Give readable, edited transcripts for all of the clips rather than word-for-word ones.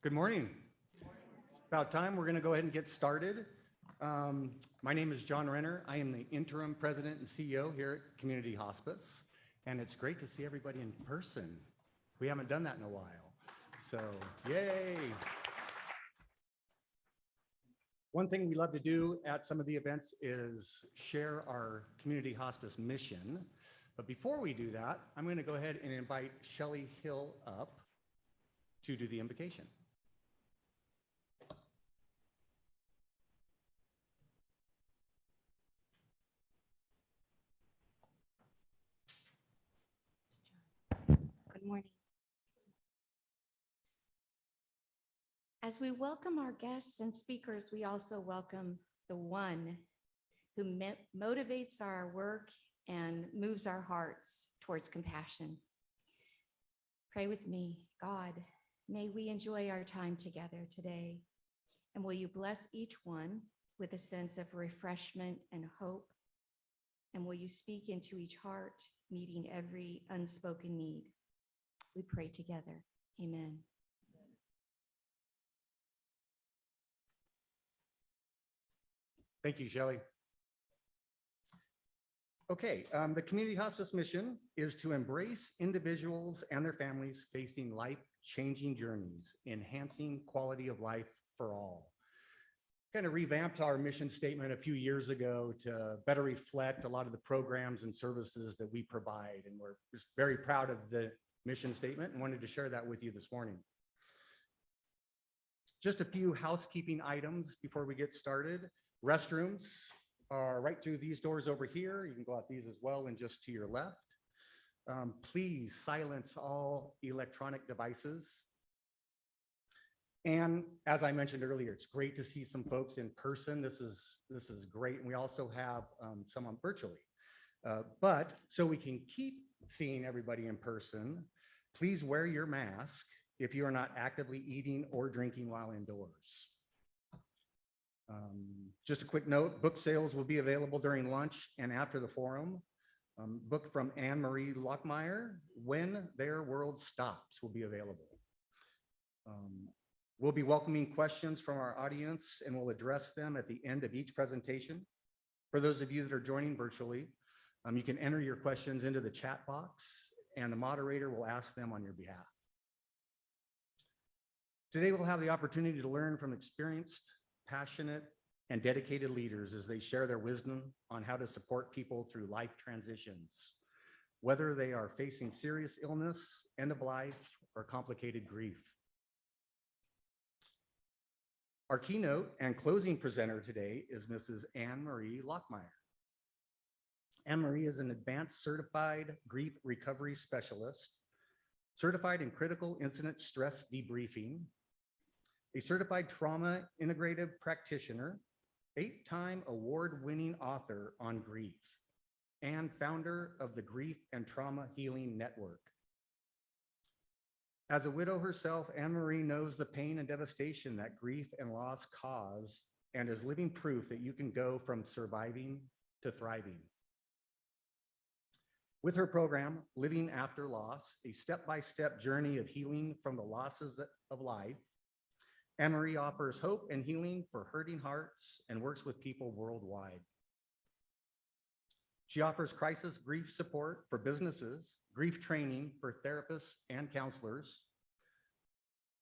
Good morning. It's about time. We're going to go ahead and get started. My name is John Renner. I am the interim president and CEO here at Community Hospice, and it's great to see everybody in person. We haven't done that in a while, so yay. One thing we love to do at some of the events is share our Community Hospice mission. But before we do that, I'm going to go ahead and invite Shelley Hill up to do the invocation. Good morning. As we welcome our guests and speakers, we also welcome the one who motivates our work and moves our hearts towards compassion. Pray with me. God, may we enjoy our time together today, and will you bless each one with a sense of refreshment and hope, and will you speak into each heart, meeting every unspoken need. We pray together. Amen. Thank you, Shelley. Okay, the Community Hospice mission is to embrace individuals and their families facing life-changing journeys, enhancing quality of life for all. Kind of revamped our mission statement a few years ago to better reflect a lot of the programs and services that we provide, and we're just very proud of the mission statement and wanted to share that with you this morning. Just a few housekeeping items before we get started. Restrooms are right through these doors over here. You can go out these as well and just to your left. Please silence all electronic devices. And as I mentioned earlier, it's great to see some folks in person. This is great. And we also have someone virtually. But so we can keep seeing everybody in person, please wear your mask if you are not actively eating or drinking while indoors. Just a quick note, book sales will be available during lunch and after the forum. Book from Anne-Marie Lockmeyer, When Their World Stops, will be available. We'll be welcoming questions from our audience and we'll address them at the end of each presentation. For those of you that are joining virtually, you can enter your questions into the chat box and the moderator will ask them on your behalf. Today, we'll have the opportunity to learn from experienced, passionate, and dedicated leaders as they share their wisdom on how to support people through life transitions, whether they are facing serious illness, end of life, or complicated grief. Our keynote and closing presenter today is Mrs. Anne-Marie Lockmeyer. Anne-Marie is an advanced certified grief recovery specialist, certified in critical incident stress debriefing, a certified trauma integrative practitioner, 8-time award-winning author on grief, and founder of the Grief and Trauma Healing Network. As a widow herself, Anne-Marie knows the pain and devastation that grief and loss cause and is living proof that you can go from surviving to thriving. With her program, Living After Loss, a step-by-step journey of healing from the losses of life, Anne-Marie offers hope and healing for hurting hearts and works with people worldwide. She offers crisis grief support for businesses, grief training for therapists and counselors,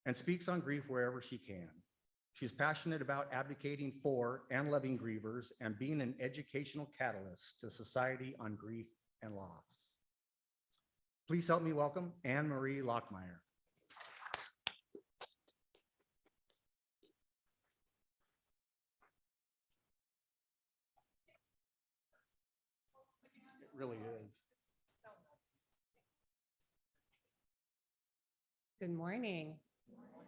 and speaks on grief wherever she can. She's passionate about advocating for and loving grievers and being an educational catalyst to society on grief and loss. Please help me welcome Anne-Marie Lockmeyer. It really is. Good morning.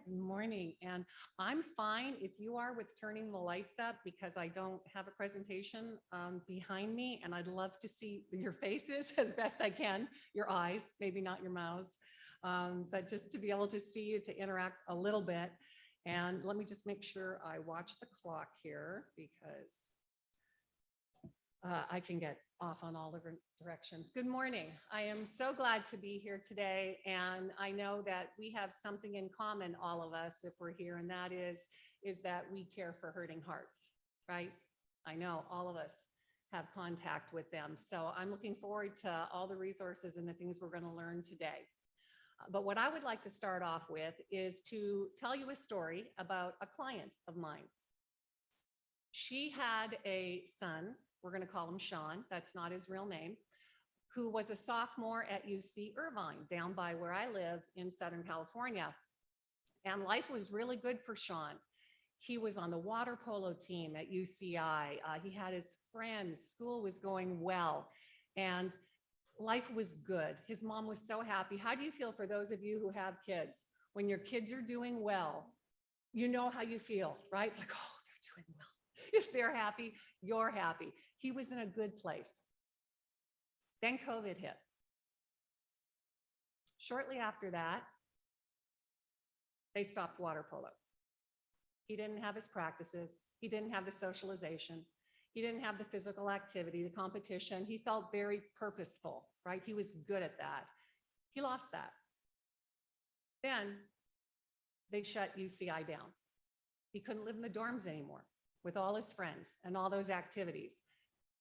Good morning. And I'm fine if you are with turning the lights up because I don't have a presentation behind me and I'd love to see your faces as best I can, your eyes, maybe not your mouths, but just to be able to see you, to interact a little bit. And let me just make sure I watch the clock here because I can get off on all different directions. Good morning. I am so glad to be here today. And I know that we have something in common, all of us, if we're here, and that is that we care for hurting hearts, right? I know all of us have contact with them. So I'm looking forward to all the resources and the things we're going to learn today. But what I would like to start off with is to tell you a story about a client of mine. She had a son, we're going to call him Sean, that's not his real name, who was a sophomore at UC Irvine, down by where I live in Southern California. And life was really good for Sean. He was on the water polo team at UCI. He had his friends, school was going well, and life was good. His mom was so happy. How do you feel for those of you who have kids? When your kids are doing well, you know how you feel, right? It's like, oh, they're doing well. If they're happy, you're happy. He was in a good place. Then COVID hit. Shortly after that, they stopped water polo. He didn't have his practices. He didn't have the socialization. He didn't have the physical activity, the competition. He felt very purposeful, right? He was good at that. He lost that. Then they shut UCI down. He couldn't live in the dorms anymore with all his friends and all those activities.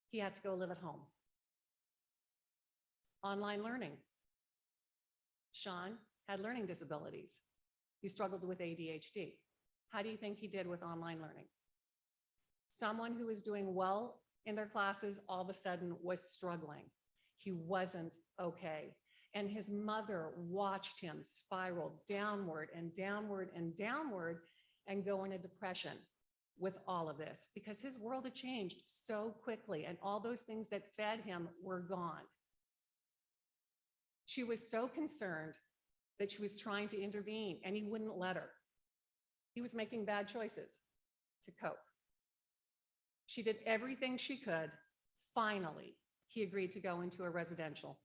He had to go live at home. Online learning. Sean had learning disabilities. He struggled with ADHD. How do you think he did with online learning? Someone who was doing well in their classes all of a sudden was struggling. He wasn't okay. And his mother watched him spiral downward and downward and downward and go into depression with all of this because his world had changed so quickly and all those things that fed him were gone. She was so concerned that she was trying to intervene and he wouldn't let her. He was making bad choices to cope. She did everything she could. Finally, he agreed to go into a residential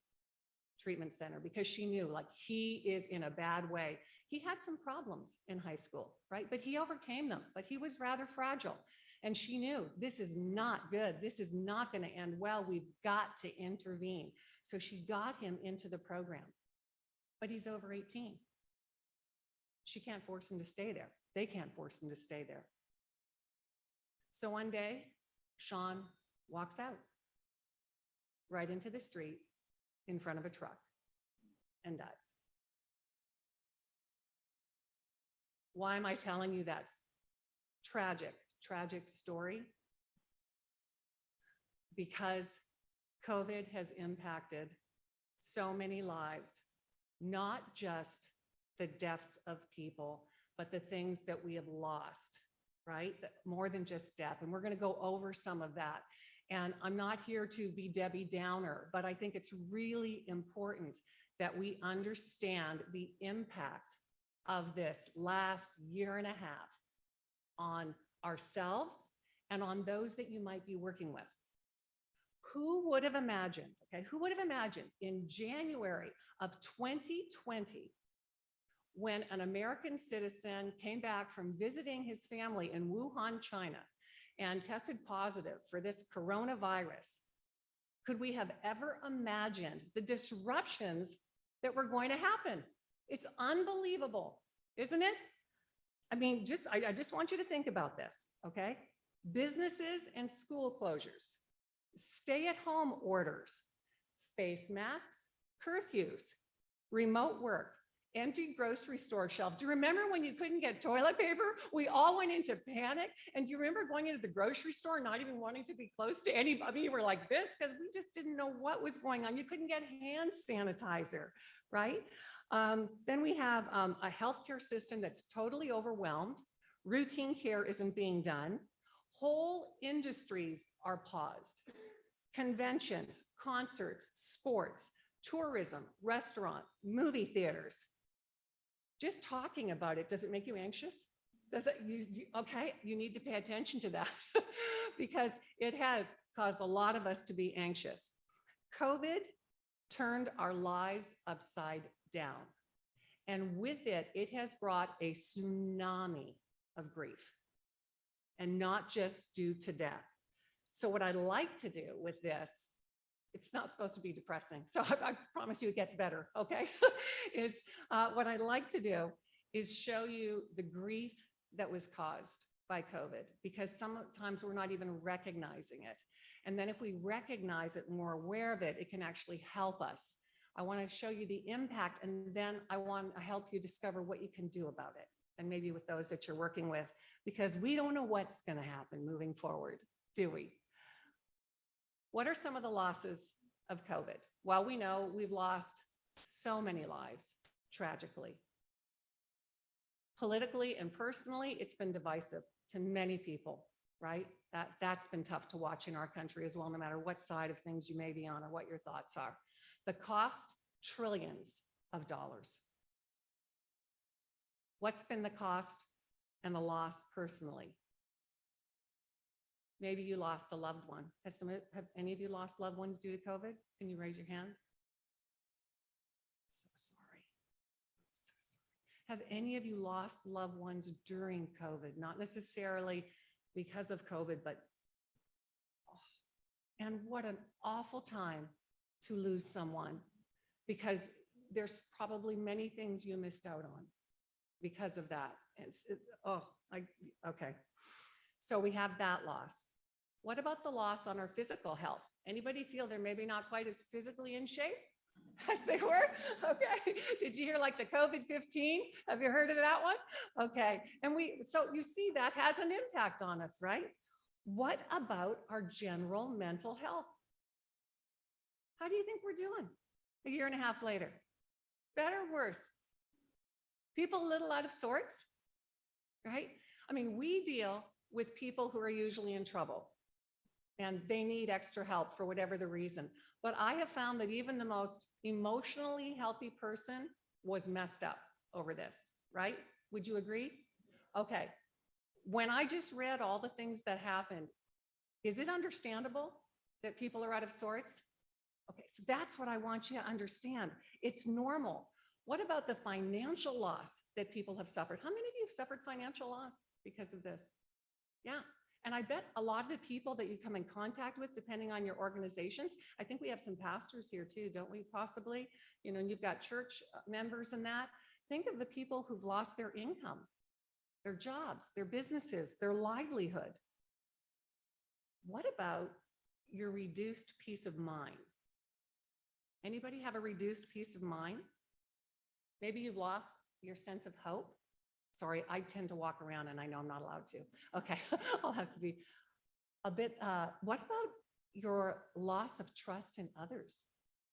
treatment center because she knew like he is in a bad way. He had some problems in high school, right? But he overcame them, but he was rather fragile. And she knew this is not good. This is not going to end well. We've got to intervene. So she got him into the program, but he's over 18. She can't force him to stay there. They can't force him to stay there. So one day, Sean walks out right into the street in front of a truck and dies. Why am I telling you that tragic story? Because COVID has impacted so many lives, not just the deaths of people, but the things that we have lost, right? More than just death. And we're going to go over some of that. And I'm not here to be Debbie Downer, but I think it's really important that we understand the impact of this last year and a half on ourselves and on those that you might be working with. Who would have imagined, okay, who would have imagined in January of 2020, when an American citizen came back from visiting his family in Wuhan, China, and tested positive for this coronavirus, could we have ever imagined the disruptions that were going to happen? It's unbelievable, isn't it? I mean, I just want you to think about this, okay? Businesses and school closures, stay-at-home orders, face masks, curfews, remote work, empty grocery store shelves. Do you remember when you couldn't get toilet paper? We all went into panic. And do you remember going into the grocery store, not even wanting to be close to anybody? You were like this because we just didn't know what was going on. You couldn't get hand sanitizer, right? Then we have a healthcare system that's totally overwhelmed. Routine care isn't being done. Whole industries are paused. Conventions, concerts, sports, tourism, restaurant, movie theaters. Just talking about it, does it make you anxious? Does it, okay, you need to pay attention to that because it has caused a lot of us to be anxious. COVID turned our lives upside down. And with it, it has brought a tsunami of grief, and not just due to death. So what I'd like to do with this, it's not supposed to be depressing, so I promise you it gets better, okay? What I'd like to do is show you the grief that was caused by COVID, because sometimes we're not even recognizing it. And then if we recognize it and we're aware of it, it can actually help us. I want to show you the impact, and then I want to help you discover what you can do about it, and maybe with those that you're working with, because we don't know what's going to happen moving forward, do we? What are some of the losses of COVID? Well, we know we've lost so many lives, tragically. Politically and personally, it's been divisive to many people, right? That's been tough to watch in our country as well, no matter what side of things you may be on or what your thoughts are. The cost, trillions of dollars. What's been the cost and the loss personally? Maybe you lost a loved one. Have any of you lost loved ones due to COVID? Can you raise your hand? So sorry. So sorry. Have any of you lost loved ones during COVID? Not necessarily because of COVID, but and what an awful time to lose someone, because there's probably many things you missed out on because of that. Okay. So we have that loss. What about the loss on our physical health? Anybody feel they're maybe not quite as physically in shape as they were? Okay. Did you hear like the COVID-15? Have you heard of that one? Okay. And so you see that has an impact on us, right? What about our general mental health? How do you think we're doing a year and a half later? Better, worse? People a little out of sorts, right? I mean, we deal with people who are usually in trouble and they need extra help for whatever the reason. But I have found that even the most emotionally healthy person was messed up over this, right? Would you agree? Okay. When I just read all the things that happened, is it understandable that people are out of sorts? Okay, so that's what I want you to understand. It's normal. What about the financial loss that people have suffered? How many of you have suffered financial loss because of this? Yeah. And I bet a lot of the people that you come in contact with, depending on your organizations, I think we have some pastors here too, don't we, possibly? You know, and you've got church members and that. Think of the people who've lost their income, their jobs, their businesses, their livelihood. What about your reduced peace of mind? Anybody have a reduced peace of mind? Maybe you've lost your sense of hope. Sorry, I tend to walk around and I know I'm not allowed to. Okay, I'll have to be a bit, what about your loss of trust in others?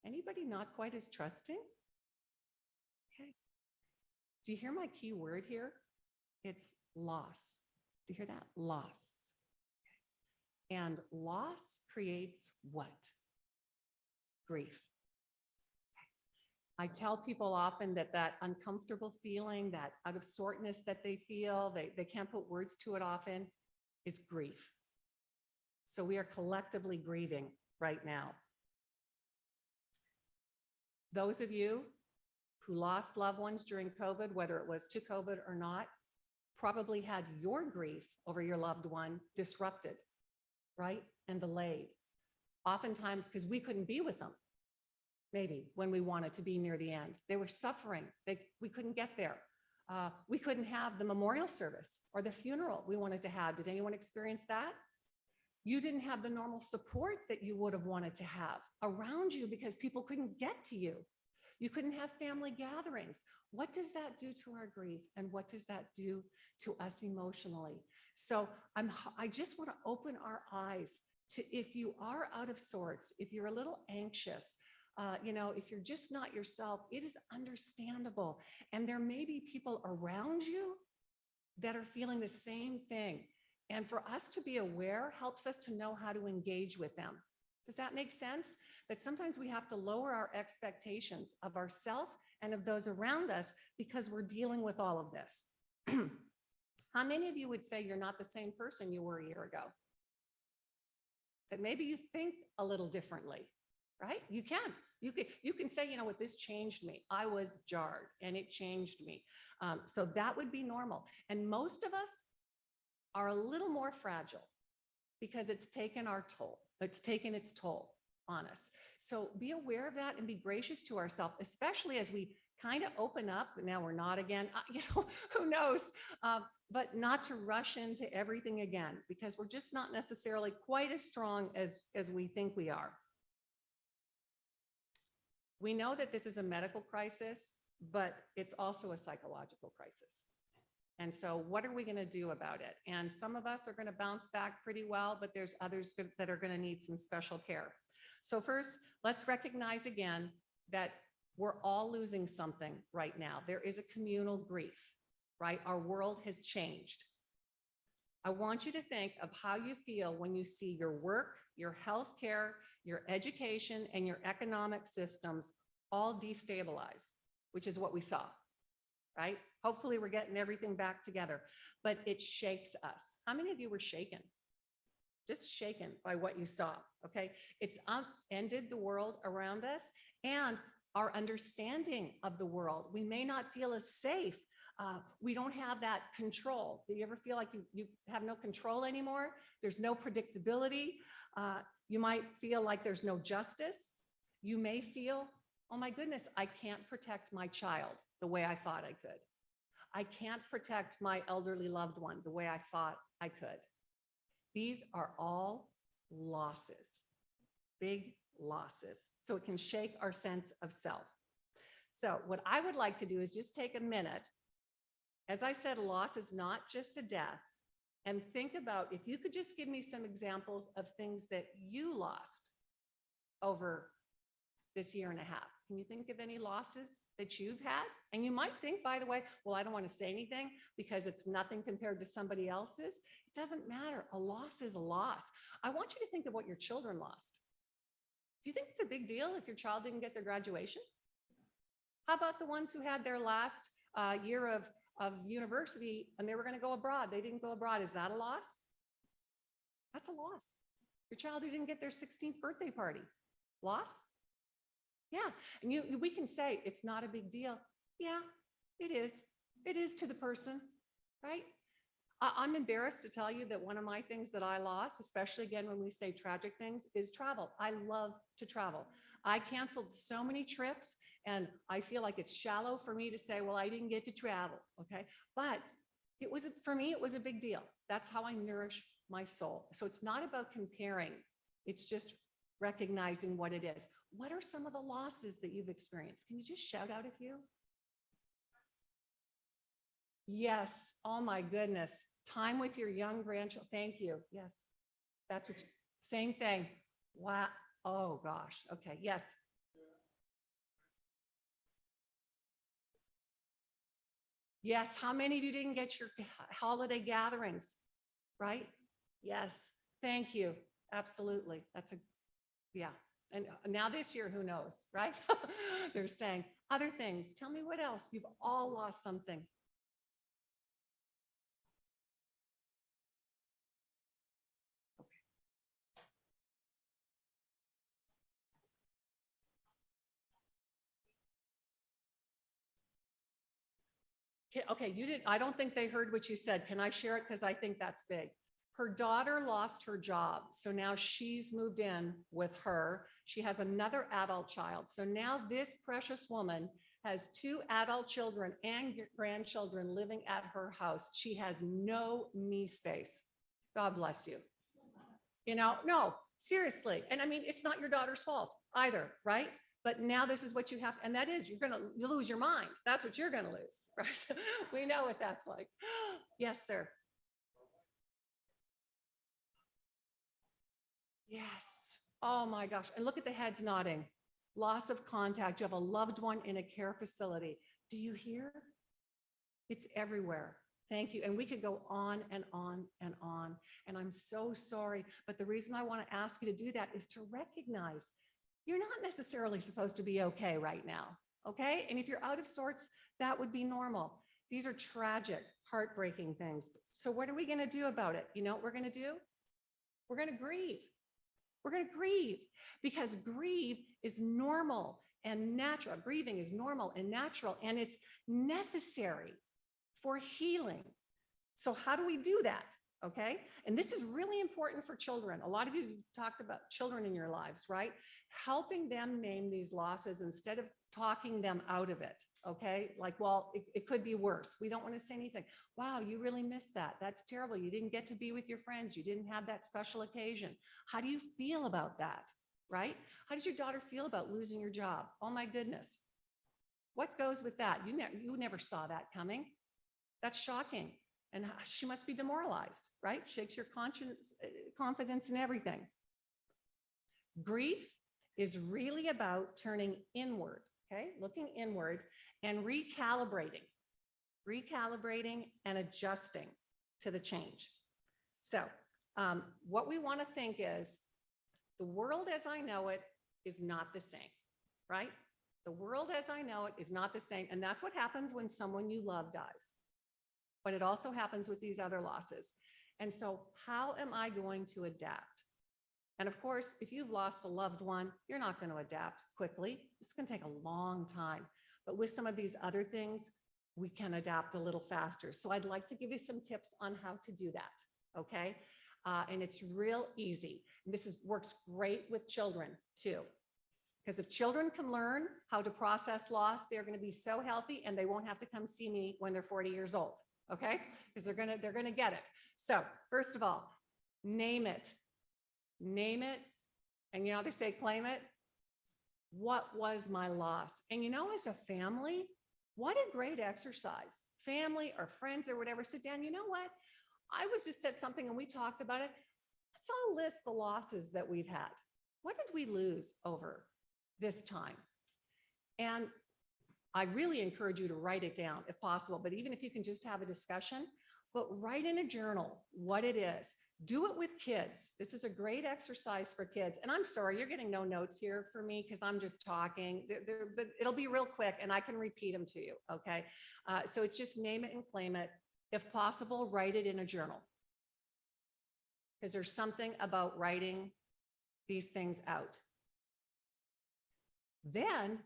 Anybody not quite as trusting? Okay. Do you hear my key word here? It's loss. Do you hear that? Loss. Okay. And loss creates what? Grief. I tell people often that uncomfortable feeling, that out of sortness that they feel, they can't put words to it often, is grief. So we are collectively grieving right now. Those of you who lost loved ones during COVID, whether it was to COVID or not, probably had your grief over your loved one disrupted, right? And delayed. Oftentimes because we couldn't be with them. Maybe when we wanted to be near the end. They were suffering. We couldn't get there. We couldn't have the memorial service or the funeral we wanted to have. Did anyone experience that? You didn't have the normal support that you would have wanted to have around you because people couldn't get to you. You couldn't have family gatherings. What does that do to our grief? And what does that do to us emotionally? So I just want to open our eyes to, if you are out of sorts, if you're a little anxious, if you're just not yourself, it is understandable. And there may be people around you that are feeling the same thing. And for us to be aware helps us to know how to engage with them. Does that make sense? That sometimes we have to lower our expectations of ourselves and of those around us because we're dealing with all of this. How many of you would say you're not the same person you were a year ago? That maybe you think a little differently. Right? You can say, you know what, this changed me. I was jarred and it changed me. So that would be normal. And most of us are a little more fragile because it's taken our toll. It's taken its toll on us. So be aware of that and be gracious to ourselves, especially as we kind of open up. Now we're not again, who knows, but not to rush into everything again, because we're just not necessarily quite as strong as we think we are. We know that this is a medical crisis, but it's also a psychological crisis. And so what are we going to do about it? And some of us are going to bounce back pretty well, but there's others that are going to need some special care. So first, let's recognize again that we're all losing something right now. There is a communal grief, right? Our world has changed. I want you to think of how you feel when you see your work, your healthcare, your education, and your economic systems all destabilize, which is what we saw, right? Hopefully we're getting everything back together, but it shakes us. How many of you were shaken? Just shaken by what you saw, okay? It's upended the world around us and our understanding of the world. We may not feel as safe. We don't have that control. Do you ever feel like you have no control anymore? There's no predictability. You might feel like there's no justice. You may feel, oh my goodness, I can't protect my child the way I thought I could. I can't protect my elderly loved one the way I thought I could. These are all losses, big losses. So it can shake our sense of self. So what I would like to do is just take a minute. As I said, loss is not just a death. And think about if you could just give me some examples of things that you lost over this year and a half. Can you think of any losses that you've had? And you might think, by the way, well, I don't want to say anything because it's nothing compared to somebody else's. It doesn't matter. A loss is a loss. I want you to think of what your children lost. Do you think it's a big deal if your child didn't get their graduation? How about the ones who had their last year of university and they were going to go abroad? They didn't go abroad. Is that a loss? That's a loss. Your child who didn't get their 16th birthday party. Loss? Yeah. And we can say it's not a big deal. Yeah, it is. It is to the person, right? I'm embarrassed to tell you that one of my things that I lost, especially again when we say tragic things, is travel. I love to travel. I canceled so many trips and I feel like it's shallow for me to say, well, I didn't get to travel, okay? But it was, for me, it was a big deal. That's how I nourish my soul. So it's not about comparing. It's just recognizing what it is. What are some of the losses that you've experienced? Can you just shout out a few? Yes. Oh my goodness. Time with your young grandchildren. Thank you. Yes. That's what, same thing. Wow. Oh gosh. Okay. Yes. Yes. How many of you didn't get your holiday gatherings? Right? Yes. Thank you. Absolutely. That's a, yeah. And now this year, who knows, right? They're saying other things. Tell me what else. You've all lost something. Okay, you didn't, I don't think they heard what you said. Can I share it? Because I think that's big. Her daughter lost her job. So now she's moved in with her. She has another adult child. So now this precious woman has 2 adult children and grandchildren living at her house. She has no me space. God bless you. You know, no, seriously. And I mean, it's not your daughter's fault either, right? But now this is what you have, and that is, you're going to lose your mind. That's what you're going to lose, right? We know what that's like. Yes, sir. Yes. Oh my gosh. And look at the heads nodding. Loss of contact. You have a loved one in a care facility. Do you hear? It's everywhere. Thank you. And we could go on and on and on. And I'm so sorry. But the reason I want to ask you to do that is to recognize you're not necessarily supposed to be okay right now. Okay. And if you're out of sorts, that would be normal. These are tragic, heartbreaking things. So what are we going to do about it? You know what we're going to do? We're going to grieve. We're going to grieve because grieve is normal and natural. Grieving is normal and natural, and it's necessary for healing. So how do we do that? okay? And this is really important for children. A lot of you talked about children in your lives, right? Helping them name these losses instead of talking them out of it, okay? Like, well, it could be worse. We don't want to say anything. Wow, you really missed that. That's terrible. You didn't get to be with your friends. You didn't have that special occasion. How do you feel about that, right? How does your daughter feel about losing your job? Oh my goodness. What goes with that? You never saw that coming. That's shocking. And she must be demoralized, right? Shakes your conscience, confidence in everything. Grief is really about turning inward, okay? Looking inward and recalibrating and adjusting to the change. So what we want to think is the world as I know it is not the same, right? The world as I know it is not the same. And that's what happens when someone you love dies. But it also happens with these other losses. And so how am I going to adapt? And of course, if you've lost a loved one, you're not going to adapt quickly. It's going to take a long time. But with some of these other things, we can adapt a little faster. So I'd like to give you some tips on how to do that, okay? And it's real easy. And this works great with children too. Because if children can learn how to process loss, they're going to be so healthy and they won't have to come see me when they're 40 years old. Okay, because they're gonna get it. So first of all, name it, and you know they say claim it. What was my loss? And you know, as a family, what a great exercise. Family or friends or whatever, sit down. You know what? I was just at something and we talked about it. Let's all list the losses that we've had. What did we lose over this time? And I really encourage you to write it down if possible, but even if you can just have a discussion, but write in a journal what it is. Do it with kids. This is a great exercise for kids. And I'm sorry, you're getting no notes here for me because I'm just talking, but it'll be real quick and I can repeat them to you, okay? So it's just name it and claim it. If possible, write it in a journal. Because there's something about writing these things out. Then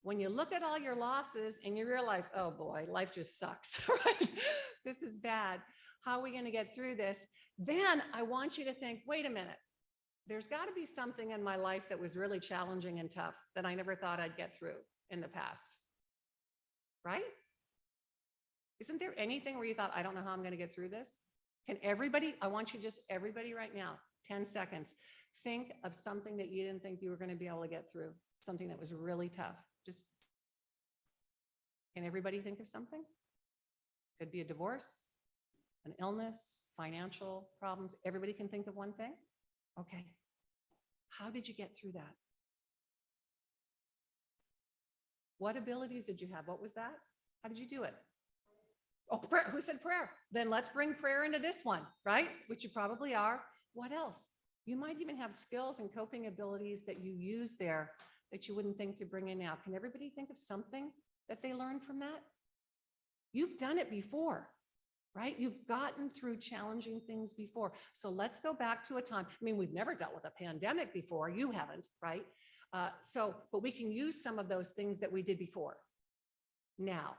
when you look at all your losses and you realize, oh boy, life just sucks, right? This is bad. How are we going to get through this? Then I want you to think, wait a minute, there's got to be something in my life that was really challenging and tough that I never thought I'd get through in the past, right? Isn't there anything where you thought, I don't know how I'm going to get through this? Can everybody, I want you just everybody right now, 10 seconds, think of something that you didn't think you were going to be able to get through, something that was really tough. Just, can everybody think of something? Could be a divorce, an illness, financial problems. Everybody can think of one thing? Okay. How did you get through that? What abilities did you have? What was that? How did you do it? Oh, prayer. Who said prayer? Then let's bring prayer into this one, right? Which you probably are. What else? You might even have skills and coping abilities that you use there that you wouldn't think to bring in now. Can everybody think of something that they learned from that? You've done it before, right? You've gotten through challenging things before. So let's go back to a time. I mean, we've never dealt with a pandemic before. You haven't, right? But we can use some of those things that we did before now.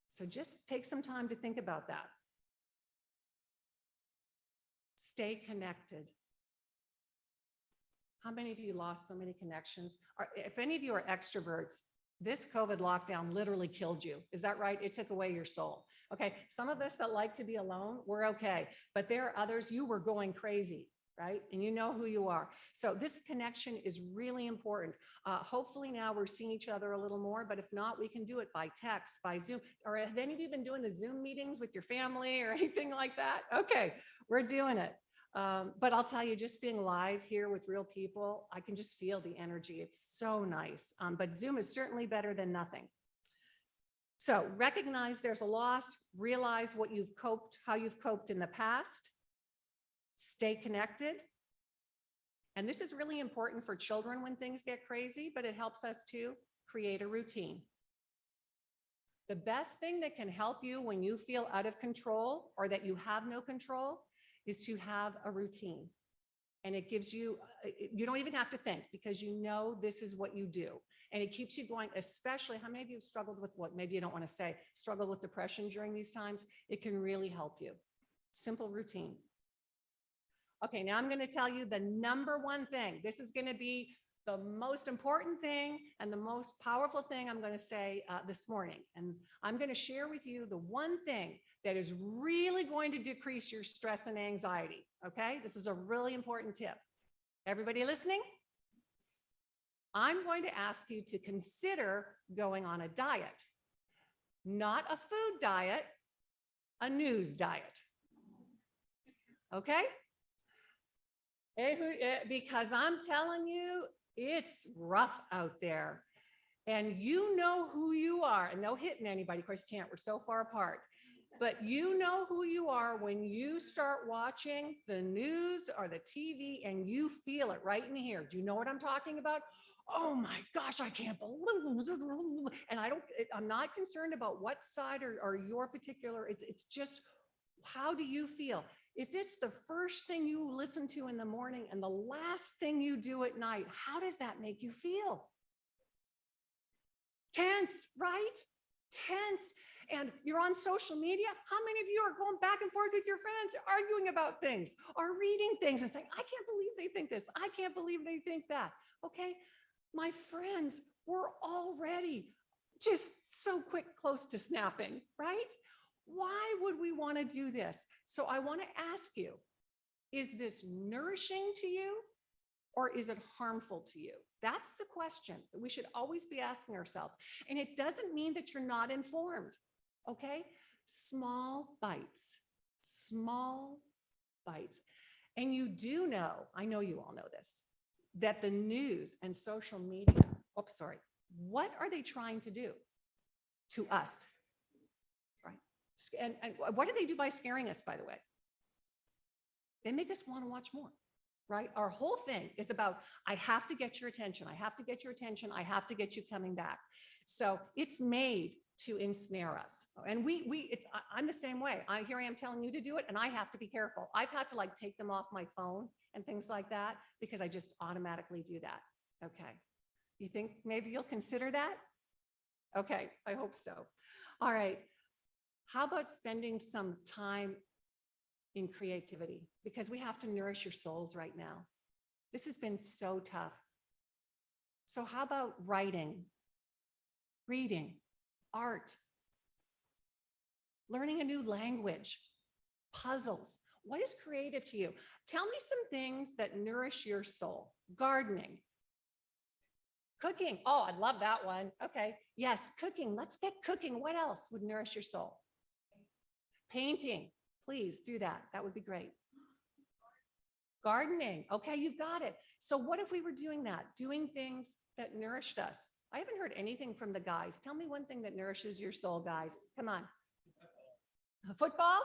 So just take some time to think about that. Stay connected. How many of you lost so many connections? If any of you are extroverts, this COVID lockdown literally killed you. Is that right? It took away your soul. Okay, some of us that like to be alone, we're okay. But there are others, you were going crazy, right? And you know who you are. So this connection is really important. Hopefully now we're seeing each other a little more, but if not, we can do it by text, by Zoom. Or have any of you been doing the Zoom meetings with your family or anything like that? Okay, we're doing it. But I'll tell you, just being live here with real people, I can just feel the energy. It's so nice. But Zoom is certainly better than nothing. So recognize there's a loss, realize what you've coped, how you've coped in the past, stay connected. And this is really important for children when things get crazy, but it helps us to create a routine. The best thing that can help you when you feel out of control or that you have no control is to have a routine. And it gives you, you don't even have to think because you know this is what you do. And it keeps you going, especially how many of you have struggled with what, maybe you don't want to say, struggle with depression during these times? It can really help you. Simple routine. Okay, now I'm going to tell you the number one thing. This is going to be the most important thing and the most powerful thing I'm going to say this morning. And I'm going to share with you the one thing that is really going to decrease your stress and anxiety. Okay, this is a really important tip. Everybody listening? I'm going to ask you to consider going on a diet, not a food diet, a news diet. Okay? Because I'm telling you, it's rough out there. And you know who you are, and no hitting anybody, of course you can't, we're so far apart. But you know who you are when you start watching the news or the TV and you feel it right in here. Do you know what I'm talking about? Oh my gosh, I can't believe, and I'm not concerned about what side or your particular, it's just, how do you feel? If it's the first thing you listen to in the morning and the last thing you do at night, how does that make you feel? Tense, right? Tense. And you're on social media. How many of you are going back and forth with your friends, arguing about things or reading things and saying, I can't believe they think this. I can't believe they think that. Okay. My friends were already just so quick, close to snapping, right? Why would we want to do this? So I want to ask you, is this nourishing to you or is it harmful to you? That's the question that we should always be asking ourselves. And it doesn't mean that you're not informed, okay? Small bites, small bites. And you do know, I know you all know this, that the news and social media, what are they trying to do to us? Right? And what do they do by scaring us, by the way? They make us want to watch more, right? Our whole thing is about, I have to get your attention. I have to get your attention. I have to get you coming back. So it's made to ensnare us. And I'm the same way. Here I am telling you to do it, and I have to be careful. I've had to take them off my phone and things like that because I just automatically do that. Okay. You think maybe you'll consider that? Okay, I hope so. All right. How about spending some time in creativity? Because we have to nourish your souls right now. This has been so tough. So how about writing, reading, art, learning a new language, puzzles? What is creative to you? Tell me some things that nourish your soul. Gardening, cooking. Oh, I'd love that one. Okay. Yes, cooking. Let's get cooking. What else would nourish your soul? Painting. Please do that. That would be great. Gardening. Okay, you've got it. So what if we were doing that? Doing things that nourished us? I haven't heard anything from the guys. Tell me one thing that nourishes your soul, guys. Come on. Football?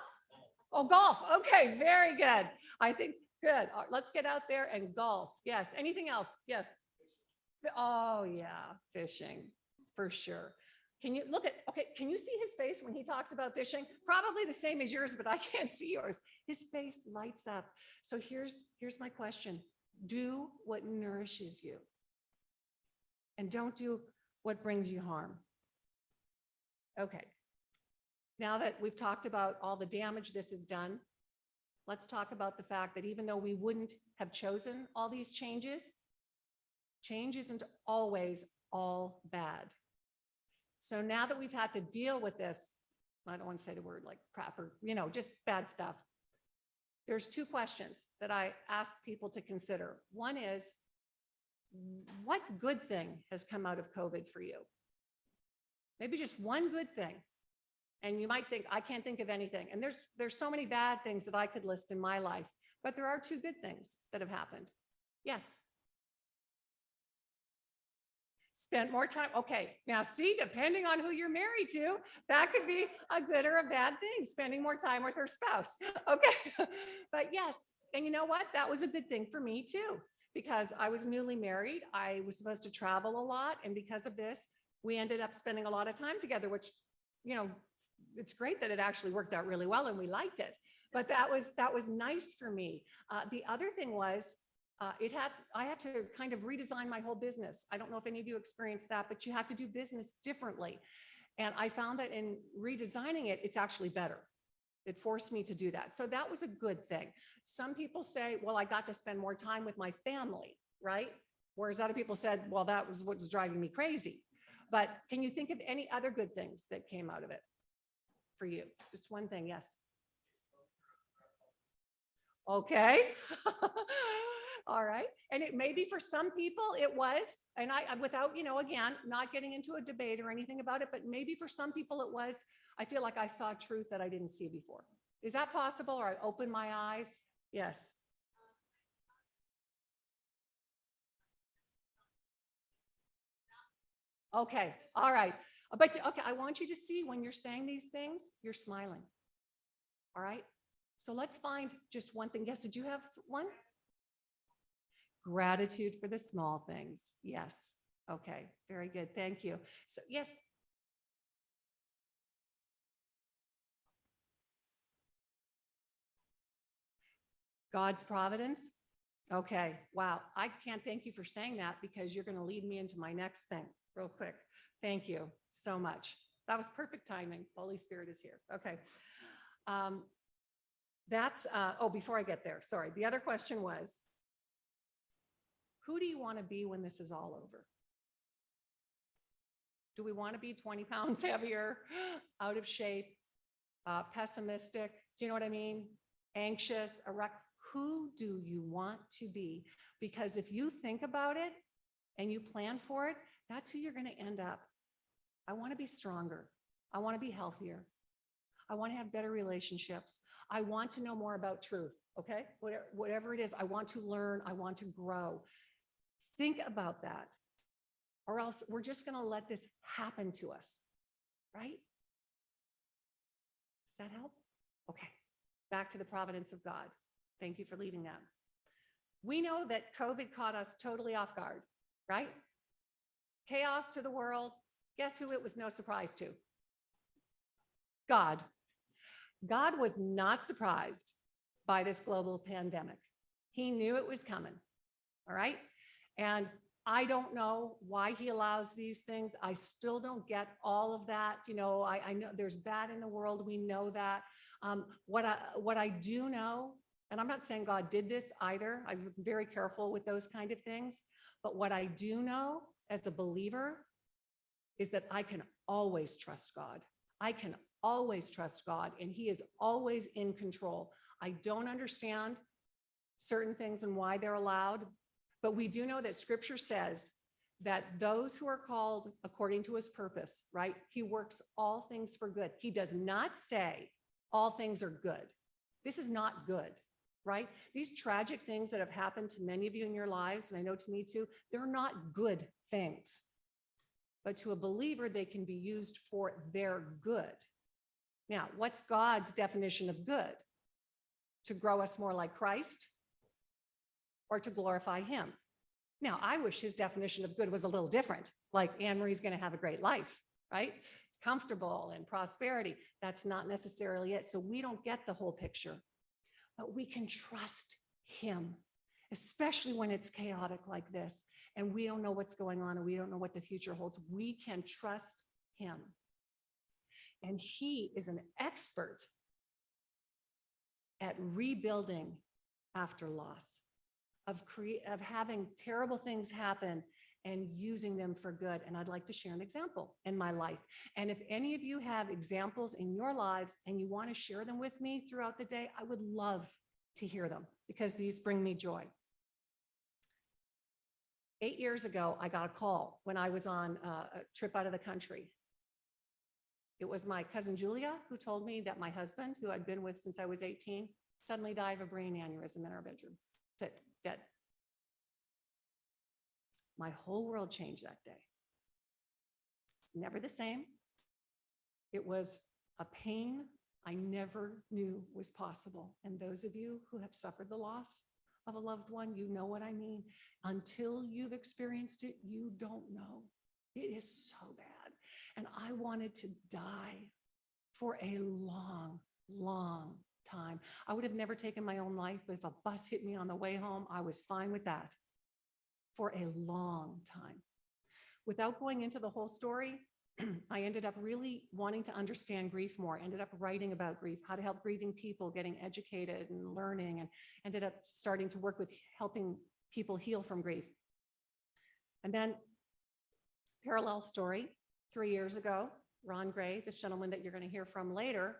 Oh, golf. Okay, very good. I think good. Let's get out there and golf. Yes. Anything else? Yes. Oh, yeah. Fishing for sure. Can you can you see his face when he talks about fishing? Probably the same as yours, but I can't see yours. His face lights up. So here's my question. Do what nourishes you. And don't do what brings you harm. Okay. Now that we've talked about all the damage this has done, let's talk about the fact that even though we wouldn't have chosen all these changes, change isn't always all bad. So now that we've had to deal with this, I don't want to say the word like crap or, just bad stuff. There's two questions that I ask people to consider. One is, what good thing has come out of COVID for you? Maybe just one good thing. And you might think, I can't think of anything. And there's so many bad things that I could list in my life, but there are two good things that have happened. Yes. Spent more time. Okay. Now see, depending on who you're married to, that could be a good or a bad thing, spending more time with her spouse. Okay. But yes. And you know what? That was a good thing for me too, because I was newly married. I was supposed to travel a lot. And because of this, we ended up spending a lot of time together, which, it's great that it actually worked out really well and we liked it. But that was nice for me. The other thing was, I had to kind of redesign my whole business. I don't know if any of you experienced that, but you had to do business differently. And I found that in redesigning it, it's actually better It forced me to do that. So that was a good thing. Some people say, well, I got to spend more time with my family, right? Whereas other people said, well, that was what was driving me crazy. But can you think of any other good things that came out of it for you? Just one thing, yes. Okay. All right. And it may be for some people it was, and I, without, again, not getting into a debate or anything about it, but maybe for some people it was, I feel like I saw truth that I didn't see before. Is that possible? Or I opened my eyes? Yes. Okay. All right. But okay, I want you to see when you're saying these things, you're smiling. All right. So let's find just one thing. Yes. Did you have one? Gratitude for the small things. Yes. Okay. Very good. Thank you. So, yes. God's providence. Okay. Wow. I can't thank you for saying that because you're going to lead me into my next thing real quick. Thank you so much. That was perfect timing. Holy Spirit is here. Okay. Before I get there, sorry. The other question was, who do you want to be when this is all over? Do we want to be 20 pounds heavier, out of shape, pessimistic? Do you know what I mean? Anxious, who do you want to be? Because if you think about it and you plan for it, that's who you're going to end up. I want to be stronger. I want to be healthier. I want to have better relationships. I want to know more about truth. Okay. Whatever it is, I want to learn. I want to grow. Think about that, or else we're just going to let this happen to us. Right? Does that help? Okay. Back to the providence of God. Thank you for leading that. We know that COVID caught us totally off guard, right? Chaos to the world. Guess who it was no surprise to? God. God was not surprised by this global pandemic. He knew it was coming, all right? And I don't know why he allows these things. I still don't get all of that. I know there's bad in the world. We know that. What I do know, and I'm not saying God did this either. I'm very careful with those kind of things. But what I do know as a believer is that I can always trust God. I can always trust God, and he is always in control. I don't understand certain things and why they're allowed, but we do know that scripture says that those who are called according to his purpose, right? He works all things for good. He does not say all things are good. This is not good, right? These tragic things that have happened to many of you in your lives, and I know to me too, they're not good things. But to a believer, they can be used for their good. Now, what's God's definition of good? To grow us more like Christ or to glorify him? Now, I wish his definition of good was a little different, like Anne-Marie's going to have a great life, right? Comfortable and prosperity. That's not necessarily it. So we don't get the whole picture, but we can trust him, especially when it's chaotic like this and we don't know what's going on and we don't know what the future holds. We can trust him. And he is an expert at rebuilding after loss, of having terrible things happen and using them for good. And I'd like to share an example in my life. And if any of you have examples in your lives and you want to share them with me throughout the day, I would love to hear them because these bring me joy. 8 years ago, I got a call when I was on a trip out of the country. It was my cousin Julia who told me that my husband, who I'd been with since I was 18, suddenly died of a brain aneurysm in our bedroom. That's it, dead. My whole world changed that day. It's never the same. It was a pain I never knew was possible. And those of you who have suffered the loss of a loved one, you know what I mean. Until you've experienced it, you don't know. It is so bad. And I wanted to die for a long, long time. I would have never taken my own life, but if a bus hit me on the way home, I was fine with that for a long time. Without going into the whole story, I ended up really wanting to understand grief more, ended up writing about grief, how to help grieving people, getting educated and learning, and ended up starting to work with helping people heal from grief. And then, parallel story, 3 years ago, Ron Gray, this gentleman that you're going to hear from later,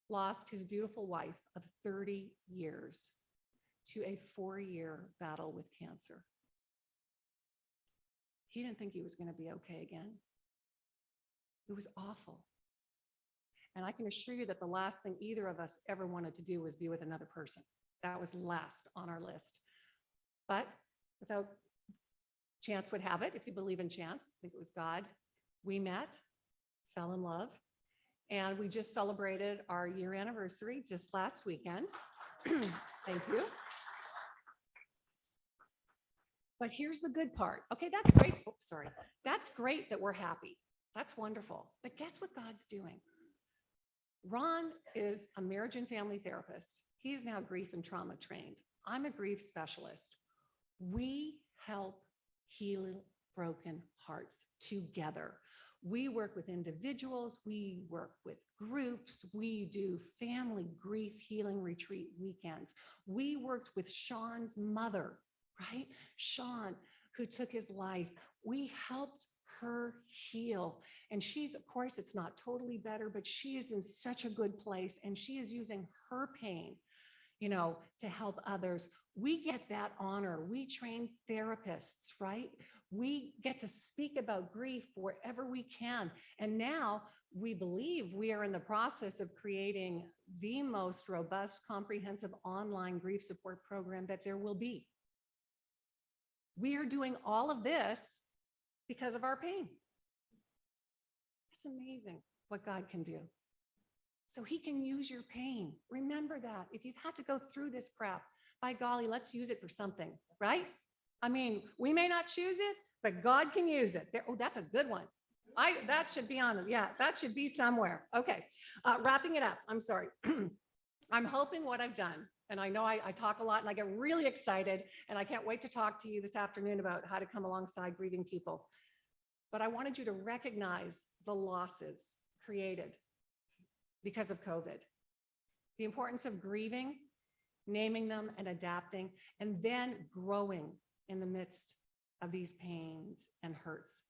lost his beautiful wife of 30 years to a 4-year battle with cancer. He didn't think he was going to be okay again. It was awful. And I can assure you that the last thing either of us ever wanted to do was be with another person. That was last on our list. But without chance would have it, if you believe in chance, I think it was God, we met, fell in love, and we just celebrated our year anniversary just last weekend. Thank you. But here's the good part. Okay, that's great. Oh, sorry. That's great that we're happy. That's wonderful. But guess what God's doing? Ron is a marriage and family therapist. He's now grief and trauma trained. I'm a grief specialist. We help heal broken hearts together. We work with individuals, we work with groups, we do family grief healing retreat weekends. We worked with Sean's mother, right? Sean, who took his life. We helped her heal. And she's, of course, it's not totally better, but she is in such a good place, and she is using her pain, to help others. We get that honor. We train therapists, right? We get to speak about grief wherever we can. And now we believe we are in the process of creating the most robust, comprehensive online grief support program that there will be. We are doing all of this because of our pain. It's amazing what God can do. So he can use your pain. Remember that. If you've had to go through this crap, by golly, let's use it for something, right? I mean, we may not choose it, but God can use it. Oh, that's a good one. That should be on it. Yeah, that should be somewhere. Okay, wrapping it up. I'm sorry. I'm hoping what I've done, and I know I talk a lot and I get really excited, and I can't wait to talk to you this afternoon about how to come alongside grieving people. But I wanted you to recognize the losses created because of COVID, the importance of grieving, naming them and adapting, and then growing in the midst of these pains and hurts.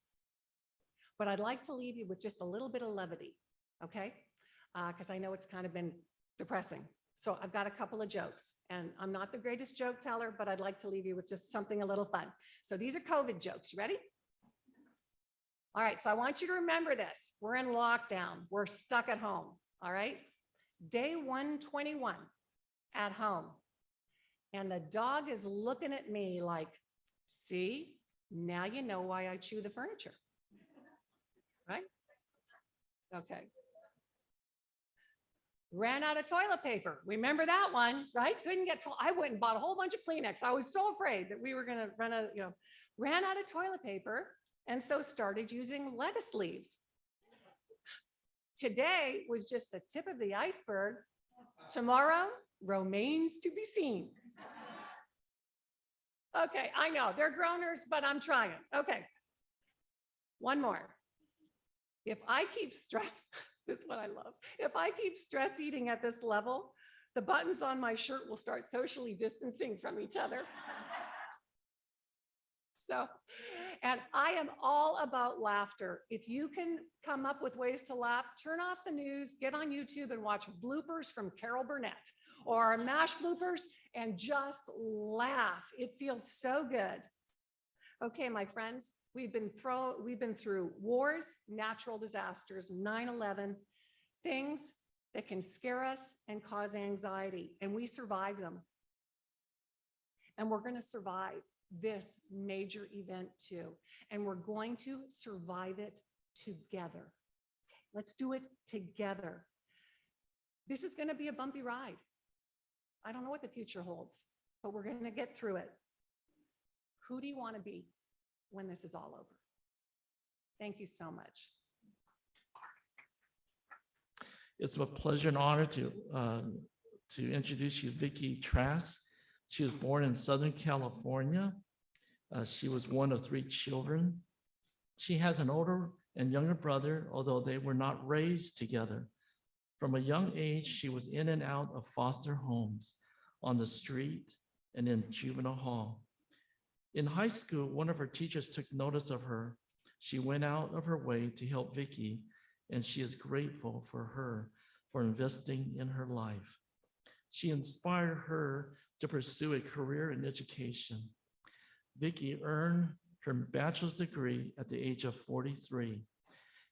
But I'd like to leave you with just a little bit of levity, okay? Because I know it's kind of been depressing. So I've got a couple of jokes, and I'm not the greatest joke teller, but I'd like to leave you with just something a little fun. So these are COVID jokes. You ready? All right, so I want you to remember this. We're in lockdown. We're stuck at home, all right? Day 121 at home. And the dog is looking at me like, see, now you know why I chew the furniture, right? Okay. Ran out of toilet paper. Remember that one, right? Couldn't get, I went and bought a whole bunch of Kleenex. I was so afraid that we were going to run out, ran out of toilet paper. And so started using lettuce leaves. Today was just the tip of the iceberg. Tomorrow remains to be seen. Okay, I know they're groaners, but I'm trying. Okay, one more. If I keep stress, this is what I love. If I keep stress eating at this level, the buttons on my shirt will start socially distancing from each other. So, and I am all about laughter. If you can come up with ways to laugh, turn off the news, get on YouTube and watch bloopers from Carol Burnett or MASH bloopers and just laugh. It feels so good. Okay, my friends, we've been through wars, natural disasters, 9/11, things that can scare us and cause anxiety, and we survived them. And we're going to survive this major event too. And we're going to survive it together. Let's do it together. This is going to be a bumpy ride. I don't know what the future holds, but we're going to get through it. Who do you want to be when this is all over? Thank you so much. It's a pleasure and honor to introduce you, Vicki Trask. She was born in Southern California. She was one of 3 children. She has an older and younger brother, although they were not raised together. From a young age, she was in and out of foster homes, on the street, and in juvenile hall. In high school, one of her teachers took notice of her. She went out of her way to help Vicky, and she is grateful for her for investing in her life. She inspired her to pursue a career in education. Vicky earned her bachelor's degree at the age of 43,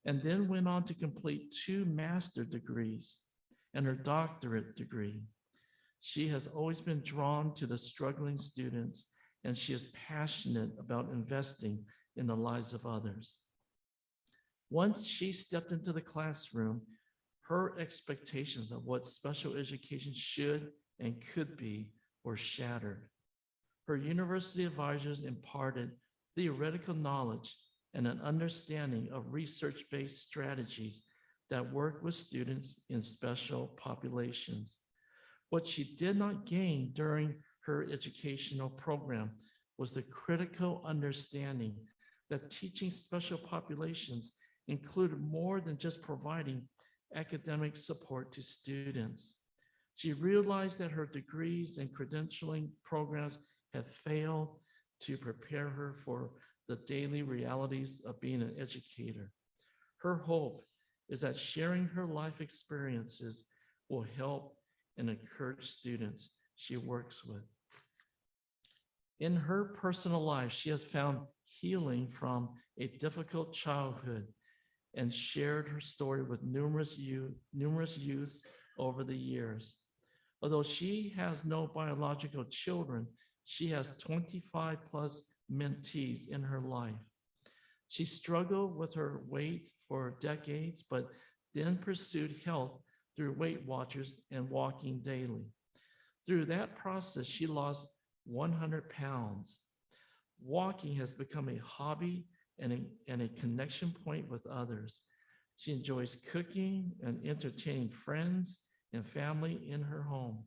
and then went on to complete 2 master's degrees and her doctorate degree. She has always been drawn to the struggling students, and she is passionate about investing in the lives of others. Once she stepped into the classroom, her expectations of what special education should and could be were shattered. Her university advisors imparted theoretical knowledge and an understanding of research-based strategies that work with students in special populations. What she did not gain during her educational program was the critical understanding that teaching special populations included more than just providing academic support to students. She realized that her degrees and credentialing programs have failed to prepare her for the daily realities of being an educator. Her hope is that sharing her life experiences will help and encourage students she works with. In her personal life, she has found healing from a difficult childhood and shared her story with numerous youths over the years. Although she has no biological children, she has 25 plus mentees in her life. She struggled with her weight for decades, but then pursued health through Weight Watchers and walking daily. Through that process, she lost 100 pounds. Walking has become a hobby and a connection point with others. She enjoys cooking and entertaining friends and family in her home.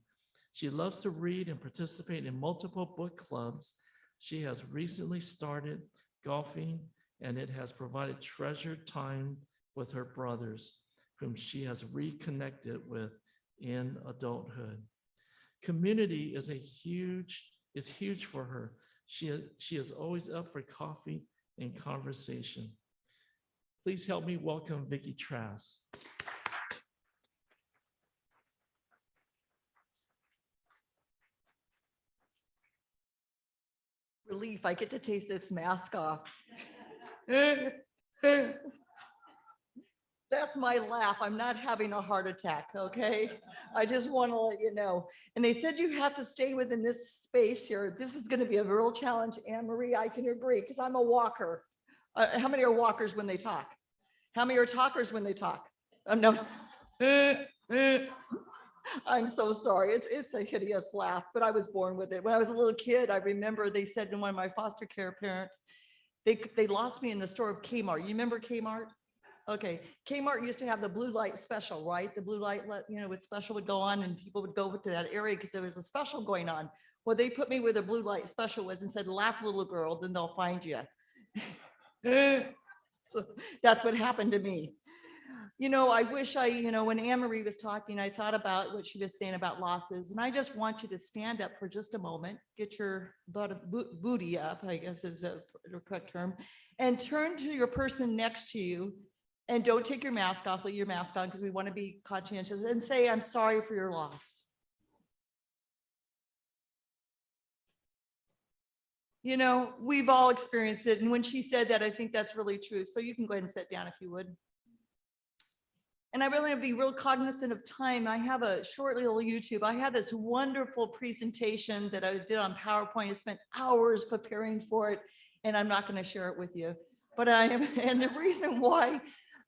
She loves to read and participate in multiple book clubs. She has recently started golfing, and it has provided treasured time with her brothers, whom she has reconnected with in adulthood. Community is huge for her. She is always up for coffee and conversation. Please help me welcome Vicky Trask. Relief, I get to take this mask off. That's my laugh. I'm not having a heart attack, okay? I just want to let you know. And they said you have to stay within this space here. This is going to be a real challenge, Anne Marie. I can agree because I'm a walker. How many are walkers when they talk? How many are talkers when they talk? No. I'm so sorry. It's a hideous laugh, but I was born with it. When I was a little kid, I remember they said to one of my foster care parents, they lost me in the store of Kmart. You remember Kmart? Okay, Kmart used to have the blue light special, right? The blue light, with special would go on and people would go to that area because there was a special going on. Well, they put me where the blue light special was and said, laugh, little girl, then they'll find you. So that's what happened to me. I wish when Anne Marie was talking, I thought about what she was saying about losses. And I just want you to stand up for just a moment, get your booty up, I guess is the correct term, and turn to your person next to you. And don't take your mask off, leave your mask on because we want to be conscientious, and say, I'm sorry for your loss. We've all experienced it. And when she said that, I think that's really true. So you can go ahead and sit down if you would. And I really want to be real cognizant of time. I have a short little YouTube. I had this wonderful presentation that I did on PowerPoint. I spent hours preparing for it, and I'm not going to share it with you. But I am, and the reason why,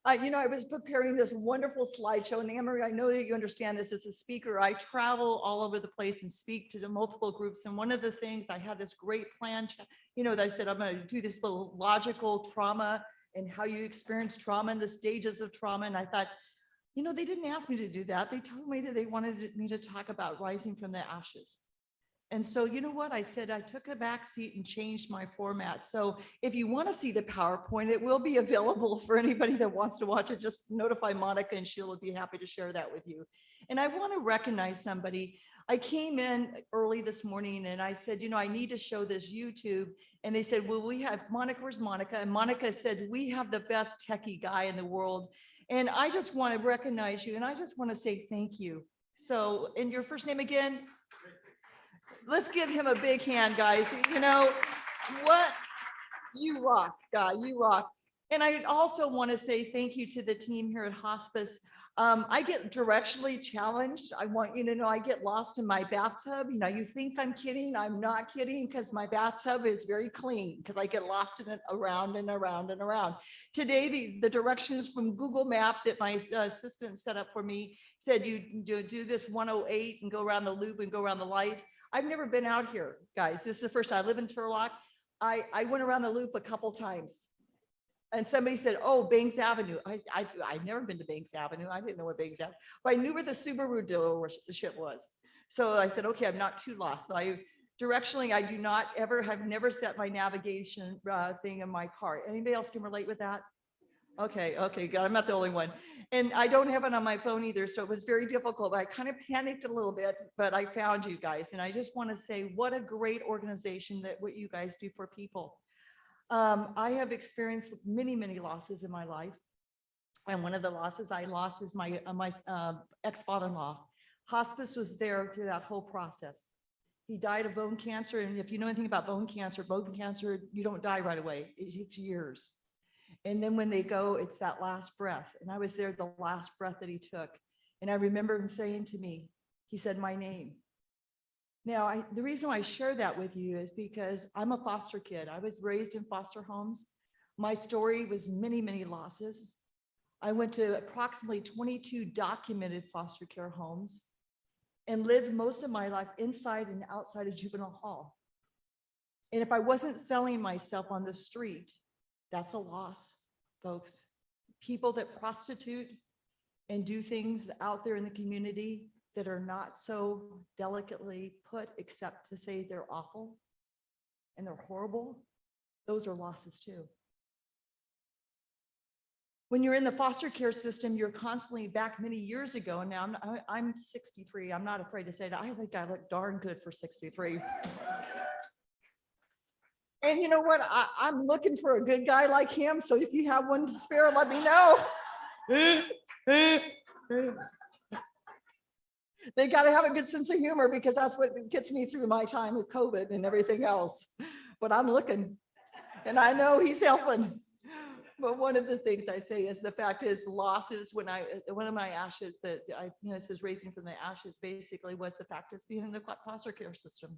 I was preparing this wonderful slideshow. And Anne Marie, I know that you understand this as a speaker. I travel all over the place and speak to the multiple groups. And one of the things, I had this great plan, that I said, I'm going to do this little logical trauma and how you experience trauma and the stages of trauma. And I thought, they didn't ask me to do that. They told me that they wanted me to talk about rising from the ashes. And so, you know what? I said, I took a back seat and changed my format. So if you want to see the PowerPoint, it will be available for anybody that wants to watch it. Just notify Monica and she'll be happy to share that with you. And I want to recognize somebody. I came in early this morning and I said, I need to show this YouTube. And they said, well, we have Monica, where's Monica? And Monica said, we have the best techie guy in the world. And I just want to recognize you. And I just want to say thank you. So, and your first name again? Let's give him a big hand, guys. What? You rock, guy, you rock. And I also want to say thank you to the team here at Hospice. I get directionally challenged. I want you to know I get lost in my bathtub. You think I'm kidding. I'm not kidding, because my bathtub is very clean, because I get lost in it around and around and around. Today, the directions from Google Map that my assistant set up for me said you do this 108 and go around the loop and go around the light. I've never been out here, guys. This is the first time. I live in Turlock. I went around the loop a couple times. And somebody said, oh, Banks Avenue. I've never been to Banks Avenue. I didn't know where Banks Avenue, but I knew where the Subaru dealership was. So I said, okay, I'm not too lost. So directionally, have never set my navigation thing in my car. Anybody else can relate with that? Okay, good. I'm not the only one. And I don't have it on my phone either. So it was very difficult. I kind of panicked a little bit, but I found you guys. And I just want to say what a great organization that what you guys do for people. I have experienced many, many losses in my life. And one of the losses I lost is my ex-father-in-law. Hospice was there through that whole process. He died of bone cancer. And if you know anything about bone cancer, you don't die right away. It takes years. And then when they go, it's that last breath. And I was there the last breath that he took. And I remember him saying to me, he said my name. Now, the reason why I share that with you is because I'm a foster kid. I was raised in foster homes. My story was many, many losses. I went to approximately 22 documented foster care homes and lived most of my life inside and outside of juvenile hall. And if I wasn't selling myself on the street, that's a loss, folks. People that prostitute and do things out there in the community that are not so delicately put, except to say they're awful and they're horrible, those are losses too. When you're in the foster care system, you're constantly back many years ago. And now I'm 63. I'm not afraid to say that. I think I look darn good for 63. And you know what? I'm looking for a good guy like him. So if you have one to spare, let me know. They got to have a good sense of humor, because that's what gets me through my time with COVID and everything else. But I'm looking, and I know he's helping. But one of the things I say is the fact is losses. One of my ashes that it says raising from the ashes basically was the fact it's being in the foster care system.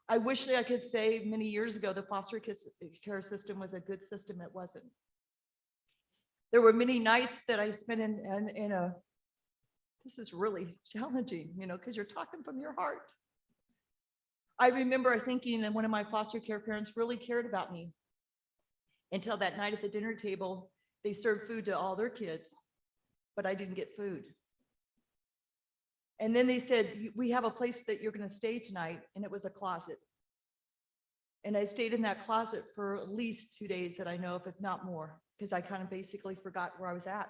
I wish that I could say many years ago the foster care system was a good system. It wasn't. There were many nights that I spent in a. This is really challenging, because you're talking from your heart. I remember thinking that one of my foster care parents really cared about me until that night at the dinner table, they served food to all their kids, but I didn't get food. And then they said, we have a place that you're going to stay tonight. And it was a closet. And I stayed in that closet for at least 2 days that I know of, if not more, because I kind of basically forgot where I was at.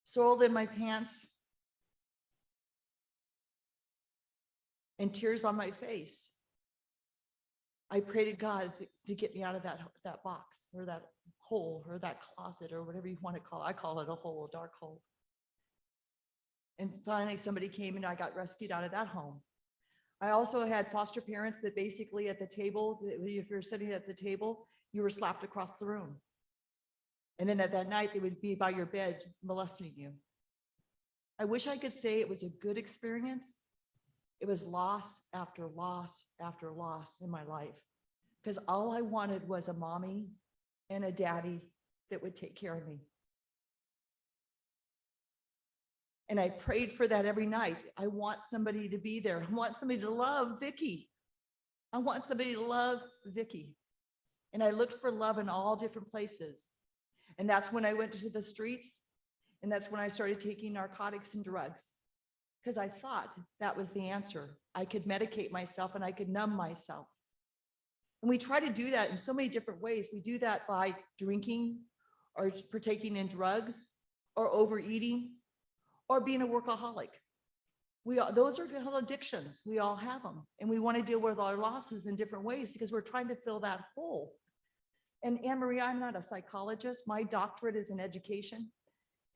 Soiled in my pants, and tears on my face. I prayed to God to get me out of that box, or that hole, or that closet, or whatever you want to call it. I call it a hole, a dark hole. And finally somebody came and I got rescued out of that home. I also had foster parents that basically at the table, if you're sitting at the table, you were slapped across the room. And then at that night, they would be by your bed molesting you. I wish I could say it was a good experience. It was loss after loss after loss in my life, because all I wanted was a mommy and a daddy that would take care of me. And I prayed for that every night. I want somebody to be there. I want somebody to love Vicky. I want somebody to love Vicky. And I looked for love in all different places. And that's when I went to the streets. And that's when I started taking narcotics and drugs. because I thought that was the answer. I could medicate myself and I could numb myself. And we try to do that in so many different ways. We do that by drinking or partaking in drugs or overeating or being a workaholic. Those are called addictions. We all have them. And we want to deal with our losses in different ways because we're trying to fill that hole. And Anne Marie, I'm not a psychologist. My doctorate is in education.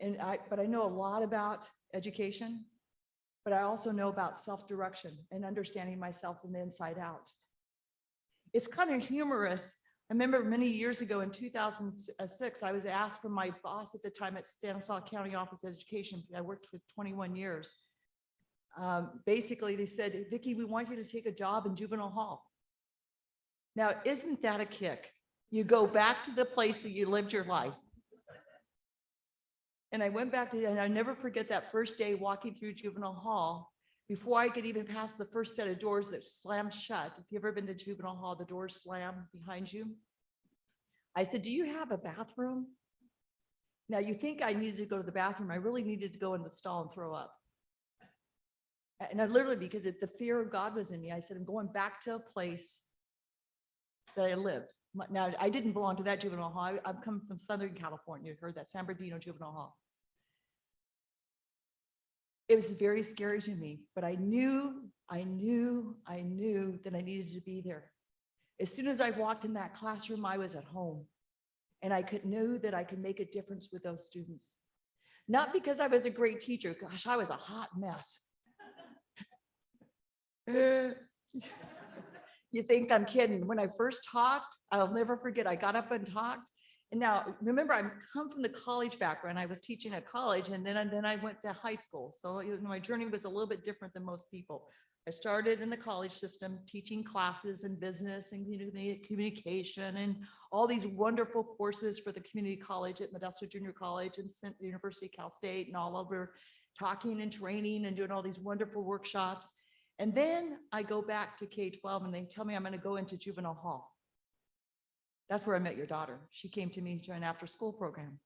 But I know a lot about education, but I also know about self-direction and understanding myself from the inside out. It's kind of humorous. I remember many years ago in 2006, I was asked from my boss at the time at Stanislaus County Office of Education. I worked with 21 years. Basically, they said, Vicki, we want you to take a job in juvenile hall. Now, isn't that a kick? You go back to the place that you lived your life. And I went back to, and I'll never forget that first day walking through juvenile hall. Before I could even pass the first set of doors that slammed shut. If you've ever been to juvenile hall, the doors slam behind you. I said, do you have a bathroom? Now you think I needed to go to the bathroom. I really needed to go in the stall and throw up. And I literally, because the fear of God was in me, I said, I'm going back to a place that I lived. Now, I didn't belong to that juvenile hall. I'm coming from Southern California. You heard that, San Bernardino Juvenile Hall. It was very scary to me, but I knew that I needed to be there. As soon as I walked in that classroom, I was at home. And I knew that I could make a difference with those students. Not because I was a great teacher. Gosh, I was a hot mess. You think I'm kidding. When I first talked, I'll never forget, I got up and talked. And now, remember, I come from the college background. I was teaching at college, and then I went to high school. So my journey was a little bit different than most people. I started in the college system, teaching classes in business and communication and all these wonderful courses for the community college at Modesto Junior College and the University of Cal State and all over, talking and training and doing all these wonderful workshops. And then I go back to K-12 and they tell me I'm going to go into juvenile hall. That's where I met your daughter. She came to me through an after school program.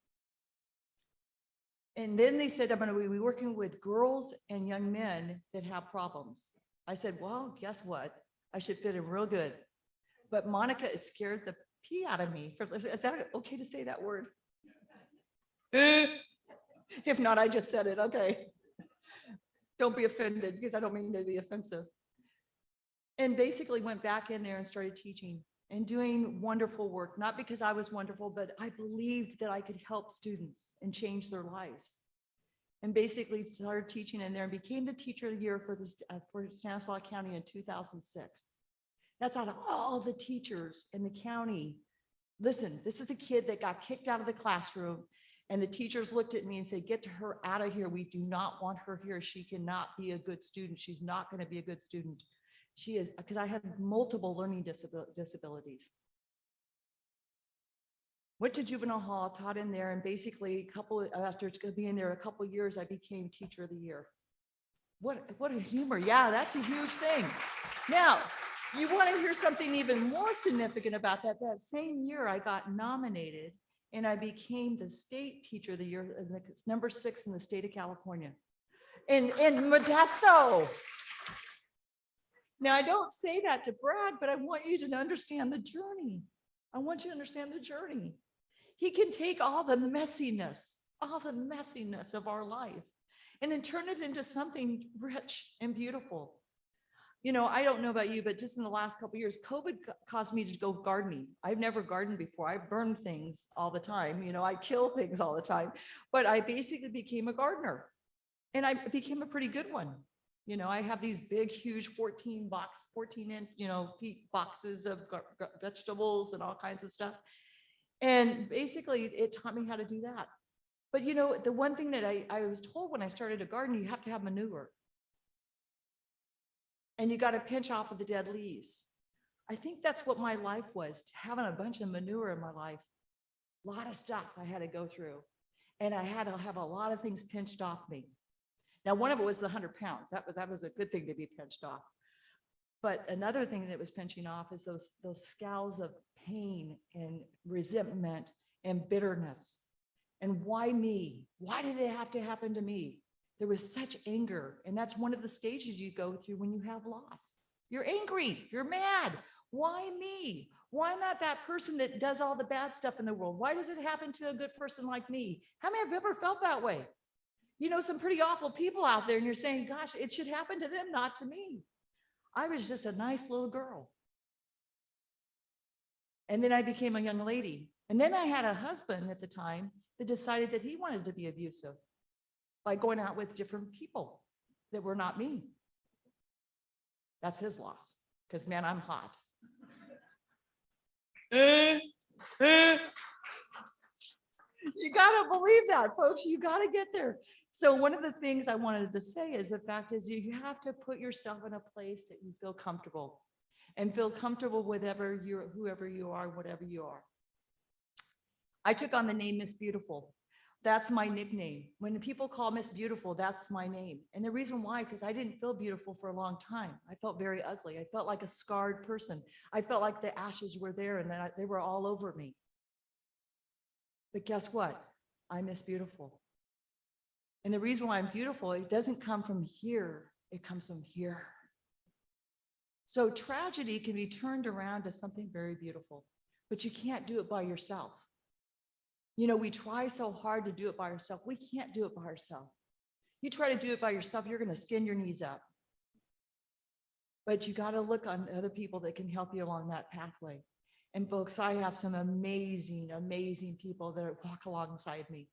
And then they said, I'm going to be working with girls and young men that have problems. I said, well, guess what? I should fit in real good. But Monica, it scared the pee out of me. Is that okay to say that word? If not, I just said it. Okay. Don't be offended because I don't mean to be offensive. And basically went back in there and started teaching and doing wonderful work, not because I was wonderful, but I believed that I could help students and change their lives. And basically started teaching in there and became the teacher of the year for Stanislaus County in 2006. That's out of all the teachers in the county. Listen, this is a kid that got kicked out of the classroom. And the teachers looked at me and said, get her out of here. We do not want her here. She cannot be a good student. She's not going to be a good student. She is, because I had multiple learning disabilities. Went to juvenile hall, taught in there, and basically after being there a couple of years, I became teacher of the year. What a humor. Yeah, that's a huge thing. Now, you want to hear something even more significant about that? That same year, I got nominated and I became the state teacher of the year, number 6 in the state of California, in Modesto. Now, I don't say that to brag, but I want you to understand the journey. I want you to understand the journey. He can take all the messiness of our life and then turn it into something rich and beautiful. You know, I don't know about you, but just in the last couple of years, COVID caused me to go gardening. I've never gardened before. I burn things all the time. You know, I kill things all the time, but I basically became a gardener and I became a pretty good one. You know, I have these big, huge 14 inch, feet boxes of vegetables and all kinds of stuff. And basically it taught me how to do that. But you know, the one thing that I was told when I started a garden, you have to have manure. And you got to pinch off of the dead leaves. I think that's what my life was, having a bunch of manure in my life. A lot of stuff I had to go through. And I had to have a lot of things pinched off me. Now, one of it was the 100 pounds. That was a good thing to be pinched off. But another thing that was pinching off is those scales of pain and resentment and bitterness. And why me? Why did it have to happen to me? There was such anger. And that's one of the stages you go through when you have loss. You're angry, you're mad. Why me? Why not that person that does all the bad stuff in the world? Why does it happen to a good person like me? How many have ever felt that way? You know, some pretty awful people out there and you're saying, gosh, it should happen to them, not to me. I was just a nice little girl. And then I became a young lady. And then I had a husband at the time that decided that he wanted to be abusive by going out with different people that were not me. That's his loss, because man, I'm hot. You gotta believe that, folks. You gotta get there. So one of the things I wanted to say is the fact is you have to put yourself in a place that you feel comfortable and feel comfortable with whoever you are, whatever you are. I took on the name Miss Beautiful. That's my nickname. When people call Miss Beautiful, that's my name. And the reason why, because I didn't feel beautiful for a long time. I felt very ugly. I felt like a scarred person. I felt like the ashes were there and that they were all over me. But guess what? I'm Miss Beautiful. And the reason why I'm beautiful, it doesn't come from here. It comes from here. So tragedy can be turned around to something very beautiful, but you can't do it by yourself. You know, we try so hard to do it by ourselves. We can't do it by ourselves. You try to do it by yourself, you're going to skin your knees up. But you got to look on other people that can help you along that pathway. And folks, I have some amazing, amazing people that walk alongside me.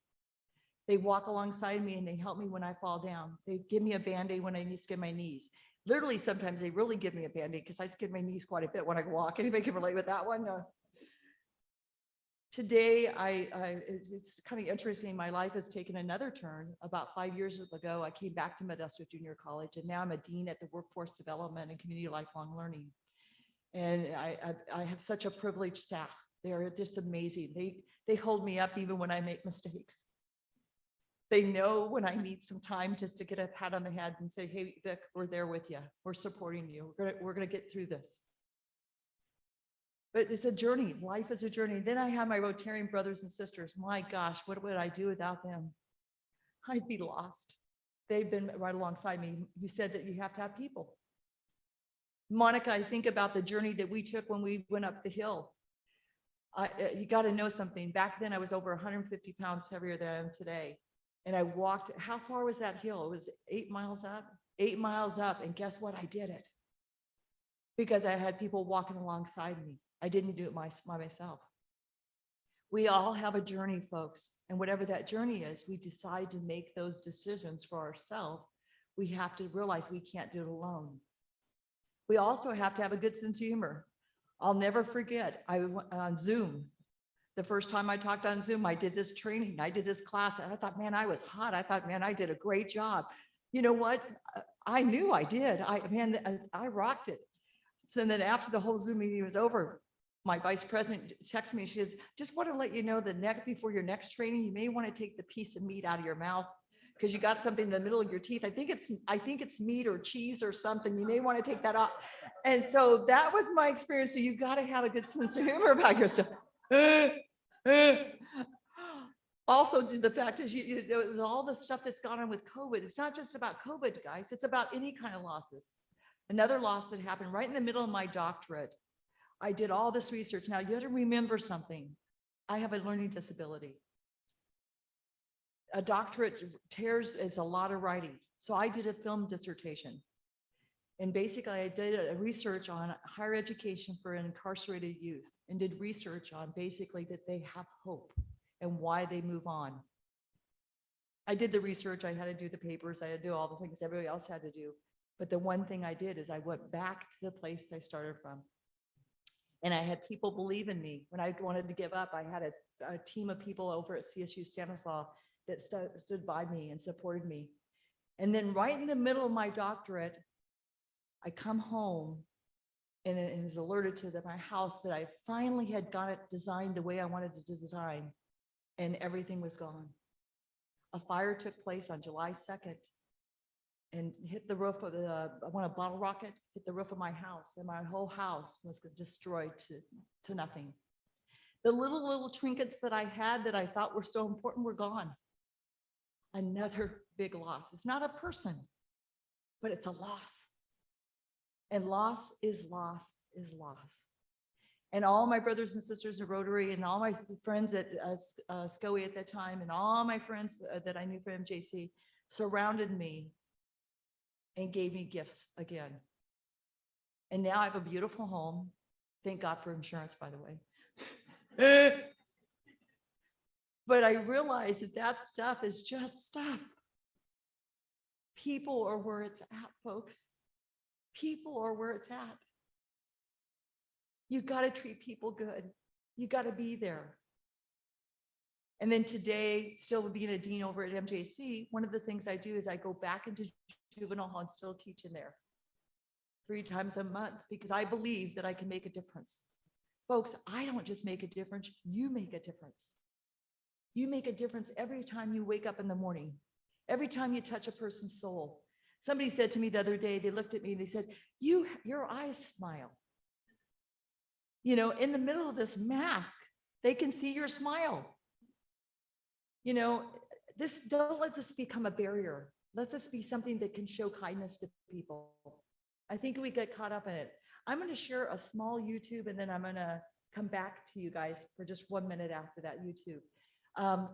They walk alongside me and they help me when I fall down. They give me a Band-Aid when I need to skin my knees. Literally, sometimes they really give me a Band-Aid because I skin my knees quite a bit when I walk. Anybody can relate with that one? No. Today, it's kind of interesting. My life has taken another turn. About 5 years ago, I came back to Modesto Junior College, and now I'm a dean at the Workforce Development and Community Lifelong Learning. And I have such a privileged staff. They're just amazing. They hold me up even when I make mistakes. They know when I need some time just to get a pat on the head and say, hey, Vic, we're there with you. We're supporting you. We're gonna get through this. But it's a journey. Life is a journey. Then I have my Rotarian brothers and sisters. My gosh, what would I do without them? I'd be lost. They've been right alongside me. You said that you have to have people. Monica, I think about the journey that we took when we went up the hill. You got to know something. Back then, I was over 150 pounds heavier than I am today. And I walked, how far was that hill? It was 8 miles up, 8 miles up. And guess what? I did it because I had people walking alongside me. I didn't do it by myself. We all have a journey, folks. And whatever that journey is, we decide to make those decisions for ourselves. We have to realize we can't do it alone. We also have to have a good sense of humor. I'll never forget, I went on Zoom. The first time I talked on Zoom, I did this training, I did this class, and I thought, man, I was hot. I thought, man, I did a great job. You know what? I knew I did. I rocked it. So then after the whole Zoom meeting was over, my vice president texted me. She says, just want to let you know that before your next training, you may want to take the piece of meat out of your mouth because you got something in the middle of your teeth. I think it's meat or cheese or something. You may want to take that off. And so that was my experience. So you got to have a good sense of humor about yourself. Also, the fact is, all the stuff that's gone on with COVID, it's not just about COVID, guys. It's about any kind of losses. Another loss that happened right in the middle of my doctorate. I did all this research. Now, you have to remember something. I have a learning disability. A doctorate is a lot of writing. So I did a film dissertation. And basically, I did a research on higher education for incarcerated youth and did research on basically that they have hope and why they move on. I did the research. I had to do the papers. I had to do all the things everybody else had to do. But the one thing I did is I went back to the place I started from. And I had people believe in me. When I wanted to give up, I had a team of people over at CSU Stanislaus that stood by me and supported me. And then right in the middle of my doctorate, I come home and it was alerted to my house that I finally had got it designed the way I wanted it to design, and everything was gone. A fire took place on July 2nd and hit the roof of a bottle rocket hit the roof of my house, and my whole house was destroyed to nothing. The little trinkets that I had that I thought were so important were gone. Another big loss. It's not a person, but it's a loss. And loss is loss is loss. And all my brothers and sisters in Rotary and all my friends at SCOE at that time and all my friends that I knew from MJC surrounded me and gave me gifts again. And now I have a beautiful home. Thank God for insurance, by the way. But I realize that that stuff is just stuff. People are where it's at, folks. People are where it's at. You got to treat people good. You got to be there. And then today, still being a dean over at MJC, one of the things I do is I go back into juvenile hall and still teach in there 3 times a month because I believe that I can make a difference. Folks, I don't just make a difference, you make a difference. You make a difference every time you wake up in the morning, every time you touch a person's soul. Somebody said to me the other day, they looked at me and they said, your eyes smile. You know, in the middle of this mask, they can see your smile. You know, don't let this become a barrier. Let this be something that can show kindness to people. I think we get caught up in it. I'm going to share a small YouTube and then I'm going to come back to you guys for just 1 minute after that YouTube.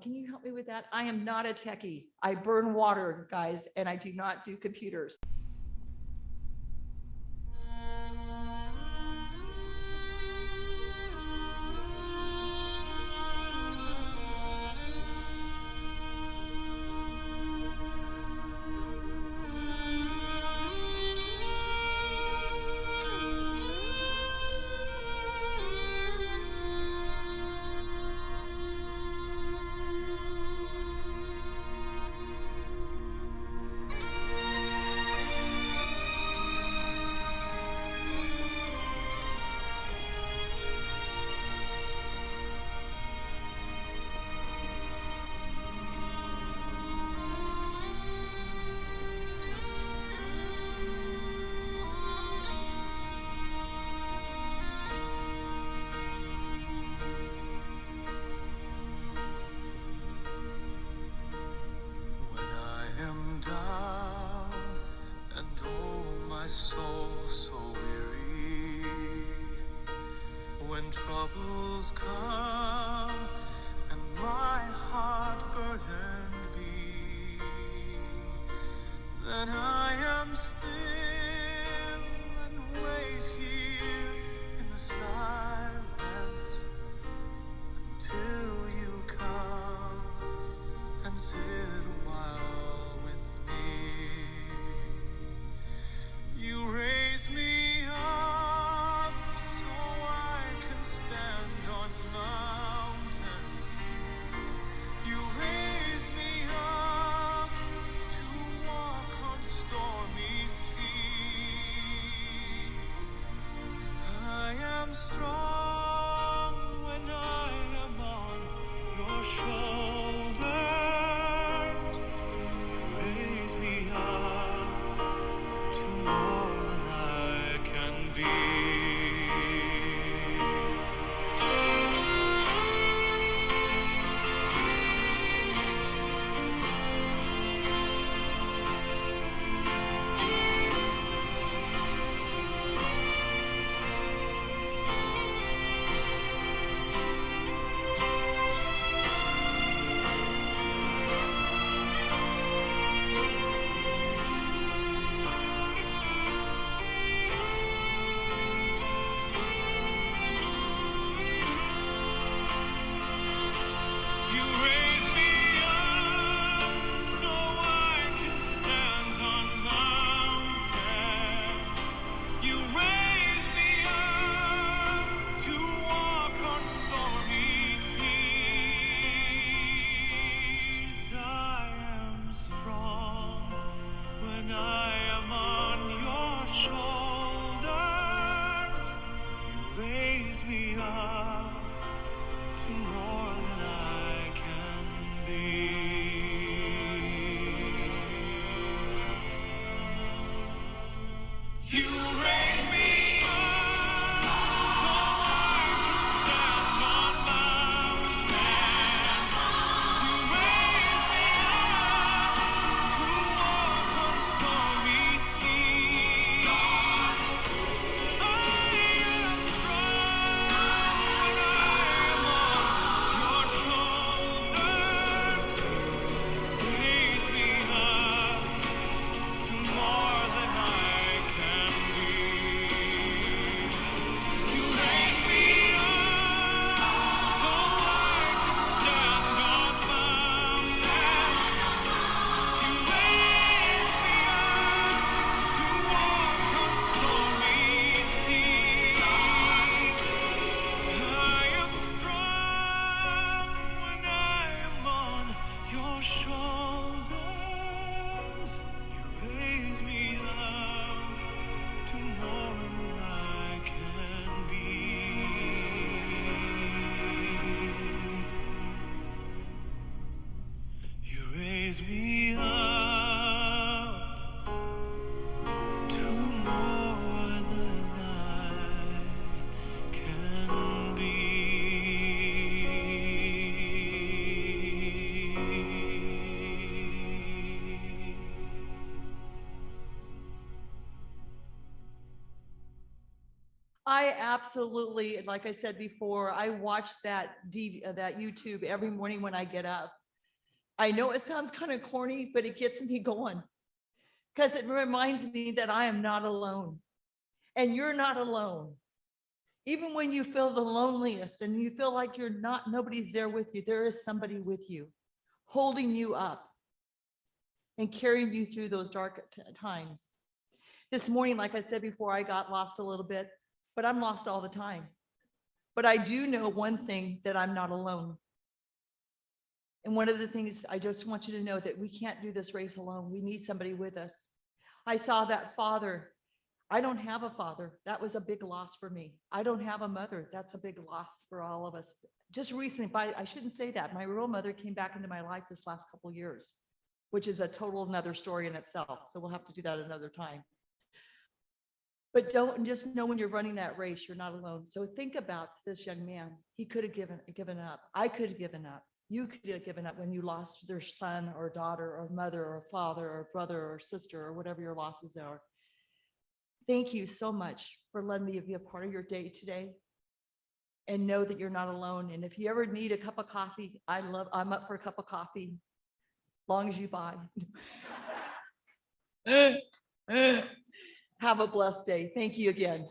Can you help me with that? I am not a techie. I burn water, guys, and I do not do computers. My soul so weary, when troubles come and my heart burdened be, then I am still and wait here in the silence until you come and sit a while with me. You raise me up so I can stand on mountains. You raise me up to walk on stormy seas. I am strong when I am on your shoulders. You raise me up to more than I can be. more than I can be. I absolutely, like I said before, I watch that that YouTube every morning when I get up. I know it sounds kind of corny, but it gets me going because it reminds me that I am not alone and you're not alone. Even when you feel the loneliest and you feel like nobody's there with you, there is somebody with you, holding you up and carrying you through those dark times. This morning, like I said before, I got lost a little bit, but I'm lost all the time. But I do know one thing, that I'm not alone. And one of the things I just want you to know, that we can't do this race alone. We need somebody with us. I saw that father. I don't have a father. That was a big loss for me. I don't have a mother. That's a big loss for all of us. Just recently, I shouldn't say that. My real mother came back into my life this last couple of years, which is a total another story in itself. So we'll have to do that another time. But don't just know when you're running that race, you're not alone. So think about this young man. He could have given up. I could have given up. You could have given up when you lost their son or daughter or mother or father or brother or sister or whatever your losses are. Thank you so much for letting me be a part of your day today. And know that you're not alone. And if you ever need a cup of coffee, I'm up for a cup of coffee, long as you buy. Have a blessed day. Thank you again.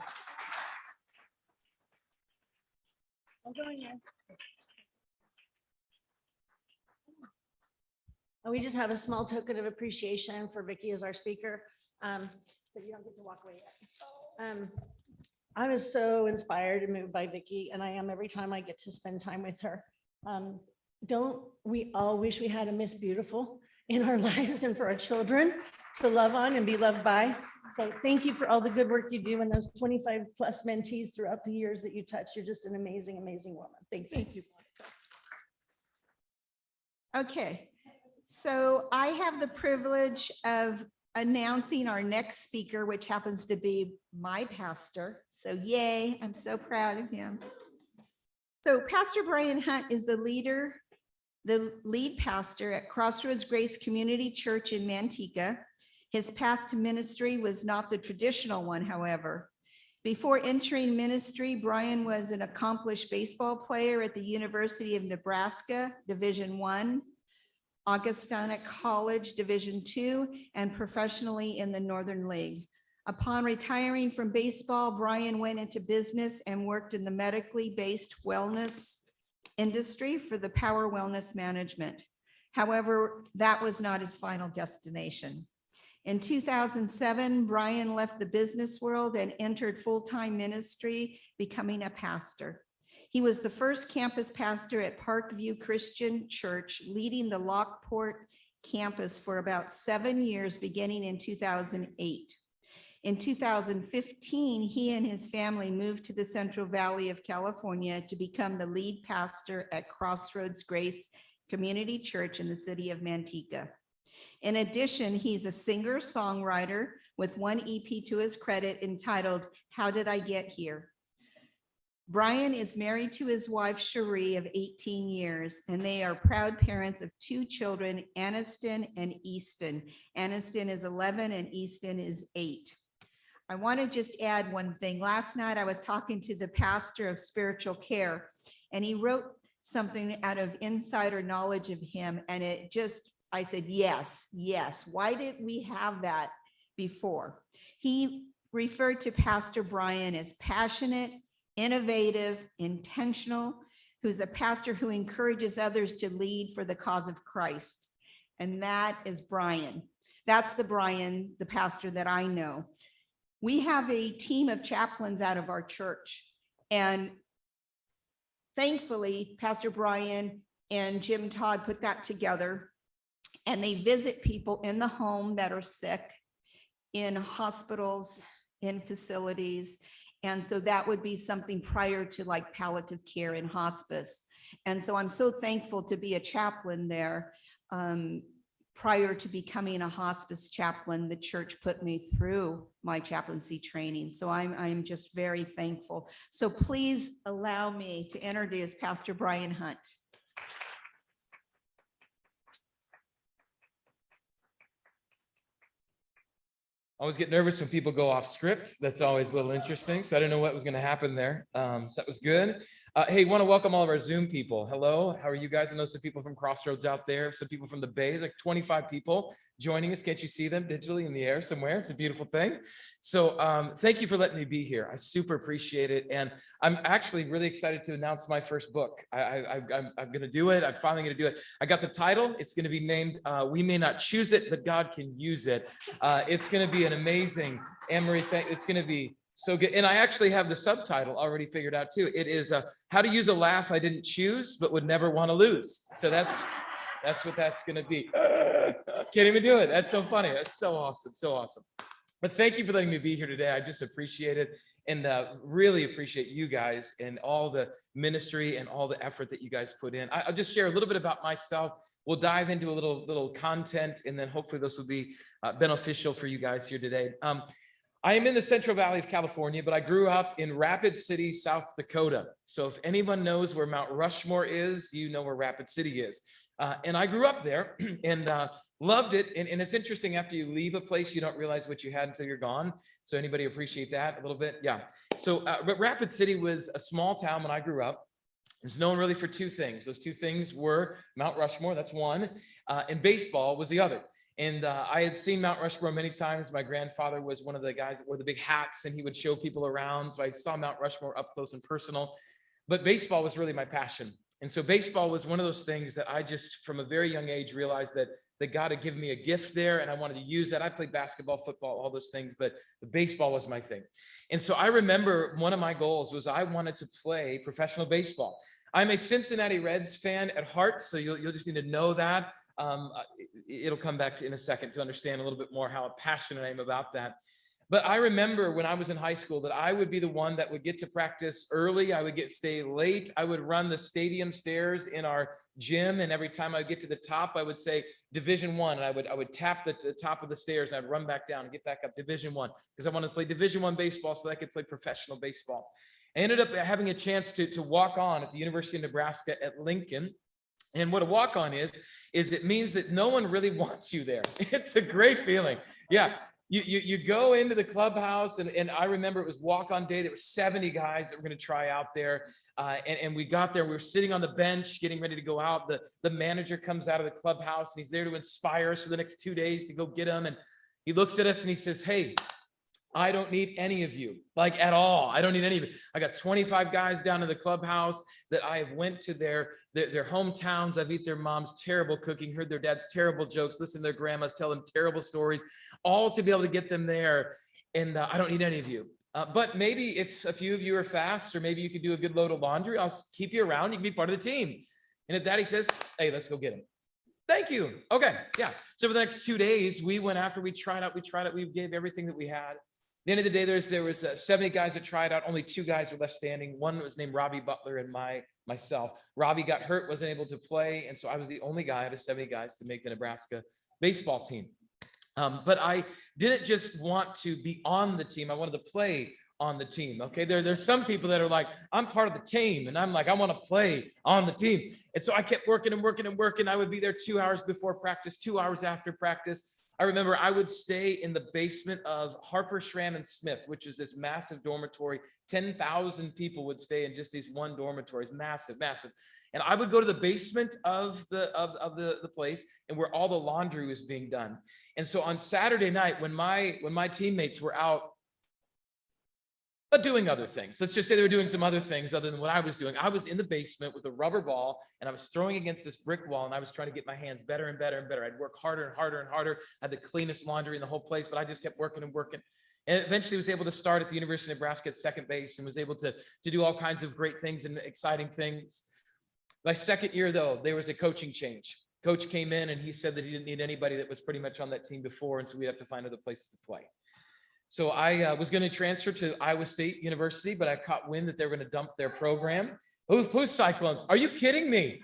We just have a small token of appreciation for Vicky as our speaker, but you don't get to walk away yet. I was so inspired and moved by Vicky, and I am every time I get to spend time with her. Don't we all wish we had a Miss Beautiful in our lives and for our children to love on and be loved by? So thank you for all the good work you do and those 25 plus mentees throughout the years that you touch. You're just an amazing, amazing woman. Thank you. Thank you. Okay, so I have the privilege of announcing our next speaker, which happens to be my pastor. So yay, I'm so proud of him. So Pastor Brian Hunt is the lead pastor at Crossroads Grace Community Church in Manteca. His path to ministry was not the traditional one, however. Before entering ministry, Brian was an accomplished baseball player at the University of Nebraska, Division I, Augustana College, Division II, and professionally in the Northern League. Upon retiring from baseball, Brian went into business and worked in the medically based wellness industry for the Power Wellness Management. However, that was not his final destination. In 2007, Brian left the business world and entered full-time ministry, becoming a pastor. He was the first campus pastor at Parkview Christian Church, leading the Lockport campus for about 7 years, beginning in 2008. In 2015, he and his family moved to the Central Valley of California to become the lead pastor at Crossroads Grace Community Church in the city of Manteca. In addition, he's a singer-songwriter with one EP to his credit entitled, How Did I Get Here? Brian is married to his wife, Cherie, of 18 years, and they are proud parents of 2 children, Aniston and Easton. Aniston is 11 and Easton is 8. I want to just add one thing. Last night, I was talking to the pastor of spiritual care, and he wrote something out of insider knowledge of him, and it just, I said, yes, yes. Why didn't we have that before? He referred to Pastor Brian as passionate, innovative, intentional, who's a pastor who encourages others to lead for the cause of Christ. And that is Brian. That's the Brian, the pastor that I know. We have a team of chaplains out of our church. And thankfully, Pastor Brian and Jim Todd put that together. And they visit people in the home that are sick, in hospitals, in facilities. And so that would be something prior to like palliative care and hospice. And so I'm so thankful to be a chaplain there. prior to becoming a hospice chaplain, the church put me through my chaplaincy training. So I'm just very thankful. So please allow me to introduce Pastor Brian Hunt. I always get nervous when people go off script. That's always a little interesting. So I didn't know what was going to happen there. So that was good. Hey, want to welcome all of our Zoom people. Hello, how are you guys? I know some people from Crossroads out there, some people from the Bay, like 25 people joining us. Can't you see them digitally in the air somewhere? It's a beautiful thing. So thank you for letting me be here. I super appreciate it. And I'm actually really excited to announce my first book. I'm going to do it. I'm finally going to do it. I got the title. It's going to be named We May Not Choose It, but God Can Use It. It's going to be an amazing, Anne-Marie, it's going to be so good. And I actually have the subtitle already figured out too. It is How to Use a Laugh I Didn't Choose, but Would Never Want to Lose. So that's what that's going to be. Can't even do it. That's so funny. That's so awesome. So awesome. But thank you for letting me be here today. I just appreciate it, and really appreciate you guys and all the ministry and all the effort that you guys put in. I'll just share a little bit about myself. We'll dive into a little content, and then hopefully this will be beneficial for you guys here today. I am in the Central Valley of California, but I grew up in Rapid City, South Dakota. So if anyone knows where Mount Rushmore is, you know where Rapid City is. And I grew up there and loved it. And it's interesting, after you leave a place, you don't realize what you had until you're gone. So anybody appreciate that a little bit? Yeah. So but Rapid City was a small town when I grew up. It was known really for two things. Those two things were Mount Rushmore, that's one, and baseball was the other. And I had seen Mount Rushmore many times. My grandfather was one of the guys that wore the big hats, and he would show people around. So I saw Mount Rushmore up close and personal. But baseball was really my passion. And so baseball was one of those things that I just, from a very young age, realized that God had given me a gift there, and I wanted to use that. I played basketball, football, all those things, but the baseball was my thing. And so I remember one of my goals was I wanted to play professional baseball. I'm a Cincinnati Reds fan at heart, so you'll just need to know that. It'll come back in a second to understand a little bit more how passionate I am about that. But I remember when I was in high school that I would be the one that would get to practice early. I would stay late. I would run the stadium stairs in our gym, and every time I would get to the top, I would say Division I, and I would tap the top of the stairs, and I'd run back down and get back up Division I, because I wanted to play Division I baseball so that I could play professional baseball. I ended up having a chance to walk on at the University of Nebraska at Lincoln. And what a walk-on is it means that no one really wants you there. It's a great feeling. Yeah. You go into the clubhouse, and I remember it was walk-on day. There were 70 guys that were going to try out there. And we got there. We were sitting on the bench getting ready to go out. The manager comes out of the clubhouse, and he's there to inspire us for the next 2 days to go get them. And he looks at us and he says, "Hey, I don't need any of you, like at all. I don't need any of it. I got 25 guys down in the clubhouse that I have went to their hometowns. I've eaten their mom's terrible cooking, heard their dad's terrible jokes, listened to their grandmas tell them terrible stories, all to be able to get them there. And I don't need any of you. But maybe if a few of you are fast, or maybe you could do a good load of laundry, I'll keep you around. You can be part of the team." And at that, he says, "Hey, let's go get him." Thank you. Okay. Yeah. So for the next 2 days, we went after, we tried out, we gave everything that we had. At the end of the day, there was 70 guys that tried out. Only 2 guys were left standing. One was named Robbie Butler and myself. Robbie got hurt, wasn't able to play. And so I was the only guy out of 70 guys to make the Nebraska baseball team. But I didn't just want to be on the team. I wanted to play on the team. Okay. There's some people that are like, I'm part of the team. And I'm like, I want to play on the team. And so I kept working and working and working. I would be there 2 hours before practice, 2 hours after practice. I remember I would stay in the basement of Harper, Schramm, and Smith, which is this massive dormitory. 10,000 people would stay in just these one dormitories, massive, massive. And I would go to the basement of the place, and where all the laundry was being done. And so on Saturday night, when my teammates were out doing other things, let's just say they were doing some other things other than what I was doing, I was in the basement with a rubber ball, and I was throwing against this brick wall, and I was trying to get my hands better and better and better. I'd work harder and harder and harder. I had the cleanest laundry in the whole place, but I just kept working and working. And eventually was able to start at the University of Nebraska at second base, and was able to do all kinds of great things and exciting things. My second year, though, there was a coaching change. Coach came in, and he said that he didn't need anybody that was pretty much on that team before, and so we'd have to find other places to play. So I was going to transfer to Iowa State University, but I caught wind that they were going to dump their program. Who's Cyclones? Are you kidding me?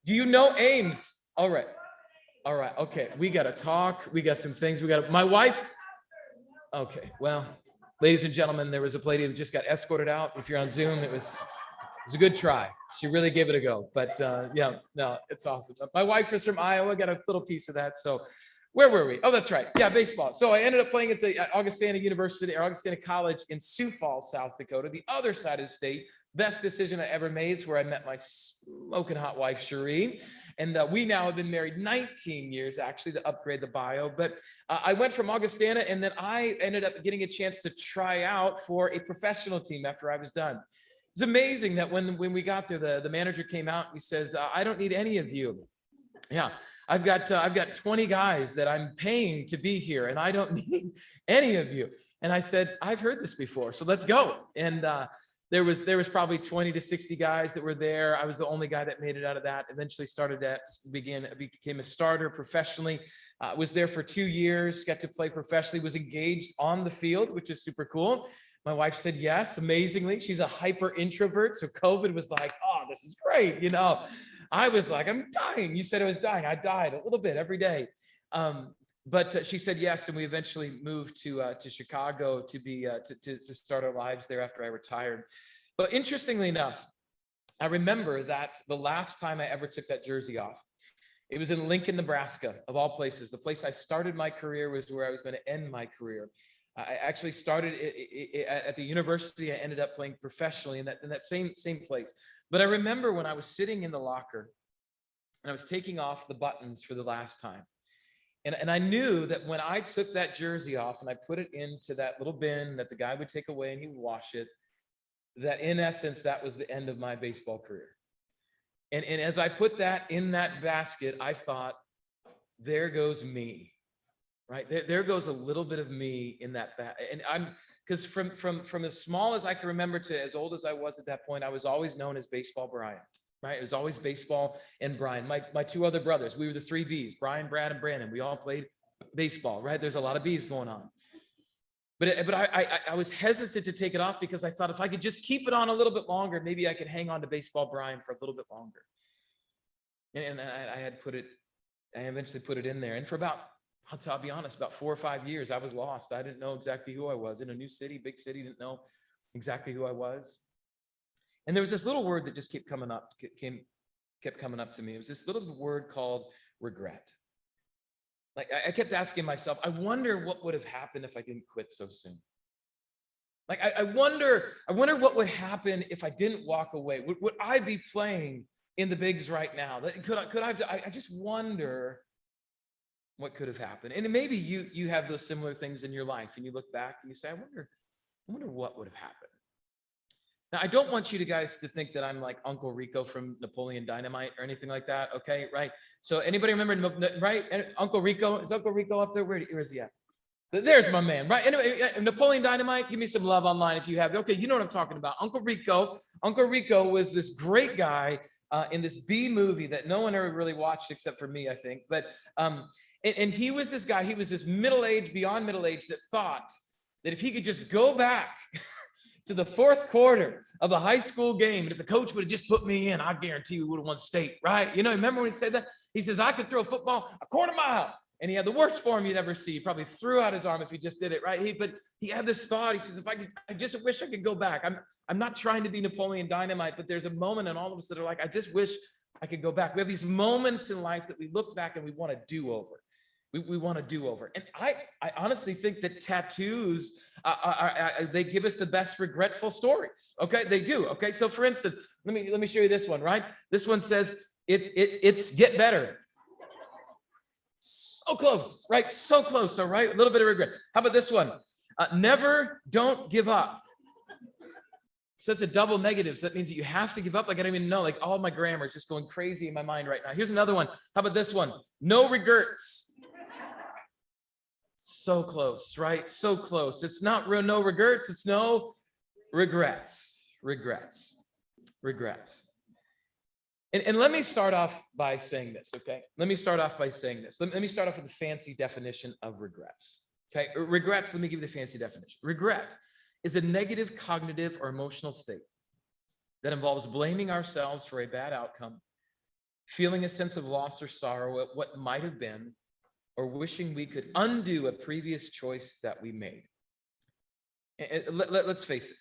Do you know Ames? All right. All right. Okay. We got to talk. We got some things. My wife. Okay. Well, ladies and gentlemen, there was a lady that just got escorted out. If you're on Zoom, it was a good try. She really gave it a go. But yeah, no, it's awesome. My wife is from Iowa. Got a little piece of that. So where were we? Oh, that's right. Yeah, baseball. So I ended up playing at the Augustana University or Augustana College in Sioux Falls, South Dakota, the other side of the state. Best decision I ever made. It's where I met my smoking hot wife, Cherie. And we now have been married 19 years, actually, to upgrade the bio. But I went from Augustana, and then I ended up getting a chance to try out for a professional team after I was done. It's amazing that when we got there, the manager came out and he says, I don't need any of you. Yeah, I've got 20 guys that I'm paying to be here, and I don't need any of you. And I said, I've heard this before, so let's go. And there was probably 20 to 60 guys that were there. I was the only guy that made it out of that. Eventually became a starter professionally. Was there for 2 years, got to play professionally, was engaged on the field, which is super cool. My wife said yes, amazingly. She's a hyper introvert. So COVID was like, oh, this is great. You know, I was like, I'm dying. You said I was dying. I died a little bit every day. But she said yes, and we eventually moved to Chicago to start our lives there after I retired. But interestingly enough, I remember that the last time I ever took that jersey off, it was in Lincoln, Nebraska, of all places. The place I started my career was where I was going to end my career. I actually started at the university. I ended up playing professionally in that same place. But I remember when I was sitting in the locker and I was taking off the buttons for the last time. And I knew that when I took that jersey off and I put it into that little bin that the guy would take away and he would wash it, that in essence, that was the end of my baseball career. And as I put that in that basket, I thought, there goes me, right? There goes a little bit of me in that basket. And because from as small as I can remember to as old as I was at that point, I was always known as Baseball Brian. Right? It was always baseball and Brian. My two other brothers, we were the 3 Bs, Brian, Brad, and Brandon. We all played baseball, right? There's a lot of Bs going on. But I was hesitant to take it off because I thought if I could just keep it on a little bit longer, maybe I could hang on to Baseball Brian for a little bit longer. And I eventually put it in there. And for about, I'll be honest, about 4 or 5 years, I was lost. I didn't know exactly who I was. In a new city, big city, didn't know exactly who I was. And there was this little word that just kept coming up to me. It was this little word called regret. Like I kept asking myself, I wonder what would have happened if I didn't quit so soon. Like I wonder what would happen if I didn't walk away. Would I be playing in the bigs right now? I just wonder what could have happened. And maybe you have those similar things in your life, and you look back and you say, I wonder what would have happened. Now, I don't want you guys to think that I'm like Uncle Rico from Napoleon Dynamite or anything like that, okay, right? So anybody remember, right? Uncle Rico, is Uncle Rico up there? Where is he at? There's my man, right? Anyway, Napoleon Dynamite, give me some love online if you have it. Okay, you know what I'm talking about. Uncle Rico was this great guy in this B movie that no one ever really watched except for me, I think. But, and he was this guy, he was this middle-aged, beyond middle-aged that thought that if he could just go back to the 4th quarter of a high school game, and if the coach would have just put me in, I guarantee we would have won state, right? You know, remember when he said that? He says, I could throw a football a quarter mile. And he had the worst form you'd ever see. He probably threw out his arm if he just did it, right? But he had this thought. He says, I just wish I could go back. I'm not trying to be Napoleon Dynamite, but there's a moment in all of us that are like, I just wish I could go back. We have these moments in life that we look back and we want to do over. We want to do over. And I honestly think that tattoos, they give us the best regretful stories. Okay, they do. Okay, so for instance, let me show you this one, right? This one says, it's get better. So close, right? So close, all right? A little bit of regret. How about this one? Never, don't give up. So it's a double negative. So that means that you have to give up. Like, I don't even know, like all my grammar is just going crazy in my mind right now. Here's another one. How about this one? No regrets. So close, right? So close. It's not real, no regrets. It's no regrets. And let me start off by saying this, okay? Let me start off with the fancy definition of regrets. Okay, regrets, let me give you the fancy definition. Regret is a negative cognitive or emotional state that involves blaming ourselves for a bad outcome feeling a sense of loss or sorrow at what might have been, or wishing we could undo a previous choice that we made. And let's face it,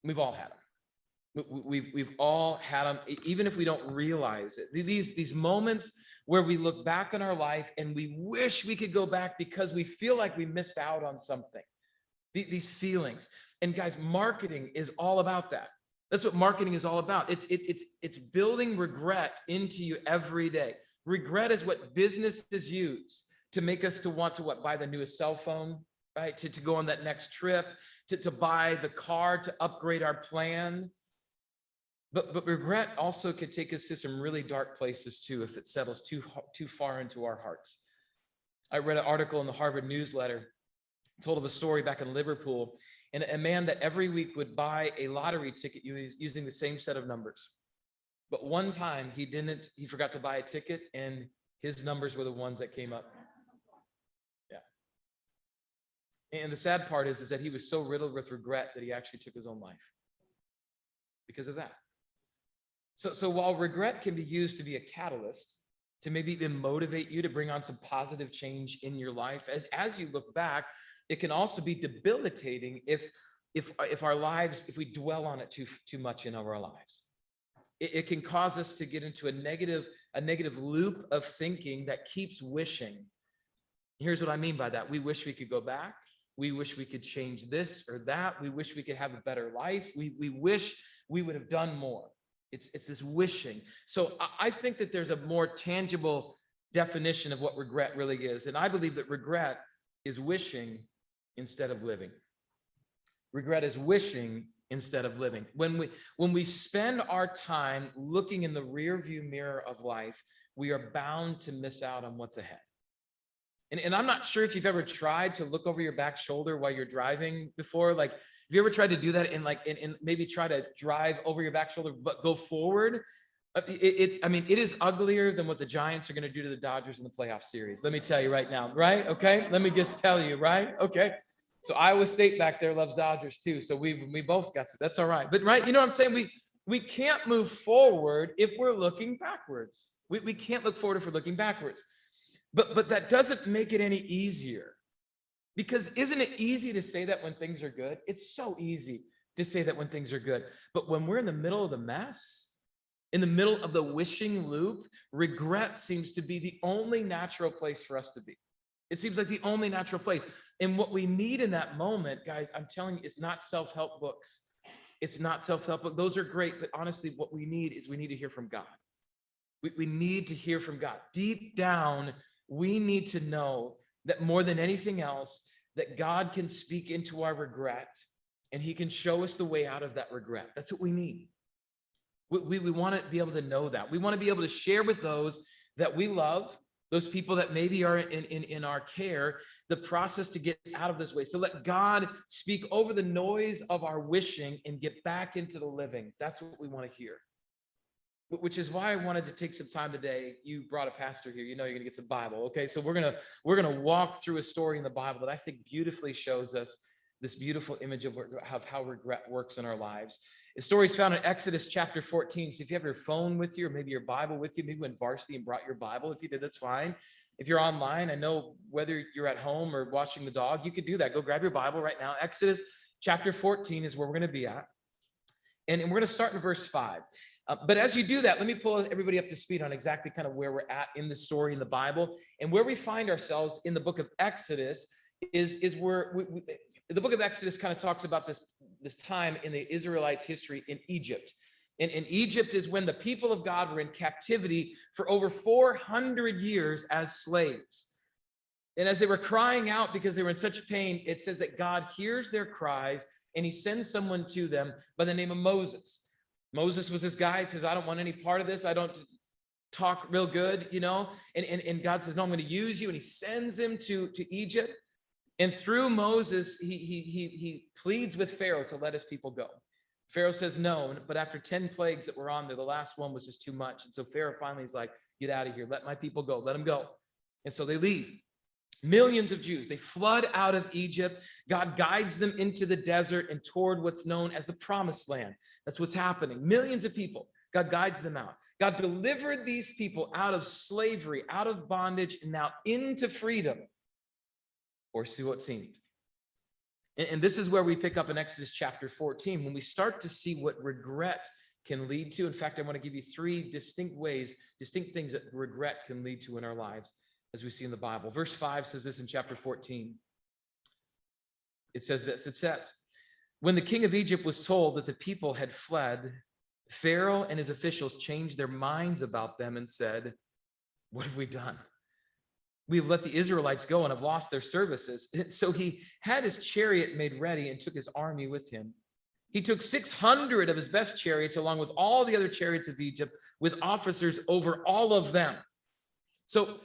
we've all had them. We've all had them, even if we don't realize it. These moments where we look back on our life and we wish we could go back because we feel like we missed out on something. These feelings. And guys, marketing is all about that. That's what marketing is all about. It's building regret into you every day. Regret is what businesses use to make us to want to buy the newest cell phone, right? To go on that next trip, to buy the car, to upgrade our plan. But regret also could take us to some really dark places too, if it settles too far into our hearts. I read an article in the Harvard newsletter, told of a story back in Liverpool, and a man that every week would buy a lottery ticket using the same set of numbers. But one time he forgot to buy a ticket, and his numbers were the ones that came up. Yeah. And the sad part is that he was so riddled with regret that he actually took his own life because of that. So while regret can be used to be a catalyst, to maybe even motivate you to bring on some positive change in your life, as you look back, it can also be debilitating if our lives, if we dwell on it too much in our lives. It can cause us to get into a negative loop of thinking that keeps wishing. Here's what I mean by that. We wish we could go back. We wish we could change this or that. We wish we could have a better life. We wish we would have done more. It's this wishing. So I think that there's a more tangible definition of what regret really is. And I believe that regret is wishing instead of living. Regret is wishing instead of living. When we spend our time looking in the rear view mirror of life, we are bound to miss out on what's ahead. And I'm not sure if you've ever tried to look over your back shoulder while you're driving before. Like, have you ever tried to do that and maybe try to drive over your back shoulder, but go forward? It is uglier than what the Giants are going to do to the Dodgers in the playoff series. Let me tell you right now, right? Okay. Let me just tell you, right? Okay. So Iowa State back there loves Dodgers too. So we both got some, that's all right. But right, you know what I'm saying? We can't move forward if we're looking backwards. We can't look forward if we're looking backwards. But that doesn't make it any easier. Because isn't it easy to say that when things are good? It's so easy to say that when things are good. But when we're in the middle of the mess, in the middle of the wishing loop, regret seems to be the only natural place for us to be. It seems like the only natural place. And what we need in that moment, guys, I'm telling you, it's not self-help books. It's not self-help books. Those are great. But honestly, what we need is we need to hear from God. We need to hear from God. Deep down, we need to know that more than anything else, that God can speak into our regret and he can show us the way out of that regret. That's what we need. We want to be able to know that. We want to be able to share with those that we love, those people that maybe are in our care, the process to get out of this way. So let God speak over the noise of our wishing and get back into the living. That's what we want to hear. Which is why I wanted to take some time today. You brought a pastor here. You know you're going to get some Bible. Okay, so we're gonna walk through a story in the Bible that I think beautifully shows us this beautiful image of how regret works in our lives. The story is found in Exodus chapter 14. So if you have your phone with you, or maybe your Bible with you, maybe you went varsity and brought your Bible. If you did, that's fine. If you're online, I know whether you're at home or watching the dog, you could do that. Go grab your Bible right now. Exodus chapter 14 is where we're going to be at, and we're going to start in verse 5. But as you do that, let me pull everybody up to speed on exactly kind of where we're at in the story in the Bible. And where we find ourselves in the book of Exodus is where the book of Exodus kind of talks about this time in the Israelites' history in Egypt. And in Egypt is when the people of God were in captivity for over 400 years as slaves. And as they were crying out because they were in such pain, it says that God hears their cries and he sends someone to them by the name of Moses. Moses was this guy. He says, I don't want any part of this. I don't talk real good, you know? And God says, no, I'm going to use you. And he sends him to Egypt. And through Moses, he pleads with Pharaoh to let his people go. Pharaoh says no, but after 10 plagues that were on there, the last one was just too much. And so Pharaoh finally is like, get out of here. Let my people go. Let them go. And so they leave. Millions of Jews, they flood out of Egypt. God guides them into the desert and toward what's known as the promised land. That's what's happening. Millions of people God guides them out. God delivered these people out of slavery, out of bondage, and now into freedom, or so it seemed. And this is where we pick up in Exodus chapter 14, when we start to see what regret can lead to. In fact, I want to give you three distinct things that regret can lead to in our lives, as we see in the Bible. Verse 5 says this in chapter 14. It says this, it says, when the king of Egypt was told that the people had fled, Pharaoh and his officials changed their minds about them and said, what have we done? We have let the Israelites go and have lost their services. So he had his chariot made ready and took his army with him. He took 600 of his best chariots along with all the other chariots of Egypt, with officers over all of them. So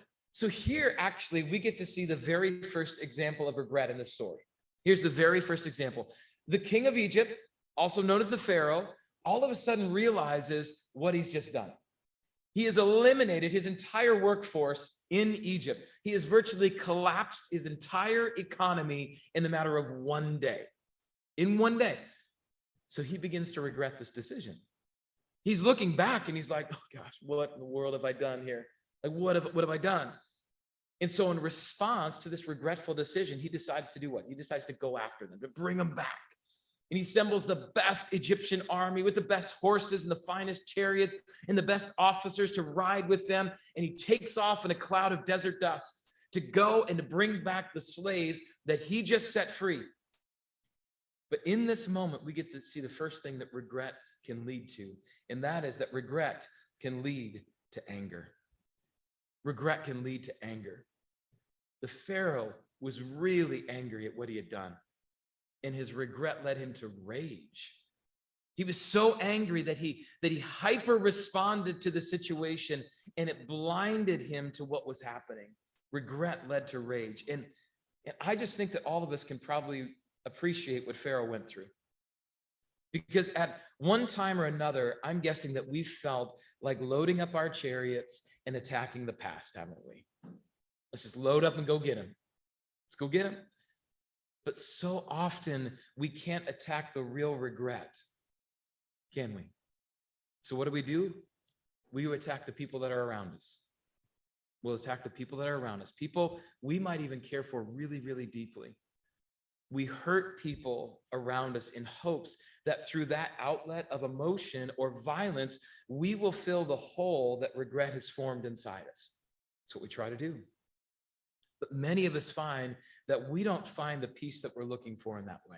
here, actually, we get to see the very first example of regret in this story. Here's the very first example. The king of Egypt, also known as the Pharaoh, all of a sudden realizes what he's just done. He has eliminated his entire workforce in Egypt. He has virtually collapsed his entire economy in the matter of one day. In one day. So he begins to regret this decision. He's looking back and he's like, oh gosh, what in the world have I done here? Like, what have I done? And so in response to this regretful decision, he decides to do what? He decides to go after them, to bring them back. And he assembles the best Egyptian army with the best horses and the finest chariots and the best officers to ride with them. And he takes off in a cloud of desert dust to go and to bring back the slaves that he just set free. But in this moment, we get to see the first thing that regret can lead to, and that is that regret can lead to anger. Regret can lead to anger. The Pharaoh was really angry at what he had done, and his regret led him to rage. He was so angry that he hyper responded to the situation, and it blinded him to what was happening. Regret led to rage. And I just think that all of us can probably appreciate what Pharaoh went through. Because at one time or another, I'm guessing that we felt like loading up our chariots and attacking the past, haven't we? Let's just load up and go get him. Let's go get him. But so often we can't attack the real regret, can we? So what do? We attack the people that are around us. We'll attack the people that are around us. People we might even care for really, really deeply. We hurt people around us in hopes that through that outlet of emotion or violence, we will fill the hole that regret has formed inside us. That's what we try to do. But many of us find that we don't find the peace that we're looking for in that way.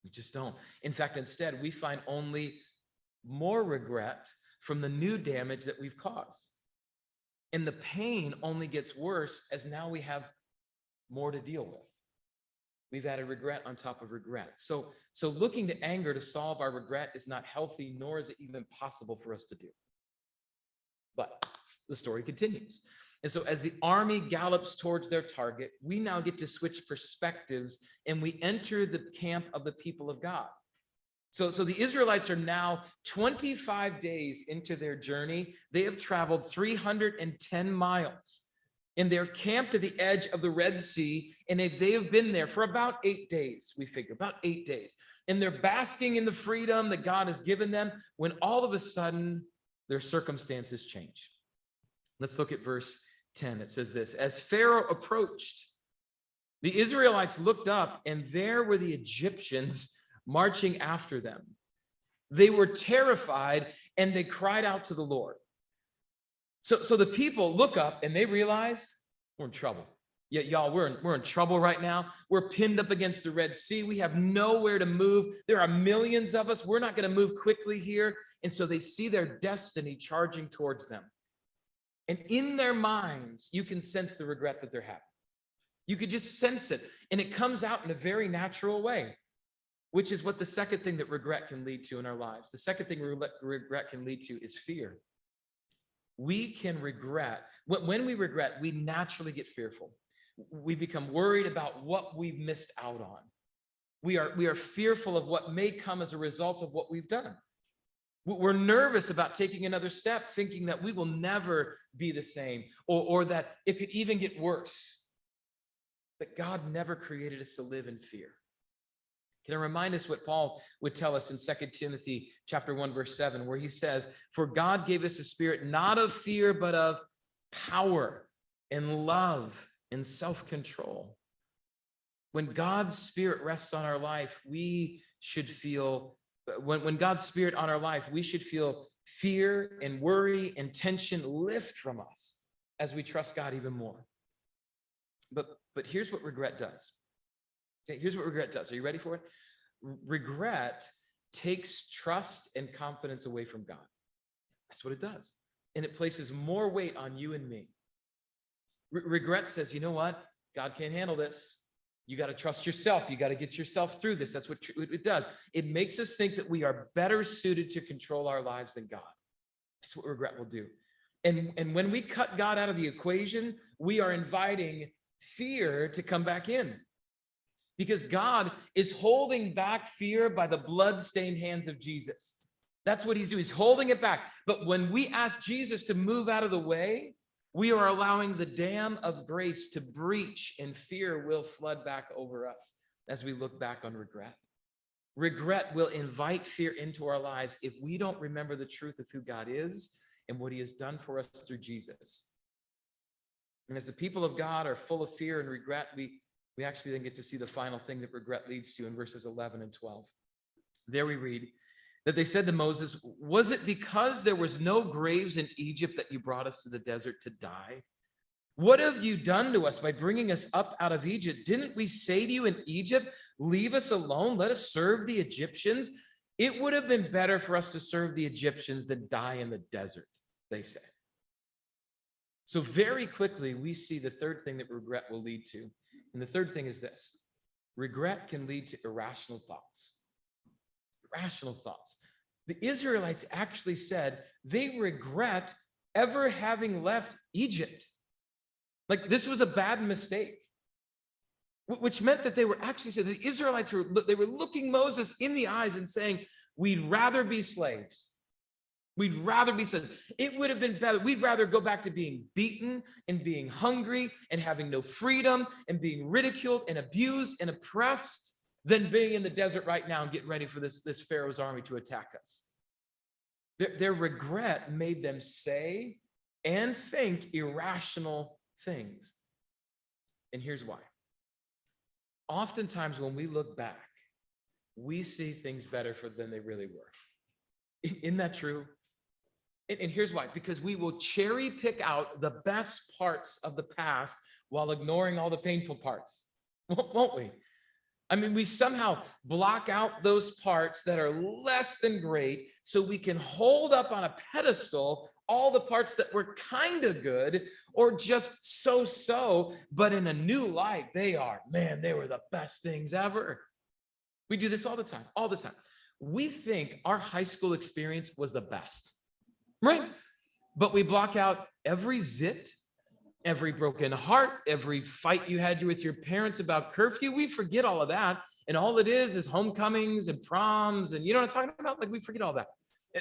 We just don't. In fact, instead, we find only more regret from the new damage that we've caused. And the pain only gets worse as now we have more to deal with. We've added regret on top of regret. So looking to anger to solve our regret is not healthy, nor is it even possible for us to do. But the story continues. And so as the army gallops towards their target, we now get to switch perspectives and we enter the camp of the people of God. So the Israelites are now 25 days into their journey. They have traveled 310 miles. And they're camped at the edge of the Red Sea, and they have been there for about 8 days, we figure, about 8 days. And they're basking in the freedom that God has given them when all of a sudden their circumstances change. Let's look at verse 10. It says this, as Pharaoh approached, the Israelites looked up, and there were the Egyptians marching after them. They were terrified, and they cried out to the Lord. So the people look up and they realize we're in trouble. Yeah, y'all, we're in trouble right now. We're pinned up against the Red Sea. We have nowhere to move. There are millions of us. We're not going to move quickly here. And so they see their destiny charging towards them. And in their minds, you can sense the regret that they're having. You could just sense it. And it comes out in a very natural way, which is what the second thing that regret can lead to in our lives. The second thing regret can lead to is fear. We can regret. When we regret, we naturally get fearful. We become worried about what we've missed out on. We are fearful of what may come as a result of what we've done. We're nervous about taking another step, thinking that we will never be the same, or that it could even get worse. But God never created us to live in fear. Can I remind us what Paul would tell us in 2 Timothy chapter 1, verse 7, where he says, for God gave us a spirit not of fear, but of power and love and self-control. When God's spirit rests on our life, we should feel, when God's spirit on our life, we should feel fear and worry and tension lift from us as we trust God even more. But here's what regret does. Okay, here's what regret does. Are you ready for it? Regret takes trust and confidence away from God. That's what it does. And it places more weight on you and me. Regret says, you know what? God can't handle this. You got to trust yourself. You got to get yourself through this. That's what it does. It makes us think that we are better suited to control our lives than God. That's what regret will do. And when we cut God out of the equation, we are inviting fear to come back in. Because God is holding back fear by the blood-stained hands of Jesus. That's what he's doing. He's holding it back. But when we ask Jesus to move out of the way, we are allowing the dam of grace to breach, and fear will flood back over us as we look back on regret. Regret will invite fear into our lives if we don't remember the truth of who God is and what he has done for us through Jesus. And as the people of God are full of fear and regret, we actually then get to see the final thing that regret leads to in verses 11 and 12. There we read that they said to Moses, was it because there was no graves in Egypt that you brought us to the desert to die? What have you done to us by bringing us up out of Egypt? Didn't we say to you in Egypt, leave us alone, let us serve the Egyptians? It would have been better for us to serve the Egyptians than die in the desert, they say. So very quickly, we see the third thing that regret will lead to. And the third thing is this: regret can lead to irrational thoughts. Irrational thoughts. The Israelites actually said they regret ever having left Egypt. Like this was a bad mistake, which meant that they were actually said the Israelites were looking Moses in the eyes and saying, we'd rather be slaves. We'd rather be slaves. It would have been better. We'd rather go back to being beaten and being hungry and having no freedom and being ridiculed and abused and oppressed than being in the desert right now and getting ready for this Pharaoh's army to attack us. Their regret made them say and think irrational things. And here's why. Oftentimes when we look back, we see things better than they really were. Isn't that true? And here's why. Because we will cherry pick out the best parts of the past while ignoring all the painful parts, won't we? I mean, we somehow block out those parts that are less than great so we can hold up on a pedestal all the parts that were kind of good or just so-so, but in a new light, they were the best things ever. We do this all the time. We think our high school experience was the best, right? But we block out every zit, every broken heart, every fight you had with your parents about curfew. We forget all of that. And all it is homecomings and proms. And you know what I'm talking about? Like we forget all that.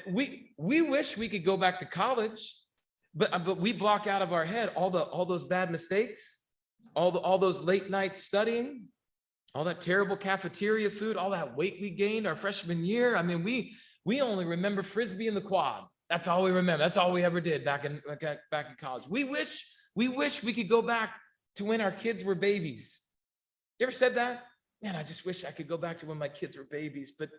We wish we could go back to college, but we block out of our head all those bad mistakes, all those late nights studying, all that terrible cafeteria food, all that weight we gained our freshman year. I mean, we only remember Frisbee and the quad. That's all we remember. That's all we ever did back in college. We wish we could go back to when our kids were babies. You ever said that? Man, I just wish I could go back to when my kids were babies. But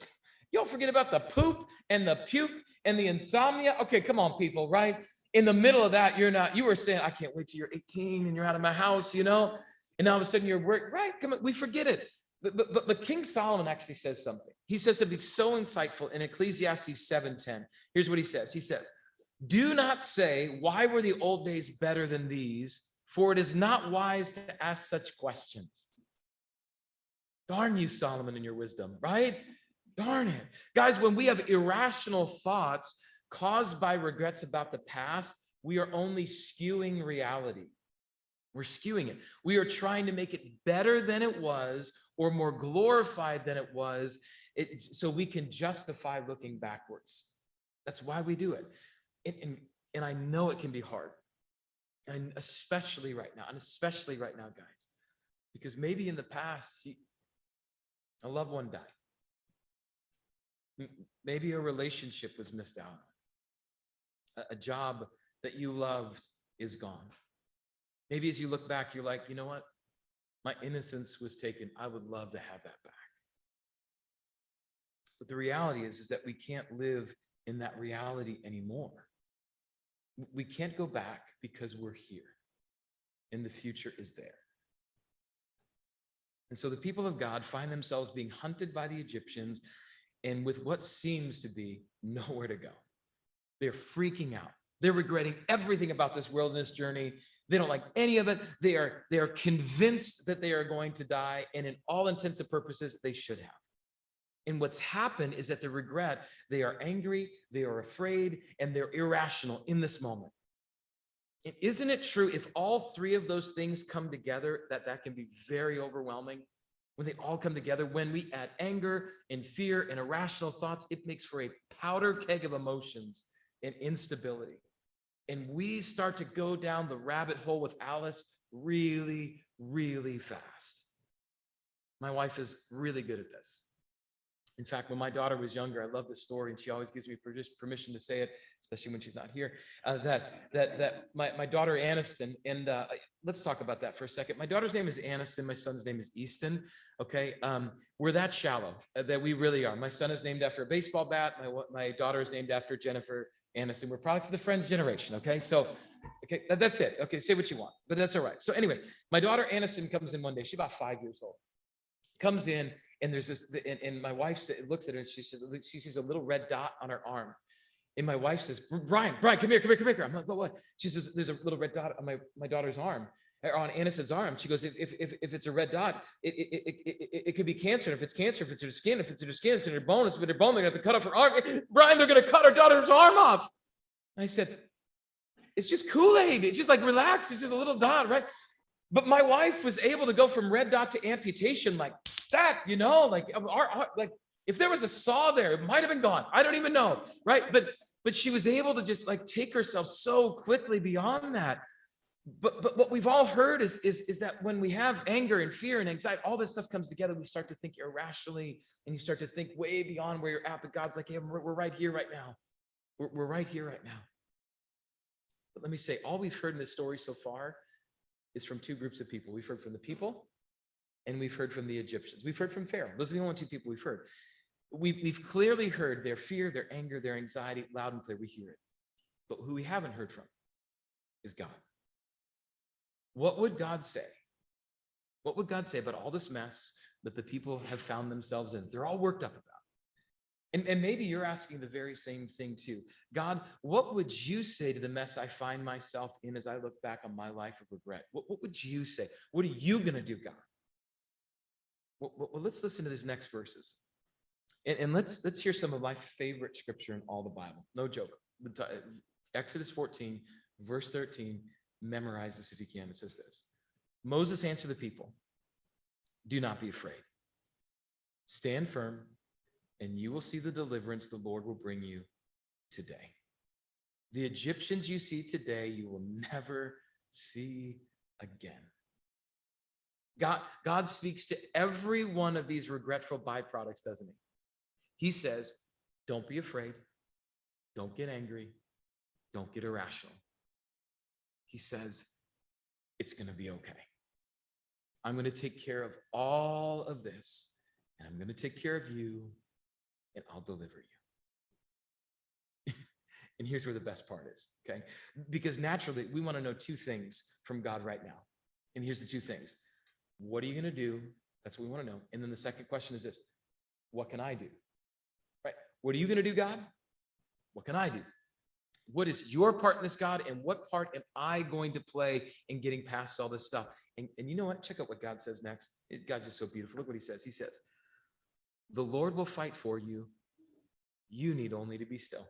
y'all forget about the poop and the puke and the insomnia. Okay, come on, people, right? In the middle of that, you were saying, I can't wait till you're 18 and you're out of my house, you know? And all of a sudden you're right? Come on, we forget it. But King Solomon actually says something. He says something so insightful in Ecclesiastes 7:10. Here's what he says. He says, do not say, why were the old days better than these? For it is not wise to ask such questions. Darn you, Solomon, and your wisdom, right? Darn it. Guys, when we have irrational thoughts caused by regrets about the past, we are only skewing reality. We're skewing it. We are trying to make it better than it was or more glorified than it was so we can justify looking backwards. That's why we do it. And I know it can be hard, and especially right now, guys, because maybe in the past, A loved one died. Maybe a relationship was missed out on. A job that you loved is gone. Maybe as you look back, you're like, you know what? My innocence was taken. I would love to have that back. But the reality is that we can't live in that reality anymore. We can't go back because we're here and the future is there. And so the people of God find themselves being hunted by the Egyptians and with what seems to be nowhere to go. They're freaking out. They're regretting everything about this wilderness journey. They don't like any of it. They are convinced that they are going to die, and in all intents and purposes, they should have. And what's happened is that the regret, they are angry, they are afraid, and they're irrational in this moment. And isn't it true if all three of those things come together, that can be very overwhelming? When they all come together, when we add anger and fear and irrational thoughts, it makes for a powder keg of emotions and instability. And we start to go down the rabbit hole with Alice really, really fast. My wife is really good at this. In fact, when my daughter was younger, I love this story, and she always gives me permission to say it, especially when she's not here, that my daughter Aniston, and let's talk about that for a second. My daughter's name is Aniston. My son's name is Easton. Okay. We're that shallow that we really are. My son is named after a baseball bat. My daughter is named after Jennifer Aniston. We're products of the Friends generation. Okay. So, okay, that's it. Okay. Say what you want, but that's all right. So anyway, my daughter Aniston comes in one day. She's about 5 years old. Comes in, and there's this, and my wife looks at her and she says, she sees a little red dot on her arm. And my wife says, Brian, come here. I'm like, what? She says, there's a little red dot on my daughter's arm, or on Aniston's arm. She goes, if it's a red dot, it could be cancer. If it's cancer, if it's in her skin, if it's in her skin, it's in her bone, it's in her bone, they're gonna have to cut off her arm. Brian, they're gonna cut her daughter's arm off. I said, it's just Kool-Aid. It's just like, relax. It's just a little dot, right? But my wife was able to go from red dot to amputation like that, like if there was a saw there, it might have been gone. I don't even know, right? But she was able to just like take herself so quickly beyond that. But what we've all heard is that when we have anger and fear and anxiety, all this stuff comes together, we start to think irrationally, and you start to think way beyond where you're at. But God's like, hey, we're right here right now. We're right here right now. But let me say, all we've heard in this story so far is from two groups of people. We've heard from the people, and we've heard from the Egyptians. We've heard from Pharaoh. Those are the only two people we've heard. We've clearly heard their fear, their anger, their anxiety, loud and clear. We hear it. But who we haven't heard from is God. What would God say? What would God say about all this mess that the people have found themselves in? They're all worked up about. And maybe you're asking the very same thing too. God, what would you say to the mess I find myself in as I look back on my life of regret? What would you say? What are you going to do, God? Well, let's listen to these next verses. And let's hear some of my favorite scripture in all the Bible. No joke. Exodus 14, verse 13. Memorize this if you can. It says this. Moses answered the people, do not be afraid. Stand firm, and you will see the deliverance the Lord will bring you today. The Egyptians you see today, you will never see again. God speaks to every one of these regretful byproducts, doesn't he? He says, don't be afraid. Don't get angry. Don't get irrational. He says, it's going to be okay. I'm going to take care of all of this, and I'm going to take care of you, and I'll deliver you. And here's where the best part is, okay? Because naturally, we want to know two things from God right now. And here's the two things. What are you going to do? That's what we want to know. And then the second question is this. What can I do? Right? What are you going to do, God? What can I do? What is your part in this, God? And what part am I going to play in getting past all this stuff? And you know what? Check out what God says next. God's just so beautiful. Look what he says. He says, the Lord will fight for you. You need only to be still.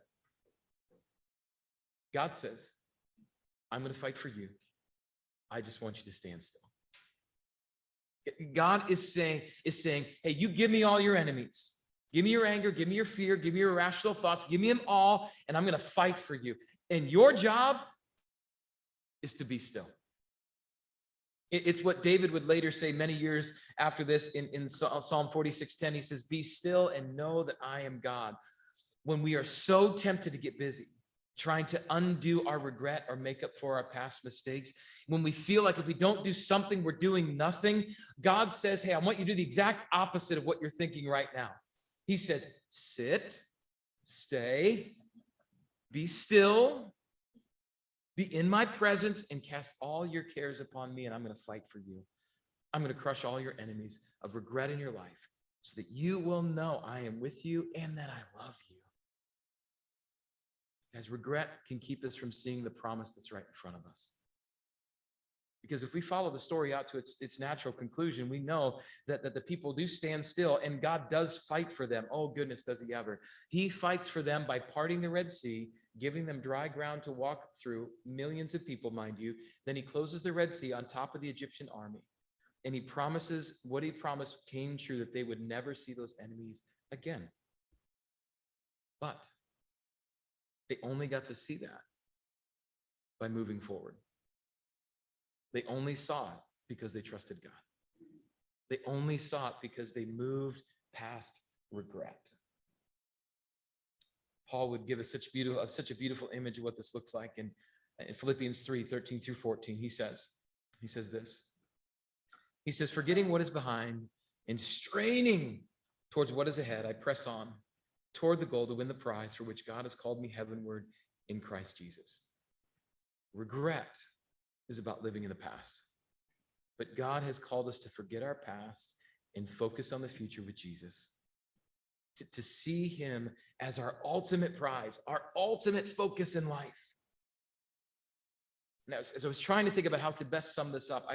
God says, I'm going to fight for you. I just want you to stand still. God is saying, hey, you give me all your enemies. Give me your anger, give me your fear, give me your irrational thoughts, give me them all, and I'm going to fight for you. And your job is to be still. It's what David would later say many years after this in Psalm 46:10. He says, "Be still and know that I am God." When we are so tempted to get busy, trying to undo our regret or make up for our past mistakes, when we feel like if we don't do something, we're doing nothing, God says, hey, I want you to do the exact opposite of what you're thinking right now. He says, sit, stay, be still, be in my presence, and cast all your cares upon me, and I'm going to fight for you. I'm going to crush all your enemies of regret in your life so that you will know I am with you and that I love you. Guys, regret can keep us from seeing the promise that's right in front of us. Because if we follow the story out to its natural conclusion, we know that the people do stand still and God does fight for them. Oh, goodness, does he ever. He fights for them by parting the Red Sea, giving them dry ground to walk through, millions of people, mind you. Then he closes the Red Sea on top of the Egyptian army. And he promises, what he promised came true, that they would never see those enemies again. But they only got to see that by moving forward. They only saw it because they trusted God. They only saw it because they moved past regret. Paul would give us such a beautiful image of what this looks like. In Philippians 3:13 through 14, he says this. He says, forgetting what is behind and straining towards what is ahead, I press on toward the goal to win the prize for which God has called me heavenward in Christ Jesus. Regret is about living in the past, but God has called us to forget our past and focus on the future with Jesus, to see him as our ultimate prize, our ultimate focus in life. Now, as I was trying to think about how to best sum this up,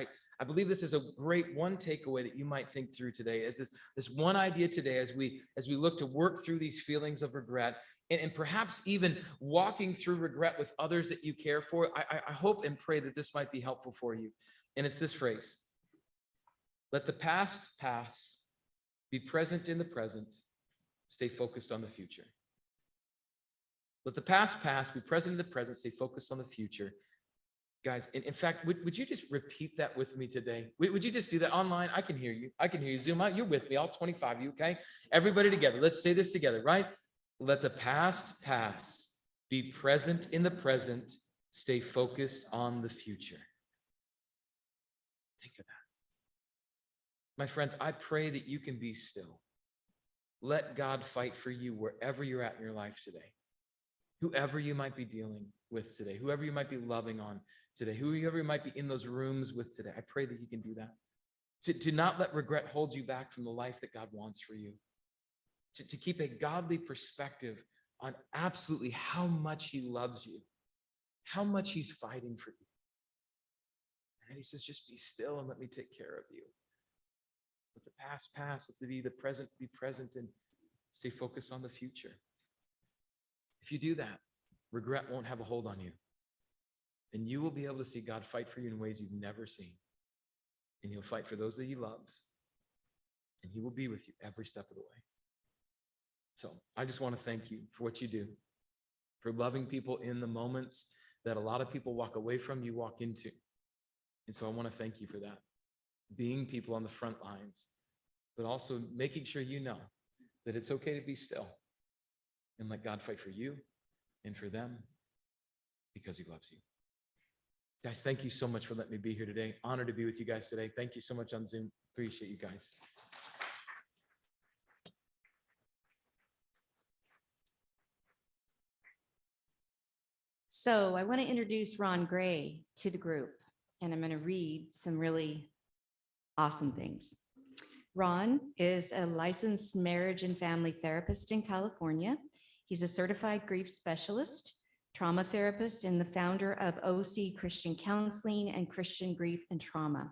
I believe this is a great one takeaway that you might think through today, is this one idea today as we look to work through these feelings of regret and perhaps even walking through regret with others that you care for. I hope and pray that this might be helpful for you. And it's this phrase: let the past pass, be present in the present, stay focused on the future. Let the past pass, be present in the present, stay focused on the future. Guys, in fact, would you just repeat that with me today? Would you just do that online? I can hear you. I can hear you. Zoom out. You're with me, all 25 of you, okay? Everybody together. Let's say this together, right? Let the past pass. Be present in the present. Stay focused on the future. Think of that. My friends, I pray that you can be still. Let God fight for you wherever you're at in your life today. Whoever you might be dealing with today, whoever you might be loving on today, whoever you might be in those rooms with today, I pray that you can do that. To not let regret hold you back from the life that God wants for you. To keep a godly perspective on absolutely how much he loves you, how much he's fighting for you. And he says, just be still and let me take care of you. Let the past pass, let the present be present, and stay focused on the future. If you do that, regret won't have a hold on you. And you will be able to see God fight for you in ways you've never seen. And he'll fight for those that he loves. And he will be with you every step of the way. So I just want to thank you for what you do, for loving people in the moments that a lot of people walk away from, you walk into. And so I want to thank you for that. Being people on the front lines, but also making sure you know that it's okay to be still and let God fight for you and for them because he loves you. Guys, thank you so much for letting me be here today. Honored to be with you guys today. Thank you so much on Zoom. Appreciate you guys. So I want to introduce Ron Gray to the group, and I'm going to read some really awesome things. Ron is a licensed marriage and family therapist in California. He's a certified grief specialist, trauma therapist, and the founder of OC Christian Counseling and Christian Grief and Trauma.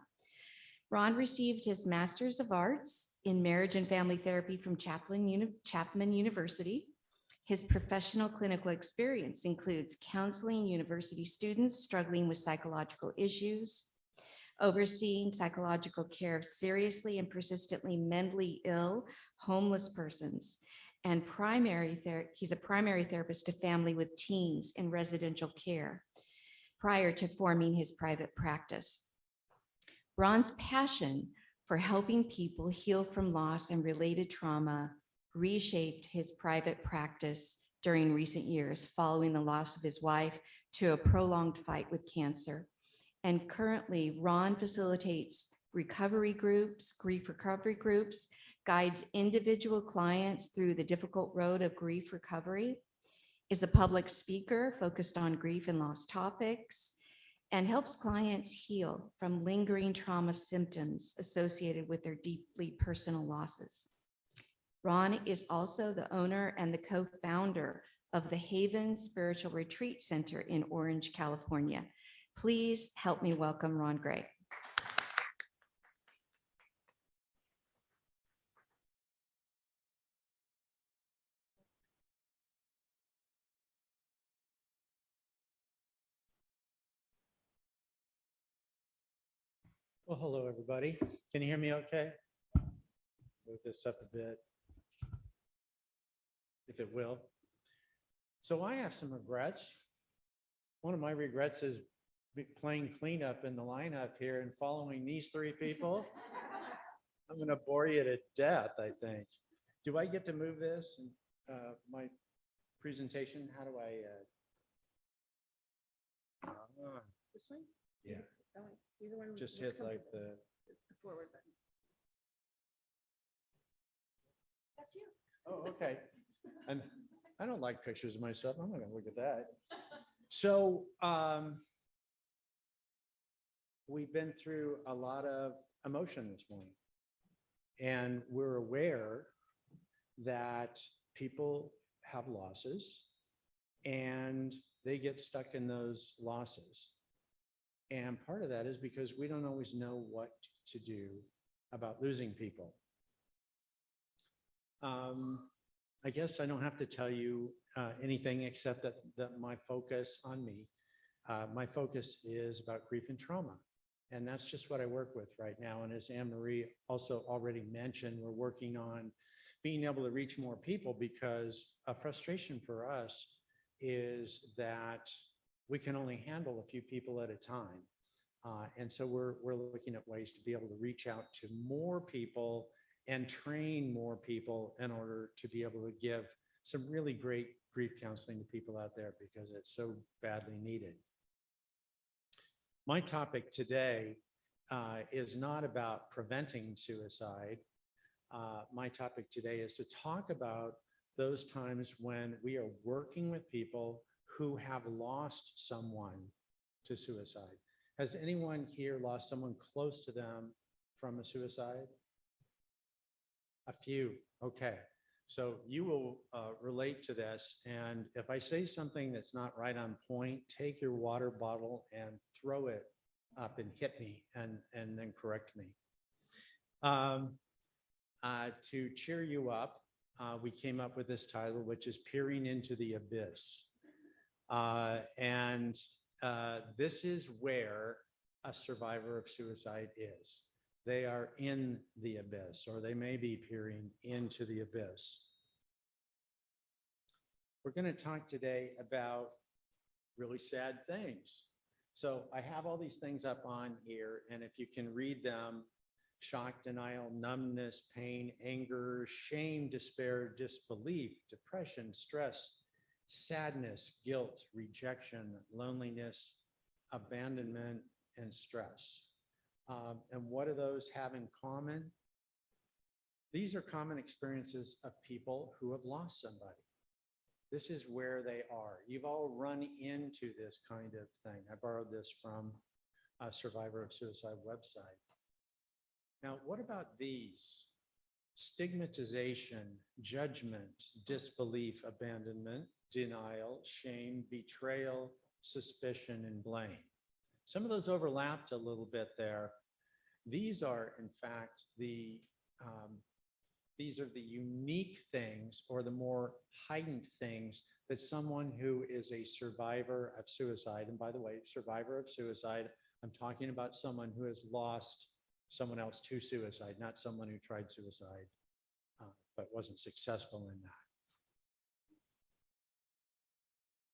Ron received his Master's of Arts in Marriage and Family Therapy from Chapman University. His professional clinical experience includes counseling university students struggling with psychological issues, overseeing psychological care of seriously and persistently mentally ill, homeless persons, and he's a primary therapist to family with teens in residential care prior to forming his private practice. Ron's passion for helping people heal from loss and related trauma reshaped his private practice during recent years following the loss of his wife to a prolonged fight with cancer. And currently, Ron facilitates recovery groups, grief recovery groups, guides individual clients through the difficult road of grief recovery, is a public speaker focused on grief and loss topics, and helps clients heal from lingering trauma symptoms associated with their deeply personal losses. Ron is also the owner and the co-founder of the Haven Spiritual Retreat Center in Orange, California. Please help me welcome Ron Gray. Well, hello, everybody. Can you hear me okay? Move this up a bit, if it will. So I have some regrets. One of my regrets is playing cleanup in the lineup here and following these three people. I'm going to bore you to death, I think. Do I get to move this? My presentation, how do I? This way? Yeah, Going. Either one. just what's hit like comfortable. the. The forward button. That's you. Oh, okay. And I don't like pictures of myself. I'm not gonna look at that. So we've been through a lot of emotion this morning. And we're aware that people have losses and they get stuck in those losses. And part of that is because we don't always know what to do about losing people. I guess I don't have to tell you anything except that my focus on me, my focus is about grief and trauma. And that's just what I work with right now. And as Anne Marie also already mentioned, we're working on being able to reach more people because a frustration for us is that we can only handle a few people at a time. And so we're looking at ways to be able to reach out to more people and train more people in order to be able to give some really great grief counseling to people out there because it's so badly needed. My topic today is not about preventing suicide. My topic today is to talk about those times when we are working with people who have lost someone to suicide. Has anyone here lost someone close to them from a suicide? A few, okay. So you will relate to this. And if I say something that's not right on point, take your water bottle and throw it up and hit me and then correct me. To cheer you up, we came up with this title, which is Peering into the Abyss. This is where a survivor of suicide is. They are in the abyss, or they may be peering into the abyss. We're going to talk today about really sad things. So I have all these things up on here, and if you can read them: shock, denial, numbness, pain, anger, shame, despair, disbelief, depression, stress, sadness, guilt, rejection, loneliness, abandonment, and stress. And what do those have in common? These are common experiences of people who have lost somebody. This is where they are. You've all run into this kind of thing. I borrowed this from a Survivor of Suicide website. Now, what about these? Stigmatization, judgment, disbelief, abandonment, denial, shame, betrayal, suspicion, and blame. Some of those overlapped a little bit there. These are, in fact, these are the unique things or the more heightened things that someone who is a survivor of suicide, and by the way, survivor of suicide, I'm talking about someone who has lost someone else to suicide, not someone who tried suicide but wasn't successful in that.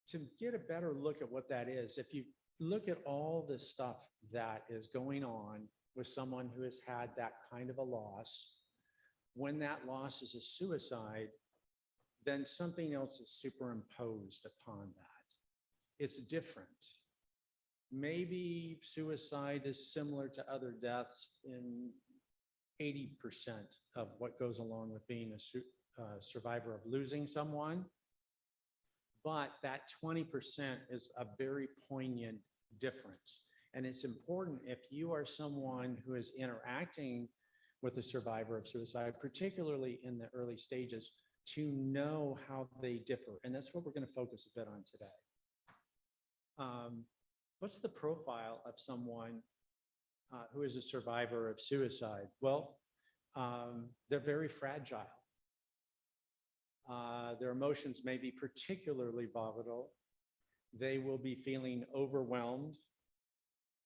To get a better look at what that is, if you look at all the stuff that is going on with someone who has had that kind of a loss, when that loss is a suicide, then something else is superimposed upon that. It's different. Maybe suicide is similar to other deaths in 80% of what goes along with being a survivor of losing someone. But that 20% is a very poignant difference. And it's important, if you are someone who is interacting with a survivor of suicide, particularly in the early stages, to know how they differ. And that's what we're going to focus a bit on today. What's the profile of someone who is a survivor of suicide? Well, they're very fragile. Their emotions may be particularly volatile. They will be feeling overwhelmed.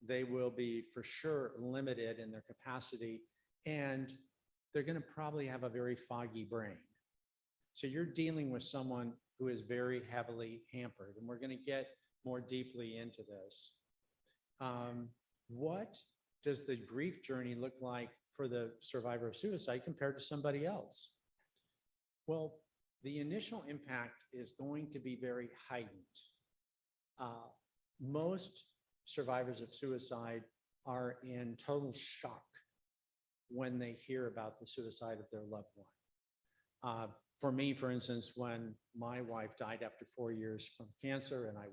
They will be for sure limited in their capacity, and they're going to probably have a very foggy brain. So you're dealing with someone who is very heavily hampered, and we're going to get more deeply into this. What does the grief journey look like for the survivor of suicide compared to somebody else? Well, the initial impact is going to be very heightened. Most survivors of suicide are in total shock when they hear about the suicide of their loved one. For me, for instance, when my wife died after 4 years from cancer, and I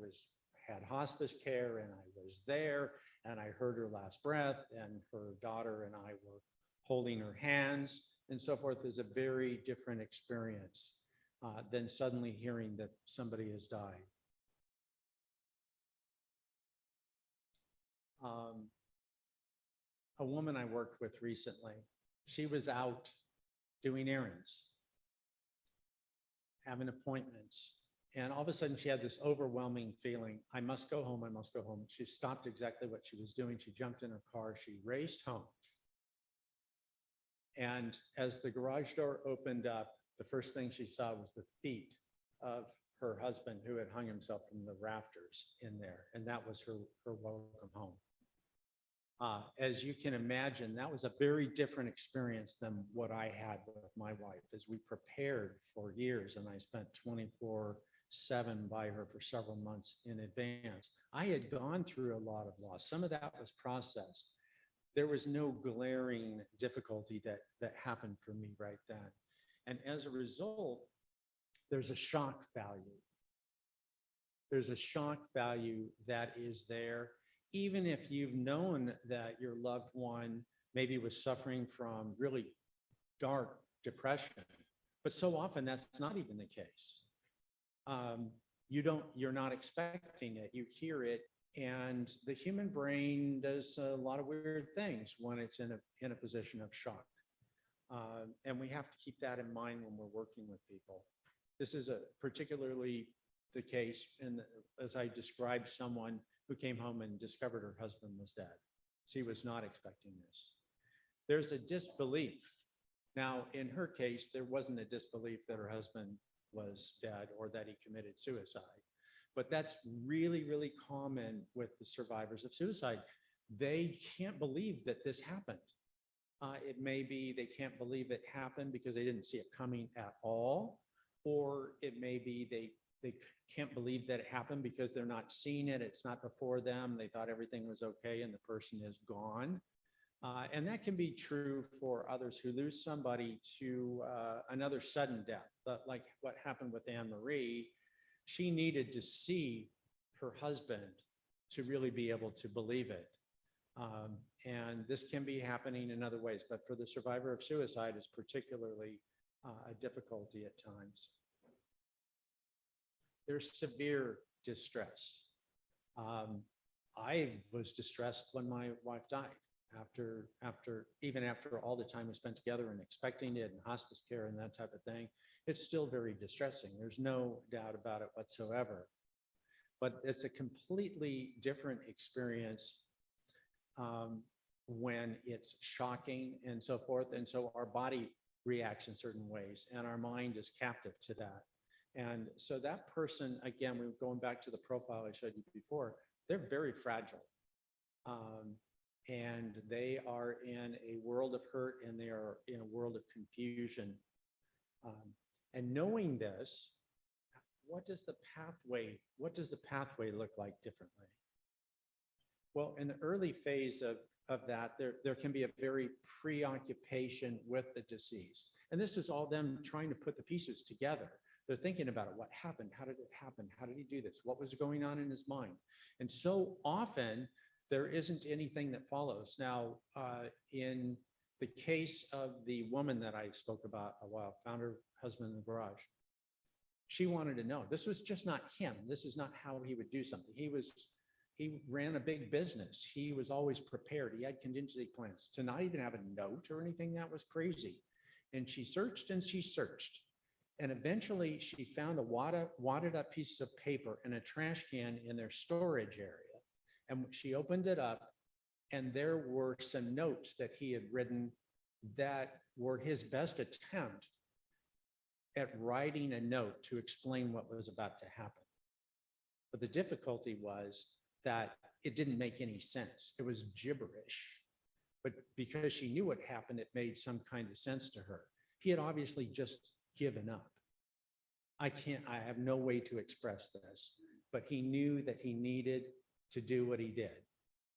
had hospice care, and I was there, and I heard her last breath, and her daughter and I were holding her hands and so forth, is a very different experience than suddenly hearing that somebody has died. A woman I worked with recently, she was out doing errands, having appointments, and all of a sudden she had this overwhelming feeling, I must go home, I must go home. She stopped exactly what she was doing. She jumped in her car, she raced home. And as the garage door opened up, the first thing she saw was the feet of her husband, who had hung himself from the rafters in there. And that was her welcome home. As you can imagine, that was a very different experience than what I had with my wife, as we prepared for years, and I spent 24/7 by her for several months in advance. I had gone through a lot of loss. Some of that was processed. There was no glaring difficulty that happened for me right then. And as a result, there's a shock value. There's a shock value that is there, even if you've known that your loved one maybe was suffering from really dark depression. But so often that's not even the case. You're not expecting it. You hear it, and the human brain does a lot of weird things when it's in a position of shock. And we have to keep that in mind when we're working with people. This is particularly the case as I described someone who came home and discovered her husband was dead. She was not expecting this. There's a disbelief. Now, in her case, there wasn't a disbelief that her husband was dead or that he committed suicide. But that's really, really common with the survivors of suicide. They can't believe that this happened. It may be they can't believe it happened because they didn't see it coming at all, or it may be they can't believe that it happened because they're not seeing it. It's not before them. They thought everything was okay and the person is gone. And that can be true for others who lose somebody to another sudden death, but like what happened with Anne Marie. She needed to see her husband to really be able to believe it. And this can be happening in other ways, but for the survivor of suicide, it's particularly a difficulty at times. There's severe distress. I was distressed when my wife died, even after all the time we spent together and expecting it and hospice care and that type of thing. It's still very distressing. There's no doubt about it whatsoever. But it's a completely different experience when it's shocking and so forth. And so our body reacts in certain ways and our mind is captive to that. And so that person, again, we're going back to the profile I showed you before, they're very fragile. and they are in a world of hurt and they are in a world of confusion. And knowing this, what does the pathway look like differently? Well, in the early phase of that, there can be a very preoccupation with the deceased. And this is all them trying to put the pieces together. They're thinking about it. What happened? How did it happen? How did he do this? What was going on in his mind? And so often there isn't anything that follows. Now, in the case of the woman that I spoke about a while, found her husband in the garage. She wanted to know, this was just not him. This is not how he would do something. He ran a big business. He was always prepared. He had contingency plans. To not even have a note or anything, that was crazy. And she searched and she searched. And eventually she found a wadded up piece of paper and a trash can in their storage area. And she opened it up and there were some notes that he had written that were his best attempt at writing a note to explain what was about to happen. But the difficulty was that it didn't make any sense. It was gibberish. But because she knew what happened, it made some kind of sense to her. He had obviously just given up. I have no way to express this, but he knew that he needed to do what he did.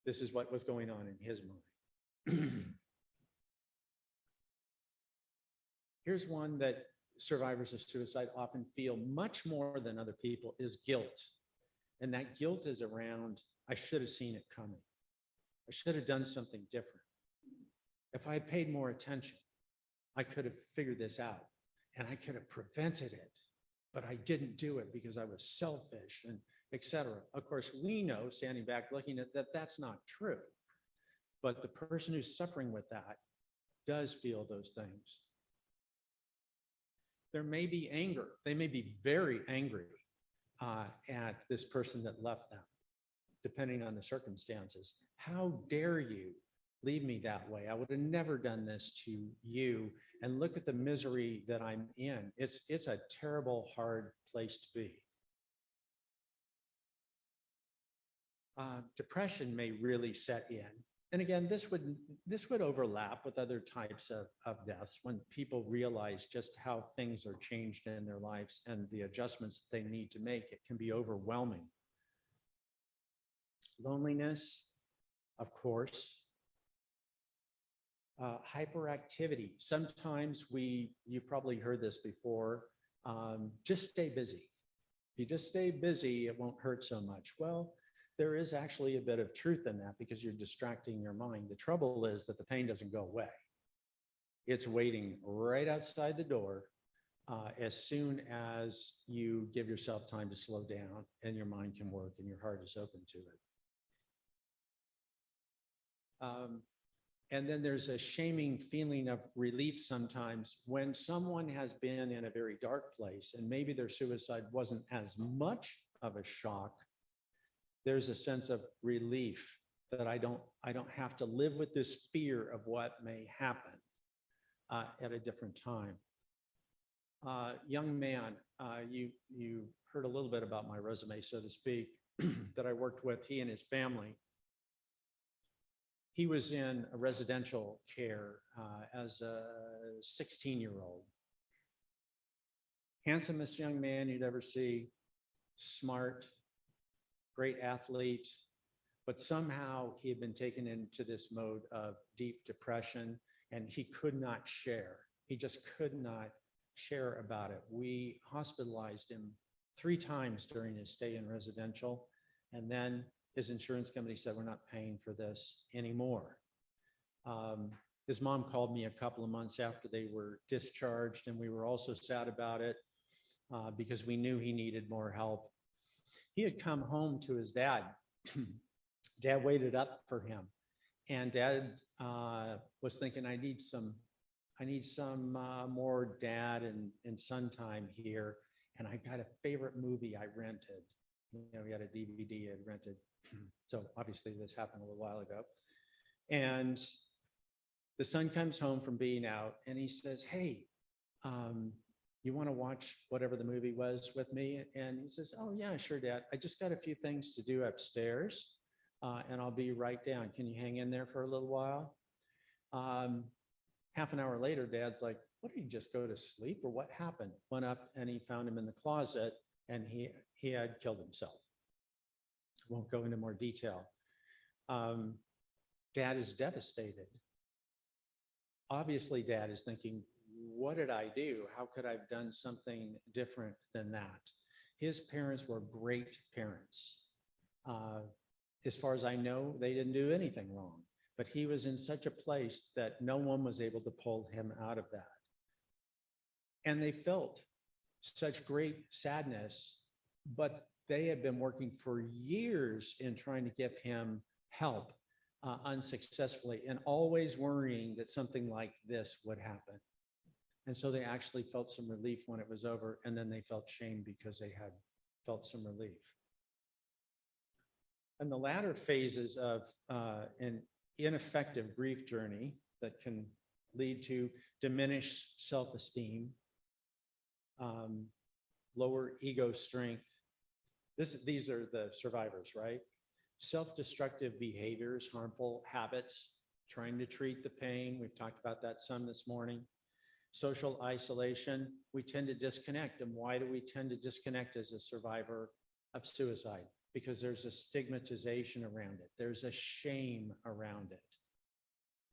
This is what was going on in his mind. Here's one that survivors of suicide often feel much more than other people is guilt. And that guilt is around, I should have seen it coming. I should have done something different. If I had paid more attention, I could have figured this out and I could have prevented it, but I didn't do it because I was selfish and etc. Of course, we know standing back looking at that, that's not true. But the person who's suffering with that does feel those things. There may be anger. They may be very angry at this person that left them, depending on the circumstances. How dare you leave me that way? I would have never done this to you. And look at the misery that I'm in. It's a terrible, hard place to be. Depression may really set in. And again, this would overlap with other types of deaths when people realize just how things are changed in their lives and the adjustments they need to make. It can be overwhelming. Loneliness, of course. Hyperactivity. Sometimes you've probably heard this before, just stay busy. If you just stay busy, it won't hurt so much. Well, there is actually a bit of truth in that because you're distracting your mind. The trouble is that the pain doesn't go away. It's waiting right outside the door as soon as you give yourself time to slow down and your mind can work and your heart is open to it. And then there's a shaming feeling of relief sometimes when someone has been in a very dark place and maybe their suicide wasn't as much of a shock. There's a sense of relief that I don't have to live with this fear of what may happen at a different time. Young man, you heard a little bit about my resume, so to speak, that I worked with, he and his family. He was in a residential care as a 16-year-old. Handsomest young man you'd ever see, smart, great athlete, but somehow he had been taken into this mode of deep depression and he could not share. He just could not share about it. We hospitalized him 3 times during his stay in residential, and then his insurance company said, we're not paying for this anymore. His mom called me a couple of months after they were discharged, and we were also sad about it because we knew he needed more help. He had come home to his dad. Dad waited up for him, and Dad was thinking, I need some more dad and son time here. And I got a favorite movie I rented. You know, he had a DVD I'd rented. So obviously this happened a little while ago. And the son comes home from being out and he says, hey, you want to watch whatever the movie was with me? And he says, oh yeah, sure, Dad. I just got a few things to do upstairs. and I'll be right down. Can you hang in there for a little while? Half an hour later, Dad's like, what, did he just go to sleep or what happened? Went up and he found him in the closet and he had killed himself. Won't go into more detail. Dad is devastated. Obviously, Dad is thinking, what did I do? How could I have done something different than that? His parents were great parents. As far as I know, they didn't do anything wrong, but he was in such a place that no one was able to pull him out of that. And they felt such great sadness, but they had been working for years in trying to give him help unsuccessfully and always worrying that something like this would happen. And so they actually felt some relief when it was over, and then they felt shame because they had felt some relief. And the latter phases of an ineffective grief journey that can lead to diminished self-esteem, lower ego strength. These are the survivors, right? Self-destructive behaviors, harmful habits, trying to treat the pain. We've talked about that some this morning. Social isolation, we tend to disconnect. And why do we tend to disconnect as a survivor of suicide? Because there's a stigmatization around it. There's a shame around it.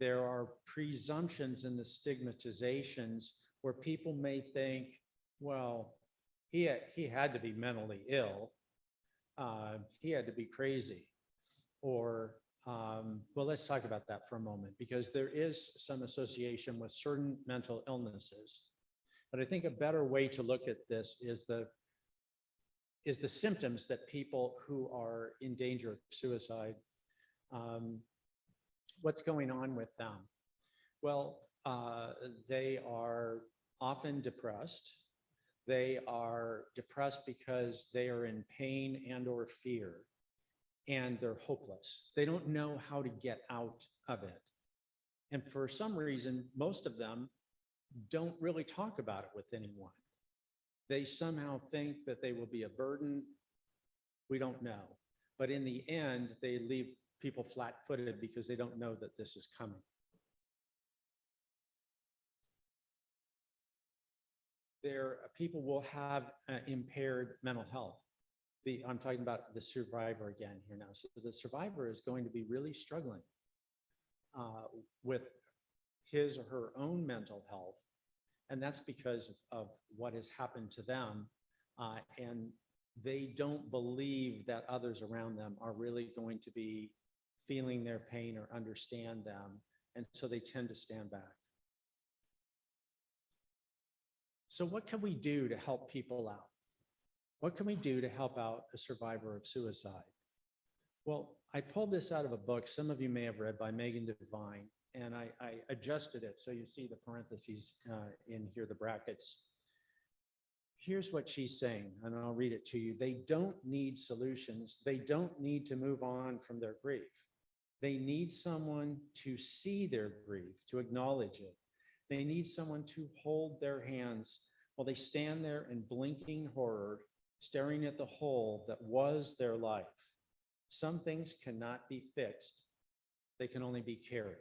There are presumptions in the stigmatizations where people may think, well, he had to be mentally ill. He had to be crazy. Or, well, let's talk about that for a moment, because there is some association with certain mental illnesses. But I think a better way to look at this is the symptoms that people who are in danger of suicide, what's going on with them? Well, they are often depressed. They are depressed because they are in pain and or fear, and they're hopeless. They don't know how to get out of it. And for some reason, most of them don't really talk about it with anyone. They somehow think that they will be a burden. We don't know. But in the end, they leave people flat-footed because they don't know that this is coming. People will have impaired mental health. I'm talking about the survivor again here now. So the survivor is going to be really struggling with his or her own mental health. And that's because of what has happened to them. And they don't believe that others around them are really going to be feeling their pain or understand them. And so they tend to stand back. So what can we do to help people out? What can we do to help out a survivor of suicide? Well, I pulled this out of a book some of you may have read by Megan Devine, and I adjusted it so you see the parentheses in here, the brackets. Here's what she's saying, and I'll read it to you. They don't need solutions. They don't need to move on from their grief. They need someone to see their grief, to acknowledge it. They need someone to hold their hands while they stand there in blinking horror, staring at the hole that was their life. Some things cannot be fixed. They can only be carried.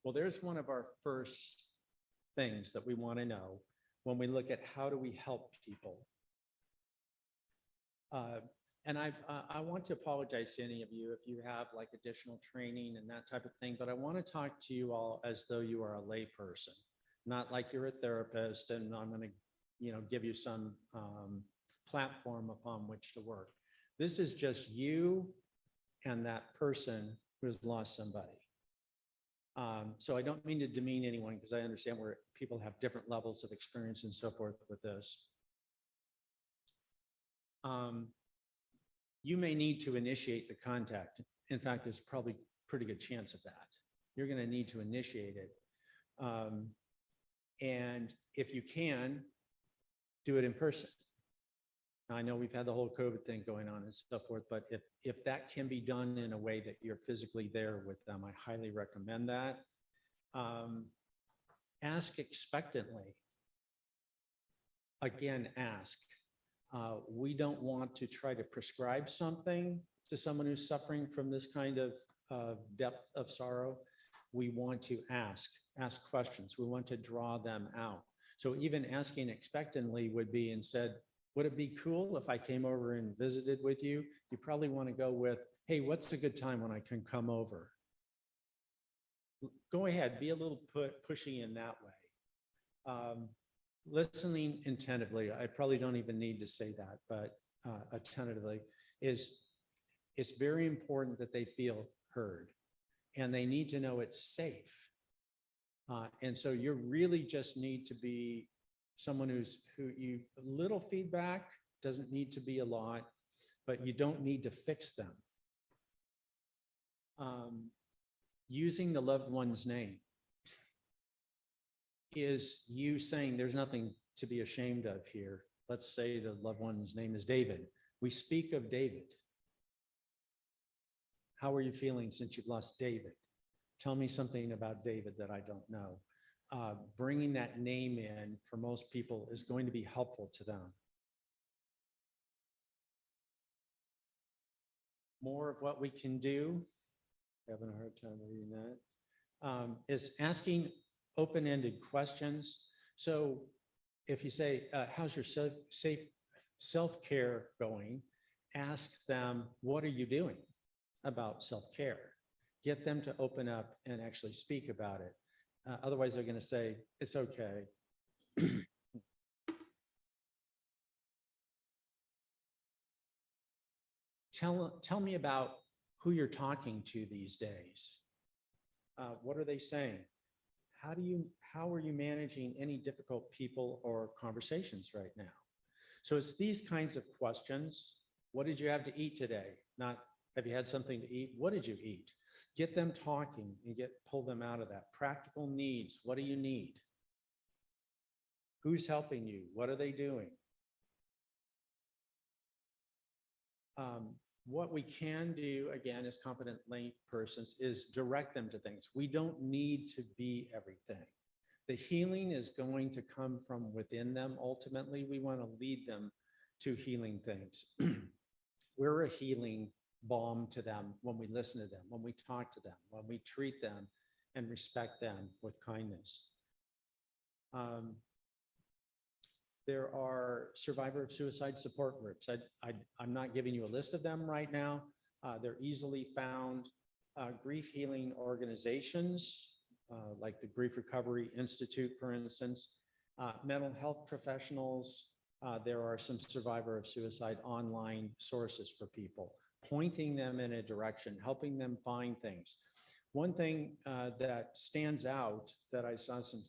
Well, there's one of our first things that we want to know when we look at how do we help people. And I want to apologize to any of you if you have like additional training and that type of thing, but I want to talk to you all as though you are a lay person, not like you're a therapist and I'm going to, give you some platform upon which to work. This is just you and that person who has lost somebody. So I don't mean to demean anyone because I understand where people have different levels of experience and so forth with this. You may need to initiate the contact. In fact, there's probably a pretty good chance of that. You're going to need to initiate it. And if you can, do it in person. Now, I know we've had the whole COVID thing going on and so forth, but if that can be done in a way that you're physically there with them, I highly recommend that. Ask expectantly. Again, ask. We don't want to try to prescribe something to someone who's suffering from this kind of depth of sorrow, we want to ask questions. We want to draw them out. So even asking expectantly would be instead, would it be cool if I came over and visited with you? You probably want to go with, hey, what's a good time when I can come over? Go ahead, be a little pushy in that way. Listening attentively, I probably don't even need to say that, but attentively it's very important that they feel heard, and they need to know it's safe. And so you really just need to be someone little feedback doesn't need to be a lot, but you don't need to fix them. Using the loved one's name is you saying there's nothing to be ashamed of here. Let's say the loved one's name is David. We speak of David. How are you feeling since you've lost David? Tell me something about David that I don't know. Bringing that name in for most people is going to be helpful to them. More of what we can do, having a hard time reading that, is asking open-ended questions. So if you say, how's your self-care going? Ask them, what are you doing about self-care? Get them to open up and actually speak about it. Otherwise, they're going to say, it's okay. Tell me about who you're talking to these days. What are they saying? How are you managing any difficult people or conversations right now? So it's these kinds of questions. What did you have to eat today? Not, have you had something to eat? What did you eat? Get them talking and pull them out of that. Practical needs. What do you need? Who's helping you? What are they doing? What we can do, again, as competent lay persons, is direct them to things. We don't need to be everything. The healing is going to come from within them. Ultimately, we want to lead them to healing things. We're a healing balm to them when we listen to them, when we talk to them, when we treat them and respect them with kindness. There are survivor of suicide support groups. I'm not giving you a list of them right now. They're easily found. Grief healing organizations, like the Grief Recovery Institute, for instance. Mental health professionals. There are some survivor of suicide online sources for people, pointing them in a direction, helping them find things. One thing that stands out that I saw some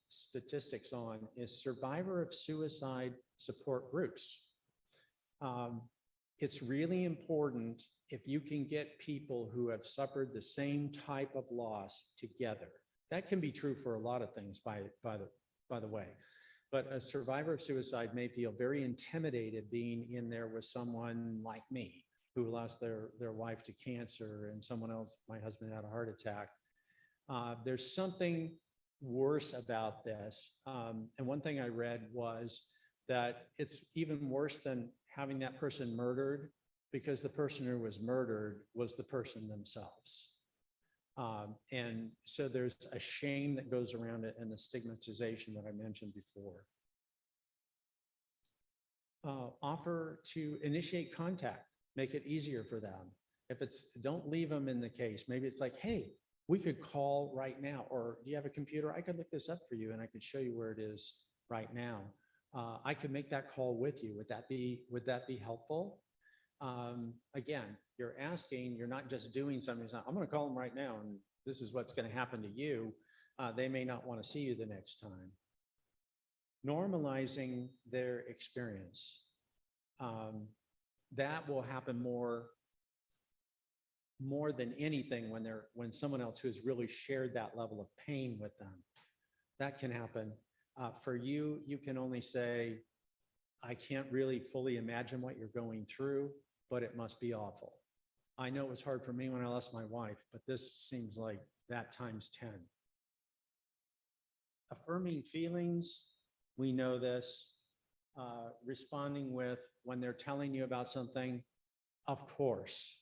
statistics on is survivor of suicide support groups. It's really important if you can get people who have suffered the same type of loss together. That can be true for a lot of things, by the way. But a survivor of suicide may feel very intimidated being in there with someone like me, who lost their wife to cancer, and someone else, my husband, had a heart attack. There's something worse about this. And one thing I read was that it's even worse than having that person murdered, because the person who was murdered was the person themselves. And so there's a shame that goes around it, and the stigmatization that I mentioned before. Offer to initiate contact, make it easier for them. If it's, don't leave them in the case. Maybe it's like, hey, we could call right now, or do you have a computer? I could look this up for you and I could show you where it is right now. I could make that call with you. Would that be helpful? Again, you're asking, you're not just doing something. It's not, I'm going to call them right now and this is what's going to happen to you. They may not want to see you the next time. Normalizing their experience. That will happen more than anything when someone else who has really shared that level of pain with them. That can happen. For you, you can only say, I can't really fully imagine what you're going through, but it must be awful. I know it was hard for me when I lost my wife, but this seems like that times 10. Affirming feelings, we know this. Responding with, when they're telling you about something, Of course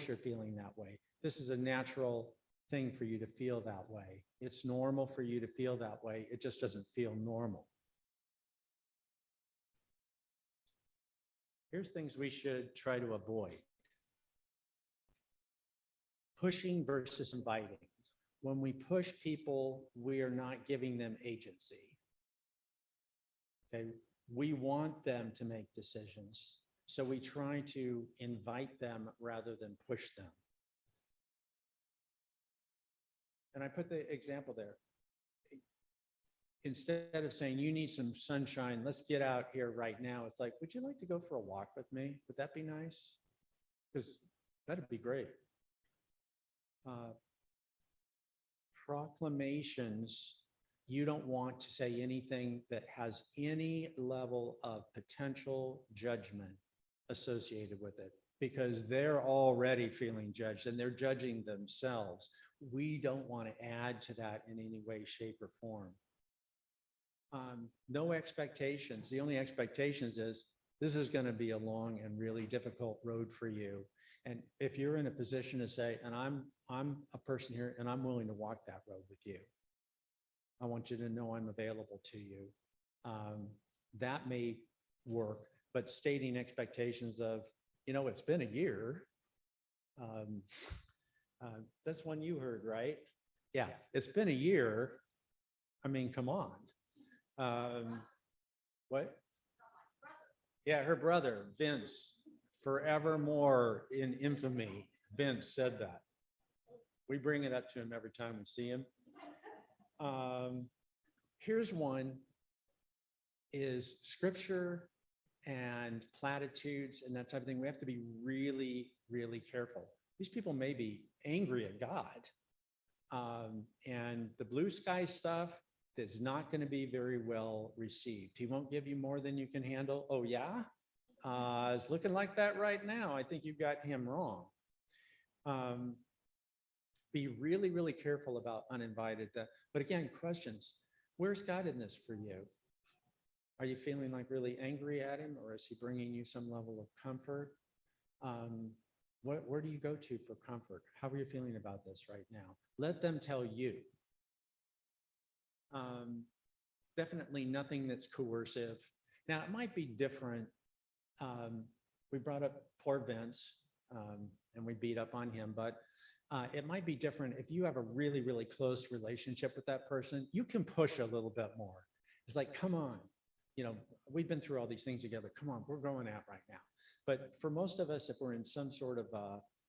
you're feeling that way. This is a natural thing for you to feel that way. It's normal for you to feel that way. It just doesn't feel normal. Here's things we should try to avoid. Pushing versus inviting. When we push people, we are not giving them agency. Okay, we want them to make decisions, so we try to invite them rather than push them. And I put the example there. Instead of saying, you need some sunshine, let's get out here right now. It's like, would you like to go for a walk with me? Would that be nice? Because that'd be great. Proclamations, you don't want to say anything that has any level of potential judgment associated with it, because they're already feeling judged and they're judging themselves. We don't want to add to that in any way, shape, or form. No expectations. The only expectations is this is going to be a long and really difficult road for you. And if you're in a position to say, and I'm a person here and I'm willing to walk that road with you, I want you to know I'm available to you. That may work, but stating expectations of, it's been a year. That's one you heard, right? Yeah, it's been a year. I mean, come on. What? Yeah, her brother, Vince, forevermore in infamy. Vince said that. We bring it up to him every time we see him. Here's one is scripture and platitudes and that type of thing. We have to be really, really careful. These people may be angry at God. And the blue sky stuff is not going to be very well received. He won't give you more than you can handle. Oh, yeah? It's looking like that right now. I think you've got him wrong. Be really, really careful about uninvited. But again, questions. Where's God in this for you? Are you feeling like really angry at him, or is he bringing you some level of comfort? Where do you go to for comfort? How are you feeling about this right now? Let them tell you. Definitely nothing that's coercive. Now, it might be different. We brought up poor Vince, and we beat up on him, but it might be different if you have a really, really close relationship with that person. You can push a little bit more. It's like, come on, we've been through all these things together. Come on, we're going out right now. But for most of us, if we're in some sort of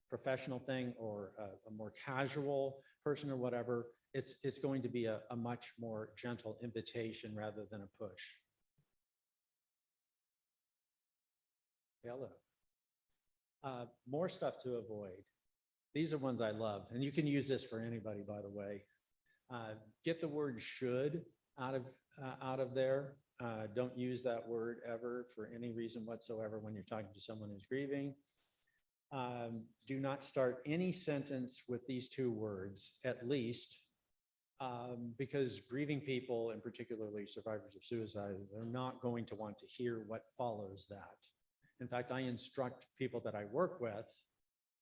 professional thing or a more casual person or whatever, it's going to be a much more gentle invitation rather than a push. Hello. More stuff to avoid. These are ones I love, and you can use this for anybody, by the way. Get the word should out of there. Don't use that word ever for any reason whatsoever when you're talking to someone who's grieving. Do not start any sentence with these two words, at least, because grieving people, and particularly survivors of suicide, they're not going to want to hear what follows that. In fact, I instruct people that I work with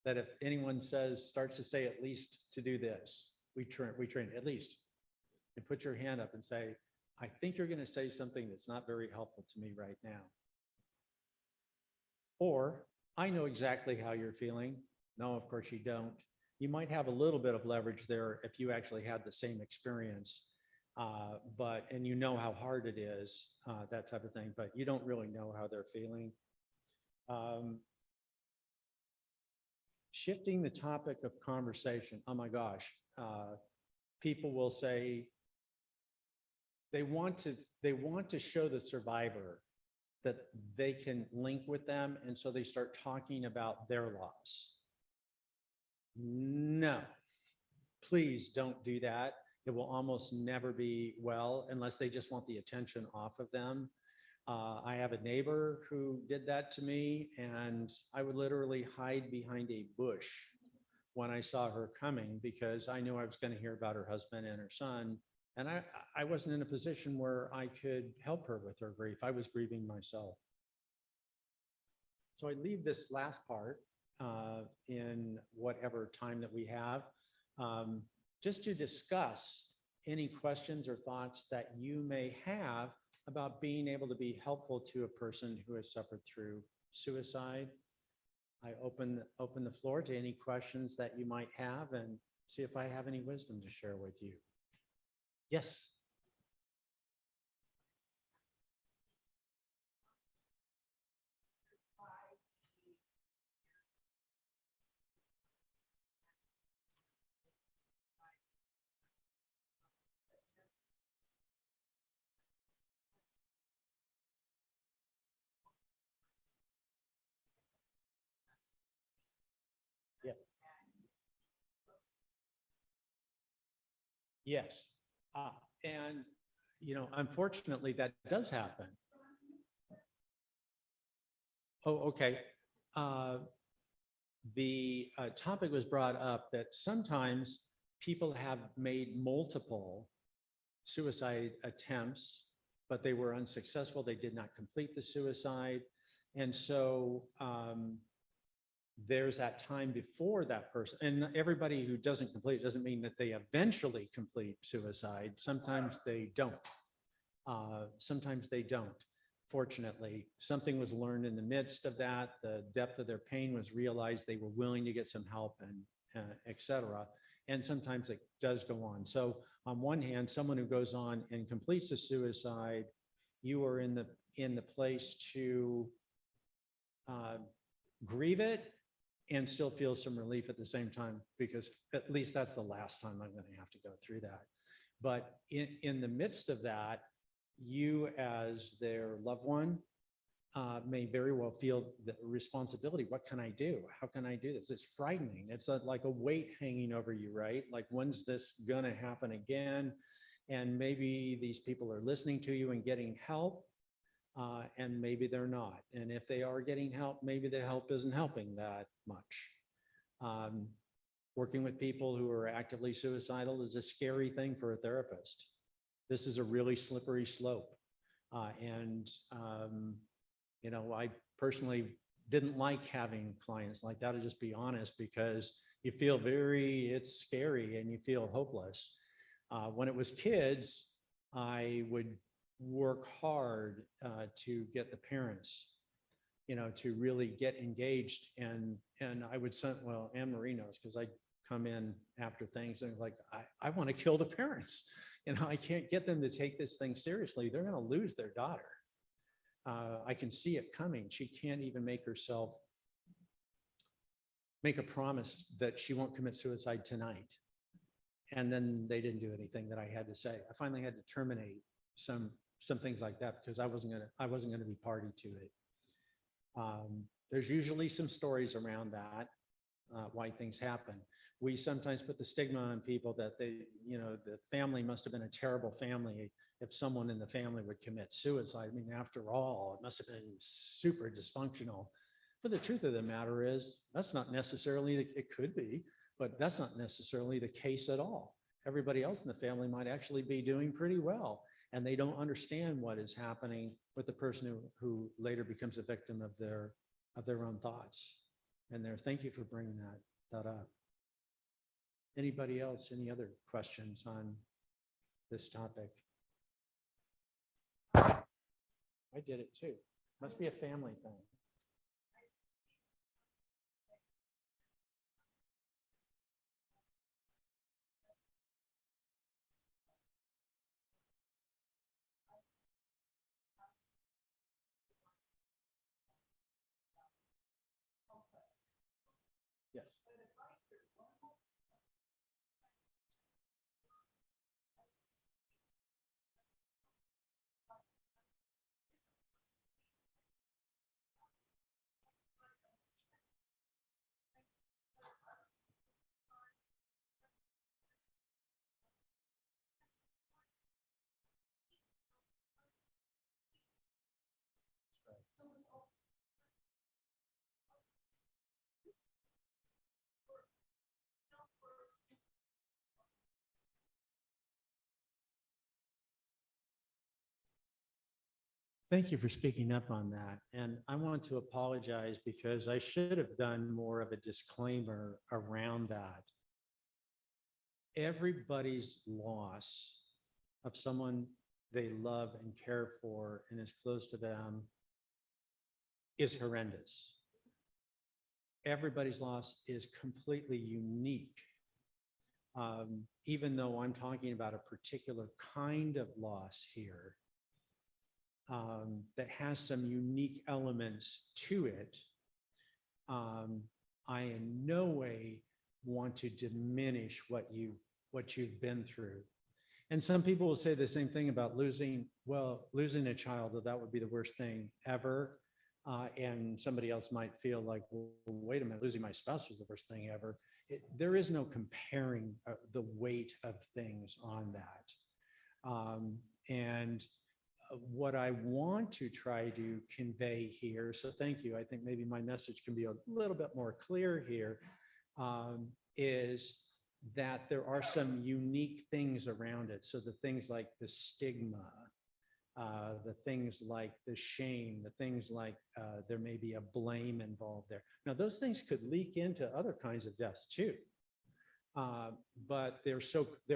that if anyone starts to say at least to do this, we train at least. And put your hand up and say, I think you're going to say something that's not very helpful to me right now. Or, I know exactly how you're feeling. No, of course you don't. You might have a little bit of leverage there if you actually had the same experience, and you know how hard it is, that type of thing, but you don't really know how they're feeling. Shifting the topic of conversation. Oh my gosh. People will say they want to show the survivor that they can link with them, and so they start talking about their loss. No, please don't do that. It will almost never be well unless they just want the attention off of them. I have a neighbor who did that to me, and I would literally hide behind a bush when I saw her coming because I knew I was going to hear about her husband and her son. And I wasn't in a position where I could help her with her grief. I was grieving myself. So I leave this last part in whatever time that we have, just to discuss any questions or thoughts that you may have about being able to be helpful to a person who has suffered through suicide. I open the floor to any questions that you might have and see if I have any wisdom to share with you. Yes. Yeah. Yes. And, unfortunately, that does happen. Oh, okay. The topic was brought up that sometimes people have made multiple suicide attempts, but they were unsuccessful. They did not complete the suicide. And so there's that time before that person. And everybody who doesn't complete it doesn't mean that they eventually complete suicide. Sometimes they don't. Sometimes they don't. Fortunately, something was learned in the midst of that. The depth of their pain was realized. They were willing to get some help and et cetera. And sometimes it does go on. So on one hand, someone who goes on and completes a suicide, you are in the place to grieve it and still feel some relief at the same time, because at least that's the last time I'm going to have to go through that. But in the midst of that, you as their loved one may very well feel the responsibility. What can I do? How can I do this? It's frightening. It's like a weight hanging over you, right? Like, when's this going to happen again? And maybe these people are listening to you and getting help, and maybe they're not. And if they are getting help, maybe the help isn't helping that much. Working with people who are actively suicidal is a scary thing for a therapist. This is a really slippery slope. I personally didn't like having clients like that, to just be honest, because you feel it's scary and you feel hopeless. When it was kids, I would work hard to get the parents, to really get engaged. And I would send, well, Anne Marie knows, because I'd come in after things and like, I want to kill the parents. I can't get them to take this thing seriously. They're going to lose their daughter. I can see it coming. She can't even make a promise that she won't commit suicide tonight. And then they didn't do anything that I had to say. I finally had to terminate some things like that, because I wasn't going to be party to it. There's usually some stories around that, why things happen. We sometimes put the stigma on people that the family must have been a terrible family if someone in the family would commit suicide. I mean, after all, it must have been super dysfunctional. But the truth of the matter is, that's not necessarily, it could be, but that's not necessarily the case at all. Everybody else in the family might actually be doing pretty well, and they don't understand what is happening with the person who later becomes a victim of their own thoughts. And thank you for bringing that up. Anybody else, any other questions on this topic? I did it too. Must be a family thing. Yes. Thank you for speaking up on that. And I want to apologize because I should have done more of a disclaimer around that. Everybody's loss of someone they love and care for and is close to them is horrendous. Everybody's loss is completely unique. Even though I'm talking about a particular kind of loss here, that has some unique elements to it, I in no way want to diminish what you've been through. And some people will say the same thing about losing a child, that would be the worst thing ever. And somebody else might feel like, well, wait a minute, losing my spouse was the worst thing ever. There is no comparing the weight of things on that. And what I want to try to convey here, so thank you, I think maybe my message can be a little bit more clear here, is that there are some unique things around it. So the things like the stigma, the things like the shame, the things like there may be a blame involved there. Now, those things could leak into other kinds of deaths too. But they're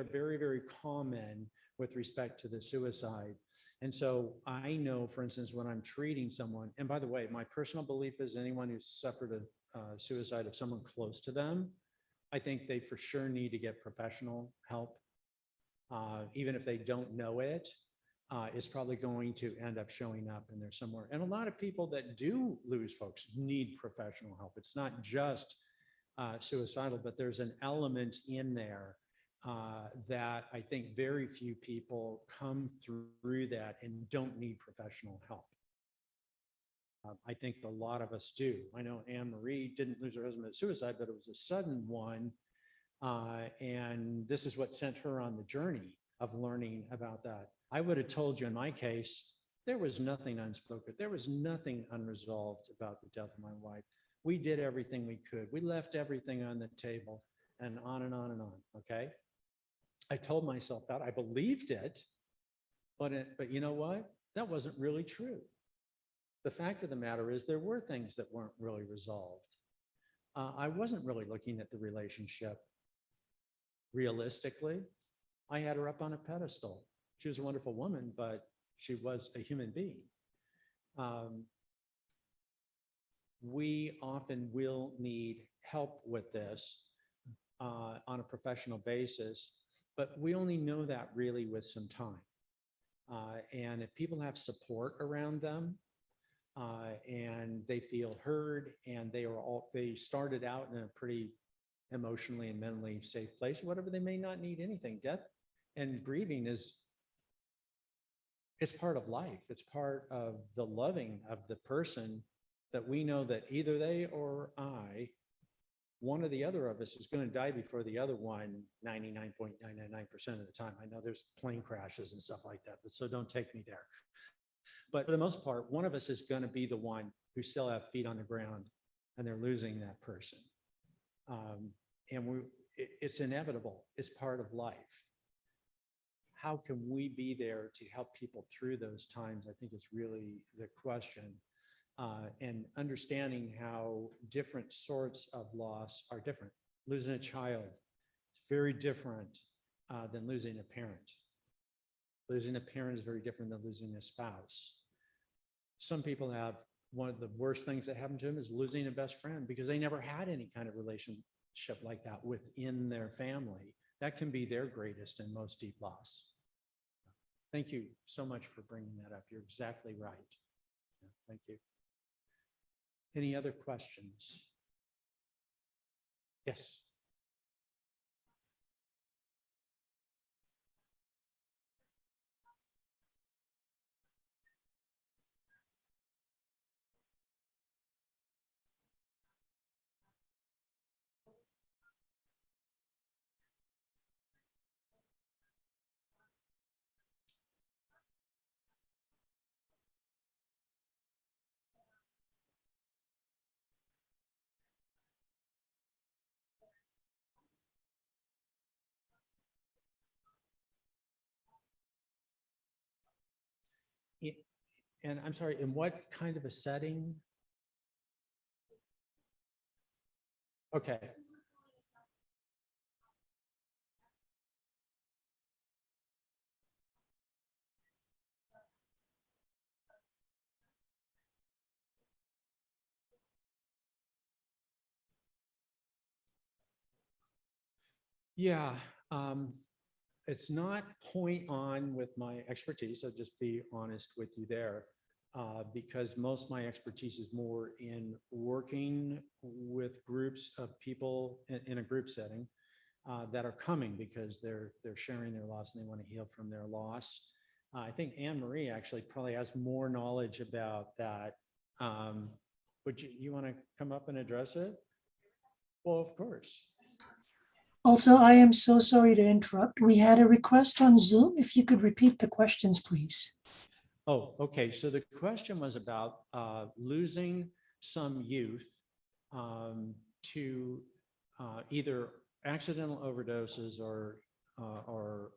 very, very common with respect to the suicide. And so I know, for instance, when I'm treating someone, and by the way, my personal belief is anyone who's suffered a suicide of someone close to them, I think they for sure need to get professional help. Even if they don't know it, it's probably going to end up showing up in there somewhere. And a lot of people that do lose folks need professional help. It's not just suicidal, but there's an element in there that I think very few people come through that and don't need professional help. I think a lot of us do. I know Anne Marie didn't lose her husband to suicide, but it was a sudden one. And this is what sent her on the journey of learning about that. I would have told you in my case, there was nothing unspoken. There was nothing unresolved about the death of my wife. We did everything we could. We left everything on the table and on and on and on, okay? I told myself that. I believed it, but you know what? That wasn't really true. The fact of the matter is there were things that weren't really resolved. I wasn't really looking at the relationship realistically. I had her up on a pedestal. She was a wonderful woman, but she was a human being. We often will need help with this on a professional basis, but we only know that really with some time. And if people have support around them and they feel heard and they started out in a pretty emotionally and mentally safe place, whatever, they may not need anything. Death and grieving it's part of life. It's part of the loving of the person that we know that either they or I, one or the other of us is going to die before the other one 99.999% of the time. I know there's plane crashes and stuff like that, but so don't take me there. But for the most part, one of us is going to be the one who still have feet on the ground and they're losing that person. And it's inevitable. It's part of life. How can we be there to help people through those times? I think is really the question. And understanding how different sorts of loss are different. Losing a child is very different than losing a parent. Losing a parent is very different than losing a spouse. Some people have one of the worst things that happened to them is losing a best friend because they never had any kind of relationship like that within their family. That can be their greatest and most deep loss. Thank you so much for bringing that up. You're exactly right. Yeah, thank you. Any other questions? Yes. And I'm sorry, in what kind of a setting? Okay. Yeah, it's not point on with my expertise. I'll just be honest with you there. Because most of my expertise is more in working with groups of people in a group setting that are coming because they're sharing their loss and they want to heal from their loss. I think Anne Marie actually probably has more knowledge about that. Would you want to come up and address it? Well, of course. Also, I am so sorry to interrupt. We had a request on Zoom. If you could repeat the questions, please. Oh, okay. So the question was about losing some youth to either accidental overdoses or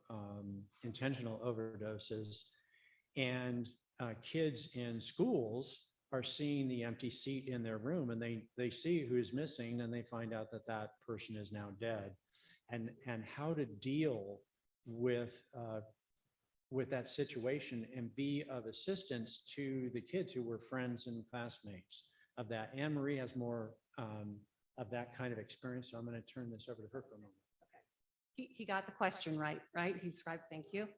intentional overdoses. And kids in schools are seeing the empty seat in their room, and they see who's missing, and they find out that that person is now dead. And how to deal with that situation and be of assistance to the kids who were friends and classmates of that. Anne Marie has more of that kind of experience, so I'm going to turn this over to her for a moment. He got the question right, right? He's right. Thank you.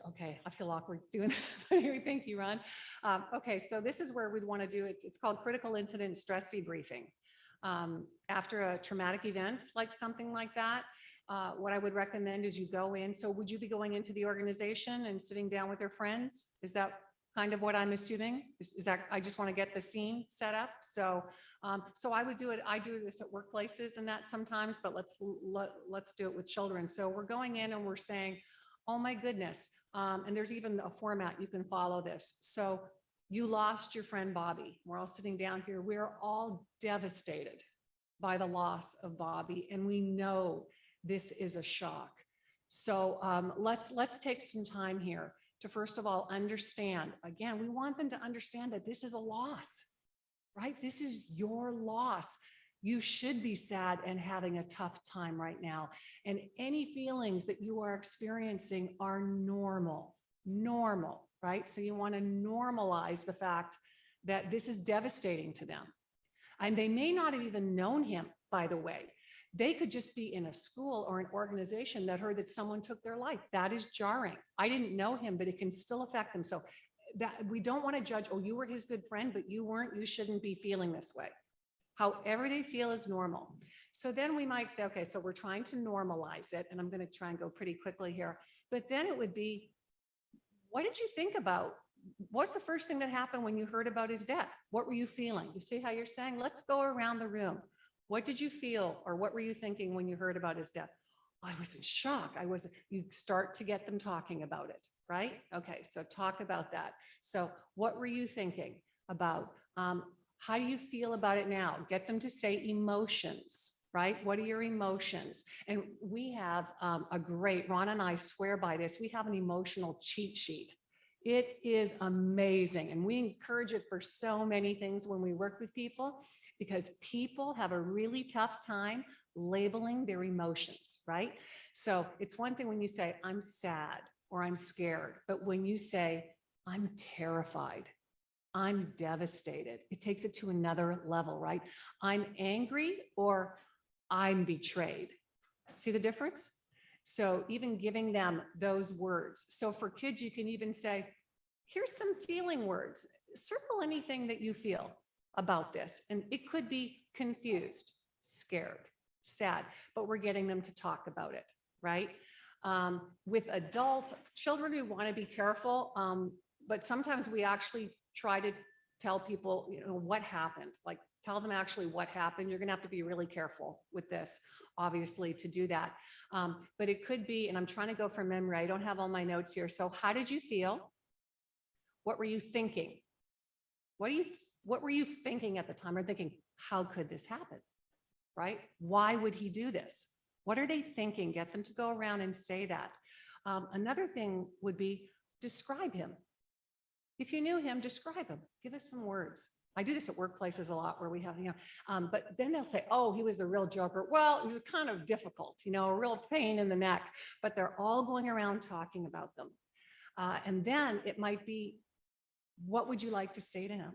Okay, I feel awkward doing this. Thank you, Ron. Okay, so this is where we'd want to do it. It's called critical incident stress debriefing. After a traumatic event, like something like that, what I would recommend is you go in. So would you be going into the organization and sitting down with their friends? Is that kind of what I'm assuming? Is that, I just want to get the scene set up. So, so I would do it. I do this at workplaces and that sometimes, but let's do it with children. So we're going in and we're saying, oh my goodness. And there's even a format you can follow this. So you lost your friend Bobby. We're all sitting down here. We're all devastated by the loss of Bobby. And we know this is a shock. So let's take some time here to first of all understand. Again, we want them to understand that this is a loss, right? This is your loss. You should be sad and having a tough time right now. And any feelings that you are experiencing are normal, right? So you want to normalize the fact that this is devastating to them. And they may not have even known him, by the way. They could just be in a school or an organization that heard that someone took their life. That is jarring. I didn't know him, but it can still affect them. So that we don't want to judge, oh, you were his good friend, but you weren't, you shouldn't be feeling this way. However they feel is normal. So then we might say, okay, so we're trying to normalize it. And I'm going to try and go pretty quickly here. But then it would be, what did you think about? What's the first thing that happened when you heard about his death? What were you feeling? You see how you're saying? Let's go around the room. What did you feel or what were you thinking when you heard about his death? I was in shock. You start to get them talking about it, right? Okay, so talk about that. So what were you thinking about? How do you feel about it now? Get them to say emotions, right? What are your emotions? And we have Ron and I swear by this, we have an emotional cheat sheet. It is amazing. And we encourage it for so many things when we work with people, because people have a really tough time labeling their emotions, right? So it's one thing when you say, I'm sad or I'm scared, but when you say, I'm terrified, I'm devastated, it takes it to another level, right? I'm angry or I'm betrayed. See the difference? So even giving them those words. So for kids, you can even say, here's some feeling words. Circle anything that you feel about this. And it could be confused, scared, sad, but we're getting them to talk about it, right? With adults, children, we want to be careful, but sometimes we actually try to tell people, what happened, like tell them actually what happened. You're going to have to be really careful with this, obviously, to do that. But it could be, and I'm trying to go from memory, I don't have all my notes here. So how did you feel? What were you thinking? What were you thinking at the time? Or thinking, how could this happen? Right? Why would he do this? What are they thinking? Get them to go around and say that. Another thing would be describe him. If you knew him, describe him. Give us some words. I do this at workplaces a lot where we have, but then they'll say, oh, he was a real joker. Well, he was kind of difficult, a real pain in the neck, but they're all going around talking about them. And then it might be, what would you like to say to him?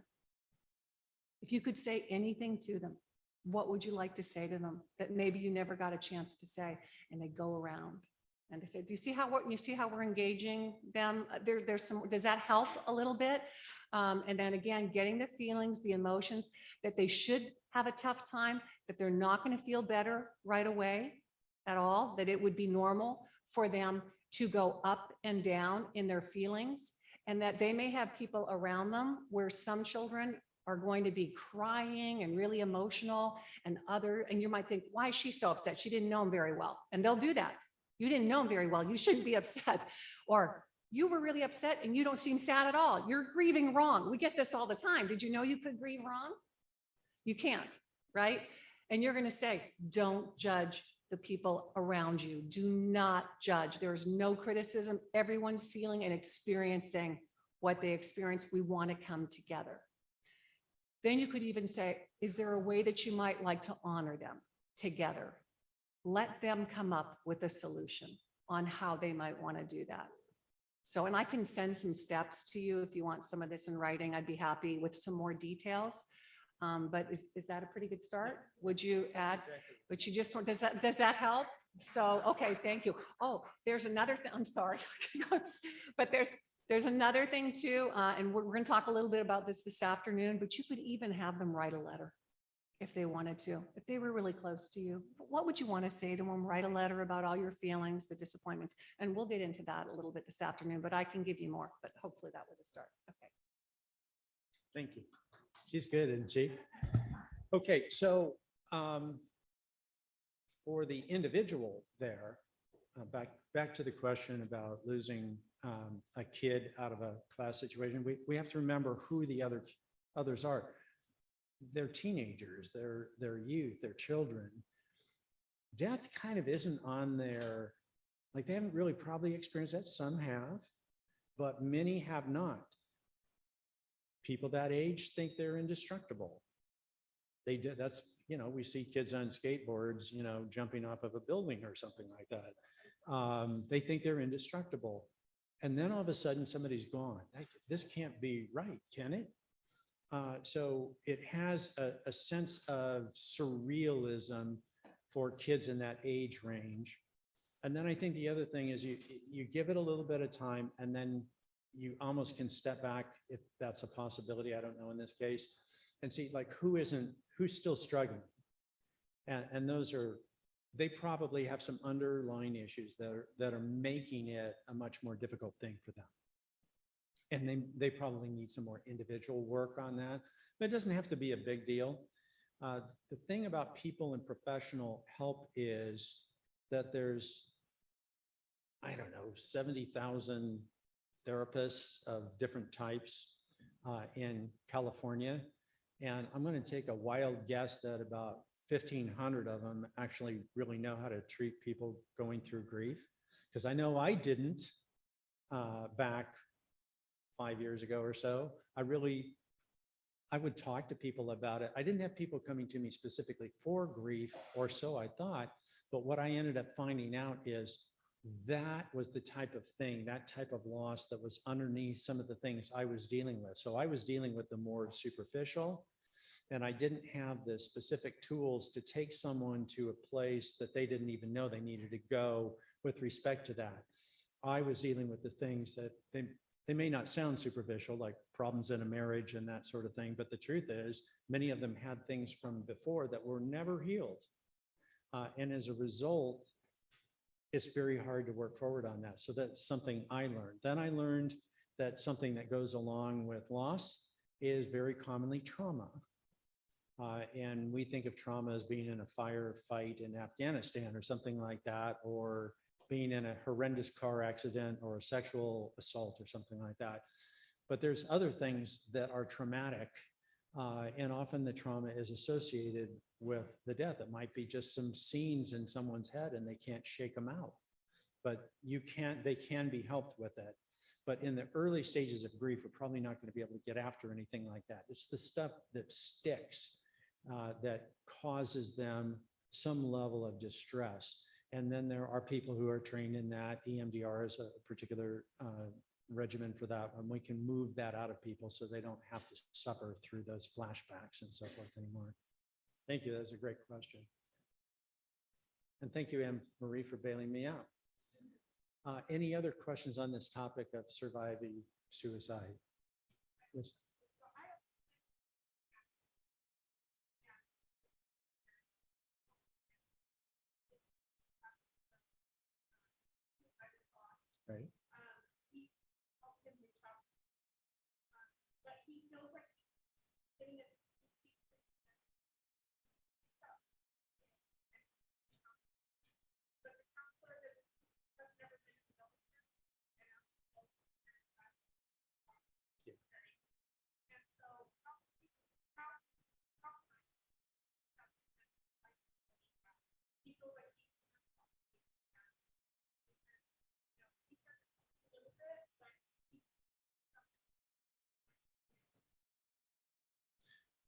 If you could say anything to them, what would you like to say to them that maybe you never got a chance to say? And they go around and they say, do you see how we're engaging them? There's some, does that help a little bit? And then again, getting the feelings, the emotions that they should have a tough time, that they're not going to feel better right away at all, that it would be normal for them to go up and down in their feelings, and that they may have people around them where some children are going to be crying and really emotional, and you might think, why is she so upset? She didn't know him very well. And they'll do that. You didn't know him very well. You shouldn't be upset. Or you were really upset and you don't seem sad at all. You're grieving wrong. We get this all the time. Did you know you could grieve wrong? You can't, right? And you're going to say, don't judge the people around you. Do not judge. There's no criticism. Everyone's feeling and experiencing what they experience. We want to come together. Then you could even say, is there a way that you might like to honor them together? Let them come up with a solution on how they might want to do that. So, and I can send some steps to you if you want some of this in writing. I'd be happy with some more details. But is that a pretty good start? Would you add, but you just, does that help? So, okay, thank you. Oh, there's another thing, I'm sorry. But there's another thing too, and we're going to talk a little bit about this afternoon, but you could even have them write a letter if they wanted to, if they were really close to you. What would you want to say to them? Write a letter about all your feelings, the disappointments, and we'll get into that a little bit this afternoon, but I can give you more, but hopefully that was a start. Okay. Thank you. She's good, isn't she? Okay, so for the individual there, back to the question about losing a kid out of a class situation, we have to remember who the others are. They're teenagers, they're youth, they're children. Death kind of isn't on their, like they haven't really probably experienced that. Some have, but many have not. People that age think they're indestructible. They did, that's, we see kids on skateboards, jumping off of a building or something like that. They think they're indestructible. And then all of a sudden somebody's gone. This can't be right, can it? So it has a sense of surrealism for kids in that age range. And then I think the other thing is you give it a little bit of time, and then you almost can step back, if that's a possibility, I don't know in this case, and see like who's still struggling. And those they probably have some underlying issues that are making it a much more difficult thing for them. And they probably need some more individual work on that, but it doesn't have to be a big deal. The thing about people in professional help is that there's, I don't know, 70,000 therapists of different types in California. And I'm going to take a wild guess that about 1,500 of them actually really know how to treat people going through grief. Because I know I didn't back 5 years ago or so. I would talk to people about it. I didn't have people coming to me specifically for grief, or so I thought, but what I ended up finding out is that was the type of thing, that type of loss that was underneath some of the things I was dealing with. So I was dealing with the more superficial, and I didn't have the specific tools to take someone to a place that they didn't even know they needed to go with respect to that. I was dealing with the things that they may not sound superficial, like problems in a marriage and that sort of thing, but the truth is many of them had things from before that were never healed. And as a result, it's very hard to work forward on that. So that's something I learned. Then I learned that something that goes along with loss is very commonly trauma. And we think of trauma as being in a firefight in Afghanistan or something like that, or being in a horrendous car accident or a sexual assault or something like that. But there's other things that are traumatic. And often the trauma is associated with the death. It might be just some scenes in someone's head and they can't shake them out, but they can be helped with it. But in the early stages of grief, we're probably not going to be able to get after anything like that. It's the stuff that sticks that causes them some level of distress. And then there are people who are trained in that. EMDR is a particular regimen for that, and we can move that out of people so they don't have to suffer through those flashbacks and so forth anymore. Thank you. That was a great question. And thank you, Anne Marie, for bailing me out. Any other questions on this topic of surviving suicide? Yes. Right.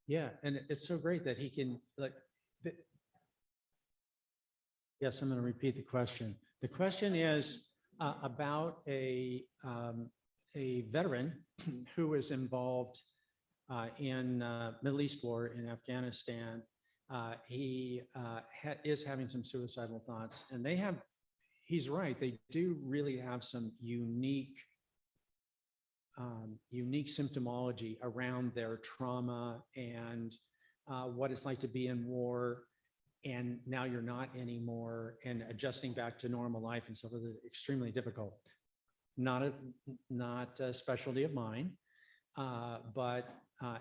Yeah, and it's so great that he can yes, I'm going to repeat the question. The question is about a veteran who was involved in Middle East war in Afghanistan. He is having some suicidal thoughts, and he's right, they do really have some unique symptomology around their trauma and what it's like to be in war, and now you're not anymore, and adjusting back to normal life and so forth is extremely difficult. Not a specialty of mine, but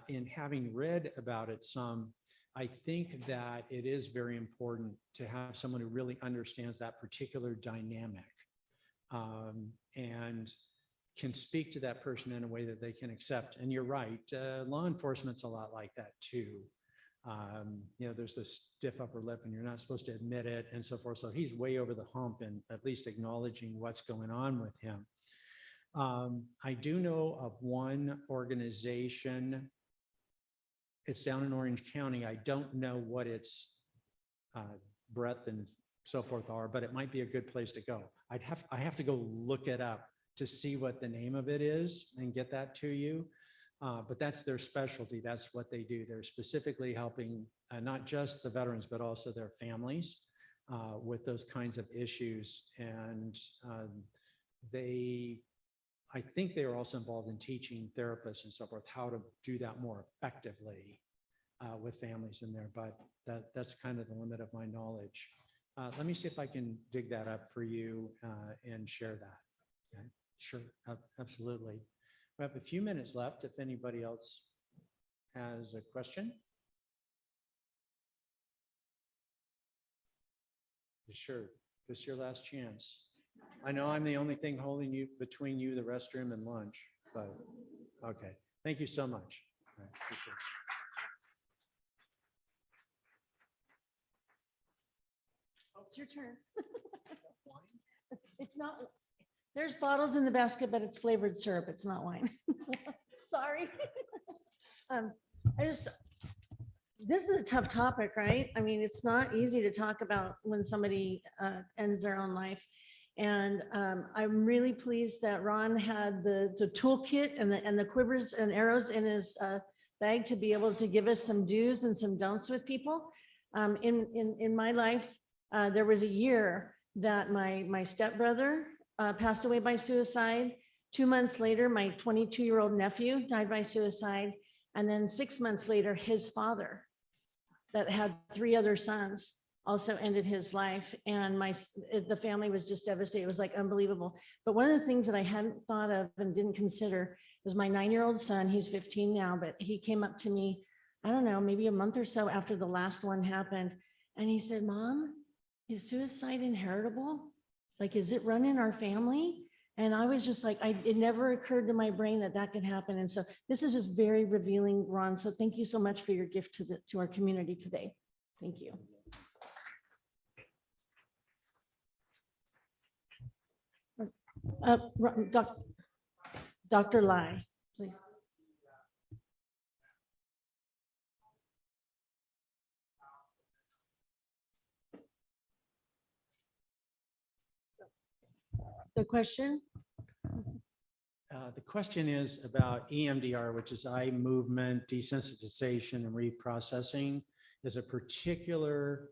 in having read about it some, I think that it is very important to have someone who really understands that particular dynamic and can speak to that person in a way that they can accept. And you're right, law enforcement's a lot like that too. There's this stiff upper lip and you're not supposed to admit it and so forth. So he's way over the hump and at least acknowledging what's going on with him. I do know of one organization. It's down in Orange County. I don't know what its breadth and so forth are, but it might be a good place to go. I have to go look it up to see what the name of it is and get that to you. But that's their specialty. That's what they do. They're specifically helping not just the veterans, but also their families with those kinds of issues. And I think they are also involved in teaching therapists and so forth how to do that more effectively with families in there. But that's kind of the limit of my knowledge. Let me see if I can dig that up for you and share that. Okay. Sure, absolutely. We have a few minutes left if anybody else has a question. Sure, this is your last chance. I know I'm the only thing holding you between you, the restroom, and lunch, but okay. Thank you so much. All right, appreciate it. It's your turn. It's not, there's bottles in the basket, but it's flavored syrup. It's not wine. Sorry. This is a tough topic, right? I mean, it's not easy to talk about when somebody ends their own life. And I'm really pleased that Ron had the toolkit and the quivers and arrows in his bag to be able to give us some do's and some don'ts with people. In my life, there was a year that my stepbrother passed away by suicide. 2 months later, my 22-year-old nephew died by suicide. And then 6 months later, his father that had 3 other sons also ended his life. And the family was just devastated. It was like unbelievable. But one of the things that I hadn't thought of and didn't consider was my 9-year-old son. He's 15 now, but he came up to me, I don't know, maybe a month or so after the last one happened. And he said, "Mom, is suicide inheritable? Like, is it run in our family?" And I was just like, it never occurred to my brain that that could happen. And so this is just very revealing, Ron. So thank you so much for your gift to our community today. Thank you. Dr. Lai, please. The question? The question is about EMDR, which is eye movement desensitization and reprocessing, is a particular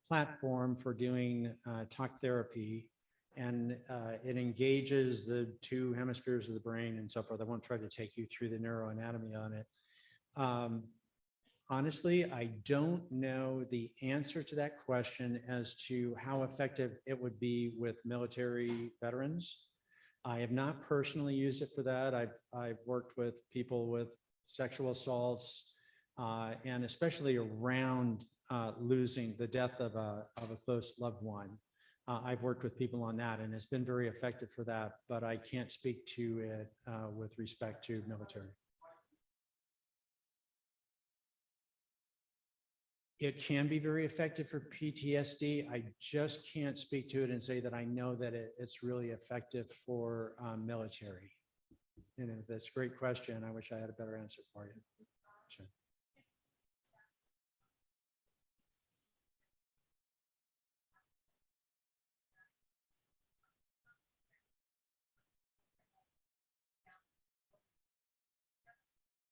platform for doing talk therapy. And it engages the two hemispheres of the brain and so forth. I won't try to take you through the neuroanatomy on it. Honestly, I don't know the answer to that question as to how effective it would be with military veterans. I have not personally used it for that. I've worked with people with sexual assaults and especially around losing the death of a close loved one. I've worked with people on that and it's been very effective for that, but I can't speak to it with respect to military. It can be very effective for PTSD. I just can't speak to it and say that I know that it's really effective for military. You know, that's a great question. I wish I had a better answer for you. Sure.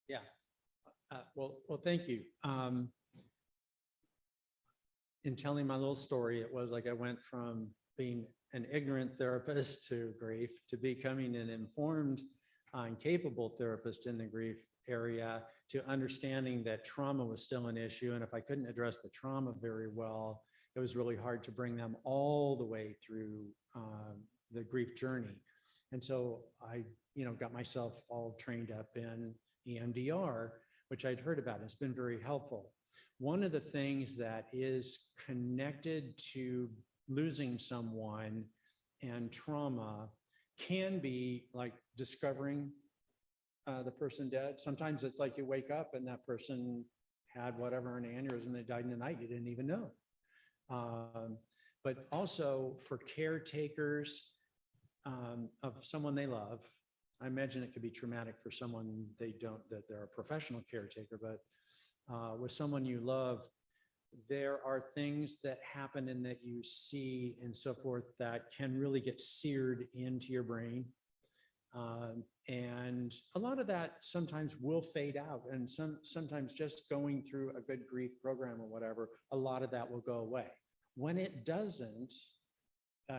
Yeah. Well, thank you. In telling my little story, it was like I went from being an ignorant therapist to grief to becoming an informed and capable therapist in the grief area to understanding that trauma was still an issue. And if I couldn't address the trauma very well, it was really hard to bring them all the way through the grief journey. And so I, got myself all trained up in EMDR, which I'd heard about. It's been very helpful. One of the things that is connected to losing someone and trauma can be like discovering the person dead. Sometimes it's like you wake up and that person had whatever, an aneurysm, they died in the night, you didn't even know. But also for caretakers of someone they love, I imagine it could be traumatic for someone that they're a professional caretaker, but with someone you love, there are things that happen and that you see and so forth that can really get seared into your brain. And a lot of that sometimes will fade out, and sometimes just going through a good grief program or whatever, a lot of that will go away. When it doesn't,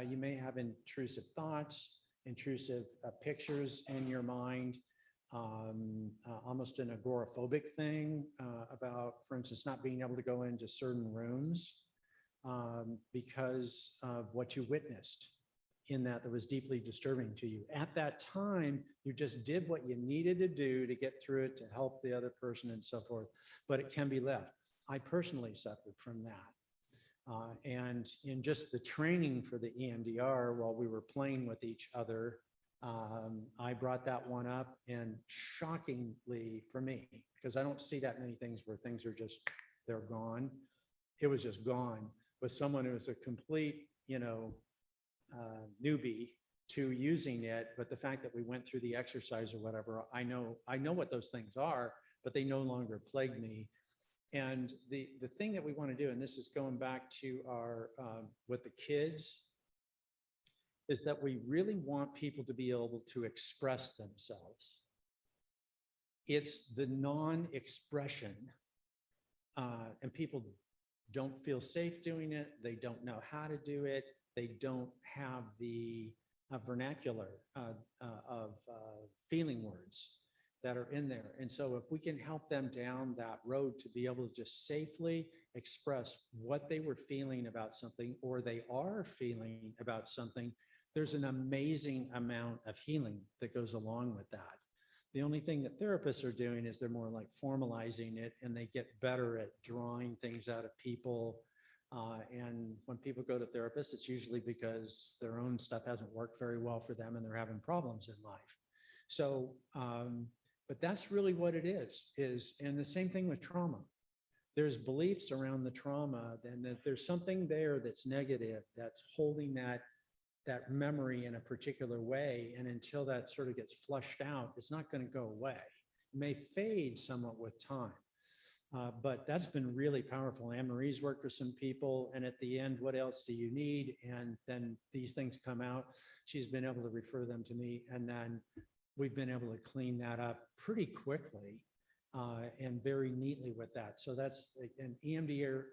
you may have intrusive thoughts, intrusive pictures in your mind, almost an agoraphobic thing about, for instance, not being able to go into certain rooms because of what you witnessed in that was deeply disturbing to you. At that time, you just did what you needed to do to get through it, to help the other person and so forth, but it can be left. I personally suffered from that. And in just the training for the EMDR, while we were playing with each other, I brought that one up, and shockingly for me, because I don't see that many things where things are just, they're gone. It was just gone with someone who was a complete, newbie to using it. But the fact that we went through the exercise or whatever, I know what those things are, but they no longer plague me. And the thing that we want to do, and this is going back to our, with the kids, is that we really want people to be able to express themselves. It's the non-expression, and people don't feel safe doing it. They don't know how to do it. They don't have the vernacular of feeling words that are in there. And so if we can help them down that road to be able to just safely express what they were feeling about something, or they are feeling about something, there's an amazing amount of healing that goes along with that. The only thing that therapists are doing is they're more like formalizing it, and they get better at drawing things out of people. And when people go to therapists, it's usually because their own stuff hasn't worked very well for them and they're having problems in life. So, but that's really what it is, and the same thing with trauma. There's beliefs around the trauma, and that there's something there that's negative, that's holding that that memory in a particular way. And until that sort of gets flushed out, it's not going to go away. It may fade somewhat with time. But that's been really powerful. Anne Marie's worked with some people, and at the end, what else do you need? And then these things come out. She's been able to refer them to me, and then we've been able to clean that up pretty quickly and very neatly with that. So that's an EMDR,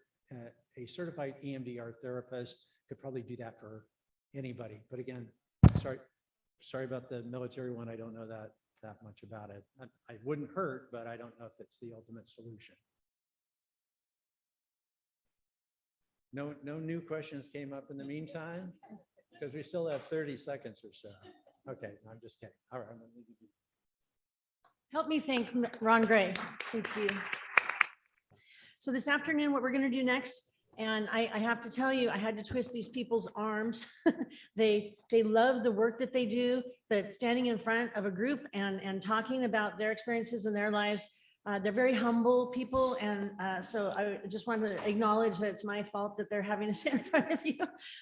a certified EMDR therapist could probably do that for anybody. But again, sorry about the military one. I don't know that much about it. I wouldn't hurt, but I don't know if it's the ultimate solution. No new questions came up in the meantime, because we still have 30 seconds or so. Okay, I'm just kidding. All right. I'm gonna leave you be. Help me thank Ron Gray. Thank you. So this afternoon, what we're going to do next, and I have to tell you, I had to twist these people's arms. They love the work that they do, but standing in front of a group and talking about their experiences in their lives, they're very humble people. And so I just want to acknowledge that it's my fault that they're having to sit in front of you.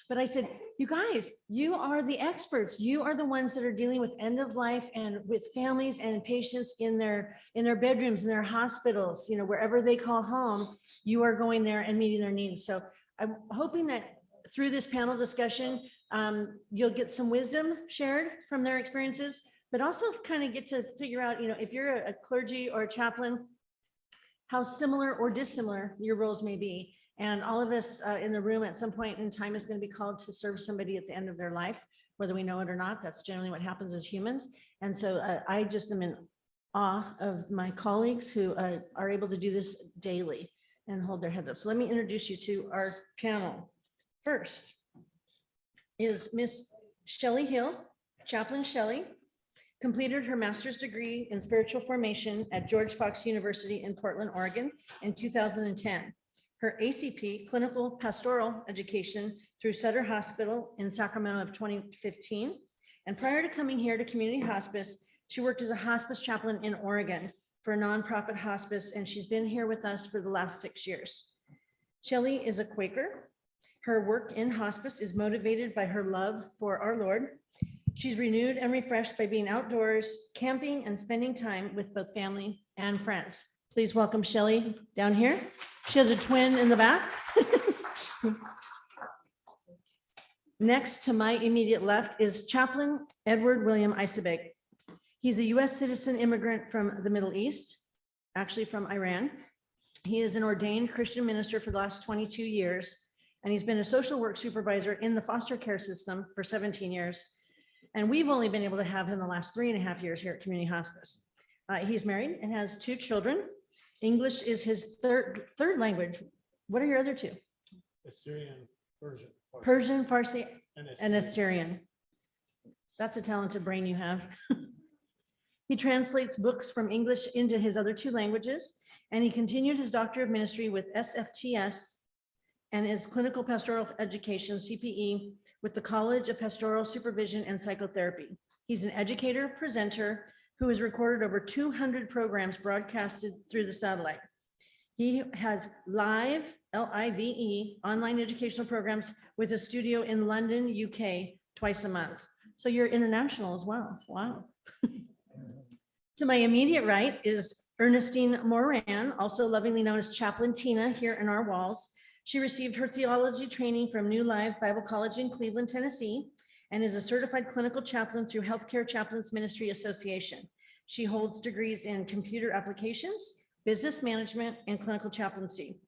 But I said, you guys, you are the experts. You are the ones that are dealing with end of life and with families and patients in their bedrooms, in their hospitals, wherever they call home, you are going there and meeting their needs. So I'm hoping that through this panel discussion, you'll get some wisdom shared from their experiences, but also kind of get to figure out, if you're a clergy or a chaplain, how similar or dissimilar your roles may be. And all of us in the room at some point in time is going to be called to serve somebody at the end of their life, whether we know it or not. That's generally what happens as humans. And so I just am in awe of my colleagues who are able to do this daily and hold their heads up. So let me introduce you to our panel. First is Miss Shelley Hill. Chaplain Shelley completed her master's degree in spiritual formation at George Fox University in Portland, Oregon in 2010. Her ACP, clinical pastoral education through Sutter Hospital in Sacramento of 2015. And prior to coming here to community hospice, she worked as a hospice chaplain in Oregon for a nonprofit hospice, and she's been here with us for the last 6 years. Shelley is a Quaker. Her work in hospice is motivated by her love for our Lord. She's renewed and refreshed by being outdoors, camping, and spending time with both family and friends. Please welcome Shelley down here. She has a twin in the back. Next to my immediate left is Chaplain Edward William Isabek. He's a US citizen immigrant from the Middle East, actually from Iran. He is an ordained Christian minister for the last 22 years, and he's been a social work supervisor in the foster care system for 17 years. And we've only been able to have him the last 3.5 years here at Community Hospice. He's married and has 2 children. English is his third language. What are your other 2? Assyrian, Persian. Farsi. Persian, Farsi, And and Assyrian. That's a talented brain you have. He translates books from English into his other 2 languages, and he continued his Doctor of Ministry with SFTS and his Clinical Pastoral Education, CPE, with the College of Pastoral Supervision and Psychotherapy. He's an educator, presenter, who has recorded over 200 programs broadcasted through the satellite. He has live, LIVE, online educational programs with a studio in London, UK, twice a month. So you're international as well. Wow. To my immediate right is Ernestine Moran, also lovingly known as Chaplain Tina here in our walls. She received her theology training from New Life Bible College in Cleveland, Tennessee, and is a certified clinical chaplain through Healthcare Chaplains Ministry Association. She holds degrees in computer applications, business management, and clinical chaplaincy.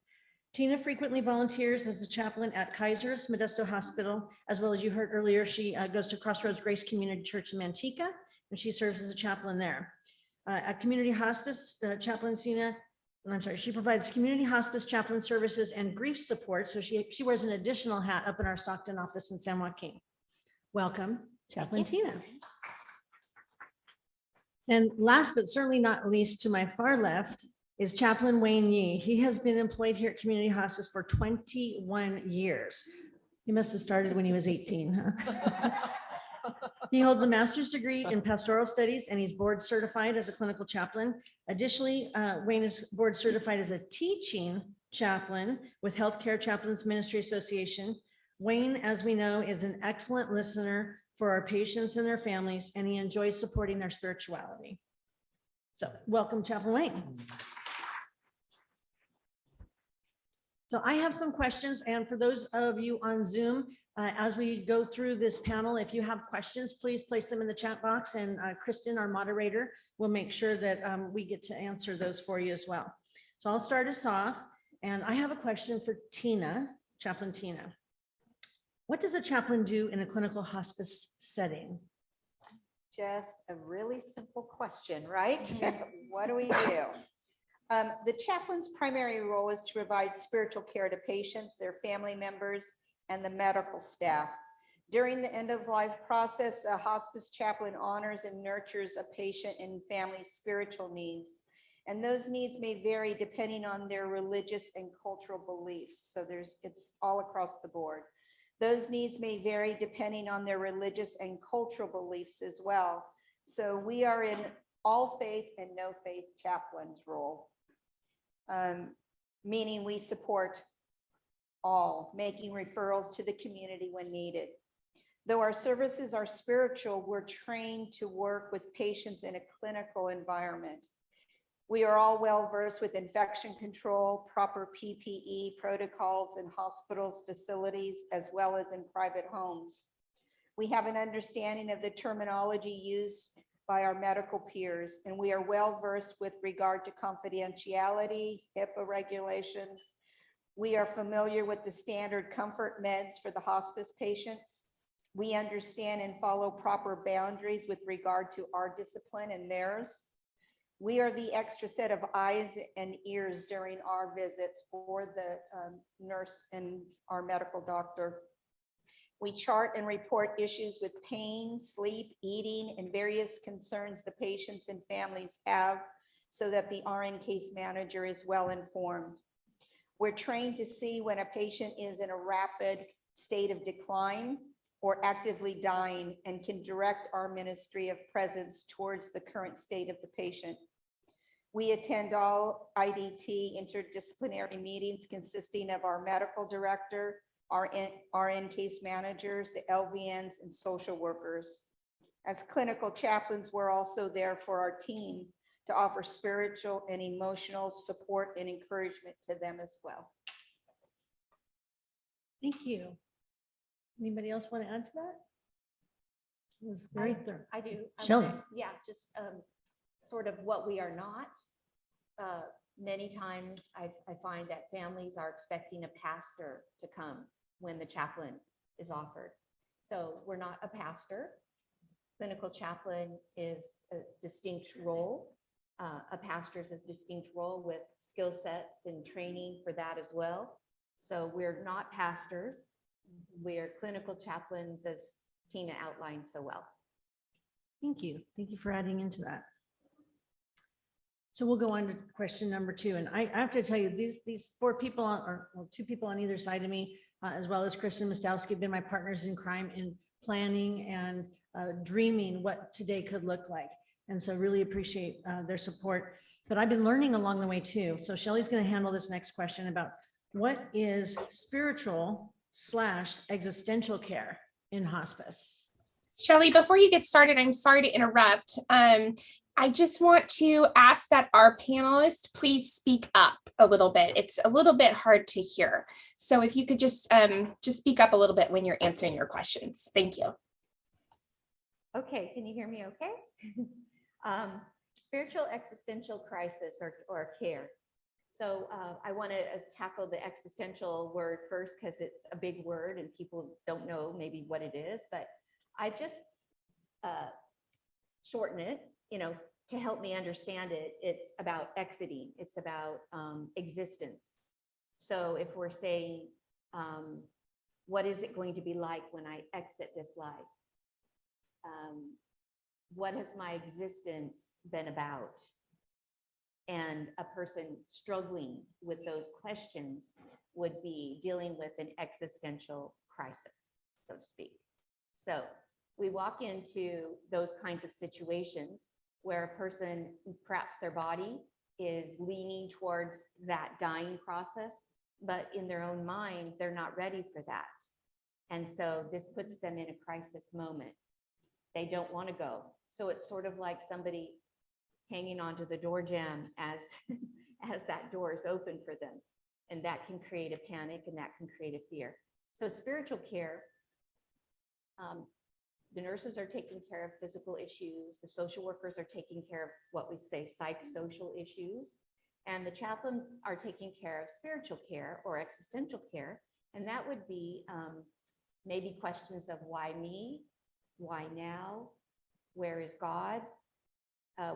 Tina frequently volunteers as a chaplain at Kaiser's Modesto Hospital, as well as you heard earlier, she goes to Crossroads Grace Community Church in Manteca, and she serves as a chaplain there. At Community Hospice, Chaplain Tina, she provides community hospice chaplain services and grief support. So she wears an additional hat up in our Stockton office in San Joaquin. Welcome, Chaplain Tina. And last but certainly not least, to my far left is Chaplain Wayne Yee. He has been employed here at Community Hospice for 21 years. He must have started when he was 18, huh? He holds a master's degree in pastoral studies, and he's board certified as a clinical chaplain. Additionally, Wayne is board certified as a teaching chaplain with Healthcare Chaplains Ministry Association. Wayne, as we know, is an excellent listener for our patients and their families, and he enjoys supporting their spirituality. So welcome, Chaplain Wayne. So I have some questions, and for those of you on Zoom, as we go through this panel, if you have questions, please place them in the chat box, and Kristen, our moderator, will make sure that we get to answer those for you as well. So I'll start us off, and I have a question for Tina, Chaplain Tina. What does a chaplain do in a clinical hospice setting? Just a really simple question, right? What do we do? The chaplain's primary role is to provide spiritual care to patients, their family members, and the medical staff. During the end-of-life process, a hospice chaplain honors and nurtures a patient and family's spiritual needs. And those needs may vary depending on their religious and cultural beliefs. So it's all across the board. Those needs may vary depending on their religious and cultural beliefs as well. So we are in all faith and no faith chaplain's role, meaning we support all, making referrals to the community when needed. Though our services are spiritual, we're trained to work with patients in a clinical environment. We are all well versed with infection control, proper PPE protocols in hospitals, facilities, as well as in private homes. We have an understanding of the terminology used by our medical peers, and we are well versed with regard to confidentiality, HIPAA regulations. We are familiar with the standard comfort meds for the hospice patients. We understand and follow proper boundaries with regard to our discipline and theirs. We are the extra set of eyes and ears during our visits for the nurse and our medical doctor. We chart and report issues with pain, sleep, eating, and various concerns the patients and families have so that the RN case manager is well informed. We're trained to see when a patient is in a rapid state of decline or actively dying and can direct our ministry of presence towards the current state of the patient. We attend all IDT interdisciplinary meetings consisting of our medical director, our RN case managers, the LVNs, and social workers. As clinical chaplains, we're also there for our team to offer spiritual and emotional support and encouragement to them as well. Thank you. Anybody else want to add to that? It was very thorough. I do. Shelley. Yeah, just sort of what we are not. Many times I find that families are expecting a pastor to come when the chaplain is offered. So we're not a pastor. Clinical chaplain is a distinct role. A pastor is a distinct role with skill sets and training for that as well. So we're not pastors. We're clinical chaplains, as Tina outlined so well. Thank you. Thank you for adding into that. So we'll go on to question number 2. And I have to tell you, these 4 people or 2 people on either side of me, as well as Kristen Mostowski, have been my partners in crime in planning and dreaming what today could look like. And so really appreciate their support. But I've been learning along the way too. So Shelley's going to handle this next question about what is spiritual / existential care in hospice. Shelley, before you get started, I'm sorry to interrupt. I just want to ask that our panelists please speak up a little bit. It's a little bit hard to hear. So if you could just speak up a little bit when you're answering your questions. Thank you. Okay, can you hear me okay? Spiritual existential crisis or care. So I want to tackle the existential word first because it's a big word and people don't know maybe what it is, but I just shorten it, to help me understand it. It's about exiting. It's about existence. So if we're saying, what is it going to be like when I exit this life? What has my existence been about? And a person struggling with those questions would be dealing with an existential crisis, so to speak. So we walk into those kinds of situations where a person, perhaps their body is leaning towards that dying process, but in their own mind, they're not ready for that. And so this puts them in a crisis moment. They don't want to go. So it's sort of like somebody hanging onto the door jamb as, as that door is open for them. And that can create a panic and that can create a fear. So spiritual care, the nurses are taking care of physical issues. The social workers are taking care of what we say psychosocial issues. And the chaplains are taking care of spiritual care or existential care. And that would be maybe questions of why me, why now, where is God?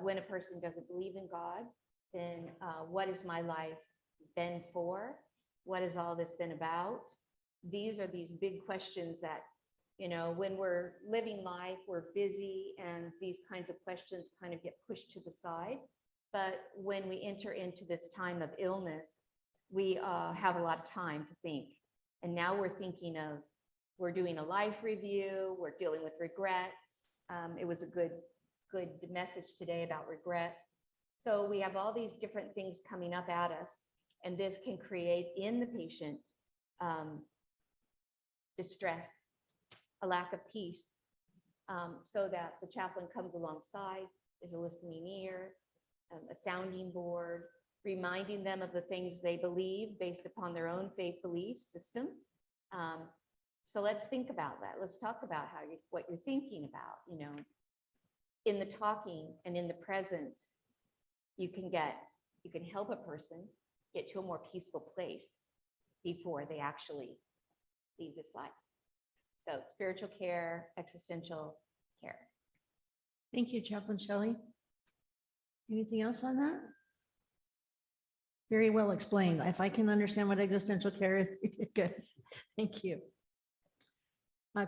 When a person doesn't believe in God, then what has my life been for? What has all this been about? These are these big questions that, you know, when we're living life, we're busy and these kinds of questions kind of get pushed to the side. But when we enter into this time of illness, we have a lot of time to think. And now we're thinking of, we're doing a life review, we're dealing with regrets. It was a good message today about regret. So we have all these different things coming up at us, and this can create in the patient distress, a lack of peace, so that the chaplain comes alongside, is a listening ear, a sounding board, reminding them of the things they believe based upon their own faith belief system. So let's think about that. Let's talk about what you're thinking about, you know, in the talking and in the presence, you can help a person get to a more peaceful place before they actually leave this life. So spiritual care, existential care. Thank you, Chaplain Shelley. Anything else on that? Very well explained. If I can understand what existential care is, you did good. Thank you.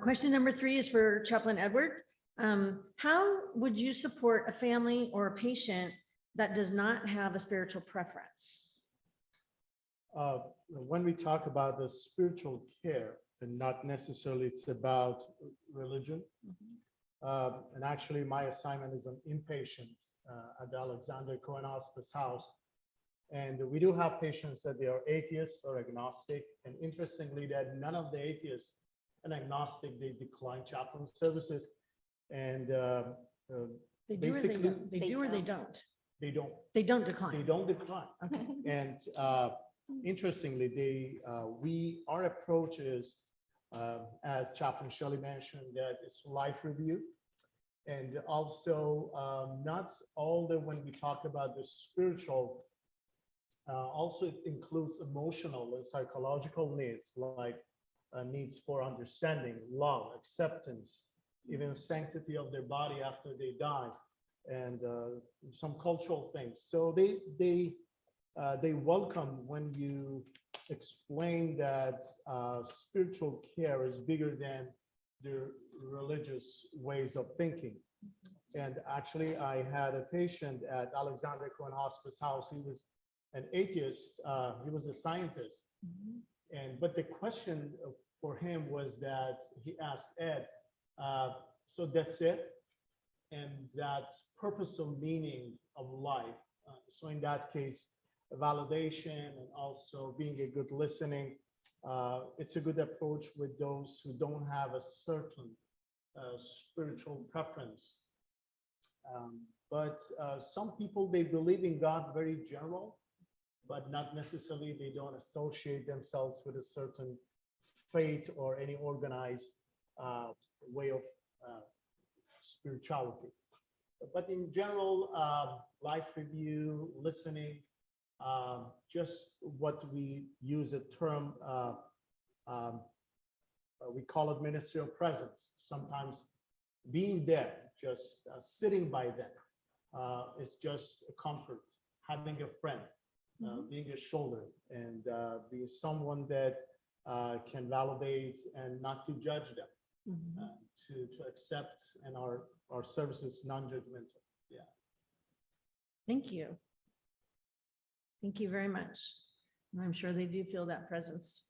Question number 3 is for Chaplain Edward. How would you support a family or a patient that does not have a spiritual preference? When we talk about the spiritual care, and not necessarily it's about religion. And actually my assignment is an inpatient at the Alexander Cohen Hospice House. And we do have patients that they are atheists or agnostic. And interestingly, that none of the atheists and agnostic, they decline chaplain services. And They do or they don't? They do or they don't? They don't. They don't decline. They don't decline. Okay. And interestingly, our approach is, as Chaplain Shelley mentioned, that it's life review. And also not all that when we talk about the spiritual, also it includes emotional and psychological needs, like needs for understanding, love, acceptance, even sanctity of their body after they die, and some cultural things. So they welcome when you explain that spiritual care is bigger than their religious ways of thinking. And actually, I had a patient at Alexander Cohen Hospice House. He was an atheist. He was a scientist. But the question for him was that he asked Ed, so that's it? And that's purpose or meaning of life. So in that case, validation and also being a good listening, it's a good approach with those who don't have a certain spiritual preference. But some people, they believe in God very general, but not necessarily, they don't associate themselves with a certain faith or any organized way of spirituality. But in general, life review, listening, just what we use a term, we call it ministerial presence. Sometimes being there, just sitting by them is just a comfort. Having a friend, being a shoulder, and be someone that can validate and not to judge them, to accept, and our service is non-judgmental. Yeah. Thank you. Thank you very much. And I'm sure they do feel that presence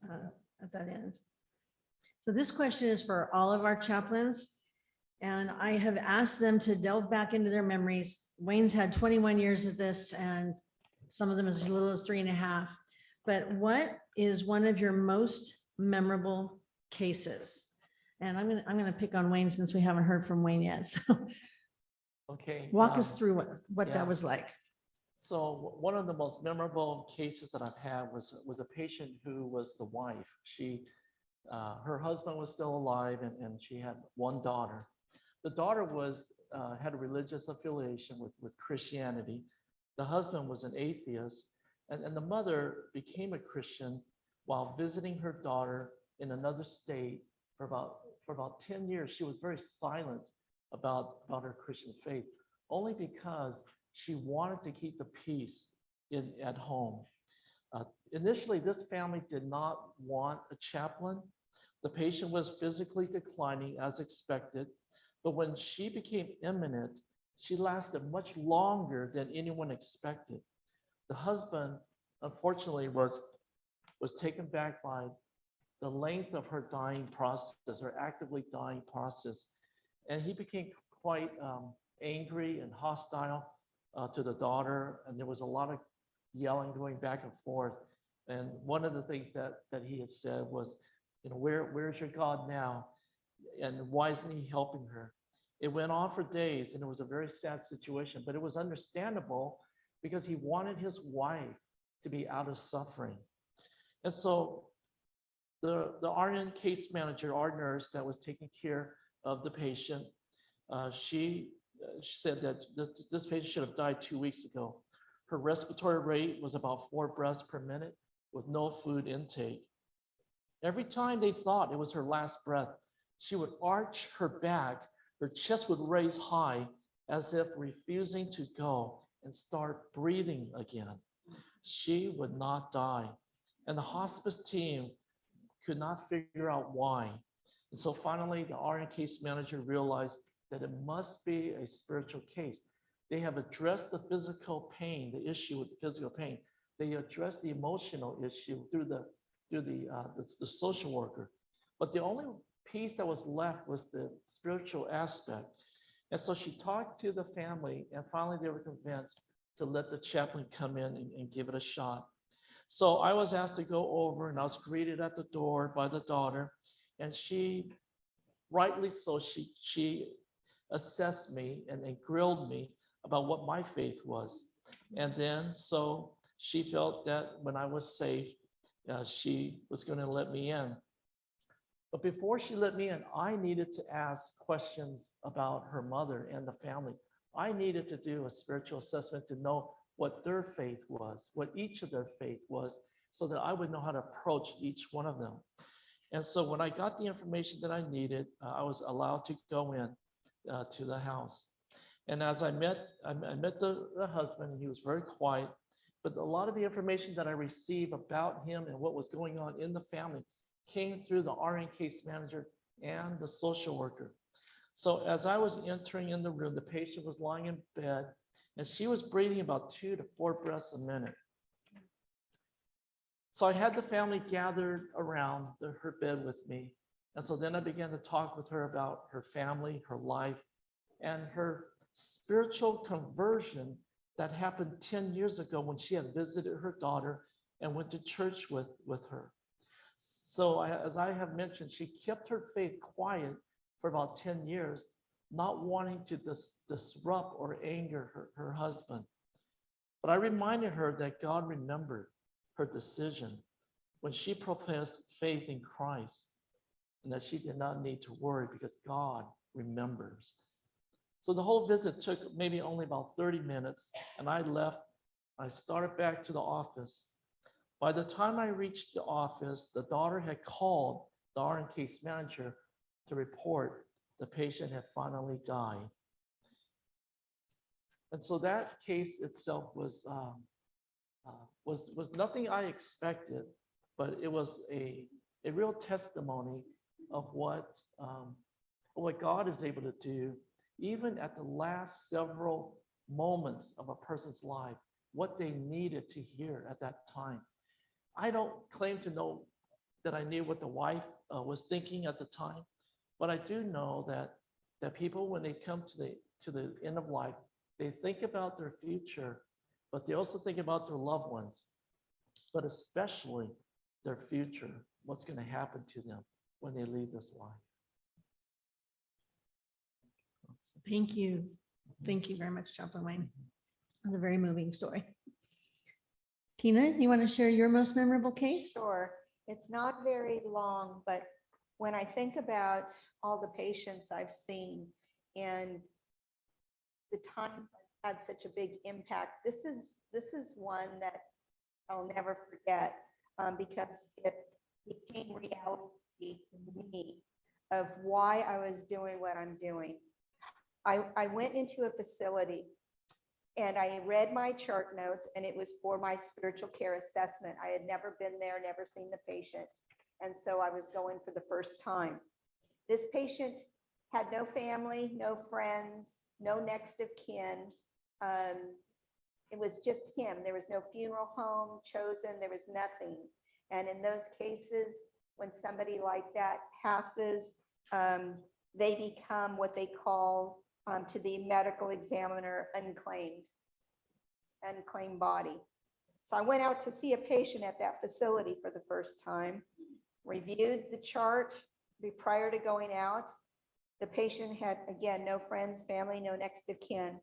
at that end. So this question is for all of our chaplains. And I have asked them to delve back into their memories. Wayne's had 21 years of this, and some of them as little as 3.5. But what is one of your most memorable cases? And I'm gonna pick on Wayne since we haven't heard from Wayne yet. So Okay. walk us through what yeah. that was like. So one of the most memorable cases that I've had was a patient who was the wife. Her husband was still alive and she had one daughter. The daughter had a religious affiliation with Christianity. The husband was an atheist, and the mother became a Christian while visiting her daughter in another state for about 10 years. She was very silent about her Christian faith, only because she wanted to keep the peace at home. Initially, this family did not want a chaplain. The patient was physically declining as expected, but when she became imminent, she lasted much longer than anyone expected. The husband, unfortunately, was taken back by the length of her dying process, her actively dying process, and he became quite angry and hostile to the daughter, and there was a lot of yelling going back and forth. And one of the things that he had said was, where's your God now? And why isn't he helping her? It went on for days, and it was a very sad situation, but it was understandable because he wanted his wife to be out of suffering. And so the RN case manager, our nurse that was taking care of the patient, she said that this patient should have died 2 weeks ago. Her respiratory rate was about 4 breaths per minute with no food intake. Every time they thought it was her last breath, she would arch her back, her chest would raise high as if refusing to go and start breathing again. She would not die. And the hospice team could not figure out why. And so finally, the RN case manager realized that it must be a spiritual case. They have addressed the physical pain, the issue with the physical pain. They addressed the emotional issue through the social worker. But the only piece that was left was the spiritual aspect. And so she talked to the family, and finally they were convinced to let the chaplain come in and give it a shot. So I was asked to go over, and I was greeted at the door by the daughter, and she, rightly so, she assessed me and grilled me about what my faith was. And then so she felt that when I was safe, she was going to let me in. But before she let me in, I needed to ask questions about her mother and the family. I needed to do a spiritual assessment to know what their faith was, what each of their faith was, so that I would know how to approach each one of them. And so when I got the information that I needed, I was allowed to go in to the house. And as I met the husband, and he was very quiet, but a lot of the information that I received about him and what was going on in the family came through the RN case manager and the social worker. So as I was entering in the room, the patient was lying in bed, and she was breathing about 2 to 4 breaths a minute. So I had the family gathered around her bed with me. And so then I began to talk with her about her family, her life, and her spiritual conversion that happened 10 years ago when she had visited her daughter and went to church with her. So as I have mentioned, she kept her faith quiet for about 10 years, not wanting to disrupt or anger her husband. But I reminded her that God remembered her decision when she professed faith in Christ, and that she did not need to worry because God remembers. So the whole visit took maybe only about 30 minutes, and I left. I started back to the office. By the time I reached the office, the daughter had called the RN case manager to report the patient had finally died. And so that case itself was nothing I expected, but it was a real testimony of what God is able to do, even at the last several moments of a person's life, what they needed to hear at that time. I don't claim to know that I knew what the wife was thinking at the time, but I do know that people, when they come to the end of life, they think about their future, but they also think about their loved ones, but especially their future, what's going to happen to them when they leave this life. Thank you. Thank you very much, Chaplain Wayne. It's a very moving story. Tina, you want to share your most memorable case? Sure. It's not very long, but when I think about all the patients I've seen and the times I've had such a big impact, this is one that I'll never forget, because it became reality to me of why I was doing what I'm doing. I went into a facility and I read my chart notes, and it was for my spiritual care assessment. I had never been there, never seen the patient. And so I was going for the first time. This patient had no family, no friends, no next of kin. It was just him. There was no funeral home chosen. There was nothing. And in those cases, when somebody like that passes, they become what they call to the medical examiner unclaimed body. So I went out to see a patient at that facility for the first time, reviewed the chart prior to going out. The patient had, again, no friends, family, no next of kin.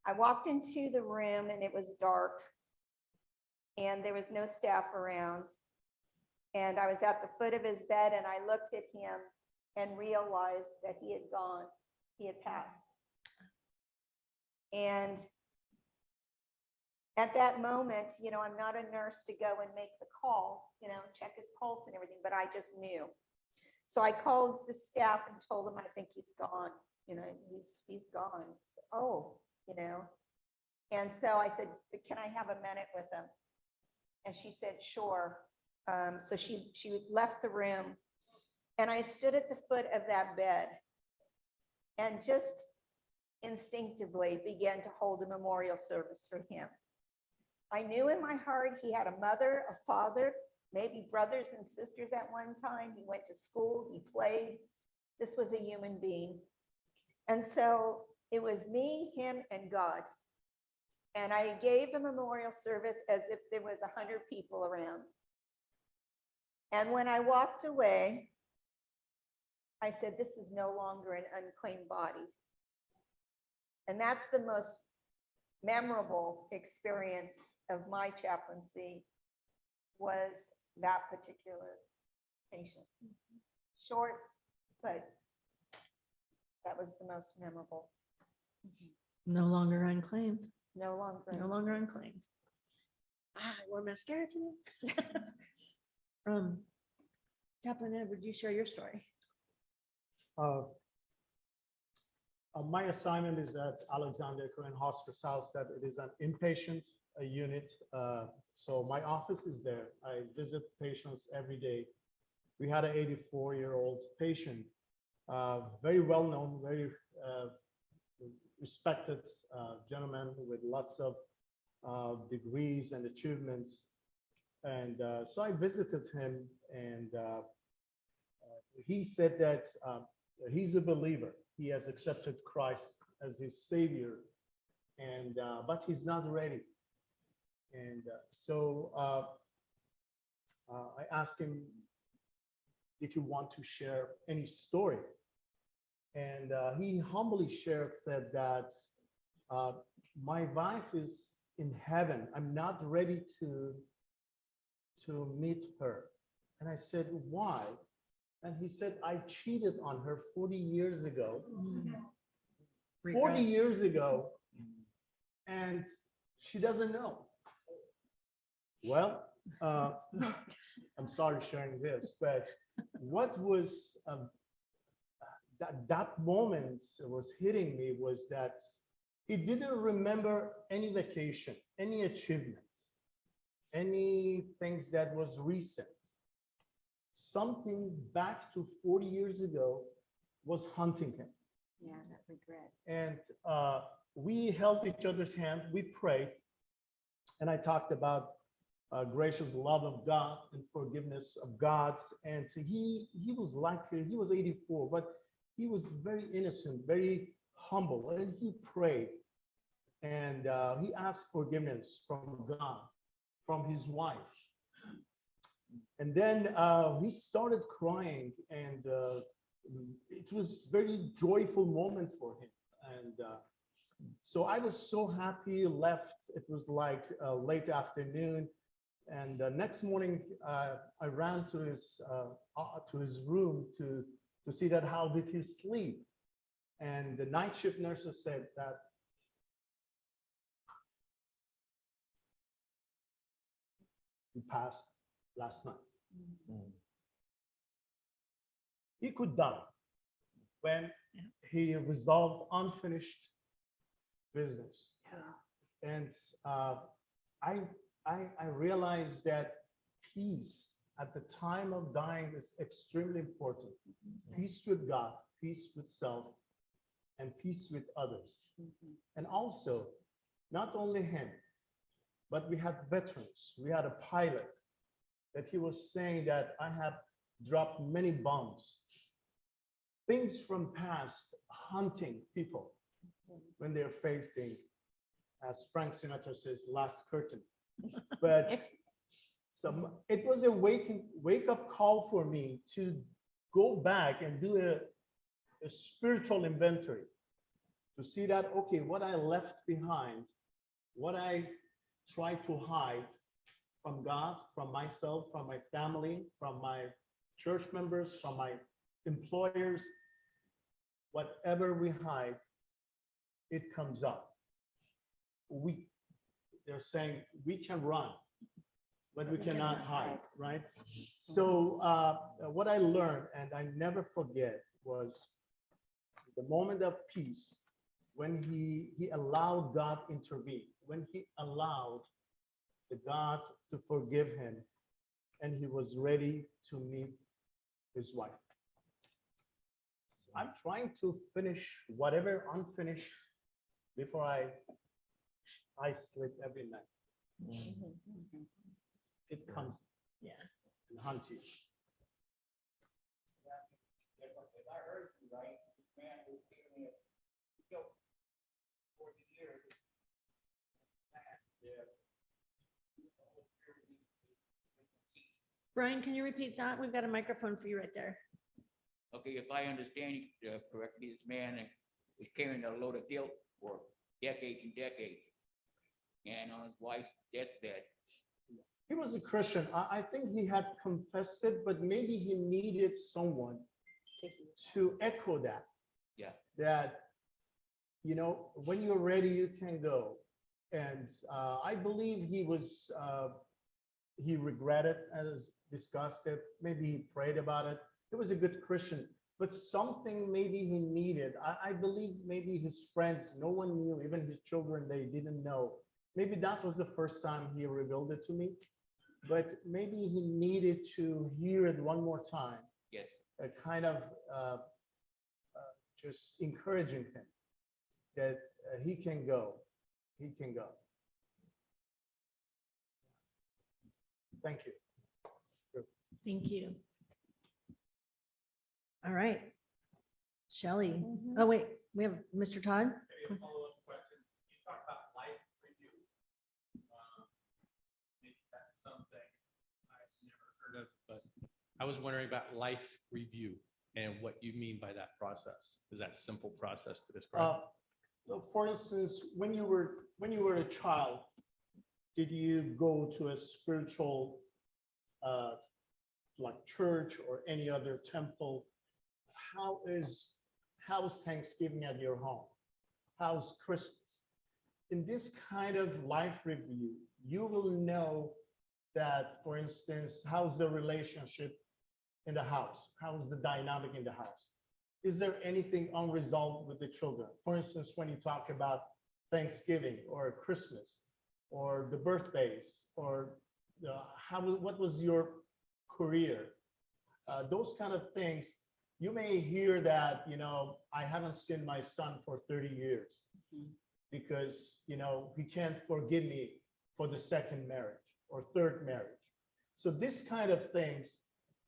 I walked into the room and it was dark and there was no staff around. And I was at the foot of his bed and I looked at him and realized that he had gone, he had passed. And at that moment, I'm not a nurse to go and make the call, check his pulse and everything, but I just knew. So I called the staff and told them, I think he's gone, he's gone. So, and so I said, can I have a minute with him? And she said, sure. So she left the room and I stood at the foot of that bed and just instinctively began to hold a memorial service for him. I knew in my heart he had a mother, a father, maybe brothers and sisters at one time. He went to school, he played. This was a human being. And so it was me, him, and God. And I gave the memorial service as if there was 100 people around. And when I walked away, I said, this is no longer an unclaimed body. And that's the most memorable experience of my chaplaincy, was that particular patient. Short, but that was the most memorable. No longer unclaimed. No longer. No longer unclaimed. I wore mascara today. Chaplain Ed, would you share your story? My assignment is at Alexander Cohen Hospice House, that it is an inpatient unit. So my office is there. I visit patients every day. We had an 84-year-old patient, very well-known, very respected gentleman with lots of degrees and achievements. And so I visited him, and he said that he's a believer. He has accepted Christ as his savior, and but he's not ready. And so I asked him if he want to share any story. And he humbly said that my wife is in heaven. I'm not ready to meet her. And I said, why? And he said, I cheated on her 40 years ago. 40 years ago, and she doesn't know. Well, I'm sorry sharing this, but what was that moment was hitting me was that he didn't remember any vacation, any achievements, any things that was recent. Something back to 40 years ago was haunting him. Yeah, that regret. And we held each other's hand, we prayed, and I talked about gracious love of God and forgiveness of God. And so he was like, he was 84, but he was very innocent, very humble, and he prayed. And he asked forgiveness from God, from his wife. And then he started crying, and it was very joyful moment for him. And so I was so happy, left, it was like late afternoon. And the next morning, I ran to his room to see that how did he sleep. And the night shift nurses said that he passed last night. He could die when he resolved unfinished business. And I realized that peace at the time of dying is extremely important. Peace with God, peace with self, and peace with others. And also, not only him, but we had veterans. We had a pilot that he was saying that I have dropped many bombs. Things from past, hunting people when they're facing, as Frank Sinatra says, last curtain. But so it was a wake-up call for me to go back and do a spiritual inventory to see that, okay, what I left behind, what I tried to hide from God, from myself, from my family, from my church members, from my employers, whatever we hide, it comes up. They're saying we can run, but we cannot hide, right? So what I learned, and I never forget, was the moment of peace when he allowed God intervene, when he allowed the God to forgive him, and he was ready to meet his wife. So I'm trying to finish whatever unfinished before I sleep every night. It comes, Yeah. and hunt you. Brian, can you repeat that? We've got a microphone for you right there. Okay, if I understand correctly, this man was carrying a load of guilt for decades and decades, and on his wife's deathbed. He was a Christian. I think he had confessed it, but maybe he needed someone to echo that. Yeah. That, you know, when you're ready, you can go. And I believe he regretted, as discussed it. Maybe he prayed about it. He was a good Christian, but something maybe he needed. I believe maybe his friends, no one knew, even his children, they didn't know. Maybe that was the first time he revealed it to me, but maybe he needed to hear it one more time. Yes. A kind of just encouraging him that he can go. He can go. Thank you. Thank you. All right. Shelley. Oh, wait, we have Mr. Todd. Follow-up question. You talked about life review. Maybe that's something I've never heard of, but I was wondering about life review and what you mean by that process. Is that a simple process to describe? So for instance, when you were a child, did you go to a spiritual like church or any other temple? How is Thanksgiving at your home? How's Christmas? In this kind of life review, you will know that, for instance, how's the relationship in the house? How's the dynamic in the house? Is there anything unresolved with the children? For instance, when you talk about Thanksgiving or Christmas or the birthdays or what was your career? Those kind of things. You may hear that, you know, I haven't seen my son for 30 years because, you know, he can't forgive me for the second marriage or third marriage. So this kind of things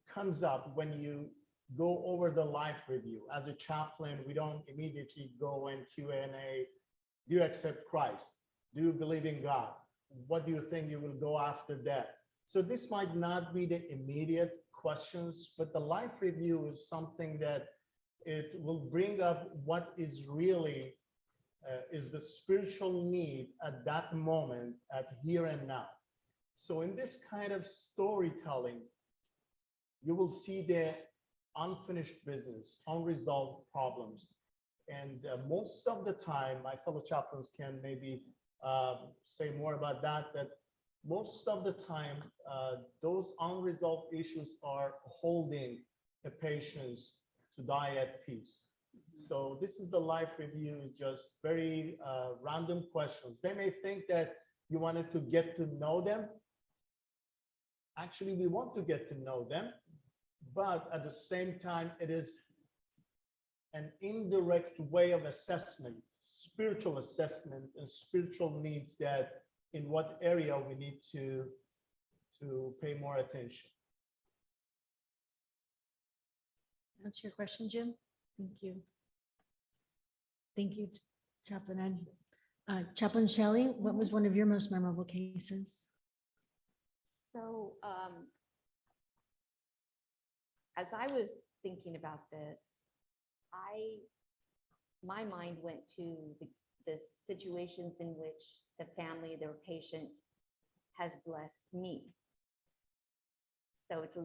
comes up when you go over the life review. As a chaplain, we don't immediately go and Q&A. Do you accept Christ? Do you believe in God? What do you think you will go after death? So this might not be the immediate questions, but the life review is something that it will bring up what is really is the spiritual need at that moment, at here and now. So in this kind of storytelling, you will see the unfinished business, unresolved problems. And most of the time, my fellow chaplains can maybe say more about that, that most of the time, those unresolved issues are holding the patients to die at peace. So this is the life review, just very random questions. They may think that you wanted to get to know them. Actually, we want to get to know them, but at the same time, it is an indirect way of assessment, spiritual assessment and spiritual needs, that in what area we need to pay more attention. Answer your question, Jim? Thank you. Thank you, Chaplain Ed. Chaplain Shelley, what was one of your most memorable cases? So as I was thinking about this, my mind went to the situations in which the family, their patient, has blessed me. So it's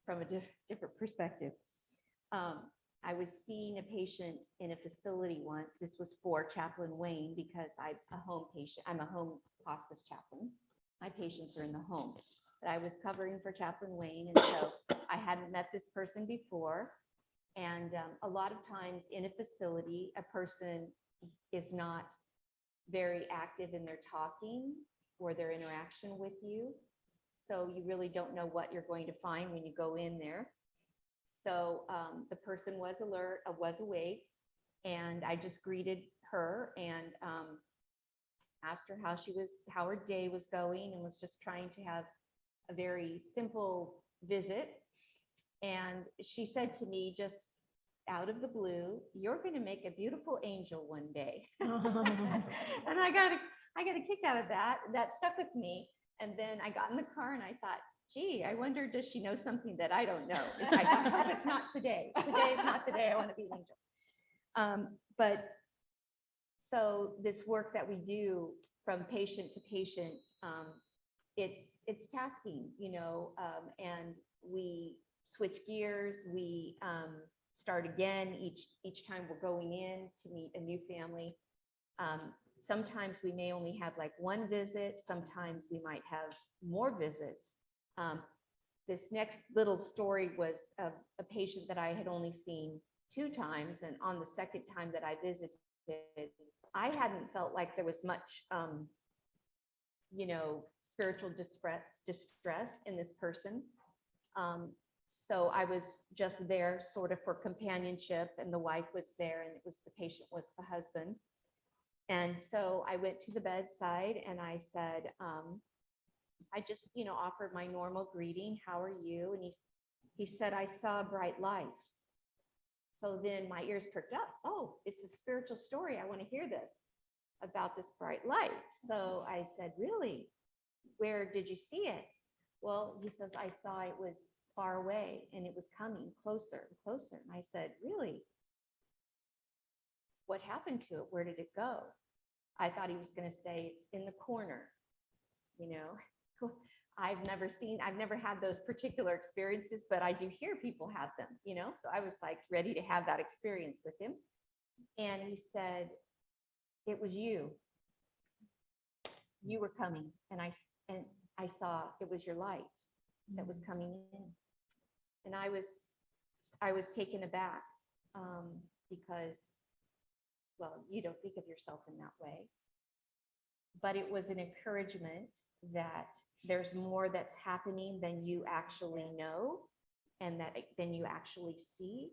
from a different perspective. I was seeing a patient in a facility once. This was for Chaplain Wayne, because I'm a home patient. I'm a home hospice chaplain. My patients are in the home. But I was covering for Chaplain Wayne, and so I hadn't met this person before. And a lot of times in a facility, a person is not very active in their talking or their interaction with you. So you really don't know what you're going to find when you go in there. So the person was alert, was awake, and I just greeted her and asked her how her day was going, and was just trying to have a very simple visit. And she said to me, just out of the blue, "You're going to make a beautiful angel one day." And I got a kick out of that. That stuck with me. And then I got in the car and I thought, gee, I wonder, does she know something that I don't know? It's like, I hope it's not today. Today is not the day I want to be an angel. But so this work that we do from patient to patient, it's tasking, and we switch gears. We start again each time we're going in to meet a new family. Sometimes we may only have like one visit. Sometimes we might have more visits. This next little story was a patient that I had only seen 2 times. And on the second time that I visited, I hadn't felt like there was much, spiritual distress in this person. So I was just there sort of for companionship, and the wife was there, and the patient was the husband. And so I went to the bedside and I said, I just, offered my normal greeting. "How are you?" And he said, "I saw a bright light." So then my ears perked up. Oh, it's a spiritual story. I want to hear this about this bright light. So I said, "Really? Where did you see it?" Well, he says, "I saw it was far away and it was coming closer and closer." And I said, "Really? What happened to it? Where did it go?" I thought he was going to say it's in the corner. I've never had those particular experiences, but I do hear people have them, so I was like ready to have that experience with him. And he said, "It was you. You were coming, and I saw it was your light that was coming in." And I was taken aback, because, well, you don't think of yourself in that way, but it was an encouragement that there's more that's happening than you actually know, and than you actually see.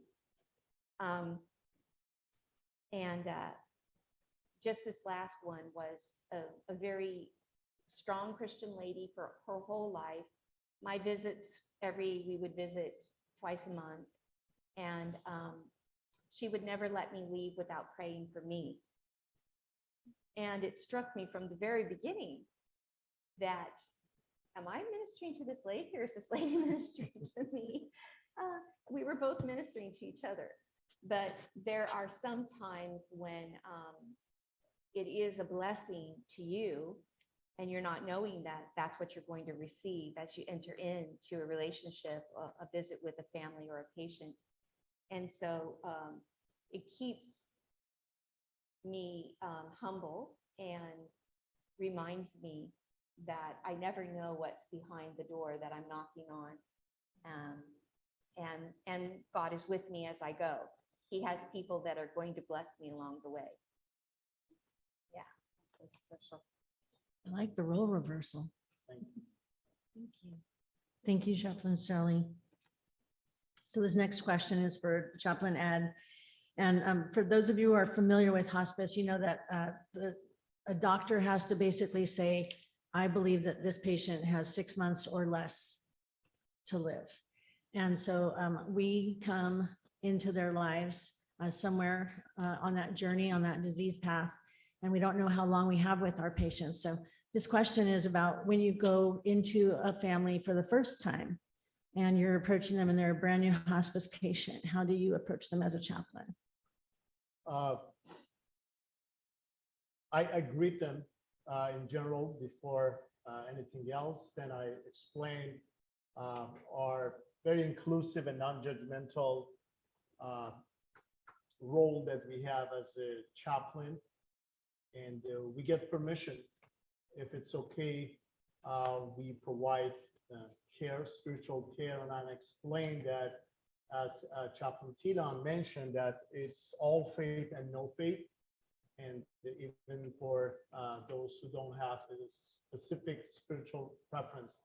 Just this last one was a very strong Christian lady for her whole life. My visits, we would visit twice a month, and she would never let me leave without praying for me. And it struck me from the very beginning that, am I ministering to this lady, or is this lady ministering to me? We were both ministering to each other. But there are some times when it is a blessing to you and you're not knowing that that's what you're going to receive as you enter into a relationship, a visit with a family or a patient. And so it keeps me humble and reminds me that I never know what's behind the door that I'm knocking on. And God is with me as I go. He has people that are going to bless me along the way. Yeah. So special. I like the role reversal. Thank you. Thank you, Chaplain Shelley. So this next question is for Chaplain Ed. And for those of you who are familiar with hospice, you know that a doctor has to basically say, I believe that this patient has 6 months or less to live. And so we come into their lives somewhere on that journey, on that disease path, and we don't know how long we have with our patients. So this question is about when you go into a family for the first time and you're approaching them and they're a brand new hospice patient, how do you approach them as a chaplain? I greet them in general before anything else. Then I explain our very inclusive and non-judgmental role that we have as a chaplain. And we get permission. If it's okay, we provide care, spiritual care. And I explained that as Chaplain Tidon mentioned, that it's all faith and no faith. And even for those who don't have a specific spiritual preference.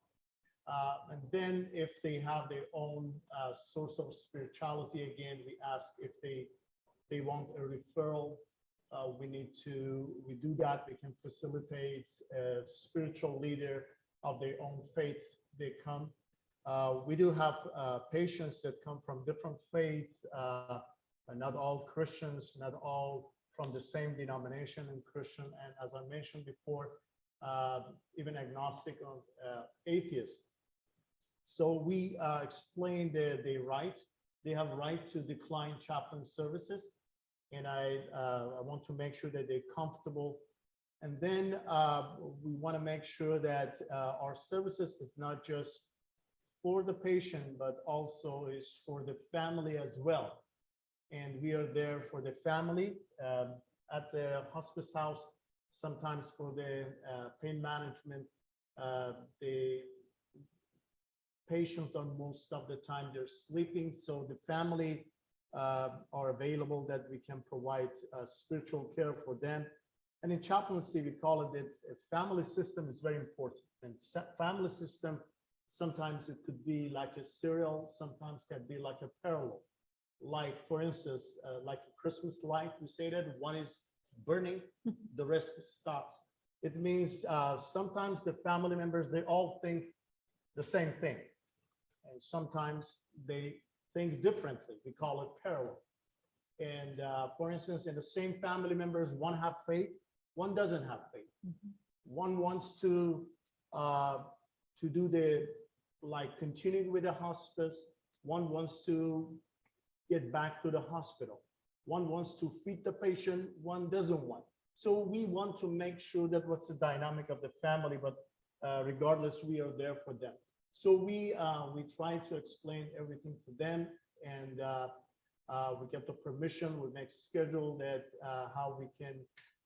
And then if they have their own source of spirituality, again, we ask if they want a referral. We do that. We can facilitate a spiritual leader of their own faith. They come. We do have patients that come from different faiths, not all Christians, not all from the same denomination in Christian. And as I mentioned before, even agnostic or atheist. So we explain the right. They have right to decline chaplain services. And I want to make sure that they're comfortable. And then we want to make sure that our services is not just for the patient, but also is for the family as well. And we are there for the family at the hospice house, sometimes for the pain management. The patients are most of the time they're sleeping, so the family are available that we can provide spiritual care for them. And in chaplaincy, we call it a family system is very important. And family system, sometimes it could be like a serial, sometimes can be like a parallel. Like, for instance, like a Christmas light, we say that one is burning, the rest stops. It means sometimes the family members, they all think the same thing. And sometimes they think differently. We call it parallel. And for instance, in the same family members, one have faith, one doesn't have faith. Mm-hmm. One wants to do the, like, continuing with the hospice. One wants to get back to the hospital. One wants to feed the patient, one doesn't want. So we want to make sure that what's the dynamic of the family, but regardless, we are there for them. So we try to explain everything to them, and we get the permission, we make schedule that how we can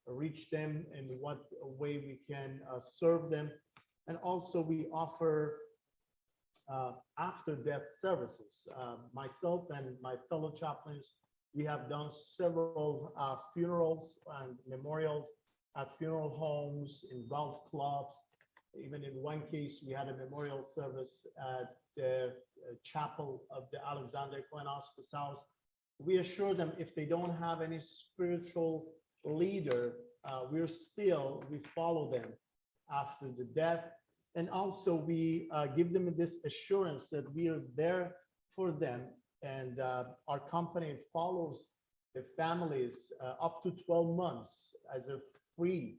reach them and what way we can serve them. And also we offer after death services. Myself and my fellow chaplains, we have done several funerals and memorials at funeral homes, in golf clubs. Even in one case, we had a memorial service at the chapel of the Alexander Cohen Hospice House. We assure them if they don't have any spiritual leader, we follow them after the death. And also we give them this assurance that we are there for them. And our company follows the families up to 12 months as a free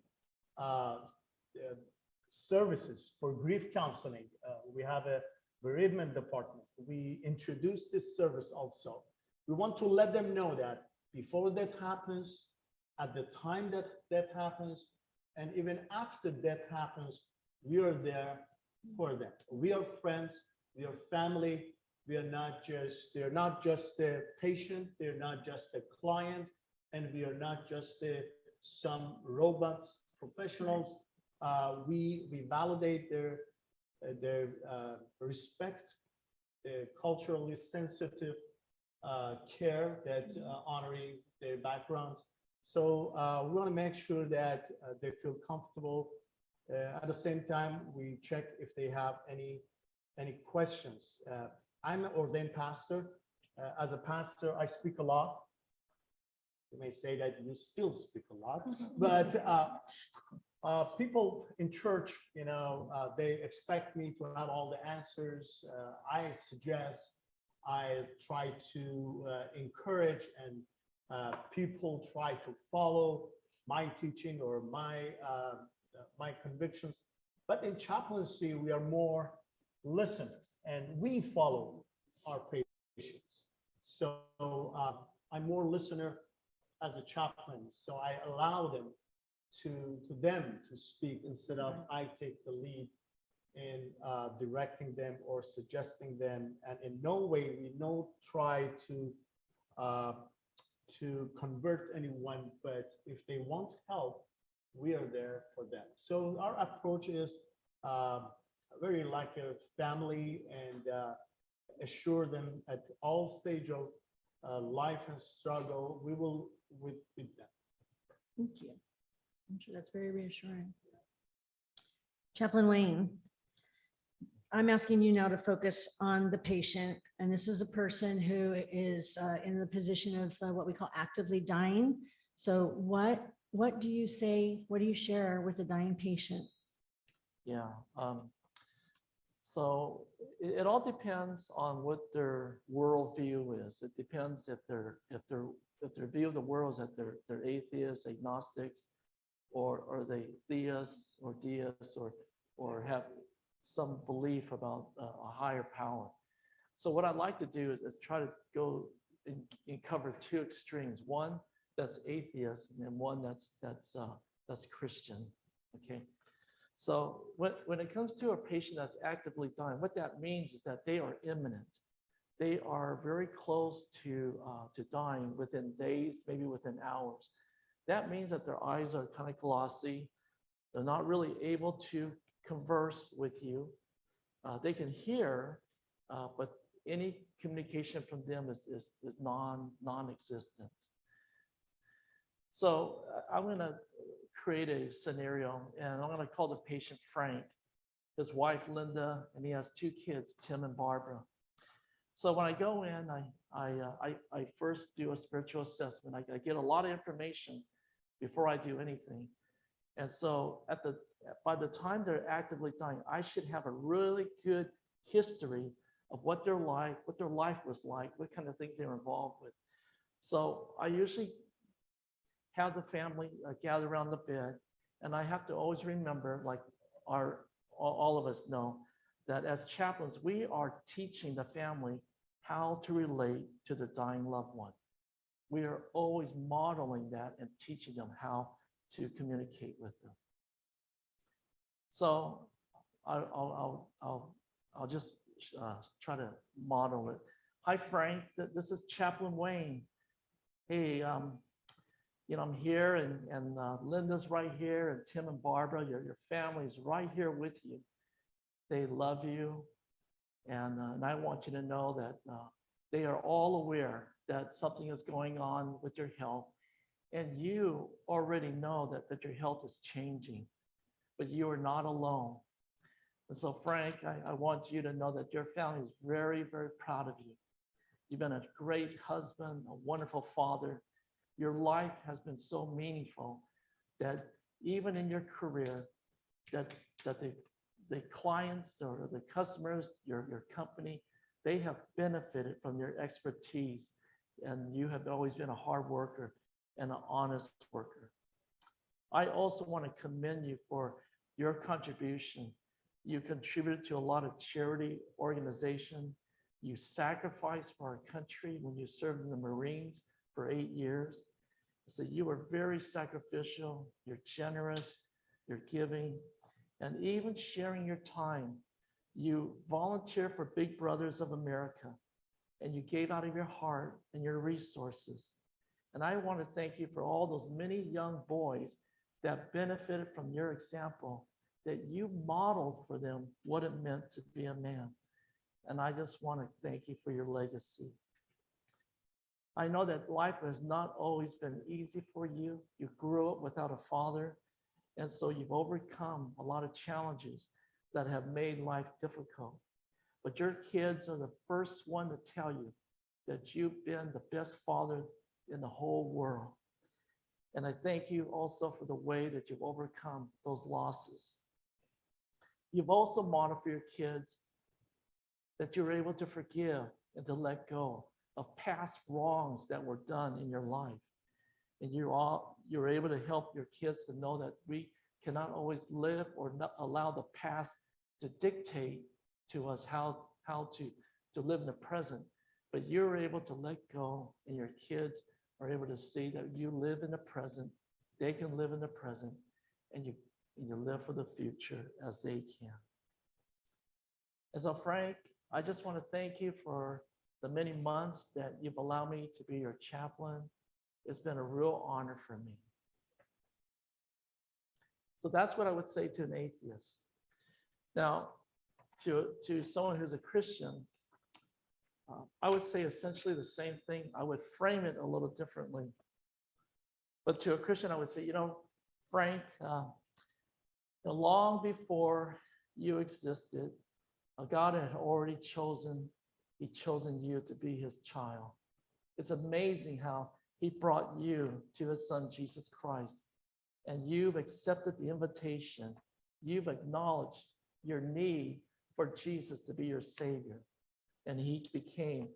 services for grief counseling. We have a bereavement department. We introduced this service also. we want to let them know that before that happens, at the time that that happens, and even after that happens, we are there for them. We are friends, we are family. They're not just a patient, they're not just a client, and we are not just some robots, professionals. We validate their respect, their culturally sensitive care that honoring their backgrounds. So we want to make sure that they feel comfortable. At the same time, we check if they have any questions. I'm an ordained pastor. As a pastor, I speak a lot. You may say that you still speak a lot, but people in church, they expect me to have all the answers. I suggest, I try to encourage, and people try to follow my teaching or my convictions. But in chaplaincy, we are more listeners, and we follow our patients. So I'm more listener as a chaplain. So I allow them to speak instead of I take the lead in directing them or suggesting them. And in no way we try to convert anyone, but if they want help, we are there for them. So our approach is very like a family, and assure them at all stage of life and struggle, we will with them. Thank you. I'm sure that's very reassuring. Chaplain Wayne, I'm asking you now to focus on the patient, and this is a person who is in the position of what we call actively dying. So what do you say, what do you share with a dying patient? Yeah. So it all depends on what their worldview is. It depends if their view of the world is that they're atheists, agnostics, or are they theists or deists, or have some belief about a higher power. So what I'd like to do is try to go and cover two extremes. One that's atheist, and one that's Christian. Okay. So when it comes to a patient that's actively dying, what that means is that they are imminent. They are very close to dying within days, maybe within hours. That means that their eyes are kind of glossy. They're not really able to converse with you. They can hear, but any communication from them is non-existent. So I'm going to create a scenario, and I'm going to call the patient Frank, his wife Linda, and he has two kids, Tim and Barbara. So when I go in, I first do a spiritual assessment. I get a lot of information before I do anything. And so by the time they're actively dying, I should have a really good history of what they're like, what their life was like, what kind of things they were involved with. So I usually have the family gather around the bed, and I have to always remember, like all of us know, that as chaplains, we are teaching the family how to relate to their dying loved one. We are always modeling that and teaching them how to communicate with them. So I'll just try to model it. Hi, Frank. This is Chaplain Wayne. Hey, I'm here, and Linda's right here, and Tim and Barbara, your family is right here with you. They love you, and I want you to know that they are all aware that something is going on with your health, and you already know that your health is changing, but you are not alone. And so, Frank, I want you to know that your family is very, very proud of you. You've been a great husband, a wonderful father. Your life has been so meaningful that even in your career, that the clients or the customers, your company, they have benefited from your expertise, and you have always been a hard worker and an honest worker. I also want to commend you for your contribution. You contributed to a lot of charity organization. You sacrificed for our country when you served in the Marines for 8 years. So you were very sacrificial, you're generous, you're giving, and even sharing your time. You volunteered for Big Brothers of America, and you gave out of your heart and your resources. And I want to thank you for all those many young boys that benefited from your example, that you modeled for them what it meant to be a man. And I just want to thank you for your legacy. I know that life has not always been easy for you. You grew up without a father, and so you've overcome a lot of challenges that have made life difficult. But your kids are the first one to tell you that you've been the best father in the whole world. And I thank you also for the way that you've overcome those losses. You've also modeled for your kids that you're able to forgive and to let go of past wrongs that were done in your life. And you're able to help your kids to know that we cannot always live or not allow the past to dictate to us how to live in the present. But you're able to let go, and your kids are able to see that you live in the present, they can live in the present, and you live for the future as they can. And so, Frank, I just want to thank you for the many months that you've allowed me to be your chaplain. It's been a real honor for me. So that's what I would say to an atheist. Now, to someone who's a Christian, I would say essentially the same thing. I would frame it a little differently. But to a Christian, I would say, Frank, long before you existed, God had already chosen you to be his child. It's amazing how he brought you to his son, Jesus Christ, and you've accepted the invitation. You've acknowledged your need for Jesus to be your Savior, and he became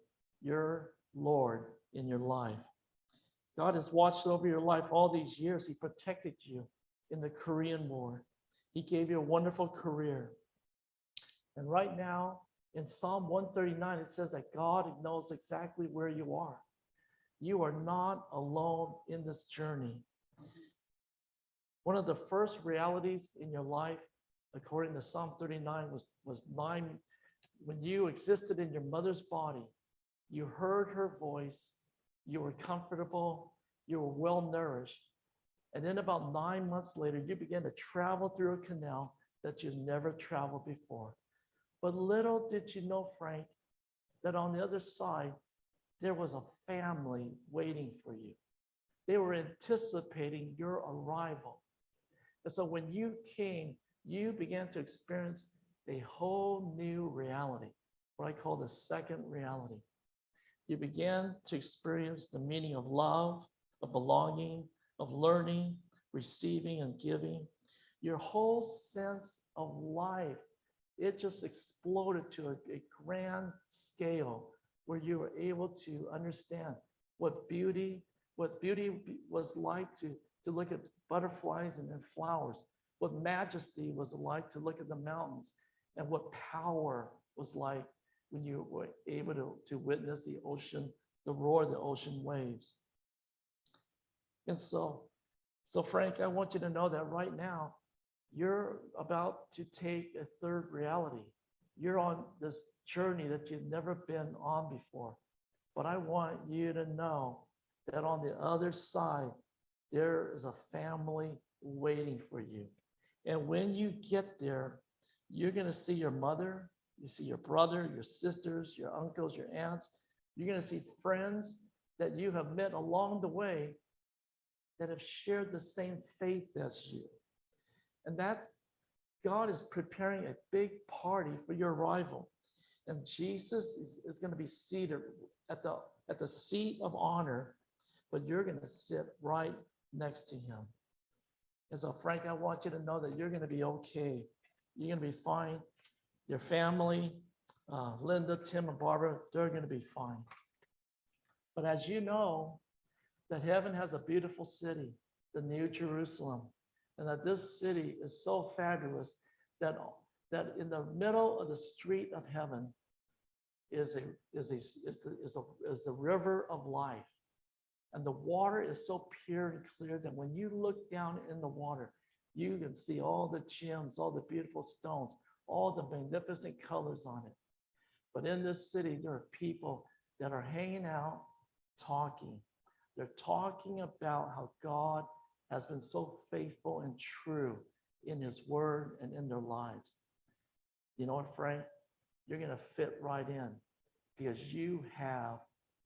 your Lord in your life. God has watched over your life all these years. He protected you in the Korean War. He gave you a wonderful career. And right now, in Psalm 139, it says that God knows exactly where you are. You are not alone in this journey. One of the first realities in your life, according to Psalm 39, was when you existed in your mother's body. You heard her voice, you were comfortable, you were well nourished. And then about 9 months later, you began to travel through a canal that you never traveled before. But little did you know, Frank, that on the other side, there was a family waiting for you. They were anticipating your arrival. And so when you came, you began to experience a whole new reality, what I call the second reality. You began to experience the meaning of love, of belonging, of learning, receiving, and giving. Your whole sense of life, it just exploded to a grand scale where you were able to understand what beauty was like to look at butterflies and flowers, what majesty was like to look at the mountains, and what power was like when you were able to witness the ocean, the roar of the ocean waves. And so Frank, I want you to know that right now, you're about to take a third reality. You're on this journey that you've never been on before. But I want you to know that on the other side, there is a family waiting for you. And when you get there, you're going to see your mother, you see your brother, your sisters, your uncles, your aunts. You're going to see friends that you have met along the way that have shared the same faith as you. And God is preparing a big party for your arrival. And Jesus is going to be seated at the seat of honor, but you're going to sit right next to him. And so, Frank, I want you to know that you're going to be okay. You're going to be fine. Your family, Linda, Tim, and Barbara, they're going to be fine. But as you know, that heaven has a beautiful city, the New Jerusalem, and that this city is so fabulous that in the middle of the street of heaven, is the river of life. And the water is so pure and clear that when you look down in the water, you can see all the gems, all the beautiful stones, all the magnificent colors on it. But in this city, there are people that are hanging out, talking. They're talking about how God has been so faithful and true in his word and in their lives. You know what, Frank? You're going to fit right in because you have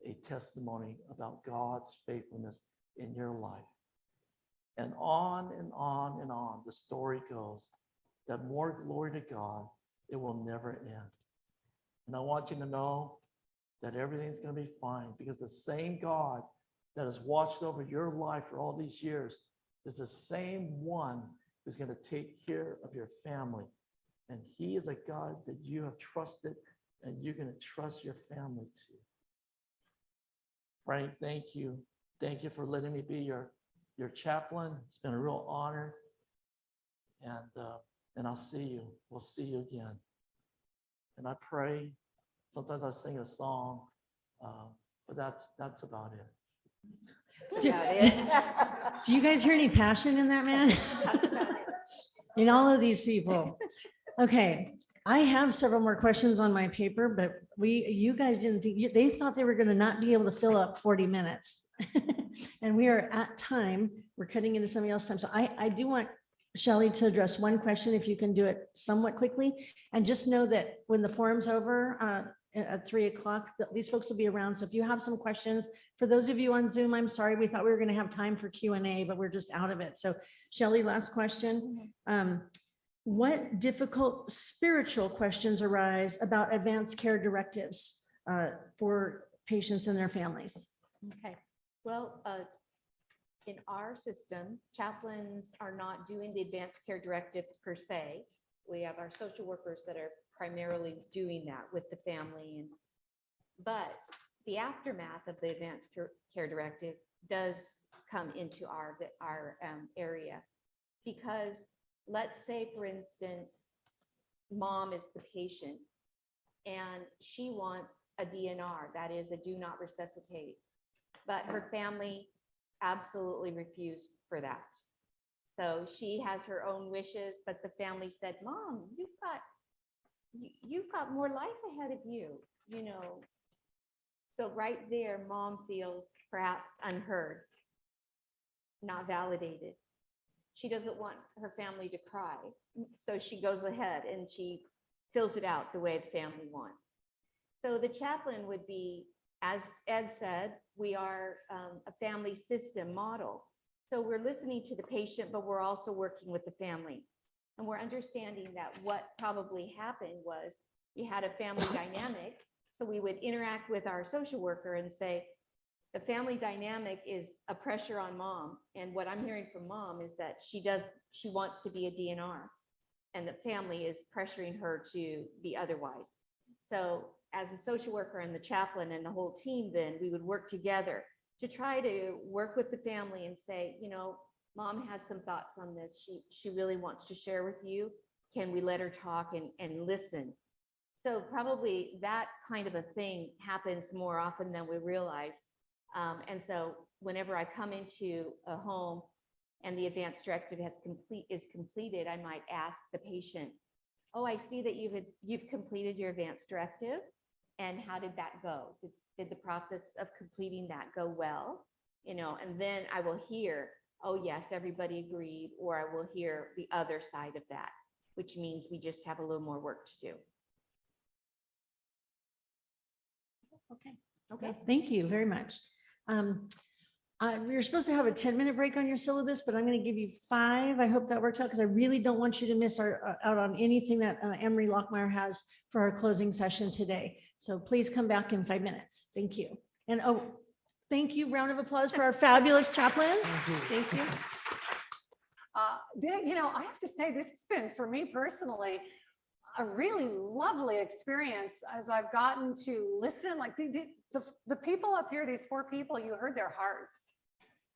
a testimony about God's faithfulness in your life. And on and on and on, the story goes that more glory to God, it will never end. And I want you to know that everything's going to be fine because the same God that has watched over your life for all these years is the same one who's going to take care of your family. And he is a God that you have trusted and you're going to trust your family to. Frank, thank you. Thank you for letting me be your chaplain. It's been a real honor. And I'll see you. We'll see you again. And I pray. Sometimes I sing a song, but that's about it. Do you guys hear any passion in that man? In all of these people. Okay, I have several more questions on my paper, but you guys didn't think, they thought they were going to not be able to fill up 40 minutes. And we are at time. We're cutting into somebody else's time. So I do want Shelley to address one question, if you can do it somewhat quickly. And just know that when the forum's over at 3 o'clock, these folks will be around. So if you have some questions, for those of you on Zoom, I'm sorry, we thought we were going to have time for Q&A, but we're just out of it. So Shelley, last question. What difficult spiritual questions arise about advanced care directives for patients and their families? Okay, well, in our system, chaplains are not doing the advanced care directives per se. We have our social workers that are primarily doing that with the family. But the aftermath of the advanced care directive does come into our area, because let's say, for instance, mom is the patient and she wants a DNR, that is a do not resuscitate, but her family absolutely refused for that. So she has her own wishes, but the family said, Mom, you've got more life ahead of you, you know. So right there, mom feels perhaps unheard, not validated. She doesn't want her family to cry. So she goes ahead and she fills it out the way the family wants. So the chaplain would be, as Ed said, we are a family system model. So we're listening to the patient, but we're also working with the family. And we're understanding that what probably happened was you had a family dynamic. So we would interact with our social worker and say, the family dynamic is a pressure on mom. And what I'm hearing from mom is that she wants to be a DNR, and the family is pressuring her to be otherwise. So as a social worker and the chaplain and the whole team, then we would work together to try to work with the family and say, you know, mom has some thoughts on this. She really wants to share with you. Can we let her talk and listen? So probably that kind of a thing happens more often than we realize. And so whenever I come into a home and the advanced directive is completed, I might ask the patient, oh, I see that you've completed your advanced directive. And how did that go? Did the process of completing that go well? You know, and then I will hear, oh yes, everybody agreed, or I will hear the other side of that, which means we just have a little more work to do. Okay. Okay. Thank you very much. We're supposed to have a 10-minute break on your syllabus, but I'm going to give you 5. I hope that works out because I really don't want you to miss out on anything that Anne-Marie Lockmeyer has for our closing session today. So please come back in 5 minutes. Thank you. And thank you. Round of applause for our fabulous chaplains. Thank you. You know, I have to say, this has been, for me personally, a really lovely experience as I've gotten to listen. Like the people up here, these 4 people, you heard their hearts.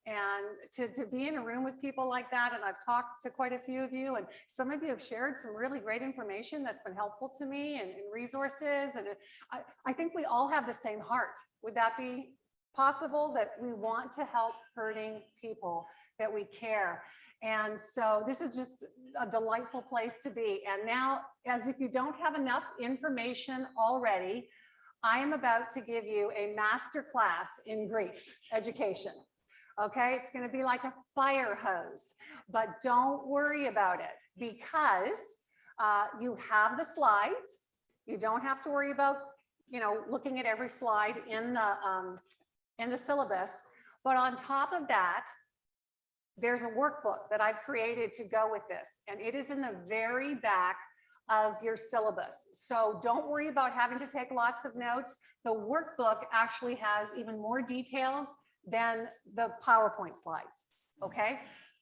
And to be in a room with people like that, and I've talked to quite a few of you, and some of you have shared some really great information that's been helpful to me and resources. And I think we all have the same heart. Would that be possible, that we want to help hurting people, that we care? And so this is just a delightful place to be. And now, as if you don't have enough information already, I am about to give you a master class in grief education. Okay, it's going to be like a fire hose, but don't worry about it, because you have the slides. You don't have to worry about, looking at every slide in the syllabus. But on top of that, there's a workbook that I've created to go with this, and it is in the very back of your syllabus. So don't worry about having to take lots of notes. The workbook actually has even more details than the PowerPoint slides, okay?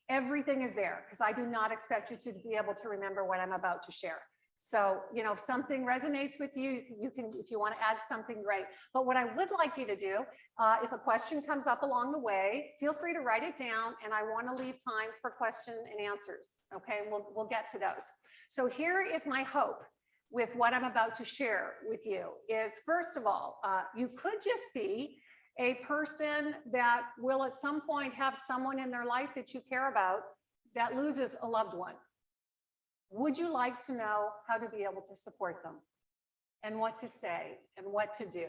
Everything is there, because I do not expect you to be able to remember what I'm about to share. So, if something resonates with you, you can, if you want to add something, great. But what I would like you to do, if a question comes up along the way, feel free to write it down, and I want to leave time for question and answers, okay? We'll get to those. So here is my hope with what I'm about to share with you is, first of all, you could just be a person that will at some point have someone in their life that you care about that loses a loved one. Would you like to know how to be able to support them, and what to say and what to do?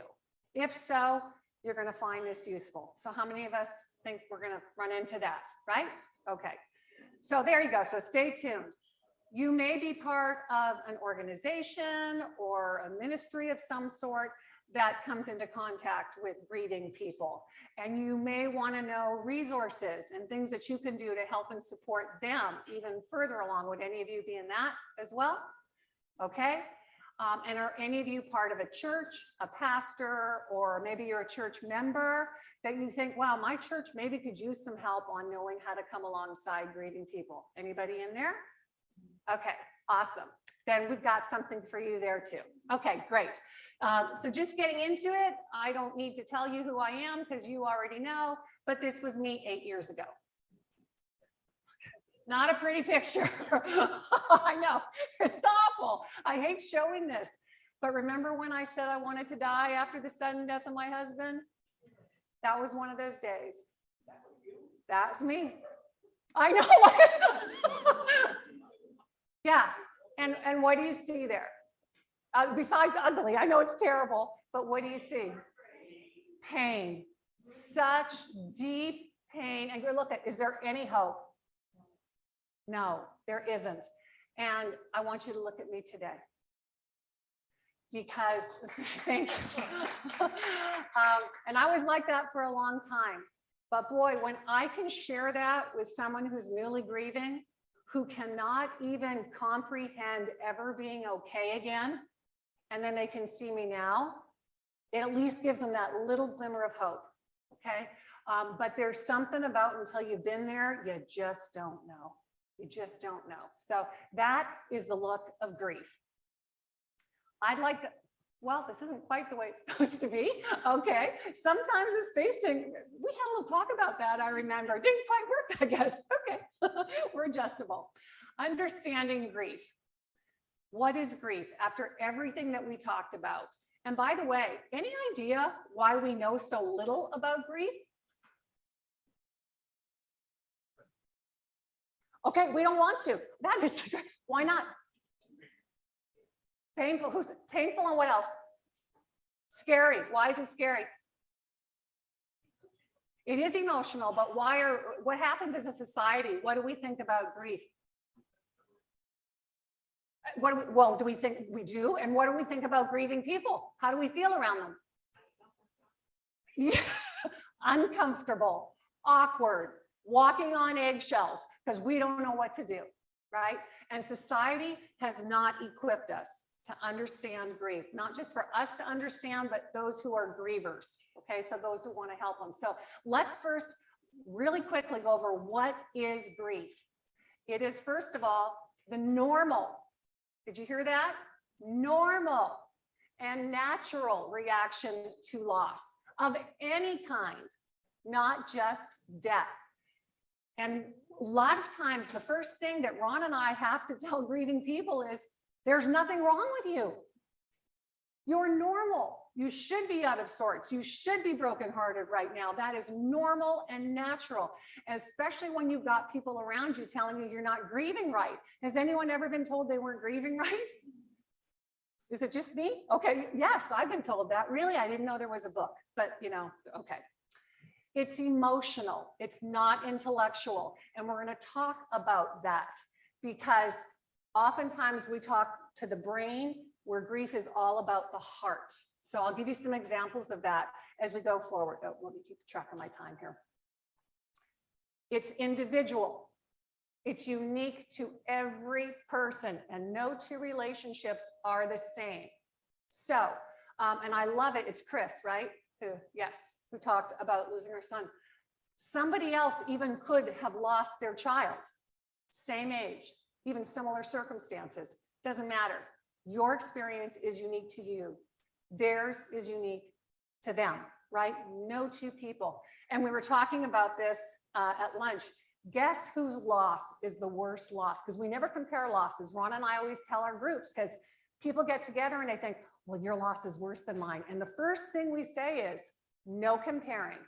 If so, you're going to find this useful. So how many of us think we're going to run into that, right? Okay. So there you go. So stay tuned. You may be part of an organization or a ministry of some sort that comes into contact with grieving people. And you may want to know resources and things that you can do to help and support them even further along. Would any of you be in that as well? Okay. And are any of you part of a church, a pastor, or maybe you're a church member that you think, wow, my church maybe could use some help on knowing how to come alongside grieving people? Anybody in there? Okay, awesome. Then we've got something for you there too. Okay, great. So just getting into it, I don't need to tell you who I am because you already know, but this was me 8 years ago. Not a pretty picture. I know, it's awful. I hate showing this. But remember when I said I wanted to die after the sudden death of my husband? That was one of those days. That's me. I know. Yeah. And what do you see there? Besides ugly, I know it's terrible, but what do you see? Pain. Such deep pain. And you look at, is there any hope? No, there isn't. And I want you to look at me today. Because, thank you. And I was like that for a long time. But boy, when I can share that with someone who's newly grieving, who cannot even comprehend ever being okay again, and then they can see me now, it at least gives them that little glimmer of hope, okay? But there's something about until you've been there, you just don't know. You just don't know. So that is the look of grief. I'd like to, well, this isn't quite the way it's supposed to be. Okay, sometimes the spacing, we had a little talk about that, I remember. Didn't quite work, I guess. Okay, we're adjustable. Understanding grief. What is grief after everything that we talked about? And by the way, any idea why we know so little about grief? Okay, we don't want to. That is, why not? Painful, who's painful, and what else? Scary. Why is it scary? It is emotional, but what happens as a society? What do we think about grief? Well, do we think we do? And what do we think about grieving people? How do we feel around them? Yeah. Uncomfortable, awkward, walking on eggshells, because we don't know what to do, right? And society has not equipped us to understand grief, not just for us to understand, but those who are grievers, okay? So those who want to help them. So let's first really quickly go over what is grief. It is, first of all, the normal, did you hear that? Normal and natural reaction to loss of any kind, not just death. And a lot of times, the first thing that Ron and I have to tell grieving people is, there's nothing wrong with you. You're normal. You should be out of sorts. You should be brokenhearted right now. That is normal and natural, especially when you've got people around you telling you you're not grieving right. Has anyone ever been told they weren't grieving right? Is it just me? Okay, yes, I've been told that. Really, I didn't know there was a book, but you know, okay. It's emotional. It's not intellectual. And we're going to talk about that because oftentimes we talk to the brain where grief is all about the heart. So I'll give you some examples of that as we go forward. Oh, let me keep track of my time here. It's individual. It's unique to every person, and no two relationships are the same. So, and I love it. It's Chris, right? Who talked about losing her son. Somebody else even could have lost their child, same age, even similar circumstances. Doesn't matter. Your experience is unique to you. Theirs is unique to them, right? No two people. And we were talking about this at lunch. Guess whose loss is the worst loss? Because we never compare losses. Ron and I always tell our groups, because people get together and they think, well, your loss is worse than mine. And the first thing we say is no comparing,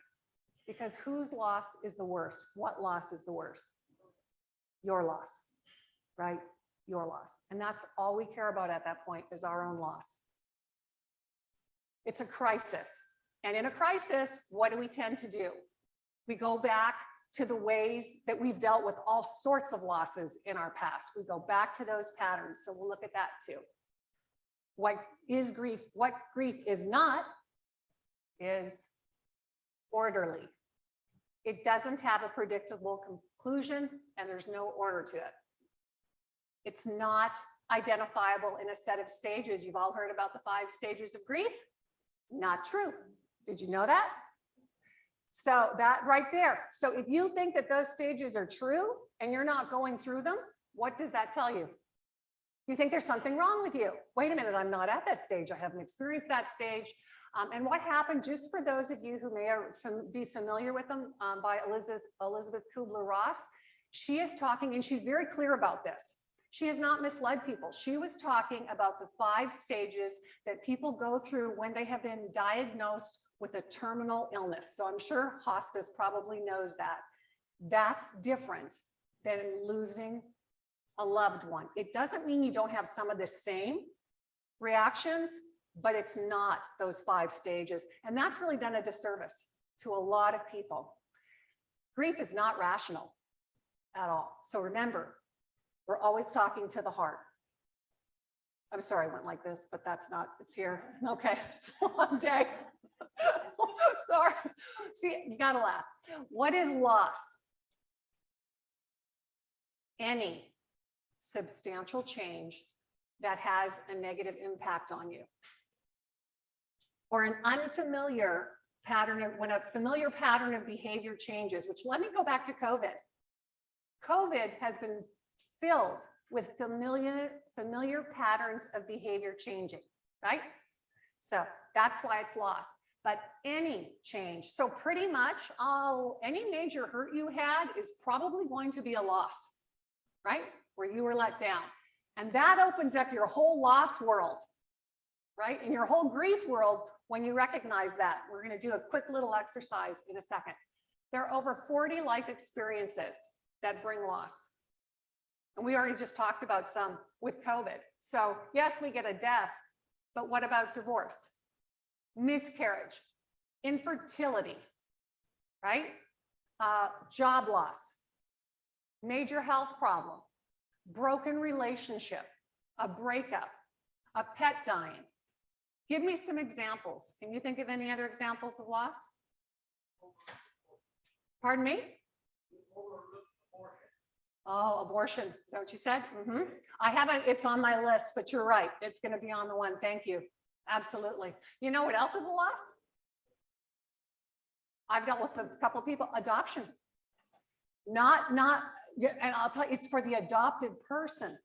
because whose loss is the worst? What loss is the worst? Your loss, right? Your loss. And that's all we care about at that point is our own loss. It's a crisis. And in a crisis, what do we tend to do? We go back to the ways that we've dealt with all sorts of losses in our past. We go back to those patterns. So we'll look at that too. What is grief? What grief is not is orderly. It doesn't have a predictable conclusion and there's no order to it. It's not identifiable in a set of stages. You've all heard about the 5 stages of grief. Not true. Did you know that? So that right there. So if you think that those stages are true and you're not going through them, what does that tell you? You think there's something wrong with you. Wait a minute, I'm not at that stage. I haven't experienced that stage. And what happened, just for those of you who may be familiar with them, by Elizabeth Kubler-Ross, she is talking, and she's very clear about this. She has not misled people. She was talking about the 5 stages that people go through when they have been diagnosed with a terminal illness. So I'm sure hospice probably knows that. That's different than losing a loved one. It doesn't mean you don't have some of the same reactions, but it's not those 5 stages. And that's really done a disservice to a lot of people. Grief is not rational at all. So remember, we're always talking to the heart. I'm sorry I went like this, but that's not, it's here. Okay, it's a long day. Sorry. See, you gotta laugh. What is loss? Any substantial change that has a negative impact on you. Or an unfamiliar pattern of, when a familiar pattern of behavior changes, which let me go back to COVID. COVID has been filled with familiar patterns of behavior changing, right? So that's why it's loss. But any change, so pretty much any major hurt you had is probably going to be a loss, right? Where you were let down. And that opens up your whole loss world, right? In your whole grief world, when you recognize that. We're going to do a quick little exercise in a second. There are over 40 life experiences that bring loss. And we already just talked about some with COVID. So yes, we get a death, but what about divorce, miscarriage, infertility, right? Job loss, major health problem, broken relationship, a breakup, a pet dying. Give me some examples. Can you think of any other examples of loss? Pardon me? Oh, abortion. Is that what you said? Mm-hmm. I haven't, it's on my list, but you're right. It's going to be on the one. Thank you. Absolutely. You know what else is a loss? I've dealt with a couple of people, adoption. Not, and I'll tell you, it's for the adopted person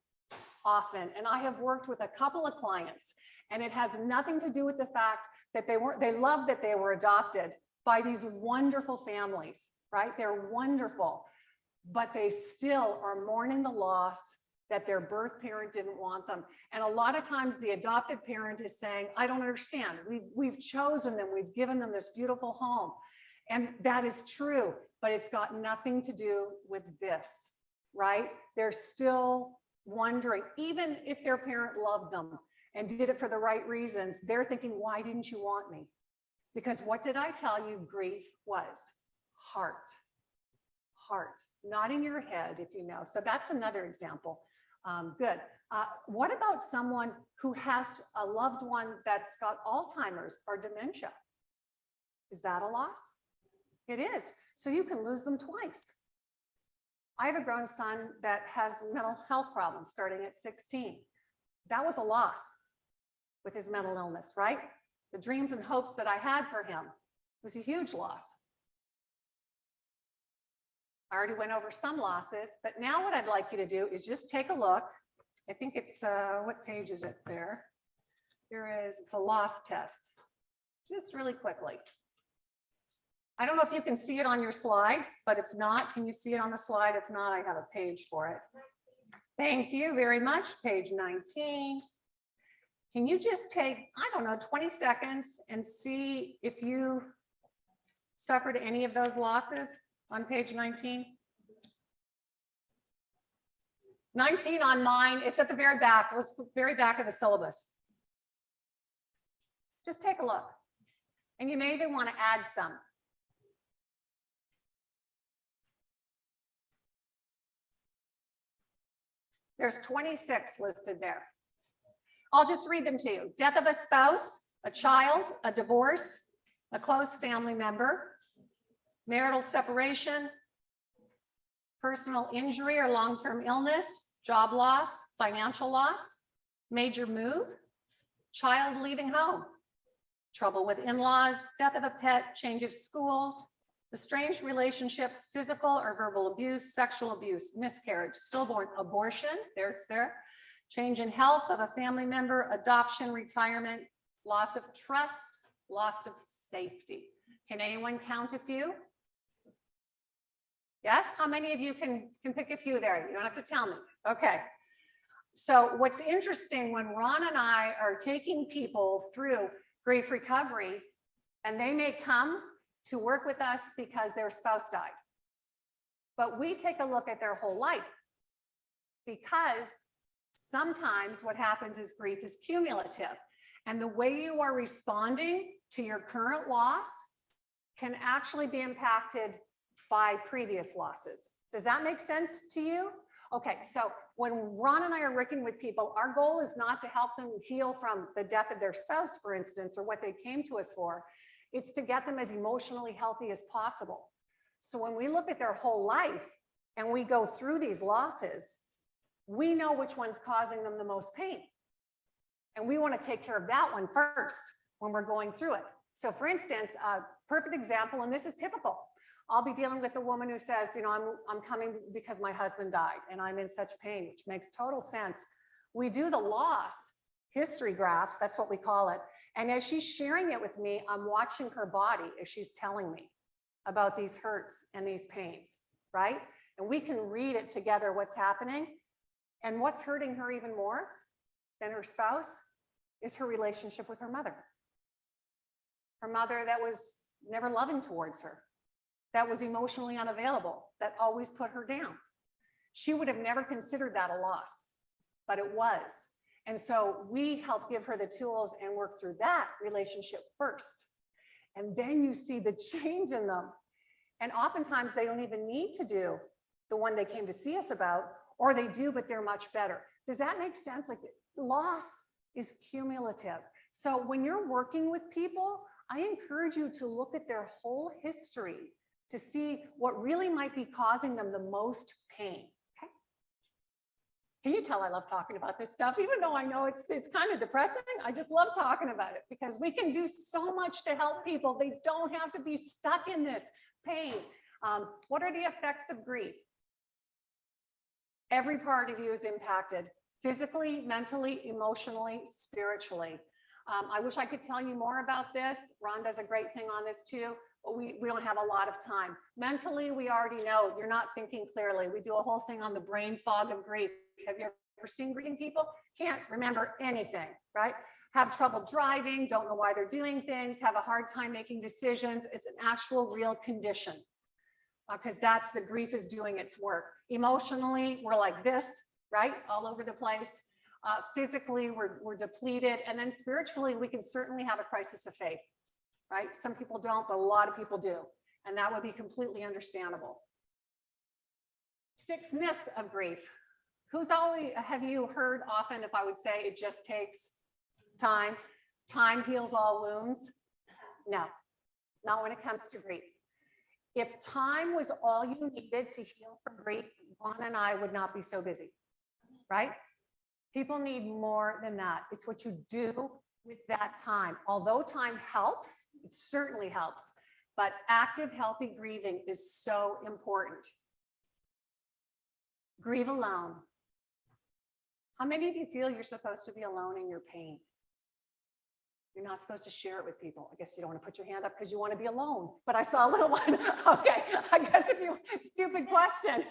often. And I have worked with a couple of clients, and it has nothing to do with the fact that they love that they were adopted by these wonderful families, right? They're wonderful. but they still are mourning the loss that their birth parent didn't want them. And a lot of times the adopted parent is saying, I don't understand. We've chosen them. We've given them this beautiful home. And that is true, but it's got nothing to do with this, right? They're still wondering, even if their parent loved them and did it for the right reasons, they're thinking, why didn't you want me? Because what did I tell you grief was? Heart. Heart, not in your head, if you know. So that's another example. Good. What about someone who has a loved one that's got Alzheimer's or dementia? Is that a loss? It is. So you can lose them twice. I have a grown son that has mental health problems starting at 16. That was a loss with his mental illness, right? The dreams and hopes that I had for him was a huge loss. I already went over some losses, but now what I'd like you to do is just take a look. I think it's, what page is it there? It's a loss test. Just really quickly. I don't know if you can see it on your slides, but if not, can you see it on the slide? If not, I have a page for it. Thank you very much. Page 19. Can you just take, I don't know, 20 seconds and see if you suffered any of those losses on page 19? 19 on mine, it's at the very back. It was the very back of the syllabus. Just take a look. And you may even want to add some. There's 26 listed there. I'll just read them to you. Death of a spouse, a child, a divorce, a close family member, marital separation, personal injury or long-term illness, job loss, financial loss, major move, child leaving home, trouble with in-laws, death of a pet, change of schools, estranged relationship, physical or verbal abuse, sexual abuse, miscarriage, stillborn, abortion, it's there, change in health of a family member, adoption, retirement, loss of trust, loss of safety. Can anyone count a few? Yes, how many of you can pick a few there? You don't have to tell me. Okay. So what's interesting when Ron and I are taking people through grief recovery, and they may come to work with us because their spouse died, but we take a look at their whole life, because sometimes what happens is grief is cumulative, and the way you are responding to your current loss can actually be impacted by previous losses. Does that make sense to you? Okay, so when Ron and I are working with people, our goal is not to help them heal from the death of their spouse, for instance, or what they came to us for. It's to get them as emotionally healthy as possible. So when we look at their whole life and we go through these losses, we know which one's causing them the most pain. And we want to take care of that one first when we're going through it. So for instance, a perfect example, and this is typical, I'll be dealing with a woman who says, you know, I'm coming because my husband died and I'm in such pain, which makes total sense. We do the loss history graph, that's what we call it. And as she's sharing it with me, I'm watching her body as she's telling me about these hurts and these pains, right? And we can read it together, what's happening. And what's hurting her even more than her spouse is her relationship with her mother. Her mother that was never loving towards her, that was emotionally unavailable, that always put her down. She would have never considered that a loss, but it was. And so we help give her the tools and work through that relationship first. And then you see the change in them. And oftentimes they don't even need to do the one they came to see us about, or they do, but they're much better. Does that make sense? Like, loss is cumulative. So when you're working with people, I encourage you to look at their whole history to see what really might be causing them the most pain. Okay. Can you tell I love talking about this stuff? Even though I know it's kind of depressing, I just love talking about it because we can do so much to help people. They don't have to be stuck in this pain. What are the effects of grief? Every part of you is impacted physically, mentally, emotionally, spiritually. I wish I could tell you more about this. Ron does a great thing on this too, we don't have a lot of time. Mentally, we already know you're not thinking clearly. We do a whole thing on the brain fog of grief. Have you ever seen grieving people? Can't remember anything, right? Have trouble driving, don't know why they're doing things, have a hard time making decisions. It's an actual real condition because that's the grief is doing its work. Emotionally, we're like this, right? All over the place. Physically, we're depleted. And then spiritually, we can certainly have a crisis of faith, right? Some people don't, but a lot of people do. And that would be completely understandable. 6 myths of grief. Have you heard often if I would say it just takes time? Time heals all wounds? No, not when it comes to grief. If time was all you needed to heal from grief, Ron and I would not be so busy, right? People need more than that. It's what you do with that time. Although time helps, it certainly helps, but active, healthy grieving is so important. Grieve alone. How many of you feel you're supposed to be alone in your pain? You're not supposed to share it with people. I guess you don't want to put your hand up because you want to be alone. But I saw a little one. Okay, I guess if you, stupid question.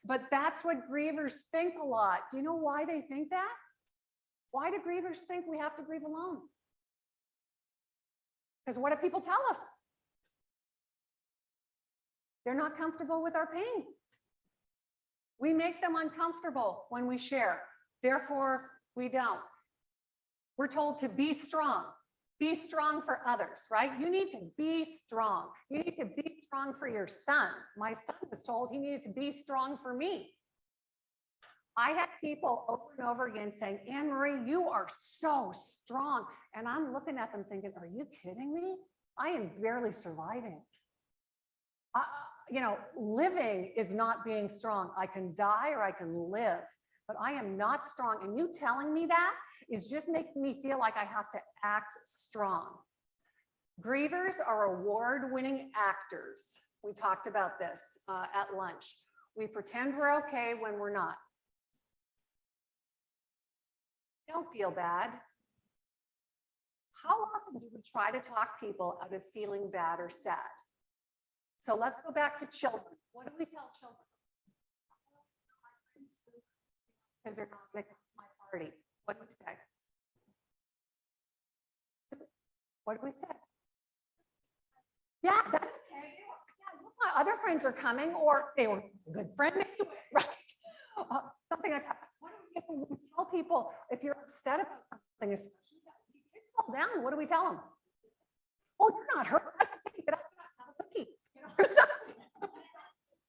But that's what grievers think a lot. Do you know why they think that? Why do grievers think we have to grieve alone? Because what do people tell us? They're not comfortable with our pain. We make them uncomfortable when we share. Therefore, we don't. We're told to be strong for others, right? You need to be strong. You need to be strong for your son. My son was told he needed to be strong for me. I had people over and over again saying, Anne Marie, you are so strong. And I'm looking at them thinking, are you kidding me? I am barely surviving. Living is not being strong. I can die or I can live, but I am not strong. And you telling me that is just making me feel like I have to act strong. Grievers are award-winning actors. We talked about this at lunch. We pretend we're okay when we're not. Don't feel bad. How often do we try to talk people out of feeling bad or sad? So let's go back to children. What do we tell children? Because they're not going to come to my party. What do we say? What do we say? Yeah, that's okay. Yeah, my other friends are coming, or they were a good friend anyway, right? Something like that. What do we tell people if you're upset about something, especially kids fall down? What do we tell them? Oh, you're not hurt. That's okay. Get up, have a cookie. Or something.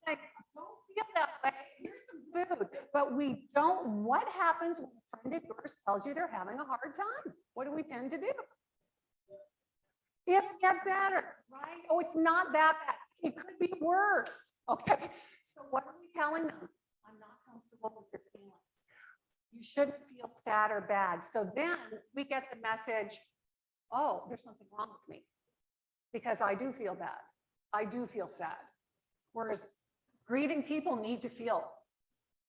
Like, don't feel that way. Here's some food. But we don't. What happens when a friend of yours tells you they're having a hard time? What do we tend to do? It'll get better, right? Oh, it's not that bad. It could be worse. Okay. So what are we telling them? I'm not comfortable with your feelings. You shouldn't feel sad or bad. So then we get the message, oh, there's something wrong with me because I do feel bad. I do feel sad. Whereas grieving people need to feel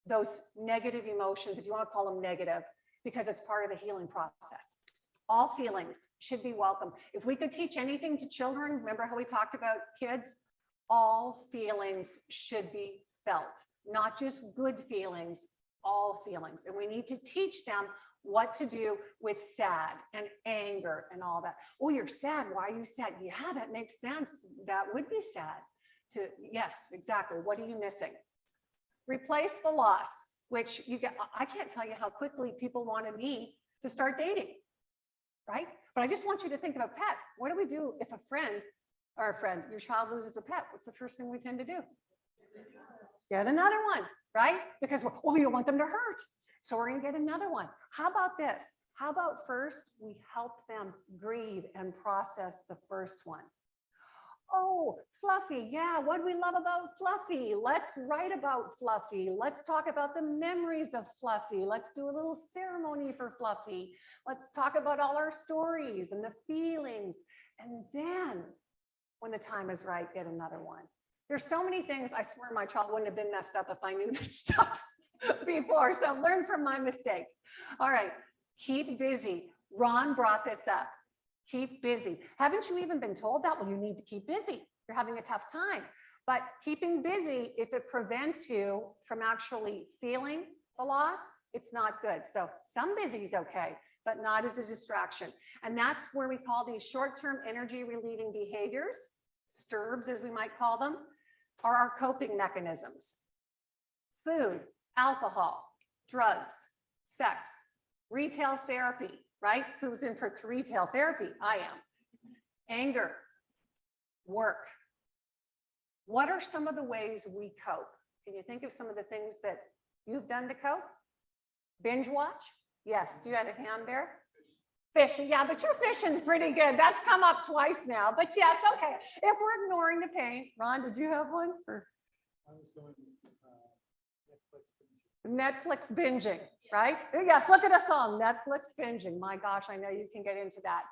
those negative emotions, if you want to call them negative, because it's part of the healing process. All feelings should be welcome. If we could teach anything to children, remember how we talked about kids? All feelings should be felt, not just good feelings, all feelings. And we need to teach them what to do with sad and anger and all that. Oh, you're sad. Why are you sad? Yeah, that makes sense. That would be sad. Yes, exactly. What are you missing? Replace the loss, which I can't tell you how quickly people wanted me to start dating, right? But I just want you to think of a pet. What do we do if your child loses a pet? What's the first thing we tend to do? Get another one, right? Because we don't want them to hurt. So we're going to get another one. How about this? How about first we help them grieve and process the first one? Oh, Fluffy. Yeah, what do we love about Fluffy? Let's write about Fluffy. Let's talk about the memories of Fluffy. Let's do a little ceremony for Fluffy. Let's talk about all our stories and the feelings. And then when the time is right, get another one. There's so many things. I swear my child wouldn't have been messed up if I knew this stuff before. So learn from my mistakes. All right, keep busy. Ron brought this up. Keep busy. Haven't you even been told that? Well, you need to keep busy. You're having a tough time. But keeping busy, if it prevents you from actually feeling the loss, it's not good. So some busy is okay, but not as a distraction. And that's where we call these short-term energy relieving behaviors, STIRBs as we might call them, are our coping mechanisms. Food, alcohol, drugs, sex, retail therapy, right? Who's in for retail therapy? I am. Anger, work. What are some of the ways we cope? Can you think of some of the things that you've done to cope? Binge watch? Yes, you had a hand there. Fishing, yeah, but your fishing's pretty good. That's come up twice now, but yes, okay. If we're ignoring the pain, Ron, did you have one for? I was going Netflix binging, right? Yes, look at us all, Netflix binging. My gosh, I know you can get into that.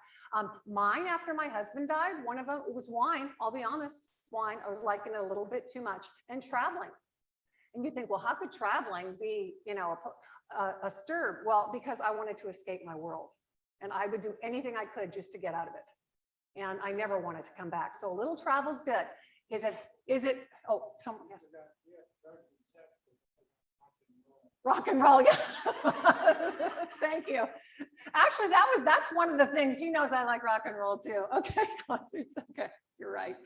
Mine, after my husband died, one of them, it was wine, I'll be honest, wine. I was liking it a little bit too much, and traveling. And you think, well, how could traveling be, you know, a STIRB? Well, because I wanted to escape my world, and I would do anything I could just to get out of it. And I never wanted to come back. So a little travel's good. Is it, oh, someone, yes. Rock and roll, yeah. Thank you. Actually, that's one of the things. He knows I like rock and roll too. Okay, concerts. Okay, you're right.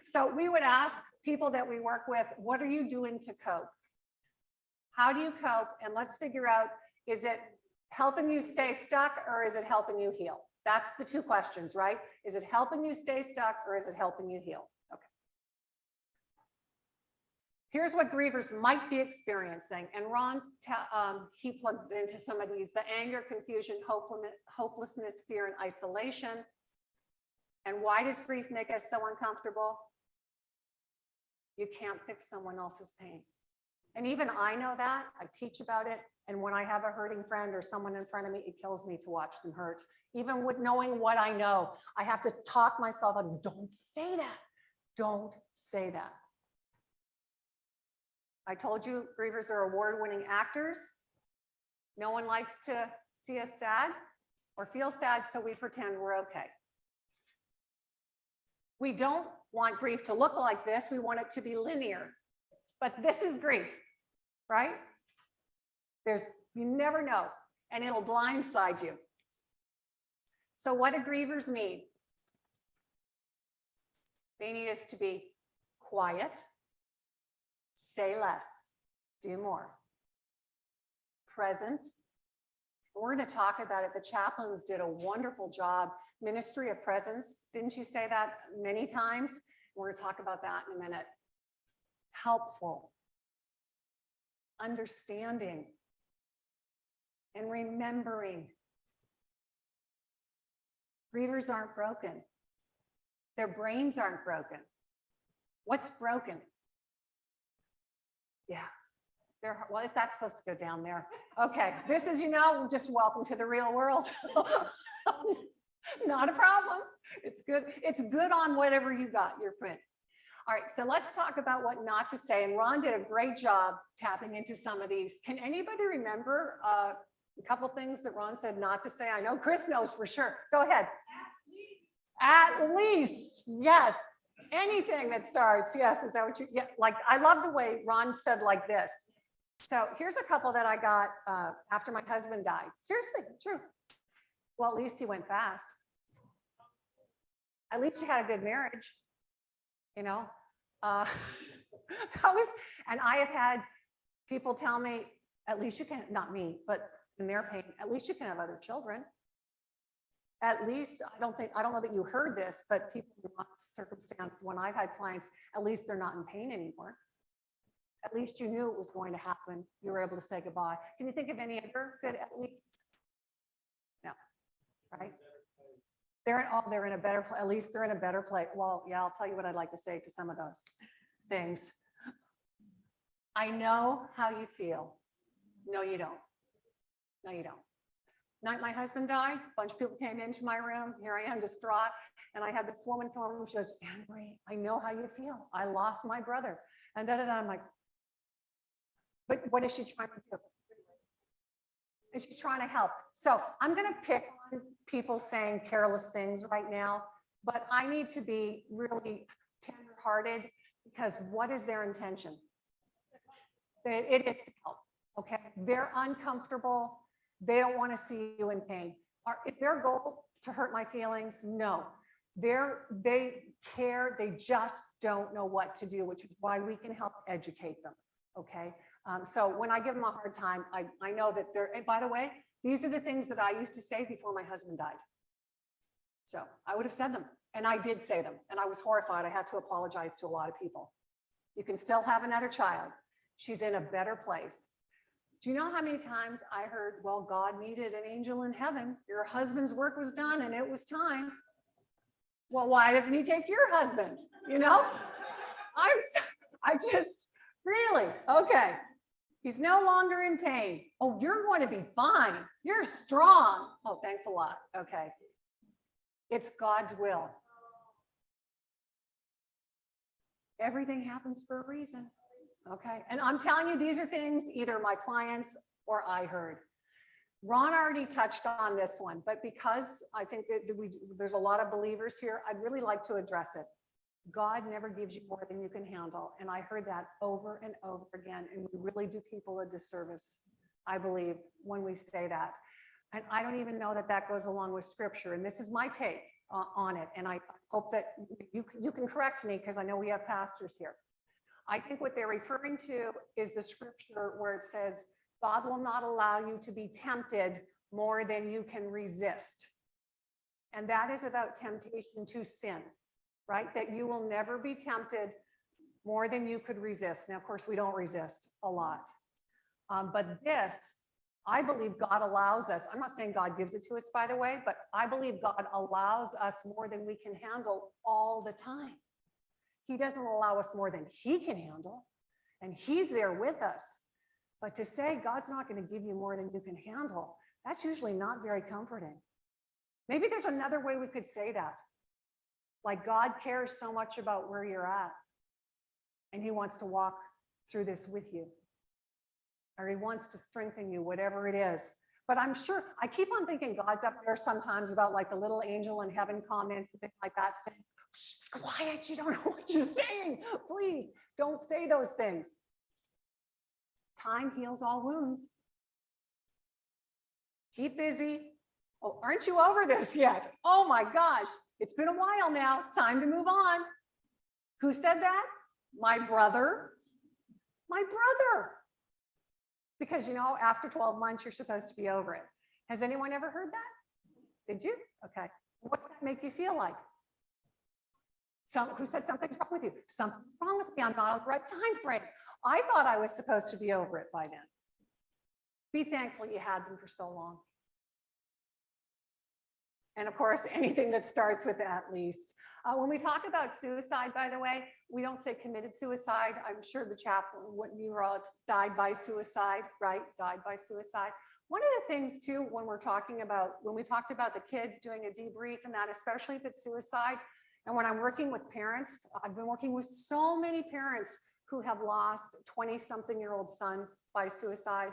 So we would ask people that we work with, what are you doing to cope? How do you cope? And let's figure out, is it helping you stay stuck or is it helping you heal? That's the two questions, right? Is it helping you stay stuck or is it helping you heal? Okay. Here's what grievers might be experiencing. And Ron, he plugged into some of these: the anger, confusion, hopelessness, fear, and isolation. And why does grief make us so uncomfortable? You can't fix someone else's pain. And even I know that. I teach about it. And when I have a hurting friend or someone in front of me, it kills me to watch them hurt. Even with knowing what I know, I have to talk myself out. Don't say that. Don't say that. I told you grievers are award-winning actors. No one likes to see us sad or feel sad, so we pretend we're okay. We don't want grief to look like this. We want it to be linear. But this is grief, right? You never know, and it'll blindside you. So what do grievers need? They need us to be quiet, say less, do more, present. We're going to talk about it. The chaplains did a wonderful job. Ministry of presence. Didn't you say that many times? We're going to talk about that in a minute. Helpful, understanding, and remembering. Grievers aren't broken. Their brains aren't broken. What's broken? Yeah. Well, if that's supposed to go down there. Okay, this is, just welcome to the real world. Not a problem. It's good. It's good on whatever you got, your print. All right, so let's talk about what not to say. And Ron did a great job tapping into some of these. Can anybody remember a couple things that Ron said not to say? I know Chris knows for sure. Go ahead. At least, yes. Anything that starts, yes, is that what you get? Like, I love the way Ron said like this. So here's a couple that I got after my husband died. Seriously, true. Well, at least he went fast. At least you had a good marriage, and I have had people tell me, at least you can, not me, but in their pain, at least you can have other children. At least, I don't know that you heard this, but people in my circumstance, when I've had clients, at least they're not in pain anymore. At least you knew it was going to happen. You were able to say goodbye. Can you think of any other good at least? No, right? They're in a better place. At least they're in a better place. Well, yeah, I'll tell you what I'd like to say to some of those things. I know how you feel. No, you don't. No, you don't. Night my husband died, a bunch of people came into my room. Here I am distraught. And I had this woman come over and she goes, Anne-Marie, I know how you feel. I lost my brother. And I'm like, but what is she trying to do? and she's trying to help. So I'm going to pick on people saying careless things right now, but I need to be really tender-hearted because what is their intention? It is to help, okay? They're uncomfortable. They don't want to see you in pain. Is their goal to hurt my feelings? No. They care, they just don't know what to do, which is why we can help educate them, okay? So when I give them a hard time, I know that and by the way, these are the things that I used to say before my husband died. So I would have said them, and I did say them, and I was horrified. I had to apologize to a lot of people. You can still have another child. She's in a better place. Do you know how many times I heard, well, God needed an angel in heaven. Your husband's work was done and it was time. Well, why doesn't he take your husband? You know, I just really, okay. He's no longer in pain. Oh, you're going to be fine. You're strong. Oh, thanks a lot. Okay. It's God's will. Everything happens for a reason. Okay. And I'm telling you, these are things either my clients or I heard. Ron already touched on this one, but because I think that there's a lot of believers here, I'd really like to address it. God never gives you more than you can handle. And I heard that over and over again. And we really do people a disservice, I believe, when we say that. And I don't even know that that goes along with scripture. And this is my take on it. And I hope that you can correct me because I know we have pastors here. I think what they're referring to is the scripture where it says, God will not allow you to be tempted more than you can resist. And that is about temptation to sin, right? That you will never be tempted more than you could resist. Now, of course, we don't resist a lot. But this, I believe God allows us. I'm not saying God gives it to us, by the way, but I believe God allows us more than we can handle all the time. He doesn't allow us more than he can handle, and he's there with us. But to say God's not going to give you more than you can handle, that's usually not very comforting. Maybe there's another way we could say that. Like God cares so much about where you're at, and he wants to walk through this with you. Or he wants to strengthen you, whatever it is. But I'm sure, I keep on thinking God's up there sometimes about like the little angel in heaven comments and things like that, saying, shh, quiet, you don't know what you're saying. Please don't say those things. Time heals all wounds. Keep busy. Oh, aren't you over this yet? Oh my gosh, it's been a while now. Time to move on. Who said that? My brother. My brother. Because, you know, after 12 months, you're supposed to be over it. Has anyone ever heard that? Did you? Okay. What's that make you feel like? Who said something's wrong with you? Something's wrong with me. I'm not on the right time frame. I thought I was supposed to be over it by then. Be thankful you had them for so long. And of course, anything that starts with at least. When we talk about suicide, by the way, we don't say committed suicide. I'm sure the chaplain, what you were all, it's died by suicide, right? Died by suicide. One of the things too, when we talked about the kids doing a debrief and that, especially if it's suicide, and when I'm working with parents, I've been working with so many parents who have lost 20-something-year-old sons by suicide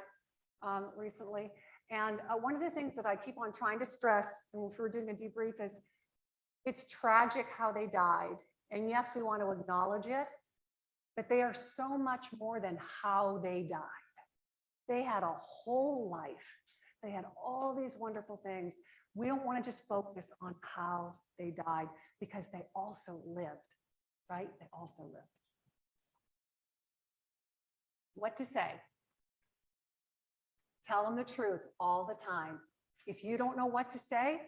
recently. And one of the things that I keep on trying to stress, and if we're doing a debrief, is it's tragic how they died. And yes, we want to acknowledge it, but they are so much more than how they died. They had a whole life. They had all these wonderful things. We don't want to just focus on how they died because they also lived, right? They also lived. What to say? Tell them the truth all the time. If you don't know what to say,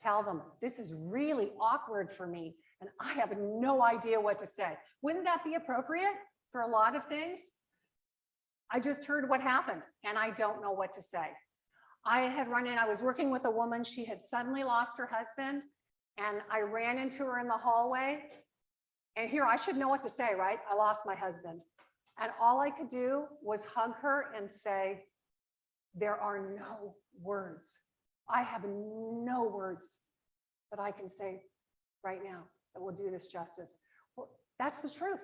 tell them, this is really awkward for me and I have no idea what to say. Wouldn't that be appropriate for a lot of things? I just heard what happened and I don't know what to say. I was working with a woman, she had suddenly lost her husband and I ran into her in the hallway. And here, I should know what to say, right? I lost my husband. And all I could do was hug her and say, there are no words. I have no words that I can say right now that will do this justice. Well, that's the truth.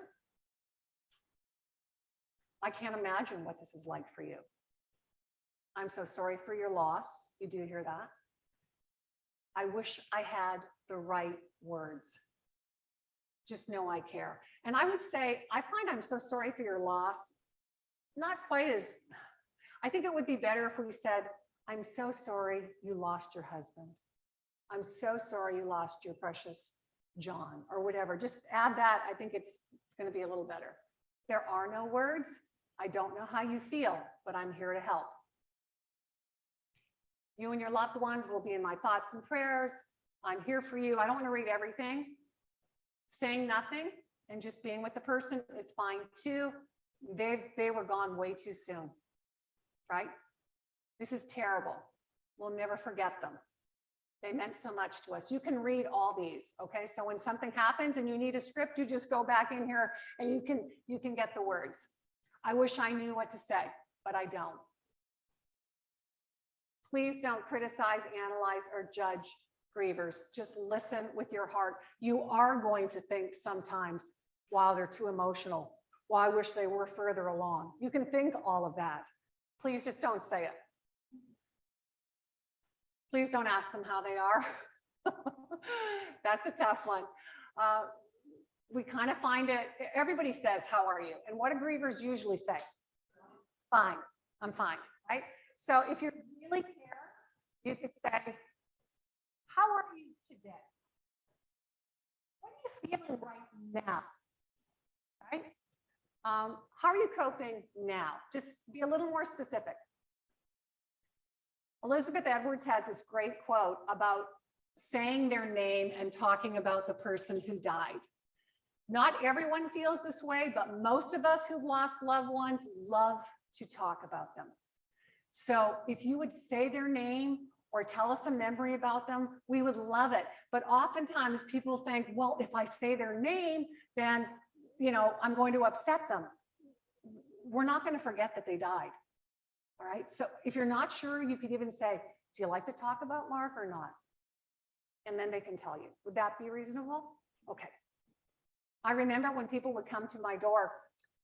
I can't imagine what this is like for you. I'm so sorry for your loss. You do hear that? I wish I had the right words. Just know I care. And I would say, I find I'm so sorry for your loss. It's not quite as, I think it would be better if we said, I'm so sorry you lost your husband. I'm so sorry you lost your precious John, or whatever. Just add that. I think it's going to be a little better. There are no words. I don't know how you feel, but I'm here to help. You and your loved ones will be in my thoughts and prayers. I'm here for you. I don't want to read everything. Saying nothing and just being with the person is fine too. They were gone way too soon, right? This is terrible. We'll never forget them. They meant so much to us. You can read all these, okay? So when something happens and you need a script, you just go back in here and you can get the words. I wish I knew what to say, but I don't. Please don't criticize, analyze, or judge grievers. Just listen with your heart. You are going to think sometimes, wow, they're too emotional. Well, I wish they were further along. You can think all of that. Please just don't say it. Please don't ask them how they are. That's a tough one. We kind of find it, everybody says, how are you? And what do grievers usually say? Fine, I'm fine, right? So if you really care, you could say, how are you today? What are you feeling right now? Right? How are you coping now? Just be a little more specific. Elizabeth Edwards has this great quote about saying their name and talking about the person who died. Not everyone feels this way, but most of us who've lost loved ones love to talk about them. So if you would say their name or tell us a memory about them, we would love it. But oftentimes people think, well, if I say their name, then, you know, I'm going to upset them. We're not going to forget that they died. All right. So if you're not sure, you could even say, do you like to talk about Mark or not? And then they can tell you. Would that be reasonable? Okay. I remember when people would come to my door,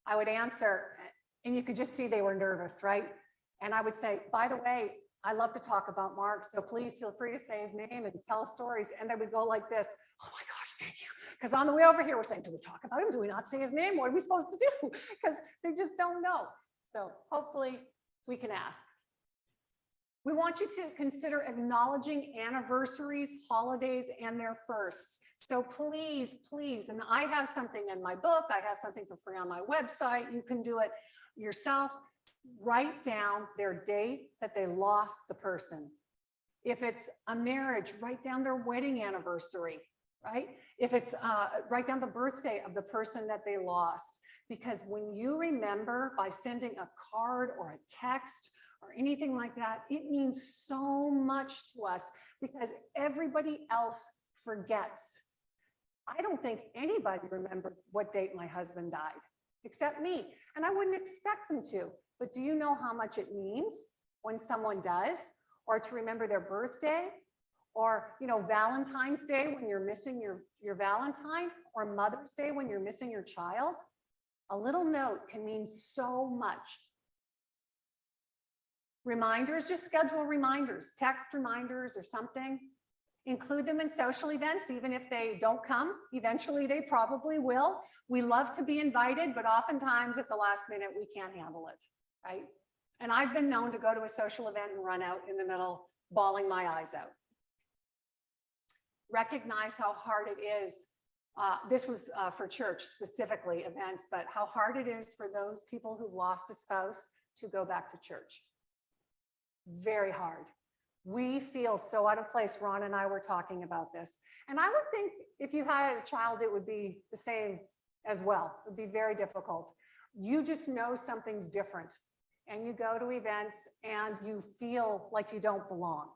I would answer and you could just see they were nervous, right? And I would say, by the way, I love to talk about Mark, so please feel free to say his name and tell stories. And they would go like this, oh my gosh, thank you. Because on the way over here, we're saying, do we talk about him? Do we not say his name? What are we supposed to do? Because they just don't know. So hopefully we can ask. We want you to consider acknowledging anniversaries, holidays, and their firsts. So please, please, and I have something in my book, I have something for free on my website, you can do it yourself. Write down their date that they lost the person. If it's a marriage, write down their wedding anniversary, right? If it's, write down the birthday of the person that they lost. Because when you remember by sending a card or a text or anything like that, it means so much to us because everybody else forgets. I don't think anybody remembered what date my husband died, except me. And I wouldn't expect them to. But do you know how much it means when someone does? Or to remember their birthday? Or, you know, Valentine's Day when you're missing your Valentine? Or Mother's Day when you're missing your child? A little note can mean so much. Reminders, just schedule reminders, text reminders or something. Include them in social events, even if they don't come. Eventually, they probably will. We love to be invited, but oftentimes at the last minute, we can't handle it, right? And I've been known to go to a social event and run out in the middle, bawling my eyes out. Recognize how hard it is. This was for church specifically events, but how hard it is for those people who've lost a spouse to go back to church. Very hard. We feel so out of place. Ron and I were talking about this. And I would think if you had a child, it would be the same as well. It would be very difficult. You just know something's different. And you go to events and you feel like you don't belong.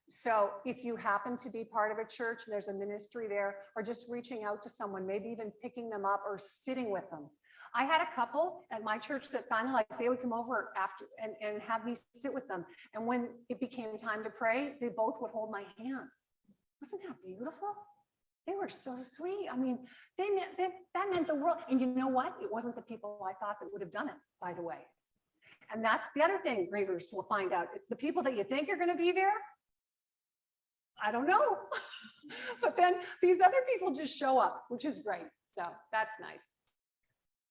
So if you happen to be part of a church and there's a ministry there, or just reaching out to someone, maybe even picking them up or sitting with them. I had a couple at my church that finally, like, they would come over after and have me sit with them. And when it became time to pray, they both would hold my hand. Wasn't that beautiful? They were so sweet. I mean, that meant the world. And you know what? It wasn't the people I thought that would have done it, by the way. And that's the other thing grievers will find out. The people that you think are going to be there, I don't know. But then these other people just show up, which is great. So that's nice.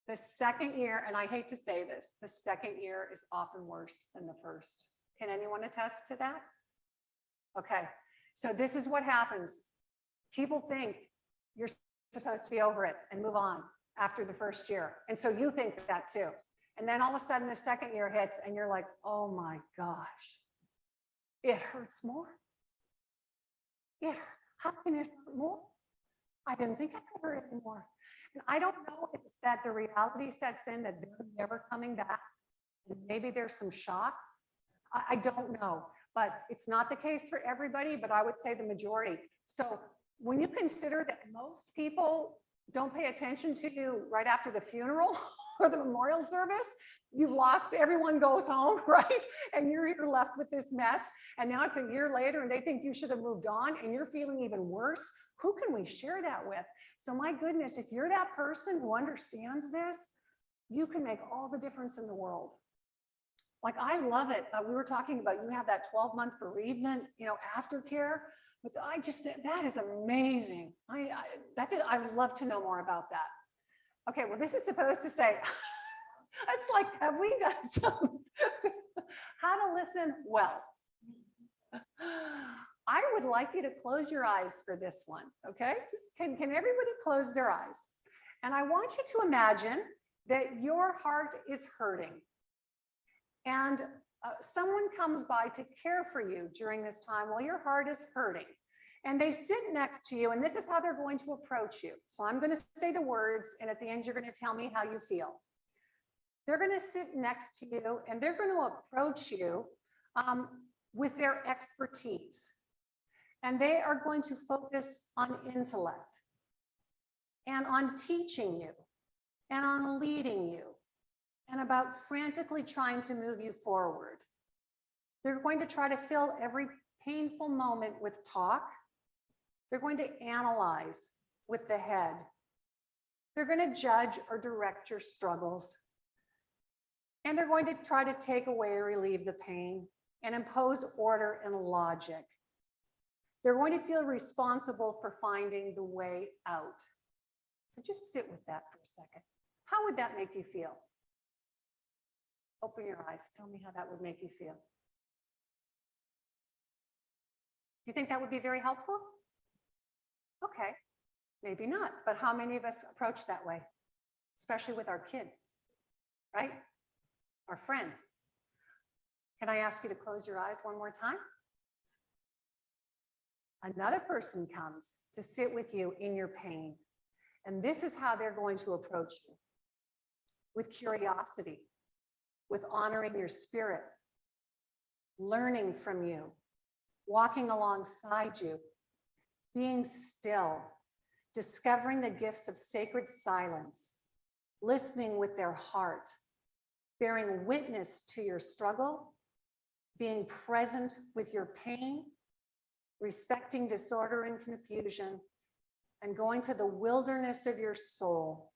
The second year, and I hate to say this, the second year is often worse than the first. Can anyone attest to that? Okay, so this is what happens. People think you're supposed to be over it and move on after the first year. And so you think that too. And then all of a sudden the second year hits and you're like, oh my gosh, it hurts more. How can it hurt more? I didn't think I could hurt it more. And I don't know if it's that the reality sets in that they're never coming back. Maybe there's some shock. I don't know, but it's not the case for everybody, but I would say the majority. So when you consider that most people don't pay attention to you right after the funeral or the memorial service, you've lost, everyone goes home, right? And you're left with this mess. And now it's a year later and they think you should have moved on and you're feeling even worse. Who can we share that with? So my goodness, if you're that person who understands this, you can make all the difference in the world. Like, I love it. We were talking about, you have that 12-month bereavement, aftercare. But I just, that is amazing. I would love to know more about that. Okay, well, this is supposed to say, it's like, have we done some, how to listen well? I would like you to close your eyes for this one, okay? Just can everybody close their eyes? And I want you to imagine that your heart is hurting. And someone comes by to care for you during this time while your heart is hurting. And they sit next to you, and this is how they're going to approach you. So I'm going to say the words, and at the end, you're going to tell me how you feel. They're going to sit next to you, and they're going to approach you with their expertise. And they are going to focus on intellect and on teaching you and on leading you and about frantically trying to move you forward. They're going to try to fill every painful moment with talk. They're going to analyze with the head. They're going to judge or direct your struggles. And they're going to try to take away or relieve the pain and impose order and logic. They're going to feel responsible for finding the way out. So just sit with that for a second. How would that make you feel? Open your eyes. Tell me how that would make you feel. Do you think that would be very helpful? Okay, maybe not. But how many of us approach that way? Especially with our kids, right? Our friends. Can I ask you to close your eyes one more time? Another person comes to sit with you in your pain. And this is how they're going to approach you. With curiosity, with honoring your spirit, learning from you, walking alongside you, being still, discovering the gifts of sacred silence, listening with their heart, bearing witness to your struggle, being present with your pain, respecting disorder and confusion, and going to the wilderness of your soul.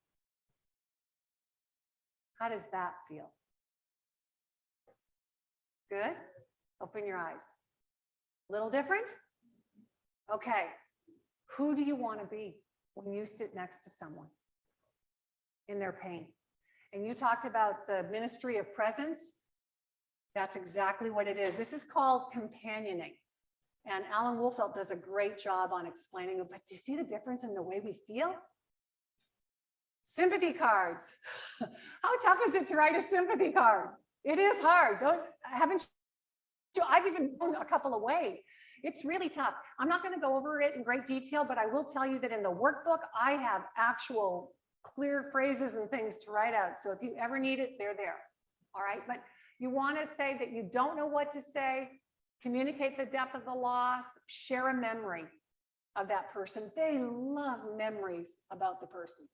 How does that feel? Good? Open your eyes. A little different? Okay. Who do you want to be when you sit next to someone in their pain? And you talked about the ministry of presence. That's exactly what it is. This is called companioning. And Alan Wolfelt does a great job on explaining it, but do you see the difference in the way we feel? Sympathy cards. How tough is it to write a sympathy card? It is hard. Haven't you? I've even thrown a couple away. It's really tough. I'm not going to go over it in great detail, but I will tell you that in the workbook, I have actual clear phrases and things to write out. So if you ever need it, they're there. All right. But you want to say that you don't know what to say, communicate the depth of the loss, share a memory of that person. They love memories about the person.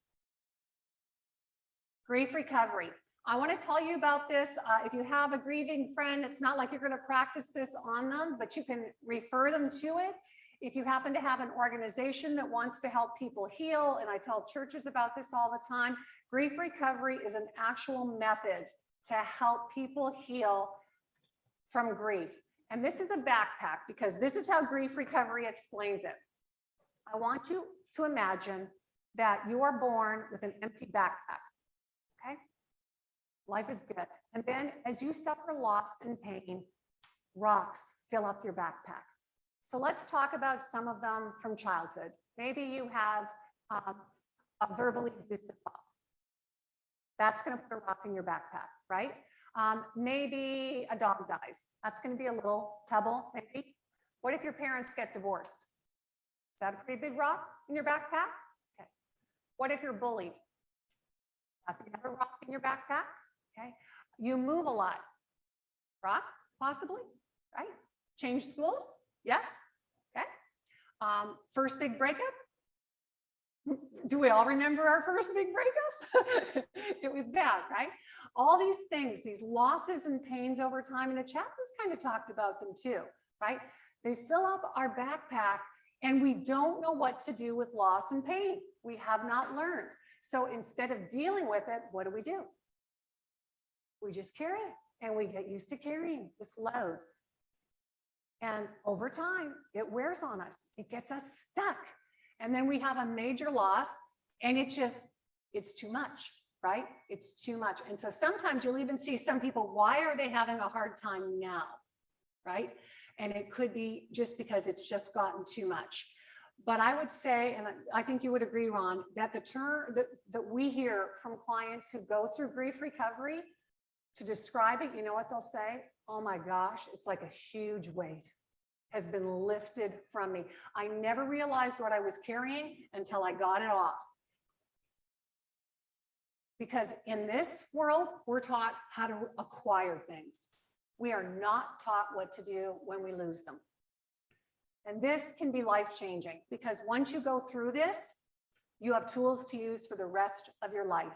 Grief recovery. I want to tell you about this. If you have a grieving friend, it's not like you're going to practice this on them, but you can refer them to it. If you happen to have an organization that wants to help people heal, and I tell churches about this all the time, grief recovery is an actual method to help people heal from grief. And this is a backpack because this is how grief recovery explains it. I want you to imagine that you are born with an empty backpack, okay? Life is good. And then as you suffer loss and pain, rocks fill up your backpack. So let's talk about some of them from childhood. Maybe you have a verbally abusive father. That's going to put a rock in your backpack, right? Maybe a dog dies. That's going to be a little pebble, maybe. What if your parents get divorced? Is that a pretty big rock in your backpack? Okay. What if you're bullied? That's another rock in your backpack. Okay. You move a lot. Rock, possibly, right? Change schools? Yes. Okay. First big breakup? Do we all remember our first big breakup? It was bad, right? All these things, these losses and pains over time, and the chaplains kind of talked about them too, right? They fill up our backpack and we don't know what to do with loss and pain. We have not learned. So instead of dealing with it, what do? We just carry it and we get used to carrying this load. And over time, it wears on us. It gets us stuck. And then we have a major loss and it's too much, right? It's too much. And so sometimes you'll even see some people, why are they having a hard time now, right? And it could be just because it's just gotten too much. But I would say, and I think you would agree, Ron, that the term that we hear from clients who go through grief recovery, to describe it, you know what they'll say? Oh my gosh, it's like a huge weight has been lifted from me. I never realized what I was carrying until I got it off. Because in this world, we're taught how to acquire things. We are not taught what to do when we lose them. And this can be life-changing because once you go through this, you have tools to use for the rest of your life.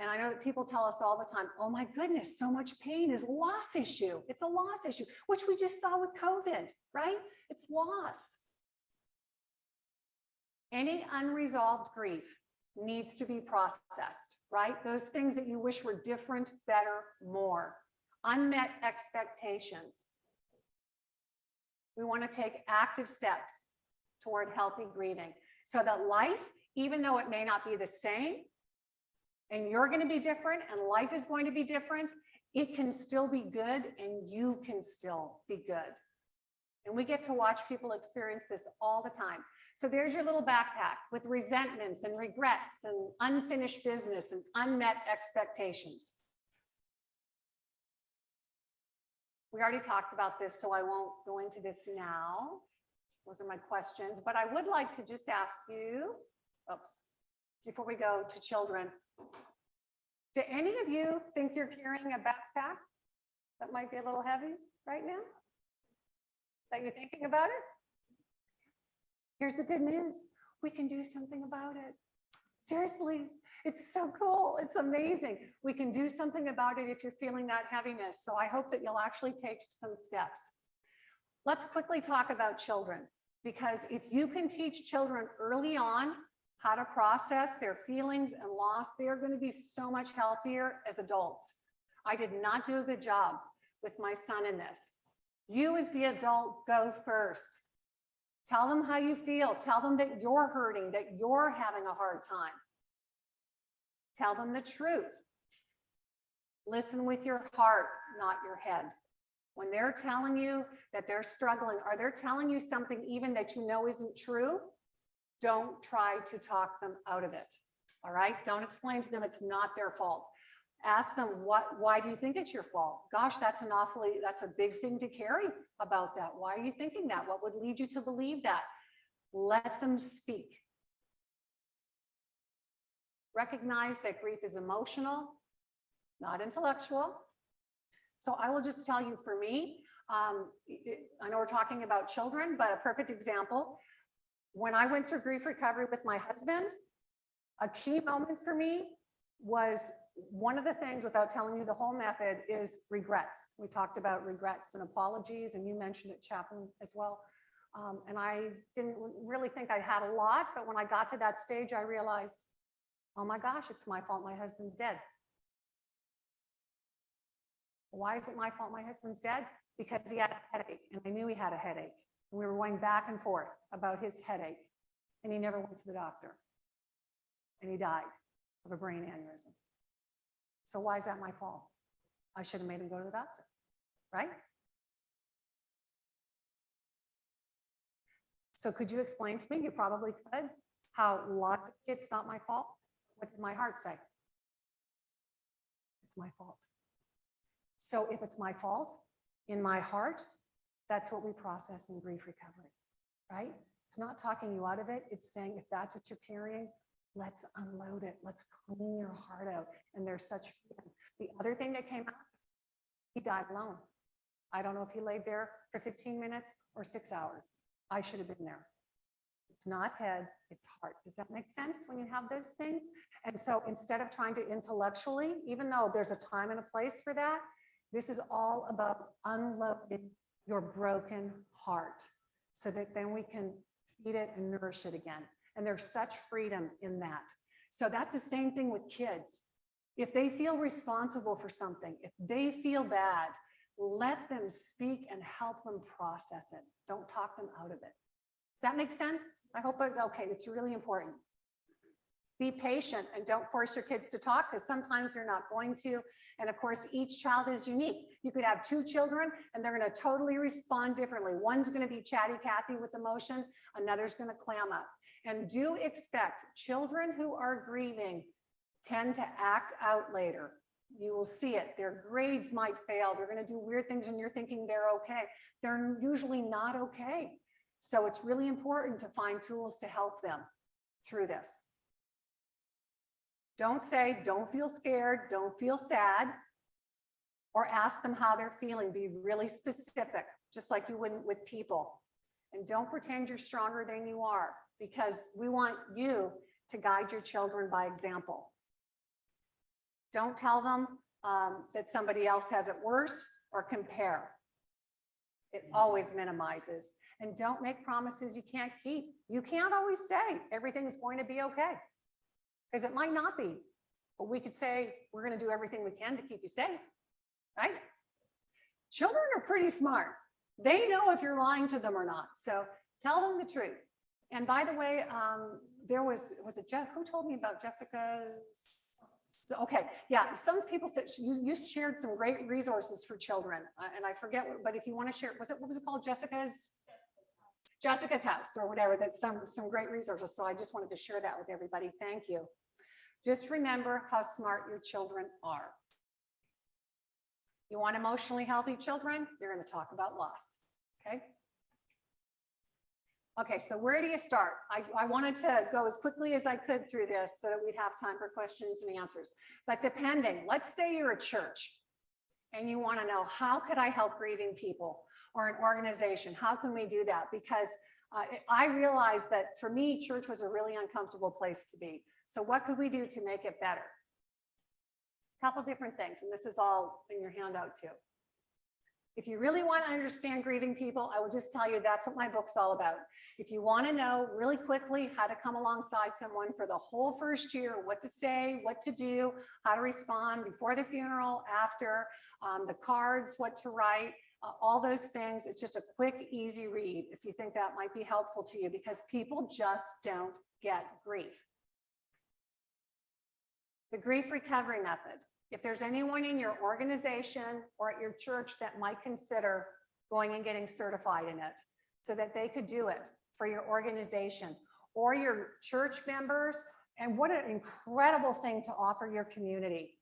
And I know that people tell us all the time, oh my goodness, so much pain is a loss issue. It's a loss issue, which we just saw with COVID, right? It's loss. Any unresolved grief needs to be processed, right? Those things that you wish were different, better, more. Unmet expectations. We want to take active steps toward healthy grieving so that life, even though it may not be the same, and you're going to be different and life is going to be different, it can still be good and you can still be good. And we get to watch people experience this all the time. So there's your little backpack with resentments and regrets and unfinished business and unmet expectations. We already talked about this, so I won't go into this now. Those are my questions, but I would like to just ask you, before we go to children, do any of you think you're carrying a backpack that might be a little heavy right now? That you're thinking about it? Here's the good news. We can do something about it. Seriously, it's so cool. It's amazing. We can do something about it if you're feeling that heaviness. So I hope that you'll actually take some steps. Let's quickly talk about children, because if you can teach children early on how to process their feelings and loss, they are going to be so much healthier as adults. I did not do a good job with my son in this. You as the adult, go first. Tell them how you feel. Tell them that you're hurting, that you're having a hard time. Tell them the truth. Listen with your heart, not your head. When they're telling you that they're struggling, or they're telling you something even that you know isn't true, don't try to talk them out of it. All right? Don't explain to them it's not their fault. Ask them, why do you think it's your fault? Gosh, that's a big thing to carry about that. Why are you thinking that? What would lead you to believe that? Let them speak. Recognize that grief is emotional, not intellectual. So I will just tell you, for me, I know we're talking about children, but a perfect example. When I went through grief recovery with my husband, a key moment for me was, one of the things, without telling you the whole method, is regrets. We talked about regrets and apologies, and you mentioned it, Chaplain, as well. And I didn't really think I had a lot, but when I got to that stage, I realized, oh my gosh, it's my fault my husband's dead. Why is it my fault my husband's dead? Because he had a headache, and I knew he had a headache. We were going back and forth about his headache, and he never went to the doctor. And he died of a brain aneurysm. So why is that my fault? I should have made him go to the doctor, right? So could you explain to me, you probably could, how logically it's not my fault? What did my heart say? It's my fault. So if it's my fault in my heart, that's what we process in grief recovery, right? It's not talking you out of it. It's saying, if that's what you're carrying, let's unload it. Let's clean your heart out. And there's such freedom. The other thing that came out, he died alone. I don't know if he laid there for 15 minutes or 6 hours. I should have been there. It's not head, it's heart. Does that make sense when you have those things? And so instead of trying to intellectually, even though there's a time and a place for that, this is all about unloading your broken heart so that then we can feed it and nourish it again. And there's such freedom in that. So that's the same thing with kids. If they feel responsible for something, if they feel bad, let them speak and help them process it. Don't talk them out of it. Does that make sense? I hope, okay, it's really important. Be patient and don't force your kids to talk, because sometimes they're not going to. And of course, each child is unique. You could have 2 children and they're going to totally respond differently. One's going to be chatty Cathy with emotion, another's going to clam up. And do expect children who are grieving tend to act out later. You will see it. Their grades might fail. They're going to do weird things and you're thinking they're okay. They're usually not okay. So it's really important to find tools to help them through this. Don't say, don't feel scared, don't feel sad, or ask them how they're feeling. Be really specific, just like you wouldn't with people. And don't pretend you're stronger than you are, because we want you to guide your children by example. Don't tell them that somebody else has it worse or compare. It always minimizes. And don't make promises you can't keep. You can't always say everything's going to be okay, because it might not be. But we could say, we're going to do everything we can to keep you safe, right? Children are pretty smart. They know if you're lying to them or not. So tell them the truth. And by the way, there was it Jeff who told me about Jessica's? Okay, yeah, some people said you shared some great resources for children, and I forget, but if you want to share, what was it called? Jessica's house or whatever. That's some great resources. So I just wanted to share that with everybody. Thank you. Just remember how smart your children are. You want emotionally healthy children? You're going to talk about loss. Okay. Okay, so where do you start? I wanted to go as quickly as I could through this so that we'd have time for questions and answers. But depending, let's say you're a church and you want to know, how could I help grieving people, or an organization? How can we do that? Because I realized that for me, church was a really uncomfortable place to be. So what could we do to make it better? A couple different things, and this is all in your handout too. If you really want to understand grieving people, I will just tell you that's what my book's all about. If you want to know really quickly how to come alongside someone for the whole first year, what to say, what to do, how to respond before the funeral, after, the cards, what to write, all those things. It's just a quick, easy read if you think that might be helpful to you, because people just don't get grief. The grief recovery method. If there's anyone in your organization or at your church that might consider going and getting certified in it so that they could do it for your organization or your church members, and what an incredible thing to offer your community.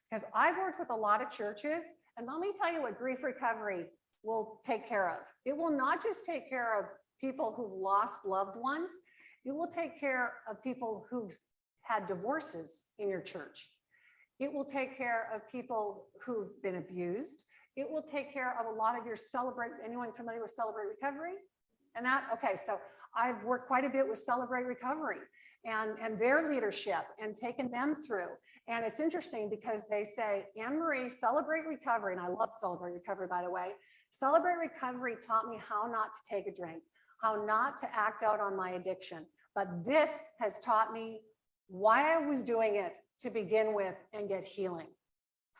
Because I've worked with a lot of churches, and let me tell you what grief recovery will take care of. It will not just take care of people who've lost loved ones, it will take care of people who've had divorces in your church. It will take care of people who've been abused. It will take care of a lot of your anyone familiar with Celebrate Recovery? And that, okay, so I've worked quite a bit with Celebrate Recovery and their leadership and taken them through. And it's interesting because they say, Anne-Marie, Celebrate Recovery, and I love Celebrate Recovery, by the way. Celebrate Recovery taught me how not to take a drink, how not to act out on my addiction. But this has taught me why I was doing it to begin with and get healing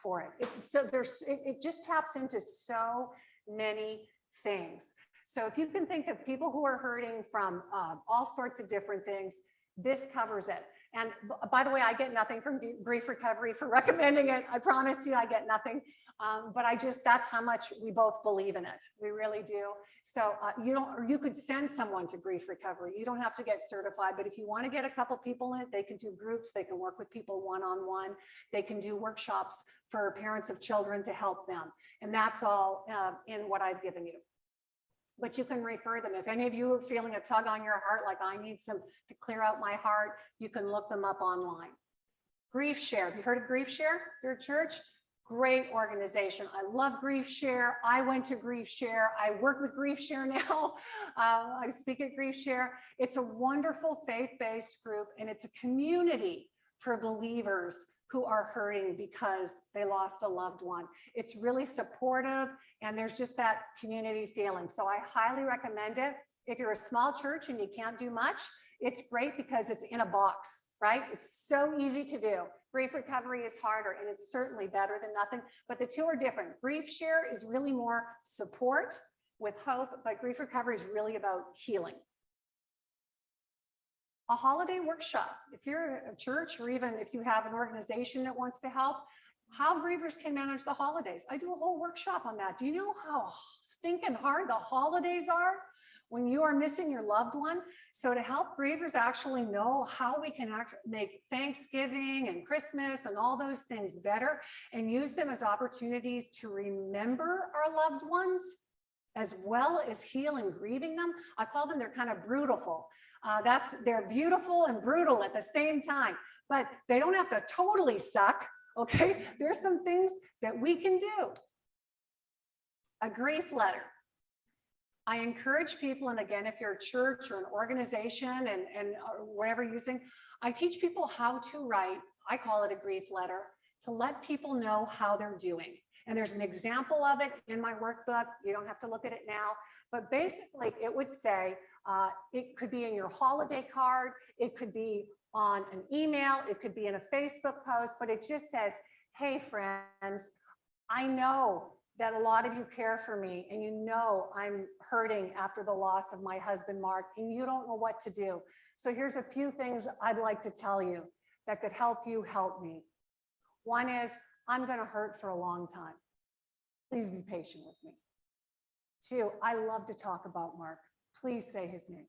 for it. So it just taps into so many things. So if you can think of people who are hurting from all sorts of different things, this covers it. And by the way, I get nothing from Grief Recovery for recommending it. I promise you, I get nothing. But that's how much we both believe in it. We really do. So you could send someone to Grief Recovery. You don't have to get certified, but if you want to get a couple people in it, they can do groups. They can work with people one-on-one. They can do workshops for parents of children to help them. And that's all in what I've given you. But you can refer them. If any of you are feeling a tug on your heart, like I need some to clear out my heart, you can look them up online. Grief Share. Have you heard of Grief Share? Your church? Great organization. I love Grief Share. I went to Grief Share. I work with Grief Share now. I speak at Grief Share. It's a wonderful faith-based group, and it's a community for believers who are hurting because they lost a loved one. It's really supportive, and there's just that community feeling. So I highly recommend it. If you're a small church and you can't do much, it's great because it's in a box, right? It's so easy to do. Grief Recovery is harder, and it's certainly better than nothing, but the two are different. Grief Share is really more support with hope, but Grief Recovery is really about healing. A holiday workshop. If you're a church, or even if you have an organization that wants to help, how grievers can manage the holidays. I do a whole workshop on that. Do you know how stinking hard the holidays are when you are missing your loved one? So to help grievers actually know how we can make Thanksgiving and Christmas and all those things better and use them as opportunities to remember our loved ones, as well as heal and grieving them. I call them, they're kind of brutal. They're beautiful and brutal at the same time, but they don't have to totally suck. Okay, there's some things that we can do. A grief letter. I encourage people, and again, if you're a church or an organization and whatever you're using, I teach people how to write, I call it a grief letter, to let people know how they're doing. And there's an example of it in my workbook. You don't have to look at it now, but basically it would say, it could be in your holiday card, it could be on an email, it could be in a Facebook post, but it just says, hey friends, I know that a lot of you care for me, and you know I'm hurting after the loss of my husband, Mark, and you don't know what to do. So here's a few things I'd like to tell you that could help you help me. One is, I'm gonna hurt for a long time. Please be patient with me. Two, I love to talk about Mark. Please say his name.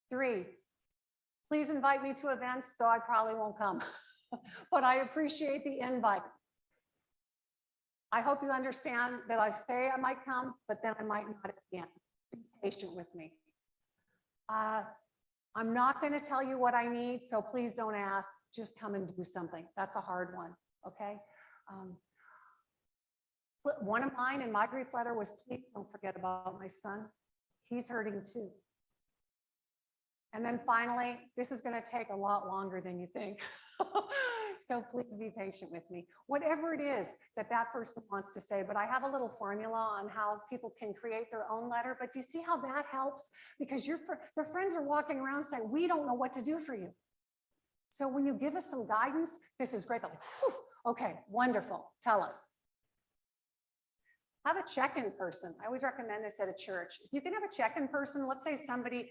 Three, please invite me to events, though I probably won't come, but I appreciate the invite. I hope you understand that I say I might come, but then I might not at the end. Be patient with me. I'm not going to tell you what I need, so please don't ask. Just come and do something. That's a hard one, okay? One of mine in my grief letter was, please don't forget about my son. He's hurting too. And then finally, this is going to take a lot longer than you think. So please be patient with me. Whatever it is that that person wants to say, but I have a little formula on how people can create their own letter. But do you see how that helps? Because their friends are walking around saying, we don't know what to do for you. So when you give us some guidance, this is great. They're like, whew, okay, wonderful. Tell us. Have a check-in person. I always recommend this at a church. If you can have a check-in person, let's say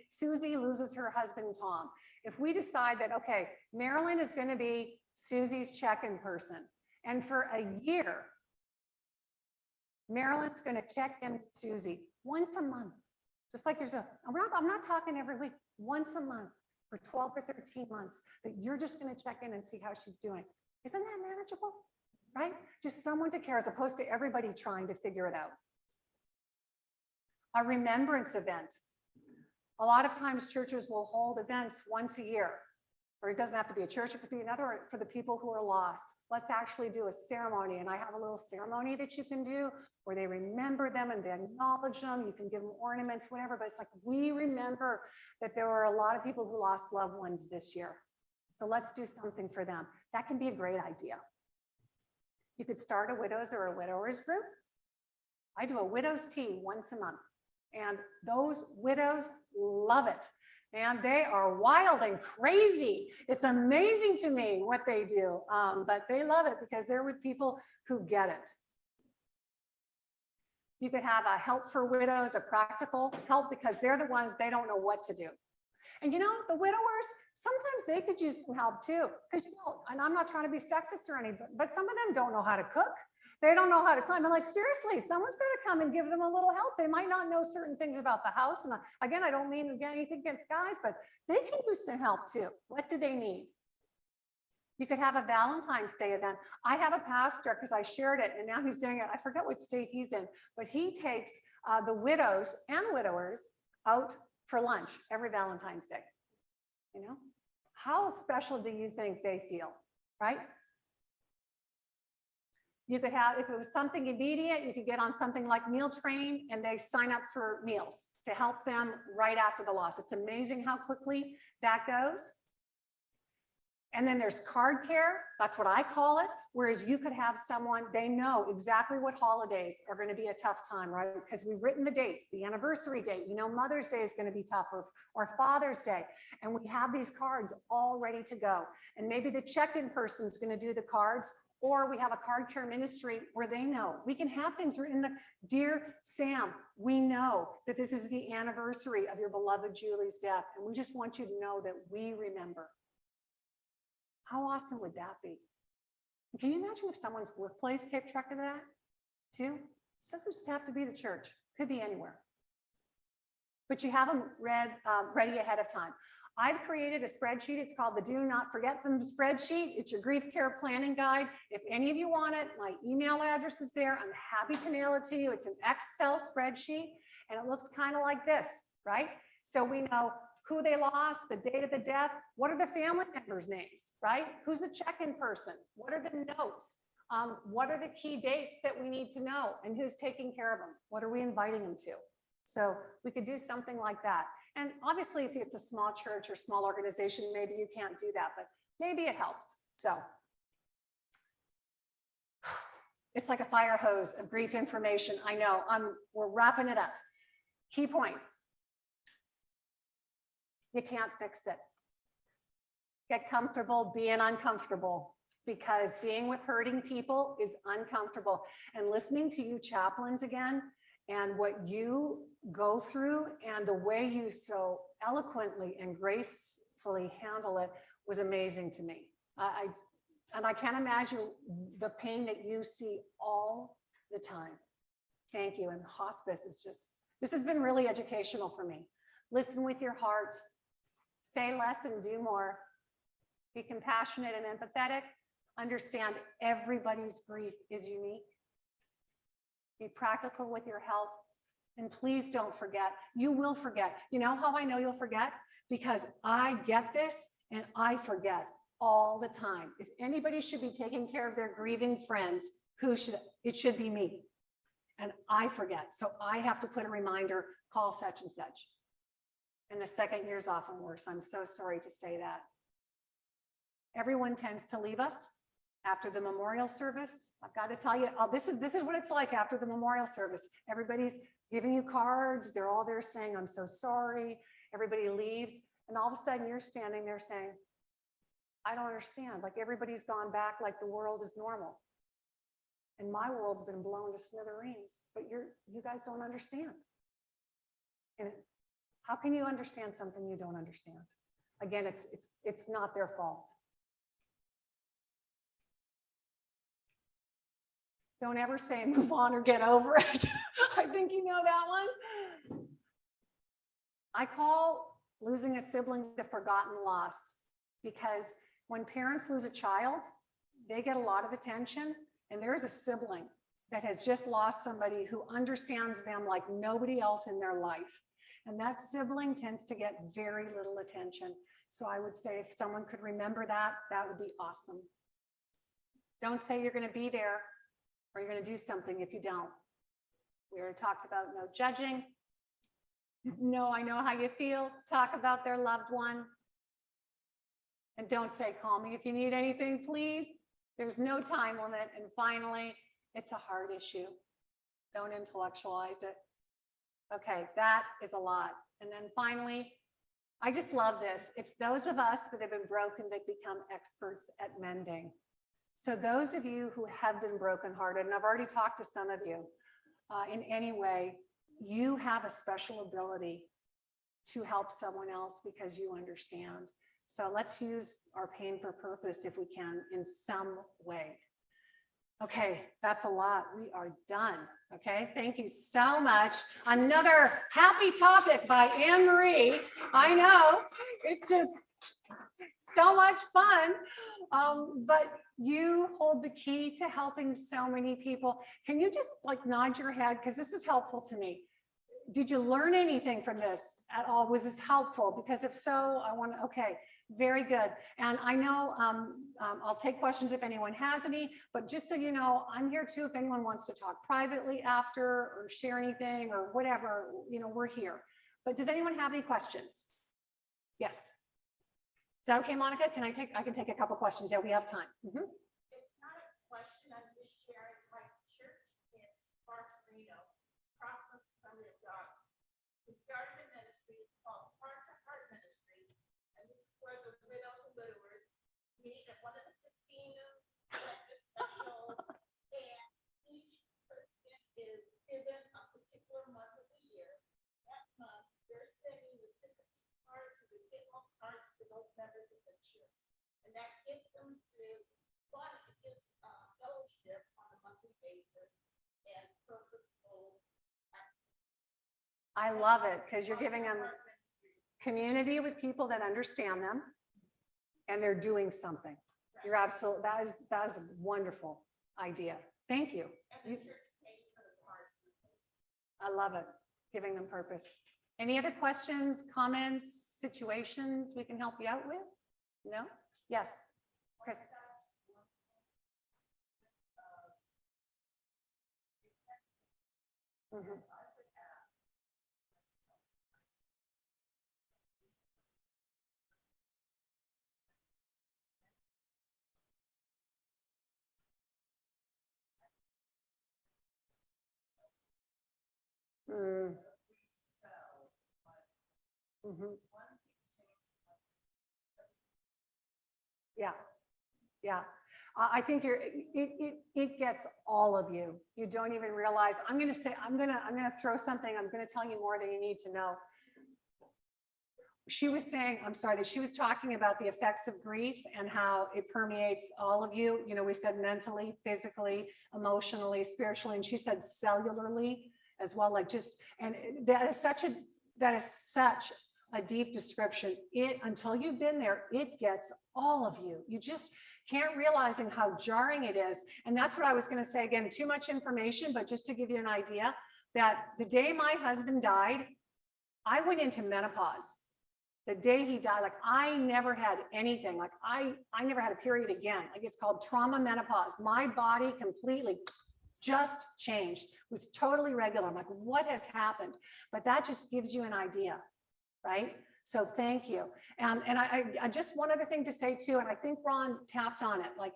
Susie loses her husband, Tom. If we decide that, okay, Marilyn is going to be Susie's check-in person, and for a year, Marilyn's going to check in with Susie once a month, just like yourself. I'm not talking every week, once a month for 12 or 13 months, that you're just going to check in and see how she's doing. Isn't that manageable? Right? Just someone to care, as opposed to everybody trying to figure it out. A remembrance event. A lot of times churches will hold events once a year, or it doesn't have to be a church, it could be another for the people who are lost. Let's actually do a ceremony. And I have a little ceremony that you can do where they remember them and they acknowledge them. You can give them ornaments, whatever, but it's like, we remember that there were a lot of people who lost loved ones this year. So let's do something for them. That can be a great idea. You could start a widows or a widowers group. I do a widows tea once a month, and those widows love it And they are wild and crazy. It's amazing to me what they do, but they love it because they're with people who get it. You could have a help for widows, a practical help, because they're the ones, they don't know what to do. And you know, the widowers, sometimes they could use some help too, because you know, and I'm not trying to be sexist or anything, but some of them don't know how to cook. They don't know how to climb. I'm like, seriously, someone's going to come and give them a little help. They might not know certain things about the house. And again, I don't mean anything against guys, but they can use some help too. What do they need? You could have a Valentine's Day event. I have a pastor, because I shared it and now he's doing it. I forget what state he's in, but he takes the widows and widowers out for lunch every Valentine's Day. You know, how special do you think they feel, right? You could have, if it was something immediate, you could get on something like Meal Train and they sign up for meals to help them right after the loss. It's amazing how quickly that goes. And then there's card care. That's what I call it. Whereas you could have someone, they know exactly what holidays are going to be a tough time, right? Because we've written the dates, the anniversary date, you know, Mother's Day is going to be tough, or Father's Day. And we have these cards all ready to go. And maybe the check-in person is going to do the cards, or we have a card care ministry where they know. We can have things written, dear Sam, we know that this is the anniversary of your beloved Julie's death. And we just want you to know that we remember. How awesome would that be? Can you imagine if someone's workplace kept track of that too? It doesn't just have to be the church, could be anywhere. But you have them ready ahead of time. I've created a spreadsheet. It's called the Do Not Forget Them spreadsheet. It's your grief care planning guide. If any of you want it, my email address is there. I'm happy to mail it to you. It's an Excel spreadsheet and it looks kind of like this, right? So we know who they lost, the date of the death, what are the family members' names, right? Who's the check-in person? What are the notes? What are the key dates that we need to know? And who's taking care of them? What are we inviting them to? So we could do something like that. And obviously, if it's a small church or small organization, maybe you can't do that, but maybe it helps. So it's like a fire hose of grief information. I know, we're wrapping it up. Key points. You can't fix it. Get comfortable being uncomfortable, because being with hurting people is uncomfortable. And listening to you chaplains again, and what you go through and the way you so eloquently and gracefully handle it was amazing to me. And I can't imagine the pain that you see all the time. Thank you. And hospice is just, this has been really educational for me. Listen with your heart. Say less and do more. Be compassionate and empathetic. Understand everybody's grief is unique. Be practical with your help. And please don't forget. You will forget. You know how I know you'll forget? Because I get this and I forget all the time. If anybody should be taking care of their grieving friends, it should be me. And I forget. So I have to put a reminder, call such and such. And the second year's often worse. I'm so sorry to say that. Everyone tends to leave us after the memorial service. I've got to tell you, this is what it's like after the memorial service. Everybody's giving you cards. They're all there saying, I'm so sorry. Everybody leaves. And all of a sudden you're standing there saying, I don't understand. Like everybody's gone back like the world is normal. And my world's been blown to smithereens, but you guys don't understand. And how can you understand something you don't understand? Again, it's not their fault. Don't ever say move on or get over it. I think you know that one. I call losing a sibling the forgotten loss, because when parents lose a child, they get a lot of attention, and there's a sibling that has just lost somebody who understands them like nobody else in their life. And that sibling tends to get very little attention. So I would say if someone could remember that, that would be awesome. Don't say you're going to be there or you're going to do something if you don't. We already talked about no judging. No, I know how you feel. Talk about their loved one. And don't say, call me if you need anything, please. There's no time limit. And finally, it's a hard issue. Don't intellectualize it. Okay, that is a lot. And then finally, I just love this. It's those of us that have been broken that become experts at mending. So those of you who have been brokenhearted, and I've already talked to some of you in any way, you have a special ability to help someone else because you understand. So let's use our pain for purpose if we can in some way. Okay, that's a lot. We are done. Okay, thank you so much. Another happy topic by Anne Marie. I know, it's just so much fun. But you hold the key to helping so many people. Can you just like nod your head? Because this is helpful to me. Did you learn anything from this at all? Was this helpful? Because if so, I want to, okay, very good. And I know I'll take questions if anyone has any, but just so you know, I'm here too if anyone wants to talk privately after or share anything or whatever, you know, we're here. But does anyone have any questions? Yes. Is that okay, Monica? I can take a couple questions. Yeah, we have time. Mm-hmm. It's not a question, I'm just sharing my church in Sparks, Reno, across from the Assembly of God. We started a ministry called Heart to Heart Ministry, and this is where the widows and widowers meet at one of the casinos, breakfast specials, and each person is given a particular month of the year. That month, they're sending the sympathy cards or the get-well cards to those members of the church. And that gives them the fun, it gives fellowship on a monthly basis and purposeful. I love it because you're giving them community with people that understand them and they're doing something. You're absolutely, that is a wonderful idea. Thank you. I love it, giving them purpose. Any other questions, comments, situations we can help you out with? No? Yes, Chris. Mm-hmm. Mm. Mm-hmm. Yeah, yeah. I think it gets all of you. You don't even realize. I'm gonna throw something. I'm gonna tell you more than you need to know. She was saying, I'm sorry, that she was talking about the effects of grief and how it permeates all of you. You know, we said mentally, physically, emotionally, spiritually, and she said cellularly as well. Like just, and that is such a deep description. Until you've been there, it gets all of you. You just can't realizing how jarring it is. And that's what I was going to say again, too much information, but just to give you an idea that the day my husband died, I went into menopause. The day he died, like I never had anything, like I never had a period again. Like it's called trauma menopause. My body completely just changed, was totally regular. I'm like, what has happened? But that just gives you an idea, right? So thank you. And I just one other thing to say too, and I think Ron tapped on it, like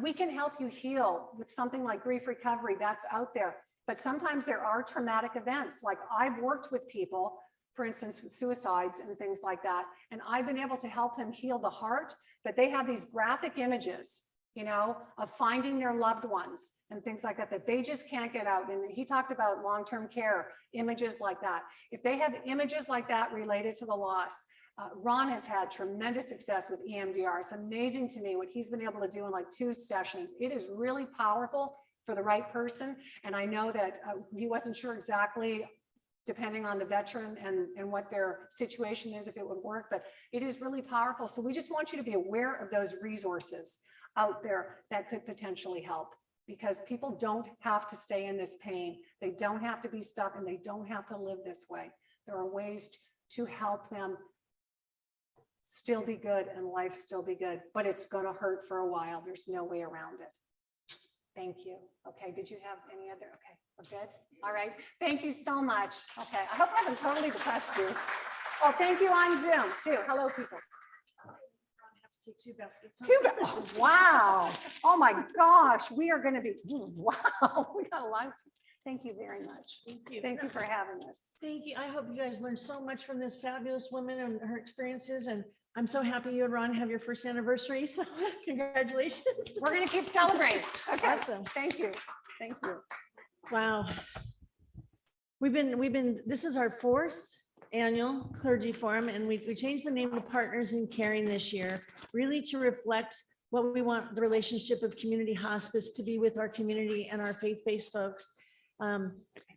we can help you heal with something like grief recovery that's out there. But sometimes there are traumatic events. Like I've worked with people, for instance, with suicides and things like that. And I've been able to help them heal the heart, but they have these graphic images, you know, of finding their loved ones and things like that, that they just can't get out. And he talked about long-term care, images like that. If they have images like that related to the loss, Ron has had tremendous success with EMDR. It's amazing to me what he's been able to do in like 2 sessions. It is really powerful for the right person. And I know that he wasn't sure exactly, depending on the veteran and what their situation is, if it would work, but it is really powerful. So we just want you to be aware of those resources out there that could potentially help, because people don't have to stay in this pain. They don't have to be stuck and they don't have to live this way. There are ways to help them still be good and life still be good, but it's going to hurt for a while. There's no way around it. Thank you. Okay, did you have any other? Okay, we're good. All right, thank you so much. Okay, I hope I haven't totally depressed you. Oh, thank you on Zoom too. Hello, people. Take 2 baskets. Wow. Oh my gosh, we are going to be, wow, we got a lot. Thank you very much. Thank you. Thank you for having us. Thank you. I hope you guys learned so much from this fabulous woman and her experiences. And I'm so happy you and Ron have your first anniversary. So congratulations. We're going to keep celebrating. Okay. Awesome. Thank you. Thank you. Wow. This is our fourth annual clergy forum, and we changed the name to Partners in Caring this year, really to reflect what we want the relationship of community hospice to be with our community and our faith-based folks.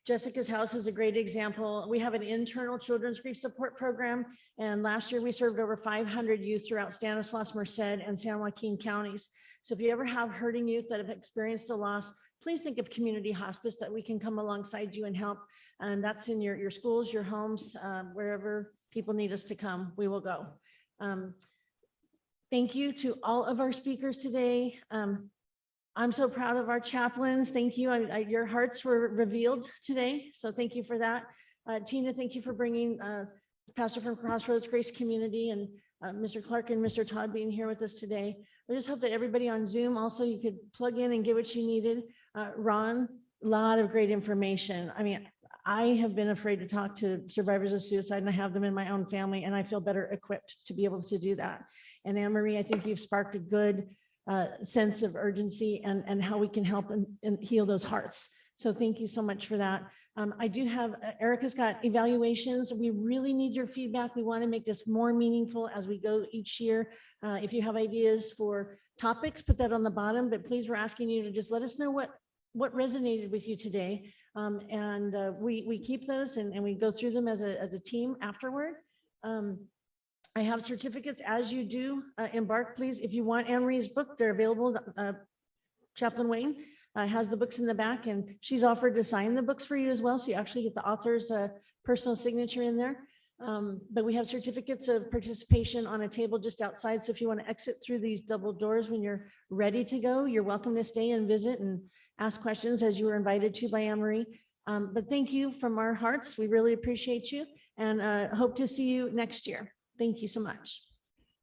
Jessica's house is a great example. We have an internal children's grief support program, and last year we served over 500 youth throughout Stanislaus, Merced, and San Joaquin counties. So if you ever have hurting youth that have experienced a loss, please think of community hospice, that we can come alongside you and help. And that's in your schools, your homes, wherever people need us to come, we will go. Thank you to all of our speakers today. I'm so proud of our chaplains. Thank you. Your hearts were revealed today. So thank you for that. Tina, thank you for bringing Pastor from Crossroads Grace Community, and Mr. Clark and Mr. Todd being here with us today. I just hope that everybody on Zoom also, you could plug in and get what you needed. Ron, a lot of great information. I mean, I have been afraid to talk to survivors of suicide, and I have them in my own family, and I feel better equipped to be able to do that. And Anne Marie, I think you've sparked a good sense of urgency and how we can help and heal those hearts. So thank you so much for that. I do have, Erica's got evaluations. We really need your feedback. We want to make this more meaningful as we go each year. If you have ideas for topics, put that on the bottom, but please, we're asking you to just let us know what resonated with you today. We keep those and we go through them as a team afterward. I have certificates as you do embark. Please, if you want Anne Marie's book, they're available. Chaplain Wayne has the books in the back, and she's offered to sign the books for you as well. So you actually get the author's personal signature in there. But we have certificates of participation on a table just outside. So if you want to exit through these double doors when you're ready to go, you're welcome to stay and visit and ask questions as you were invited to by Anne Marie. But thank you from our hearts. We really appreciate you, and hope to see you next year. Thank you so much.